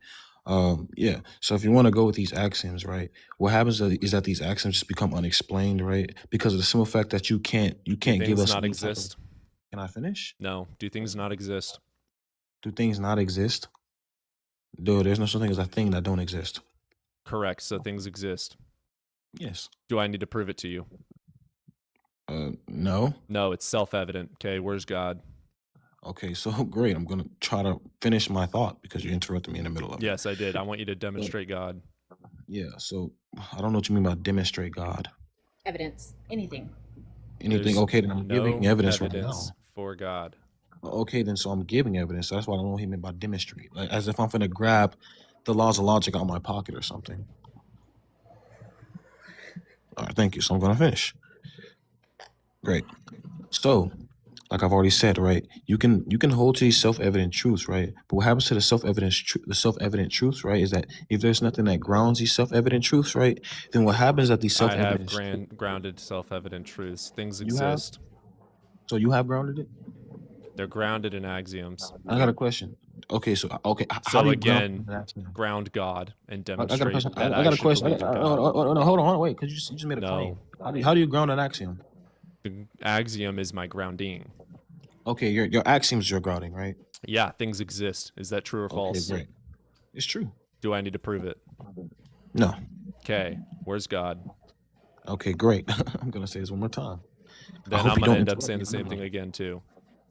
Yeah. So if you want to go with these axioms, right? What happens is that these axioms just become unexplained, right? Because of the simple fact that you can't Do give things us not any type of. exist? Can I finish? No. Do things not exist? Do things not exist? Dude, there's no such thing as a thing that don't exist. Correct. So things exist. Yes. Do I need to prove it to you? No. No, it's self-evident. Okay, where's God? Okay, so great. I'm gonna try to finish my thought because you interrupted me in the middle of it. Yes, I did. I want you to demonstrate God. Yeah. So I don't know what you mean by demonstrate God. Evidence. Anything. Anything? There's Okay, then I'm giving evidence right now. for God. Okay, then so I'm giving evidence. So that's why I don't know what he meant by demonstrate. Like as if I'm gonna grab the laws of logic out of my pocket or something. All right, thank you. So I'm gonna finish. Great. So, like I've already said, right? You can hold to these self-evident truths, right? But what happens to the self-evident truths, right? Is that if there's nothing that grounds these self-evident truths, right? Then what happens is that these I have self-evident grounded self-evident truths. Things you have. exist. So you have grounded it. They're grounded in axioms. I got a question. Okay, so okay, how So do you again, ground? ground God and I got a demonstrate question. that I got a should question. believe in God. No, hold on, wait, because you just made a No. claim. How do you ground an axiom? The axiom is my grounding. Okay, your axioms are grounding, right? Yeah, things exist. Is that true or Okay, false? great. It's true. Do I need to prove it? No. Okay, where's God? Okay, great. I'm gonna say this one more time. Then hope I'm you gonna don't end up interrupt saying me the same in the thing middle. again too.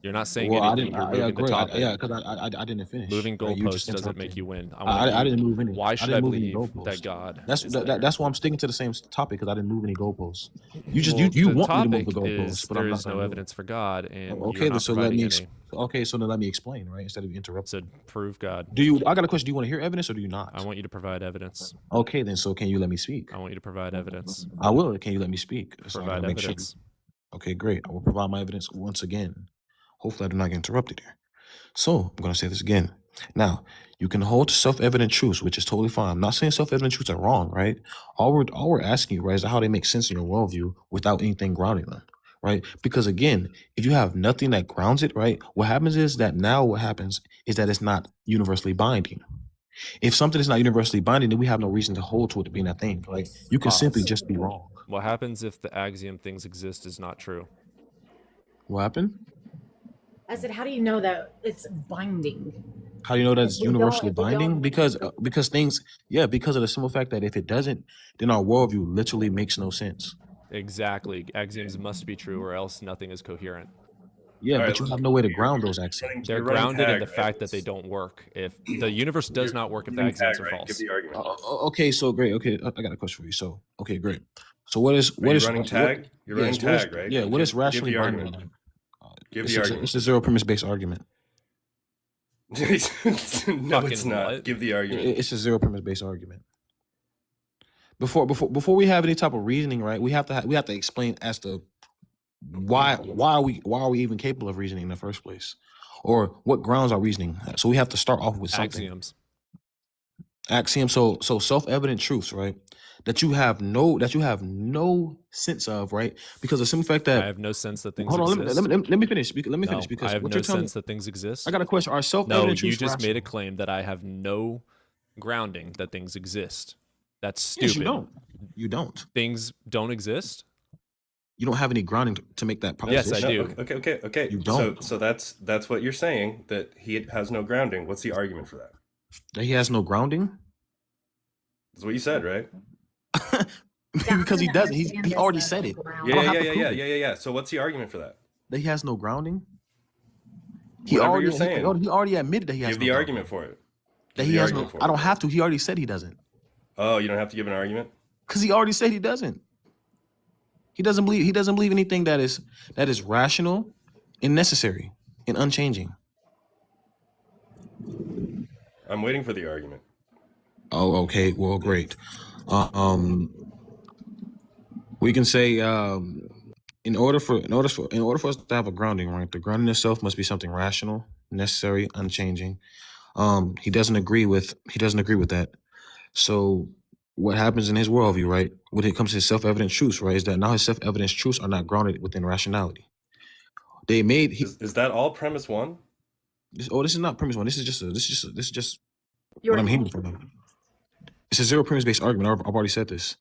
You're not saying Well, I anything. didn't. You're Yeah, moving the great. topic. Yeah, because I didn't finish. Moving Right? You just goalposts doesn't interrupted make me. you win. I didn't move any. Why should I I didn't move any believe that goalposts. God That's is there? that's why I'm sticking to the same topic because I didn't move any goalposts. You just Well, you the want me to move the topic is goalposts, but there I'm not is no gonna do it. evidence for God, and Okay, you're then not so let providing me. any. Okay, so then let me explain, right? Instead of interrupting. So prove God. Do you? I got a question. Do you want to hear evidence or do you not? I want you to provide evidence. Okay, then so can you let me speak? I want you to provide evidence. I will. Can you let me speak? So I Provide gotta make sure. evidence. Okay, great. I will provide my evidence once again. Hopefully, I do not get interrupted here. So I'm gonna say this again. Now, you can hold to self-evident truths, which is totally fine. I'm not saying self-evident truths are wrong, right? All we're asking you, right, is how they make sense in your worldview without anything grounding them, right? Because again, if you have nothing that grounds it, right, what happens is that it's not universally binding. If something is not universally binding, then we have no reason to hold to it to being a thing. Like you can simply Pause. just be wrong. What happens if the axiom things exist is not true? What happened? I said, how do you know that it's binding? How do you know that's If we don't- universally if we don't- binding? Because things, yeah, because of the simple fact that if it doesn't, then our worldview literally makes no sense. Exactly. Axioms must be true, or else nothing is coherent. Yeah, All but right, you have no way to ground those axioms. They're You're running grounded in tag, the right? fact that they don't work. If the universe does not work if the Running axioms tag, are right? Give false. the argument. Okay, so great. Okay, I got a question for you. So, okay, great. So what is Are you running tag? You're running yes, what is- tag, right? Yeah, what is Give rationally the binding? argument. Give It's the a, argument. it's a zero premise based argument. No, it's Fucking not. what? Give the argument. It's a zero premise based argument. Before we have any type of reasoning, right? We have to explain as to why are we even capable of reasoning in the first place, or what grounds our reasoning. So we have to start off with something. Axioms. So self-evident truths, right? That you have no sense of, right? Because the simple fact that I have no sense that things hold on, exist. let me finish. Let me No, finish because I have what no you're telling me. sense that things exist. I got a question. Are No, self-evident you truths just made a rational? claim that I have no grounding that things exist. That's stupid. Yes, you don't. You don't. Things don't exist. You don't have any grounding to make that Yes, proposition. I do. Okay. You don't. So that's what you're saying, that he has no grounding. What's the argument for that? That he has no grounding That's what you said, right? because he doesn't. He already said it. I don't have to prove it. Yeah. So what's the argument for that? That he has no grounding. Whatever you're saying. He already admitted that he has Give no the grounding. argument for it. That Give he the has argument no. for I it. don't have to. He already said he doesn't. Oh, you don't have to give an argument? Because he already said he doesn't. He doesn't believe anything that is rational and necessary and unchanging. I'm waiting for the argument. Oh, okay. Well, great. We can say in order for us to have a grounding, right? The grounding itself must be something rational, necessary, unchanging. He doesn't agree with that. So what happens in his worldview, right? When it comes to his self-evident truths, right, is that now his self-evident truths are not grounded within rationality. They made Is that all premise one? this is not premise one. This is just You're what I'm hearing from him. It's a zero premise based argument. I've already said this.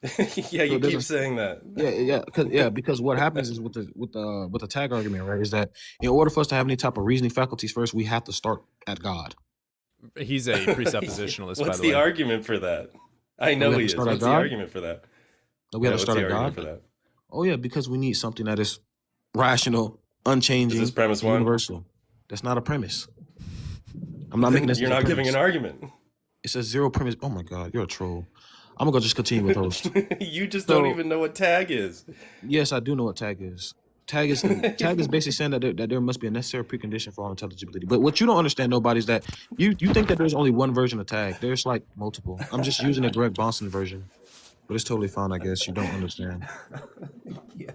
Yeah, you So there's keep saying that. because what happens is with the tag argument, right, is that in order for us to have any type of reasoning faculties first, we have to start at God. He's a presuppositionalist, by What's the the way. argument for that? I know we have he to is. start at What's the God? argument for that? That we have to What's start the at argument God. for that? Oh yeah, because we need something that is rational, unchanging, Is this premise one? universal. That's not a premise. I'm not making this. You're as a not giving premise. an argument. It's a zero premise. Oh my God, you're a troll. I'm gonna go just continue with host. You just So- don't even know what tag is. Yes, I do know what tag is. Tag is basically saying that there must be a necessary precondition for all intelligibility. But what you don't understand, nobody, is that you think that there's only one version of tag. There's like multiple. I'm just using the Greg Bonson version, but it's totally fine. I guess you don't understand. Yeah.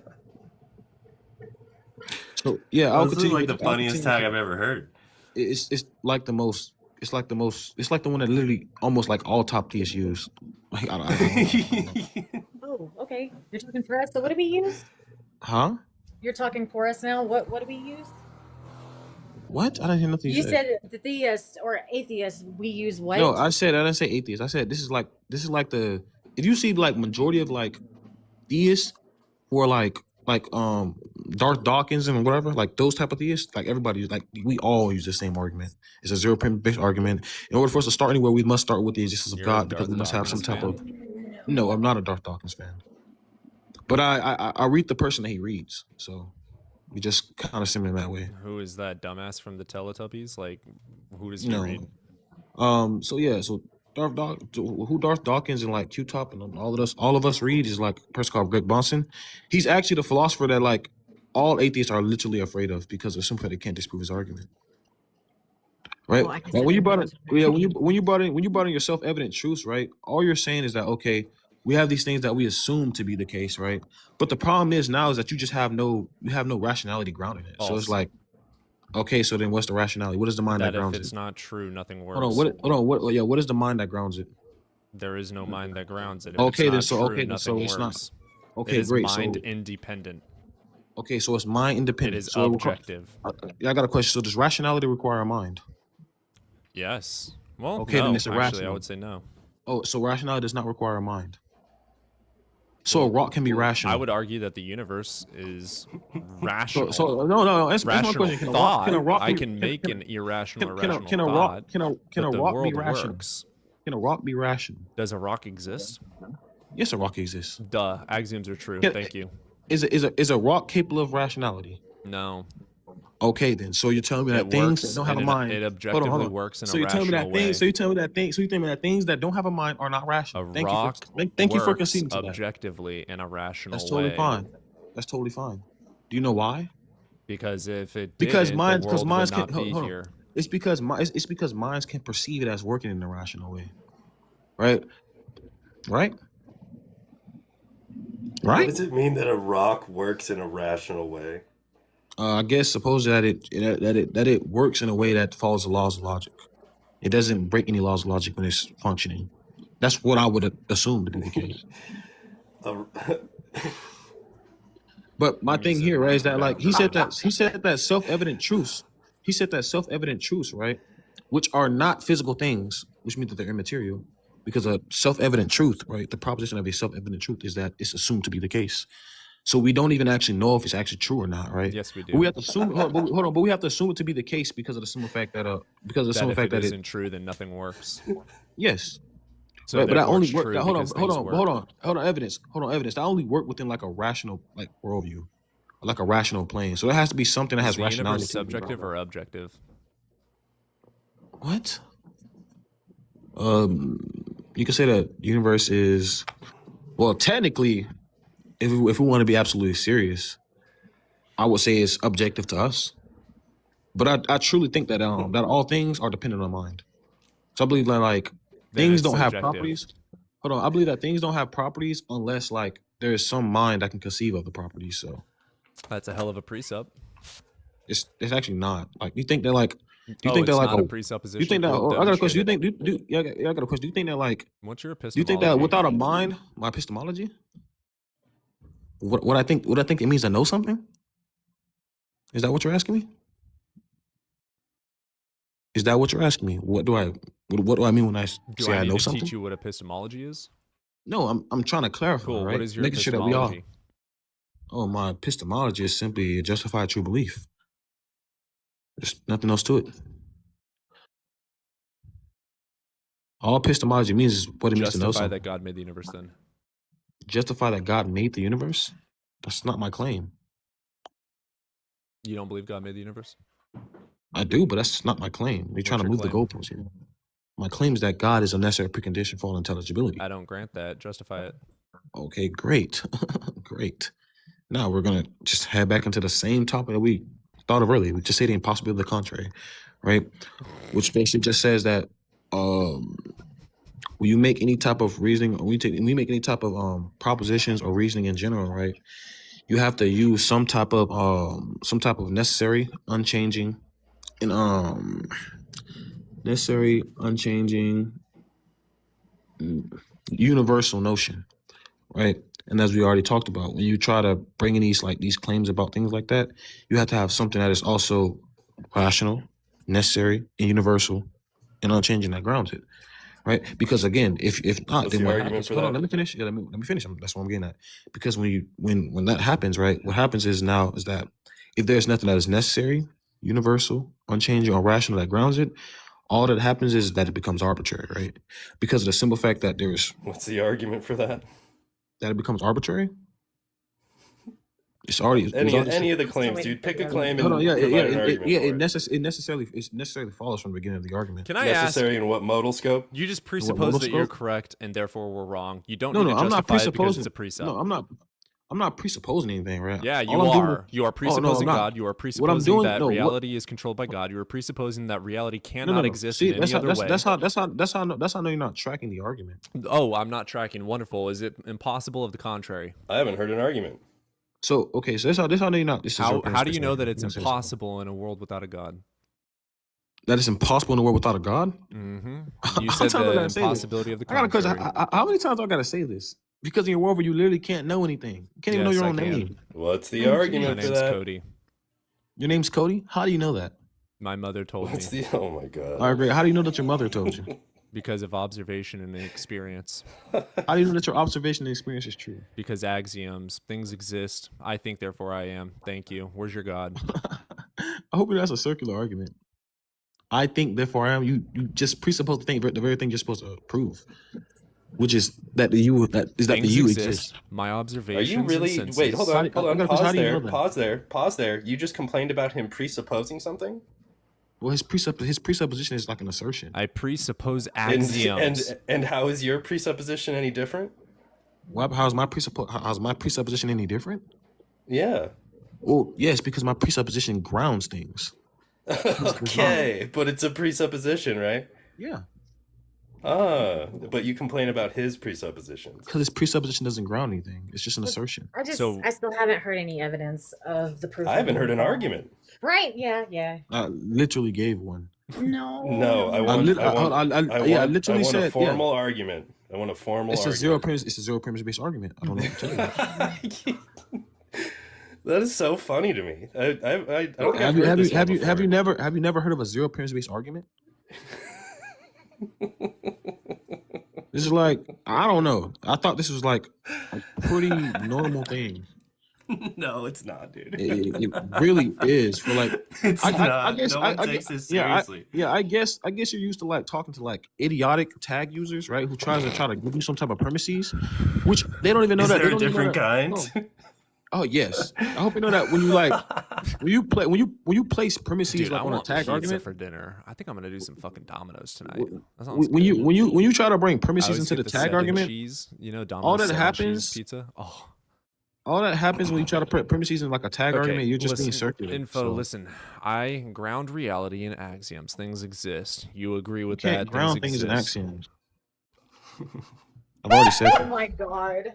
So yeah, I'll This is continue. like the with- I'll funniest continue tag with- I've ever heard. It's like the most. It's like the most. It's like the one that literally almost like all top theists use. Like, I don't Oh, okay. You're talking for us. So what do we use? huh? You're talking for us now. What do we use? What? I didn't hear nothing you You said. said the theists or atheists. We use what? No, I didn't say atheist. I said this is like the if you see like majority of like theists or like Darth Dawkins and whatever, like those type of theists, like everybody, like we all use the same argument. It's a zero premise based argument. In order for us to start anywhere, we must start with the existence of You're a God because Darth we must have some Dawkins type fan? of. No, I'm not a Darth Dawkins fan, but I read the person that he reads, so we just kind of similar that way. Who is that dumbass from the Teletubbies? Like, who does he No. read? So yeah, so Darth Dawkins and like Q-Top and all of us read is like a person called Greg Bonson. He's actually the philosopher that like all atheists are literally afraid of because of something they can't disprove his argument. Right? Well, I guess Like I when you didn't brought know it, it was yeah, when you brought in your self-evident truths, right? All you're saying is that okay, we have these things that we assume to be the case, right? But the problem is now is that you just have no rationality grounding it. So False. it's like, okay, so then what's the rationality? What is the mind that That if grounds it's it? not true, nothing works. Hold on, what is the mind that grounds it? There is no mind that grounds it. If Okay, then it's so not true, okay, then so nothing it's not. works. Okay, It is great. So mind independent. okay, so it's mind It independent. is So objective. I got a question. So does rationality require a mind? Yes. Well, Okay, no, then it's actually, I irrational. would say no. Oh, so rationality does not require a mind. So a rock can be rational. I would argue that the universe is rational. So no. Answer my rational question. thought. Can a rock I be, can make an irrational or rational can a thought. rock can a but the rock be world rational? works. Can a rock be rational? Does a rock exist? Yes, a rock exists. Duh. Axioms are true. Can- Thank you. Is a rock capable of rationality? No. Okay, then. So you're telling me that It things works, that don't have a and mind. it Hold objectively on. works in So a you're telling me that rational way. things. So you tell me that things. So you tell me that things that don't have a mind are not rational. A Thank rock you for works conceding to that. objectively in a rational That's totally way. fine. That's totally fine. Do you know why? Because if it Because didn't, minds, the because world minds would can not hold, be hold on. here. It's because it's because minds can perceive it as working in a rational way, right? Right? What Right? does it mean that a rock works in a rational way? I guess suppose that it works in a way that follows the laws of logic. It doesn't break any laws of logic when it's functioning. That's what I would assume to be the case. But my thing here, right, is that like he said that self-evident truths. He said that self-evident truths, right, which are not physical things, which means that they're immaterial, because a self-evident truth, right, the proposition of a self-evident truth is that it's assumed to be the case. So we don't even actually know if it's actually true or not, right? Yes, we do. But we have to assume. Hold on, but we have to assume it to be the case because of the simple fact that That if it isn't true, then nothing works. yes. So Right, but I therefore only it's work. true Hold on, because hold things on, work. hold on. Evidence. I only work within like a rational like worldview, like a rational plane. So it has to be something that Is has the universe rationality. subjective or objective? What? You can say that the universe is, well, technically, if we want to be absolutely serious, I would say it's objective to us. But I truly think that that all things are dependent on mind. So I believe that like Then things it's don't have subjective. properties. Hold on, I believe that things don't have properties unless like there is some mind that can conceive of the properties. So That's a hell of a precept. it's actually not. Like you think that like Oh, think that it's like not a you presupposition? think that Cool, I got a question. demonstrate it. I got a question. Do you think that like What's your do you think that epistemology? without a mind, my epistemology? What I think it means to know something? Is that what you're asking me? Is that what you're asking me? What do I mean when I Do say I I need know to something? teach you what epistemology is? No, I'm trying to clarify, Cool. right? What is your Making sure that we all. epistemology? Oh, my epistemology is simply a justified true belief. There's nothing else to it. All epistemology means is what it means to know Justify something. that God made the universe then. Justify that God made the universe? That's not my claim. You don't believe God made the universe? I do, but that's not my claim. You're trying to your move the claim? goalposts here. My claim is that God is a necessary precondition for all intelligibility. I don't grant that. Justify it. Okay, great. Great. Now we're gonna just head back into the same topic that we thought of earlier. We just say the impossibility of the contrary, right? Which basically just says that when you make any type of reasoning, or we make any type of propositions or reasoning in general, right? You have to use some type of necessary, unchanging, and necessary, unchanging, universal notion, right? And as we already talked about, when you try to bring in these claims about things like that, you have to have something that is also rational, necessary, and universal, and unchanging that grounds it, right? Because again, if not, What's then the what argument happens? for Hold on, that? let me finish. Yeah, let me finish. That's what I'm getting at. Because when that happens, right? What happens is that if there's nothing that is necessary, universal, unchanging, or rational that grounds it, all that happens is that it becomes arbitrary, right? Because of the simple fact that What's the argument for that? that it becomes arbitrary. It's already Any of the claims, dude. Pick a claim and Hold on, provide an argument for it. it necessarily follows from the beginning of the argument. Can I ask? Necessary in what modal scope? You just What presuppose modal that you're scope? correct and therefore we're wrong. You don't No, need no, to I'm not justify it because presupposing. it's a precept. No, I'm not presupposing anything, right? Yeah, you All I'm doing are. is- You are Oh, no, I'm presupposing not. God. You are What I'm presupposing doing, that no, what, reality is controlled by God. You are presupposing that reality no, cannot no, no. exist See, in any other way. that's how I know you're not tracking the argument. Oh, I'm not tracking. Wonderful. Is it impossible of the contrary? I haven't heard an argument. So okay, so that's how I know you're not. This is How okay, do you know that it's I'm gonna say this. impossible in a world without a God? That it's impossible in the world without a God? Mm-hmm. How You many said times I the gotta say this? impossibility of the I got a question. contrary. How many times do I gotta say this? Because in your world where you literally can't know anything, you can't even know Yes, your I own can. name. What's the Oh, My argument for name's that? Cody. Your name's Cody? How do you know that? My mother told What's me the? Oh my god. All right, great. How do you know that your mother told you? because of observation and experience. How do you know that your observation and experience is true? Because axioms, things exist. I think, therefore I am. Thank you. Where's your God? I hope that's a circular argument. I think, therefore I am. You just presuppose the thing, the very thing you're supposed to prove, which is that the you exist. My Are observations. you and really? senses. Wait, hold on, hold on. How Pause do you know there. that? Pause there. Pause there. You just complained about him presupposing something. Well, his presupposition is like an assertion. I presuppose And, axioms. and how is your presupposition any different? How's my presupposition any different? Yeah. Well, yes, because my presupposition grounds things. Okay, but it's a presupposition, right? Yeah. But you complain about his presuppositions. Because his presupposition doesn't ground anything. It's just an assertion. I still haven't heard any evidence of the proof. I haven't heard an argument. Right? Yeah. I literally gave one. No. No, I want a formal argument. I want a formal It's a argument. It's a zero premise based argument. I don't know what to tell you. That is so funny to me. I don't think Have you never heard of a zero premise based argument? This is like, I don't know. I thought this was like a pretty normal thing. No, it's not, dude. It really is. For like, It's I not. guess No one takes this seriously. I guess you're used to like talking to like idiotic tag users, right? Who try to give you some type of premises, which they don't even know Is that. there They a don't even know different that- kind? Oh yes, I hope you know that when you like when you place premises Dude, like I on a want tag pizza argument for dinner. I think I'm gonna do some fucking Domino's tonight. That sounds when good. you try to bring I premises always into get the the tag 7 argument, cheese, you know, all Domino's that 7 happens. cheese pizza. Oh, All that happens when you try to put premises in like a tag argument. You're just being circular. Info, So, listen, I ground reality in axioms. Things exist. You agree with you can't that? ground things in exist. axioms. I've already said Oh that. my god.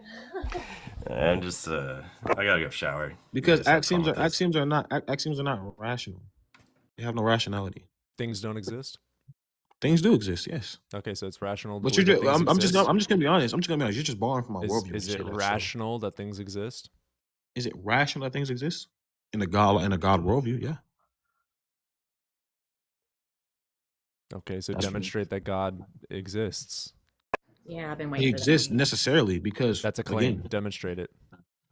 I'm just I gotta go shower. Because Just have axioms fun are with this. axioms are not rational. They have no rationality. Things don't exist. Things do exist, yes. Okay, so it's rational. To But believe you're that just, things I'm just exist? gonna be honest. I'm just gonna be honest. You're just borrowing from my worldview. when Is you it say that, so. rational that things exist? Is it rational that things exist in a God worldview? Yeah. Okay, so That's- demonstrate that God exists. Yeah, I've been He waiting for that. exists necessarily because That's a claim. again, Demonstrate it.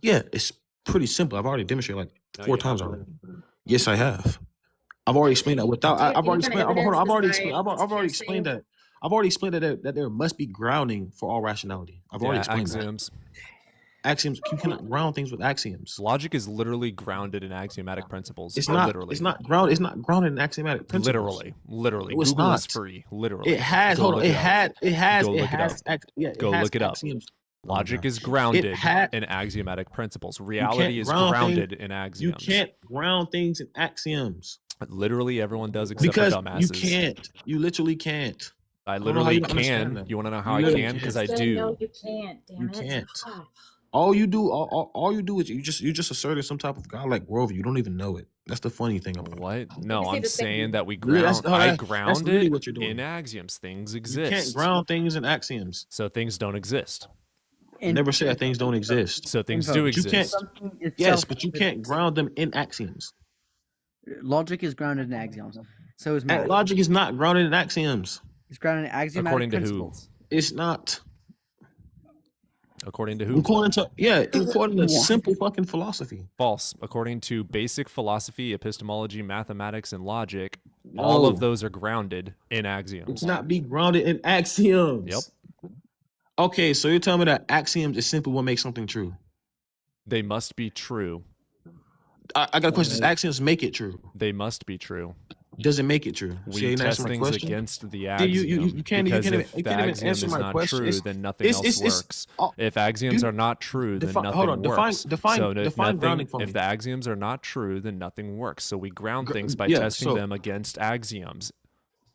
yeah, it's pretty simple. I've already demonstrated like No, 4 you times haven't. already. Yes, I have. I've already explained that without. Do you I've already have explained. evidence Hold on, I've already besides explained. I've what already you're explained saying? that. I've already explained that there must be grounding for all rationality. I've already Yeah, explained that. axioms. Axioms. You cannot ground things with axioms. Logic is literally grounded in axiomatic principles. It's not. Literally. It's not grounded. It's not grounded in axiomatic principles. Literally. No, it's Google is not. free. Literally. It has. Go Hold on. look It up. has. It has. Go It look it has. up. Yeah. It Go has look it up. axioms. Logic is It grounded had. in axiomatic principles. You Reality can't is ground grounded things. in You axioms. can't ground things in axioms Literally everyone does except because for you dumbasses. can't. You literally can't. I don't know how literally you don't understand can. that. You want to know how You I literally can? Because I Said, do. no, you can't. Damn You it. can't. Ah. All you do is you just asserted some type of godlike worldview. You don't even know it. That's the funny thing about it. What? No, say I'm the same saying thing. that we Really, that's- ground. I that's ground really it what you're doing. in axioms. Things You exist. can't ground things in axioms. So things don't exist. Never say that things don't exist. So things Info. do But you can't. exist. Something Yes, itself but you is- can't ground them in axioms. Logic is grounded in axioms. So is math. Logic is not grounded in axioms. It's grounded in axiomatic According to who? principles. It's not. According to who? According to simple fucking philosophy. False. According to basic philosophy, epistemology, mathematics, and logic, all of No. those are grounded in axioms. It's not be grounded in axioms. Yep. Okay, so you're telling me that axioms is simply what makes something true. They must be true. I got a question. Does axioms make it true? They must be true. Does it make it true? See, We you test answer my things question? against the See, axiom. you can't because even, if you the can't even axiom answer is my not question. true, then nothing else works. If axioms are not true, then nothing hold on, works. define So if define grounding nothing, for if me. the axioms are not true, then nothing works. So we ground things by yeah, testing so- them against axioms.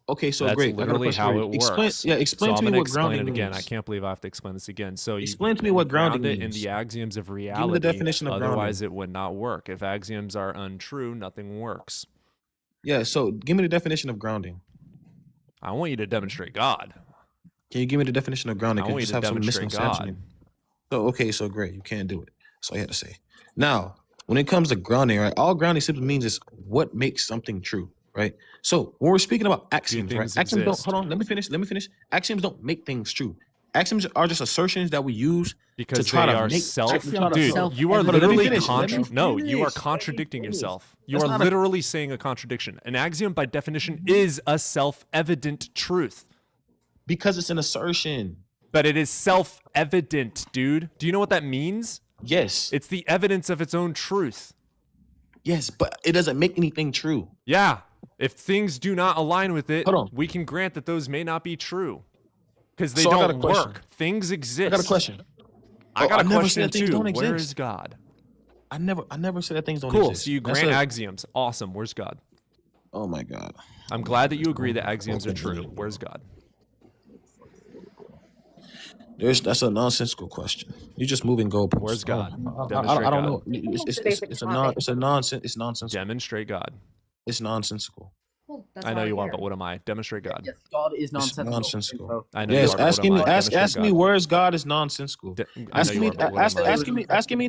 Okay, so That's great. I got a literally question how for you. it Explain- works. yeah, explain so to I'm me gonna what explain grounding it again. I means. can't believe I have to explain this again. So Explain to me what grounding ground it in means. the axioms of Give me the reality. definition of Otherwise, grounding. it would not work. If axioms are untrue, nothing works. Yeah, so give me the definition of grounding. I want you to demonstrate God. Can you give me the definition of grounding? I 'Cause want you you just to have some demonstrate misconception. God. So okay, so great. You can't do it. That's all you had to say. Now, when it comes to grounding, right? All grounding simply means is what makes something true, right? So when we're speaking about axioms, right? things Axioms don't. exist. Hold on. Let me finish. Axioms don't make things true. Axioms are just assertions that we use Because to try they to are make. Dude, you are Hold on, let me literally finish, let me no, you are finish, contradicting let me finish. yourself. You That's are not a- literally saying a contradiction. An axiom, by definition, is a self-evident truth. Because it's an assertion. But it is self-evident, dude. Do you know what that means? Yes. It's the evidence of its own truth. Yes, but it doesn't make anything true. Yeah. If things do not align with it, Hold on. we can grant that those may not be true. Because they So I got a don't question. Things exist. I got a question. I got I a never question said things too. don't Where exist. is God? I never said that things don't Cool. exist. So you That's grant a- axioms. Awesome. Where's God? Oh my God. I'm glad that you agree that axioms are true. Where's God? That's a nonsensical question. You're just moving goalposts. Where's God? I Demonstrate don't God. know. It's a nonsense. It's nonsensical. Demonstrate God. It's nonsensical. Well, that's I know why you we're are, here. but what am I? Demonstrate God. Yes, God is It's nonsensical. nonsensical. I know Yes, you are, but what asking am me, I? Demonstrate ask me God. where is God is nonsensical. I know Asking you me, are, but what am I? asking me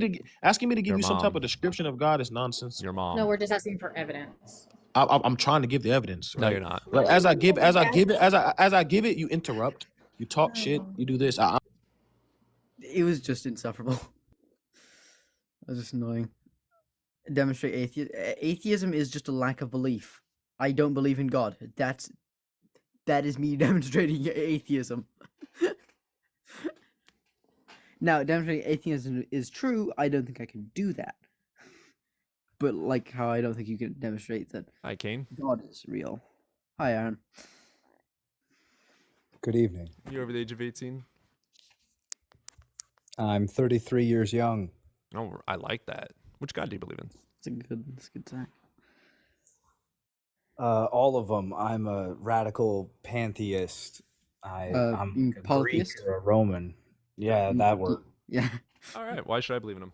to give Your you some type mom. of description of God is nonsense. Your mom. No, we're just asking for evidence. I'm trying to give the evidence. No, Right? you're not. Like as I give it, you interrupt. You talk shit. You do this. It was just insufferable. It was just annoying. Demonstrate atheism is just a lack of belief. I don't believe in God. That is me demonstrating atheism. Now, demonstrating atheism is true. I don't think I can do that. But like how I don't think you can demonstrate that Hi, Kane. God is real. Hi, Aaron. Good evening. You over the age of 18? I'm 33 years young. Oh, I like that. Which God do you believe in? It's a good sign. All of them. I'm a radical pantheist. I'm a Greek polytheist? or a Roman. Yeah, that word. Yeah. All right. Why should I believe in him?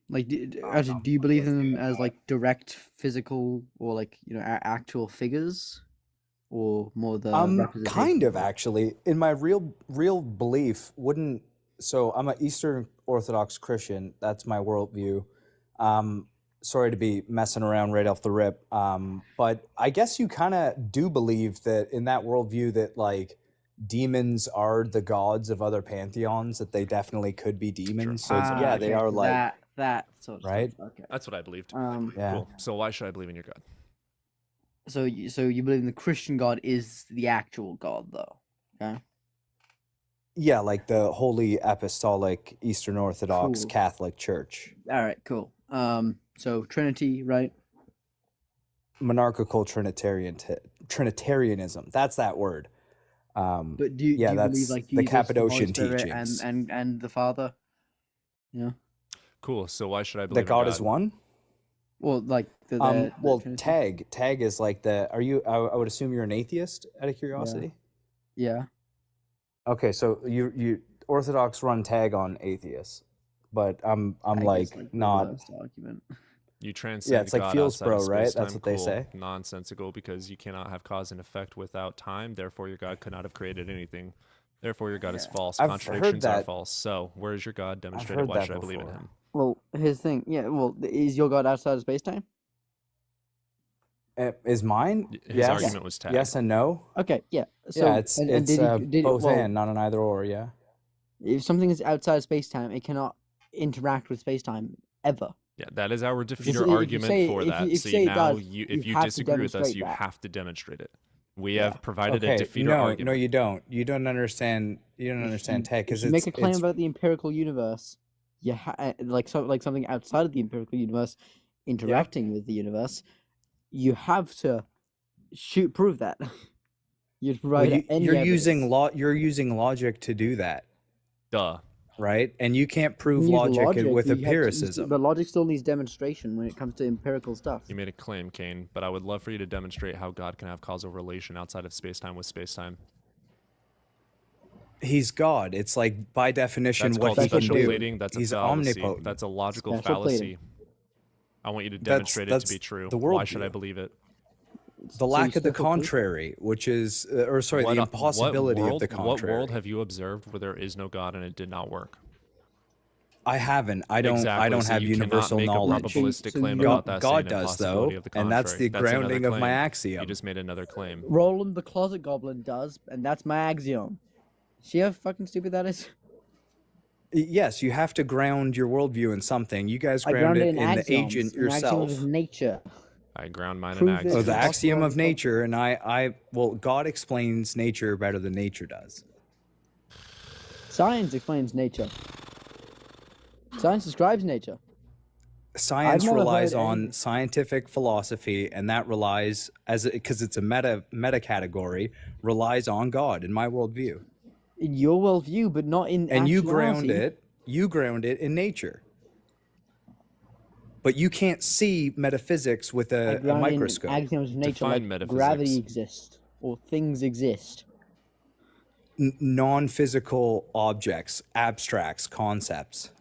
Like, actually, do you believe in them as like direct physical or like actual figures, or more the representation? Kind of actually. In my real belief, wouldn't. So I'm an Eastern Orthodox Christian. That's my worldview. Sorry to be messing around right off the rip. But I guess you kind of do believe that in that worldview that like demons are the gods of other pantheons, that they definitely could be demons. So yeah, they are like that sort of right. stuff. Okay. That's what I believed. Yeah. Cool. So why should I believe in your God? So you believe in the Christian God is the actual God, though. Okay. Yeah, like the Holy Apostolic Eastern Orthodox Cool. Catholic Church. All right. Cool. So Trinity, right? Monarchical Trinitarianism. That's that word. But do you yeah, that's believe like the Jesus, Cappadocian the Holy Spirit, teachings. and the Father? Yeah. Cool. So why should I believe That God in is one? Well, like the Well, Trinity? tag is like the. Are you? I would assume you're an atheist. Out of curiosity. Yeah. Okay, so you Orthodox run tag on atheists, but I'm Tag is, like the not. worst argument. You transcend Yeah, it's like God feels outside of bro, right? space-time. That's what they Cool. say. Nonsensical, because you cannot have cause and effect without time. Therefore, your God could not have created anything. Therefore, your God is false. I've heard Contradictions are that. false. So, where is your God? Demonstrate it. heard Why that should I believe in before. him? Well, here's the thing. Yeah. Well, is your God outside of space time? Is mine? His Yes. argument was tag. Yes and no. Okay. Yeah. So Yeah, it's and it's did he, both well, and, not an either or. Yeah. if something is outside of space time, it cannot interact with space time ever. Yeah, that is our Because defeater if you argument say- for if you- that. if you So say it now, does, if you you have to disagree with us, demonstrate you that. have to demonstrate it. We Yeah. have provided a Okay. defeater No, argument. no, you don't. You don't understand. You don't understand tag because If you make it's a claim it's about the empirical universe, like something outside of the empirical universe interacting with the universe, you have to prove that. You have to well, provide any you're evidence. you're using logic to do that, Duh. right? And you can't You prove use logic with you have to- empiricism. but logic still needs demonstration when it comes to empirical stuff. You made a claim, Kane, but I would love for you to demonstrate how God can have causal relation outside of space-time with space-time. He's God. It's like by definition That's what called he can special do. pleading. That's He's a fallacy. omnipotent. That's a logical Special fallacy. pleading. I want you to That's- demonstrate it that's to be true. the Why should I worldview. believe it? The lack you of the special plead? contrary, which is, or sorry, What, the what impossibility world, of the What contrary. world have you observed where there is no God and it did not work? I haven't. I don't. I Exactly, don't so have you cannot universal make a knowledge. probabilistic So claim you- about that God same does though, impossibility of the and that's contrary. the another grounding of my claim. axiom. You just made another claim. Roland the Closet Goblin does, and that's my axiom. See how fucking stupid that is? Yes, you have to ground your worldview in something. You guys I ground ground it it in in the axioms, agent an axiom yourself. of nature. I ground mine in Prove axioms. Oh, this. the It's axiom possible of to- nature, and well, God explains nature better than nature does. Science explains nature. Science describes nature. Science never relies heard on anything. scientific philosophy, and that relies because it's a meta category, relies on God in my worldview. In your worldview, but not in And you actuality. ground it in nature. but you can't see metaphysics with a Grounded in microscope. axioms of nature, Define like metaphysics. gravity exists or things exist. Non-physical objects, abstracts, concepts.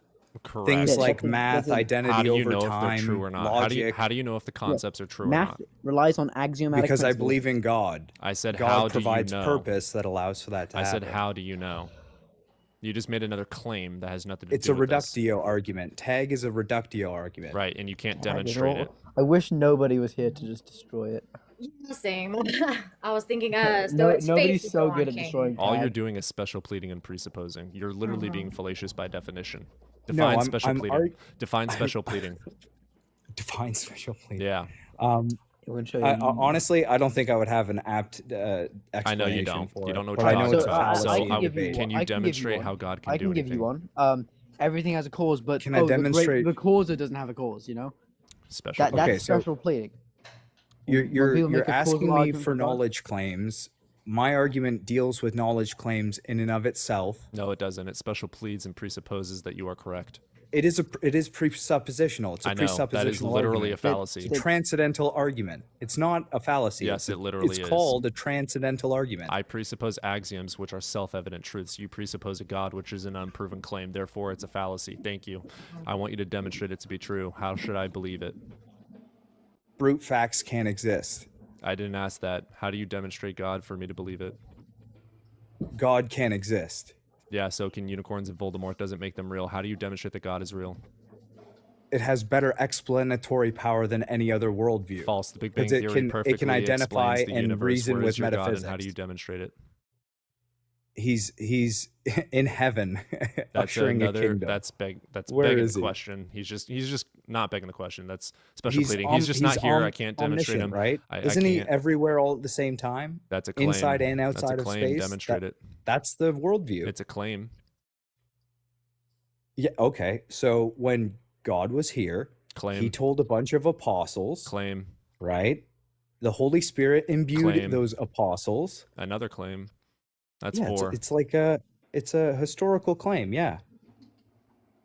Correct. Things Yeah, like something math, doesn't- identity How do you over know if time, they're true or not? logic. How do you know if the concepts are true or Math not? relies on axiomatic Because I principles. believe in God. I said, God how do you provides know? purpose that allows for that to I happen. said, how do you know? You just made another claim that has nothing to It's do a with this. reductio argument. Tag is a reductio argument. Right, and you can't Tag, you demonstrate know, it. I wish nobody was here to just destroy it. Yeah, same. I was thinking, No, Stoic's nobody's face so is good on at King. destroying All you're tag. doing is special pleading and presupposing. You're literally being fallacious by definition. No, Define I'm- special I'm pleading. arg- Define special pleading. Define special pleading. Yeah. Honestly, I don't think I would have an apt explanation I know you don't. for You it, don't know what but you're I know talking it's a about. fallacy. So I can give you can one. you I can give demonstrate one. how God can I do can give anything? you one. Everything has a cause, but Can I demonstrate- the causer doesn't have a cause. You know. Special That's Okay, so- special pleading. You're people make you're a causal asking me argument for for God? knowledge claims. My argument deals with knowledge claims in and of itself. No, it doesn't. It special pleads and presupposes that you are correct. It is presuppositional. It's a I know, presuppositional that is literally a argument. fallacy. It's a transcendental argument. It's not a fallacy. Yes, It's it literally It's is. called a transcendental argument. I presuppose axioms, which are self-evident truths. You presuppose a God, which is an unproven claim. Therefore, it's a fallacy. Thank you. I want you to demonstrate it to be true. How should I believe it? Brute facts can't exist. I didn't ask that. How do you demonstrate God for me to believe it? God can't exist. Yeah, so can unicorns and Voldemort doesn't make them real. How do you demonstrate that God is real? It has better explanatory power than any other worldview. False. The Big Bang Because Theory perfectly it can identify explains the and universe. reason Where with is your God, metaphysics. and how do you demonstrate it? He's in heaven, That's ushering a another. kingdom. That's Where begging is the he? question. He's just not begging the question. That's special He's pleading. om- He's just not he's here. om- I can't demonstrate him. omniscient, right? I Isn't he can't. everywhere all at the same time? That's a claim. Inside and That's outside a of claim. space. Demonstrate it. That's the worldview. It's a claim. Yeah. Okay. So when God was here, Claim. He told a bunch of apostles. Claim. Right. The Holy Spirit imbued Claim. those apostles. Another claim. That's Yeah, four. it's like it's a historical claim. Yeah.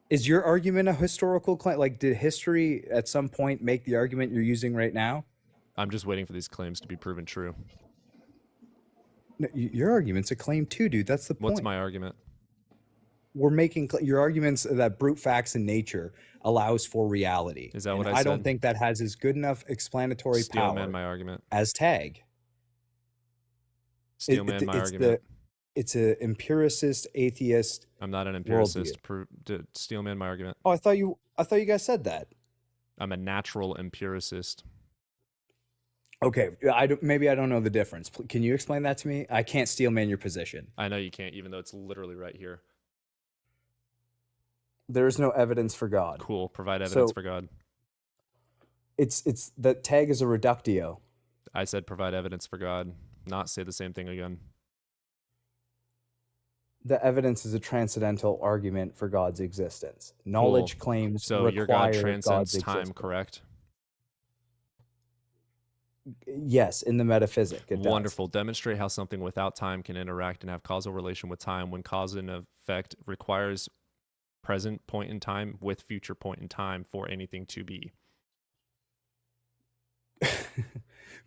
Is your argument a historical claim? Like, did history at some point make the argument you're using right now? I'm just waiting for these claims to be proven true. No, your argument's a claim too, dude. That's the point. What's my argument? We're making your arguments that brute facts in nature allows for reality. Is that And what I I don't said? think that has as good enough explanatory Steel power man my argument. as tag. Steel man my it's argument. It's a empiricist atheist. I'm not an worldview. empiricist. Steel man my argument. Oh, I thought you guys said that. I'm a natural empiricist. Okay, maybe I don't know the difference. Can you explain that to me? I can't steel man your position. I know you can't, even though it's literally right here. There is no evidence for God. Cool. Provide evidence So- for God. It's the tag is a reductio. I said provide evidence for God. Not say the same thing again. The evidence is a transcendental argument for God's existence. Knowledge Cool. claims So require your God transcends God's time, existence. correct? Yes, in the metaphysic, it does. Wonderful. Demonstrate how something without time can interact and have causal relation with time when cause and effect requires present point in time with future point in time for anything to be.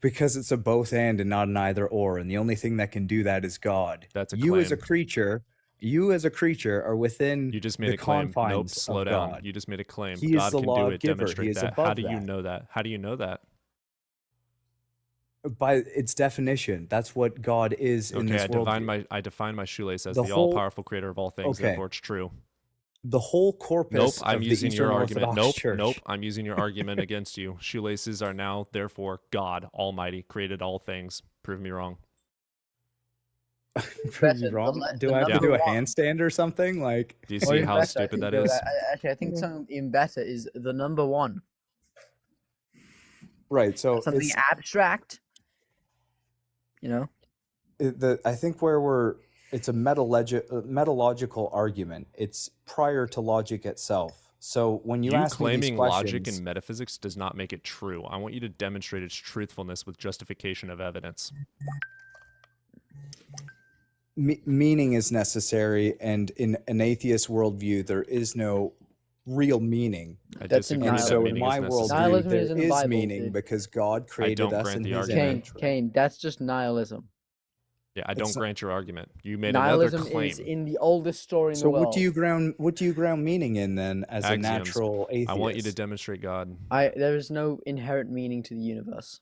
Because it's a both and not an either or, and the only thing that can do that is God. That's a you as a claim. creature are within You just made the a claim. confines Nope, slow of down. God. You just made a claim. He is God the can do law it. of giver. Demonstrate He is that. How above do you that. know that? How do you know that? By its definition, that's what God is in Okay, this world. I define my shoelace as The the whole- all-powerful creator of all things. Okay. Therefore, it's true. The whole corpus. Nope, I'm of the using your Eastern argument. Orthodox Nope, Church. nope, I'm using your argument against you. Shoelaces are now, therefore, God Almighty created all things. Prove me wrong. Prove me wrong. Do I have to do a handstand or something? Like, Do you see how stupid that is? Actually, I think something even better is the number one. right. So Something it's, abstract. You know. I think where it's a metalogical argument. It's prior to logic itself. So when you ask me these claiming logic questions, and metaphysics does not make it true. I want you to demonstrate its truthfulness with justification of evidence. meaning is necessary, and in an atheist worldview, there is no real meaning. I That's disagree And that so in meaning is my worldview, necessary. Nihilism there is in the is Bible, meaning dude. because God created don't us grant in the His argument. Kane, image. Kane, that's just nihilism. Yeah, I It's don't not, grant your argument. You made another Nihilism is claim. in the oldest story in the so what do you world. ground meaning in then as a Axioms. natural I want you to atheist? demonstrate God. There is no inherent meaning to the universe.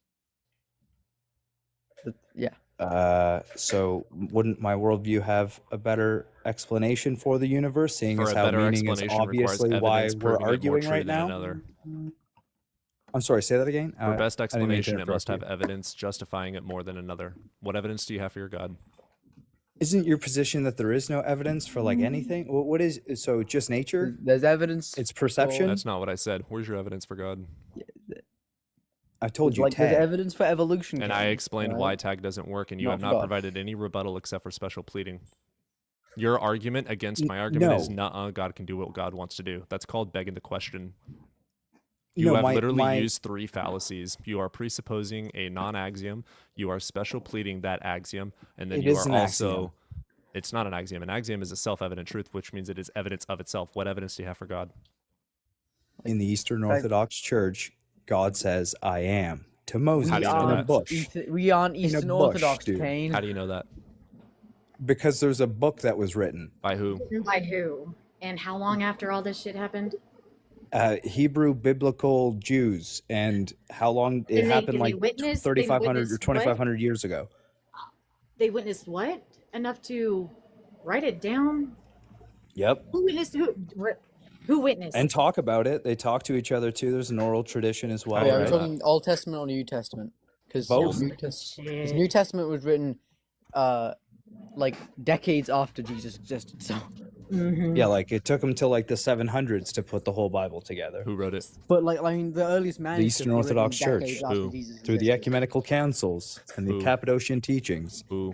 Yeah. So wouldn't my worldview have a better explanation for the universe, seeing For as a how better meaning is explanation requires obviously why evidence we're proving it more arguing true right than now? another. I'm sorry, say that again. For best I didn't mean to explanation, it must interrupt have you. evidence justifying it more than another. What evidence do you have for your God? Isn't your position that there is no evidence for like anything? What is so just nature? There's evidence. It's perception. That's not what I said. Where's your evidence for God? I told you There's tag. evidence for evolution. And Kane, I explained why alright? tag doesn't work, and you Not have for not God. provided any rebuttal except for special pleading. Your argument against my argument is nuh-uh, God can do what God wants to do. That's called begging the question. You No, have my literally used 3 fallacies. You are presupposing a non-axiom. You are special pleading that axiom, and then It you is are an also. axiom. It's not an axiom. An axiom is a self-evident truth, which means it is evidence of itself. What evidence do you have for God? In the Eastern Orthodox Church, God says, "I am" to Moses How do you know in a that? bush. We aren't In a Eastern bush, Orthodox, dude. Kane. How do you know that? Because there's a book that was written. By who? By who? And how long after all this shit happened? Hebrew biblical Jews, and how long it And happened, they like witnessed. 3,500 or Witnessed what? 2,500 years ago. They witnessed what? Enough to write it down? Yep. Who witnessed? Who witnessed? And talk about it. They talk to each other too. There's an oral tradition as well. Yeah, we're right? talking Old Testament or New Testament? Because Both. New Testament was written like decades after Jesus existed. So Yeah, like it took them till like the 700s to put the whole Bible together. Who wrote it? But like I mean, the earliest The manuscripts Eastern were written Orthodox Church, decades after Jesus through the existed. ecumenical councils and the Who? Cappadocian teachings, Who?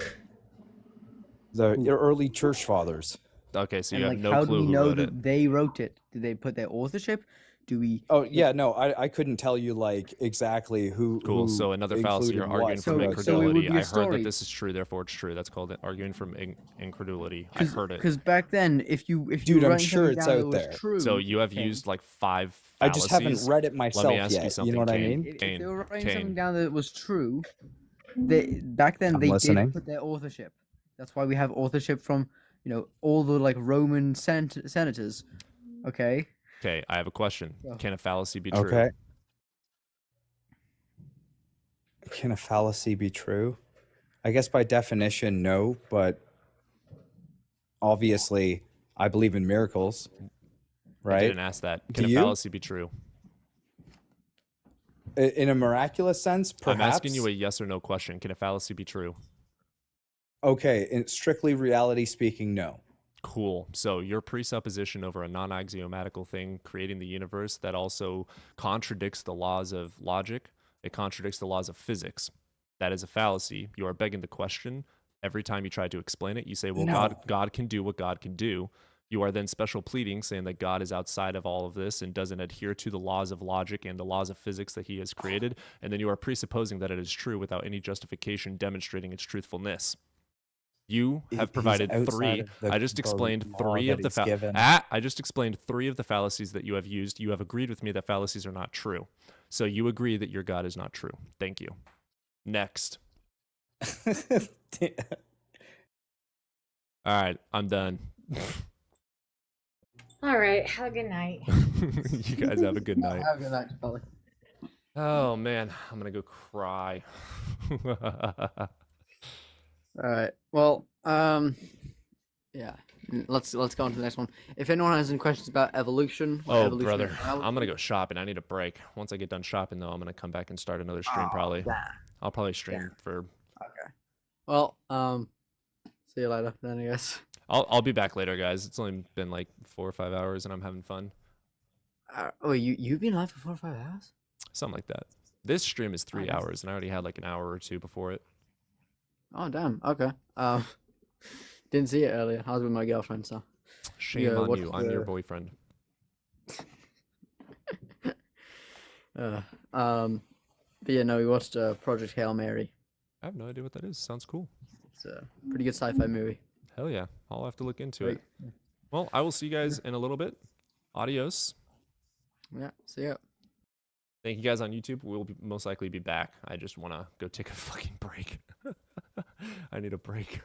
the early church fathers. Okay, so you And have like, no how do clue we who know wrote that it. they wrote it? Did they put their authorship? Do we? Oh yeah, no, I couldn't tell you like exactly who. Cool. Who So another fallacy. You're included arguing what, from but- So it would incredulity. be a I heard story. that this is true, therefore it's true. That's called arguing from incredulity. I heard it. Because back then, if you Dude, were I'm writing sure something it's down out that was there. true, So you have Kane, used like 5 I fallacies. just haven't read it myself Let me ask yet. you something, You know what I Kane. mean? if Kane, they were writing Kane. something down that was true, back then I'm they listening. did put their authorship. That's why we have authorship from all the like Roman senators. Okay. Okay, I have a question. Yeah. Can a fallacy be true? Okay. Can a fallacy be true? I guess by definition, no, but obviously, I believe in miracles, I right? didn't ask that. Can Do a you? fallacy be true? In a miraculous sense, perhaps. I'm asking you a yes or no question. Can a fallacy be true? Okay, in strictly reality speaking, no. Cool. So your presupposition over a non-axiomatical thing creating the universe that also contradicts the laws of logic, it contradicts the laws of physics. That is a fallacy. You are begging the question. Every time you try to explain it, you say, well, No. God can do what God can do. You are then special pleading, saying that God is outside of all of this and doesn't adhere to the laws of logic and the laws of physics that he has created. And then you are presupposing that it is true without any justification demonstrating its truthfulness. You have He's provided outside 3. of the I just explained law 3 that of the he's given. I just explained 3 of the fallacies that you have used. You have agreed with me that fallacies are not true. So you agree that your God is not true. Thank you. Next. All right, I'm done. All right. Have a good night. You guys have a good night. Have a good night, fella. Oh man, I'm gonna go cry. All right. Well, yeah. Let's go on to the next one. If anyone has any questions about evolution, or Oh, evolutionary brother, biology- I'm gonna go shopping. I need a break. Once I get done shopping, though, I'm gonna come back and start another stream. Probably. I'll probably stream for. Okay. Well, see you later then, I guess. I'll be back later, guys. It's only been like 4 or 5 hours, and I'm having fun. Oh, you've been live for 4 or 5 hours? Something like that. This stream is 3 that's- hours, and I already had like an hour or 2 before it. Oh damn. Okay. Didn't see it earlier. I was with my girlfriend, so. Shame on what's you. I'm your the- boyfriend. But yeah, no, we watched Project Hail Mary. I have no idea what that is. Sounds cool. It's a pretty good sci-fi movie. Hell yeah. I'll have to look into Great. it. Well, I will see you guys in a little bit. Adios. Yeah. See ya. Thank you guys on YouTube. We'll most likely be back. I just want to go take a fucking break. I need a break.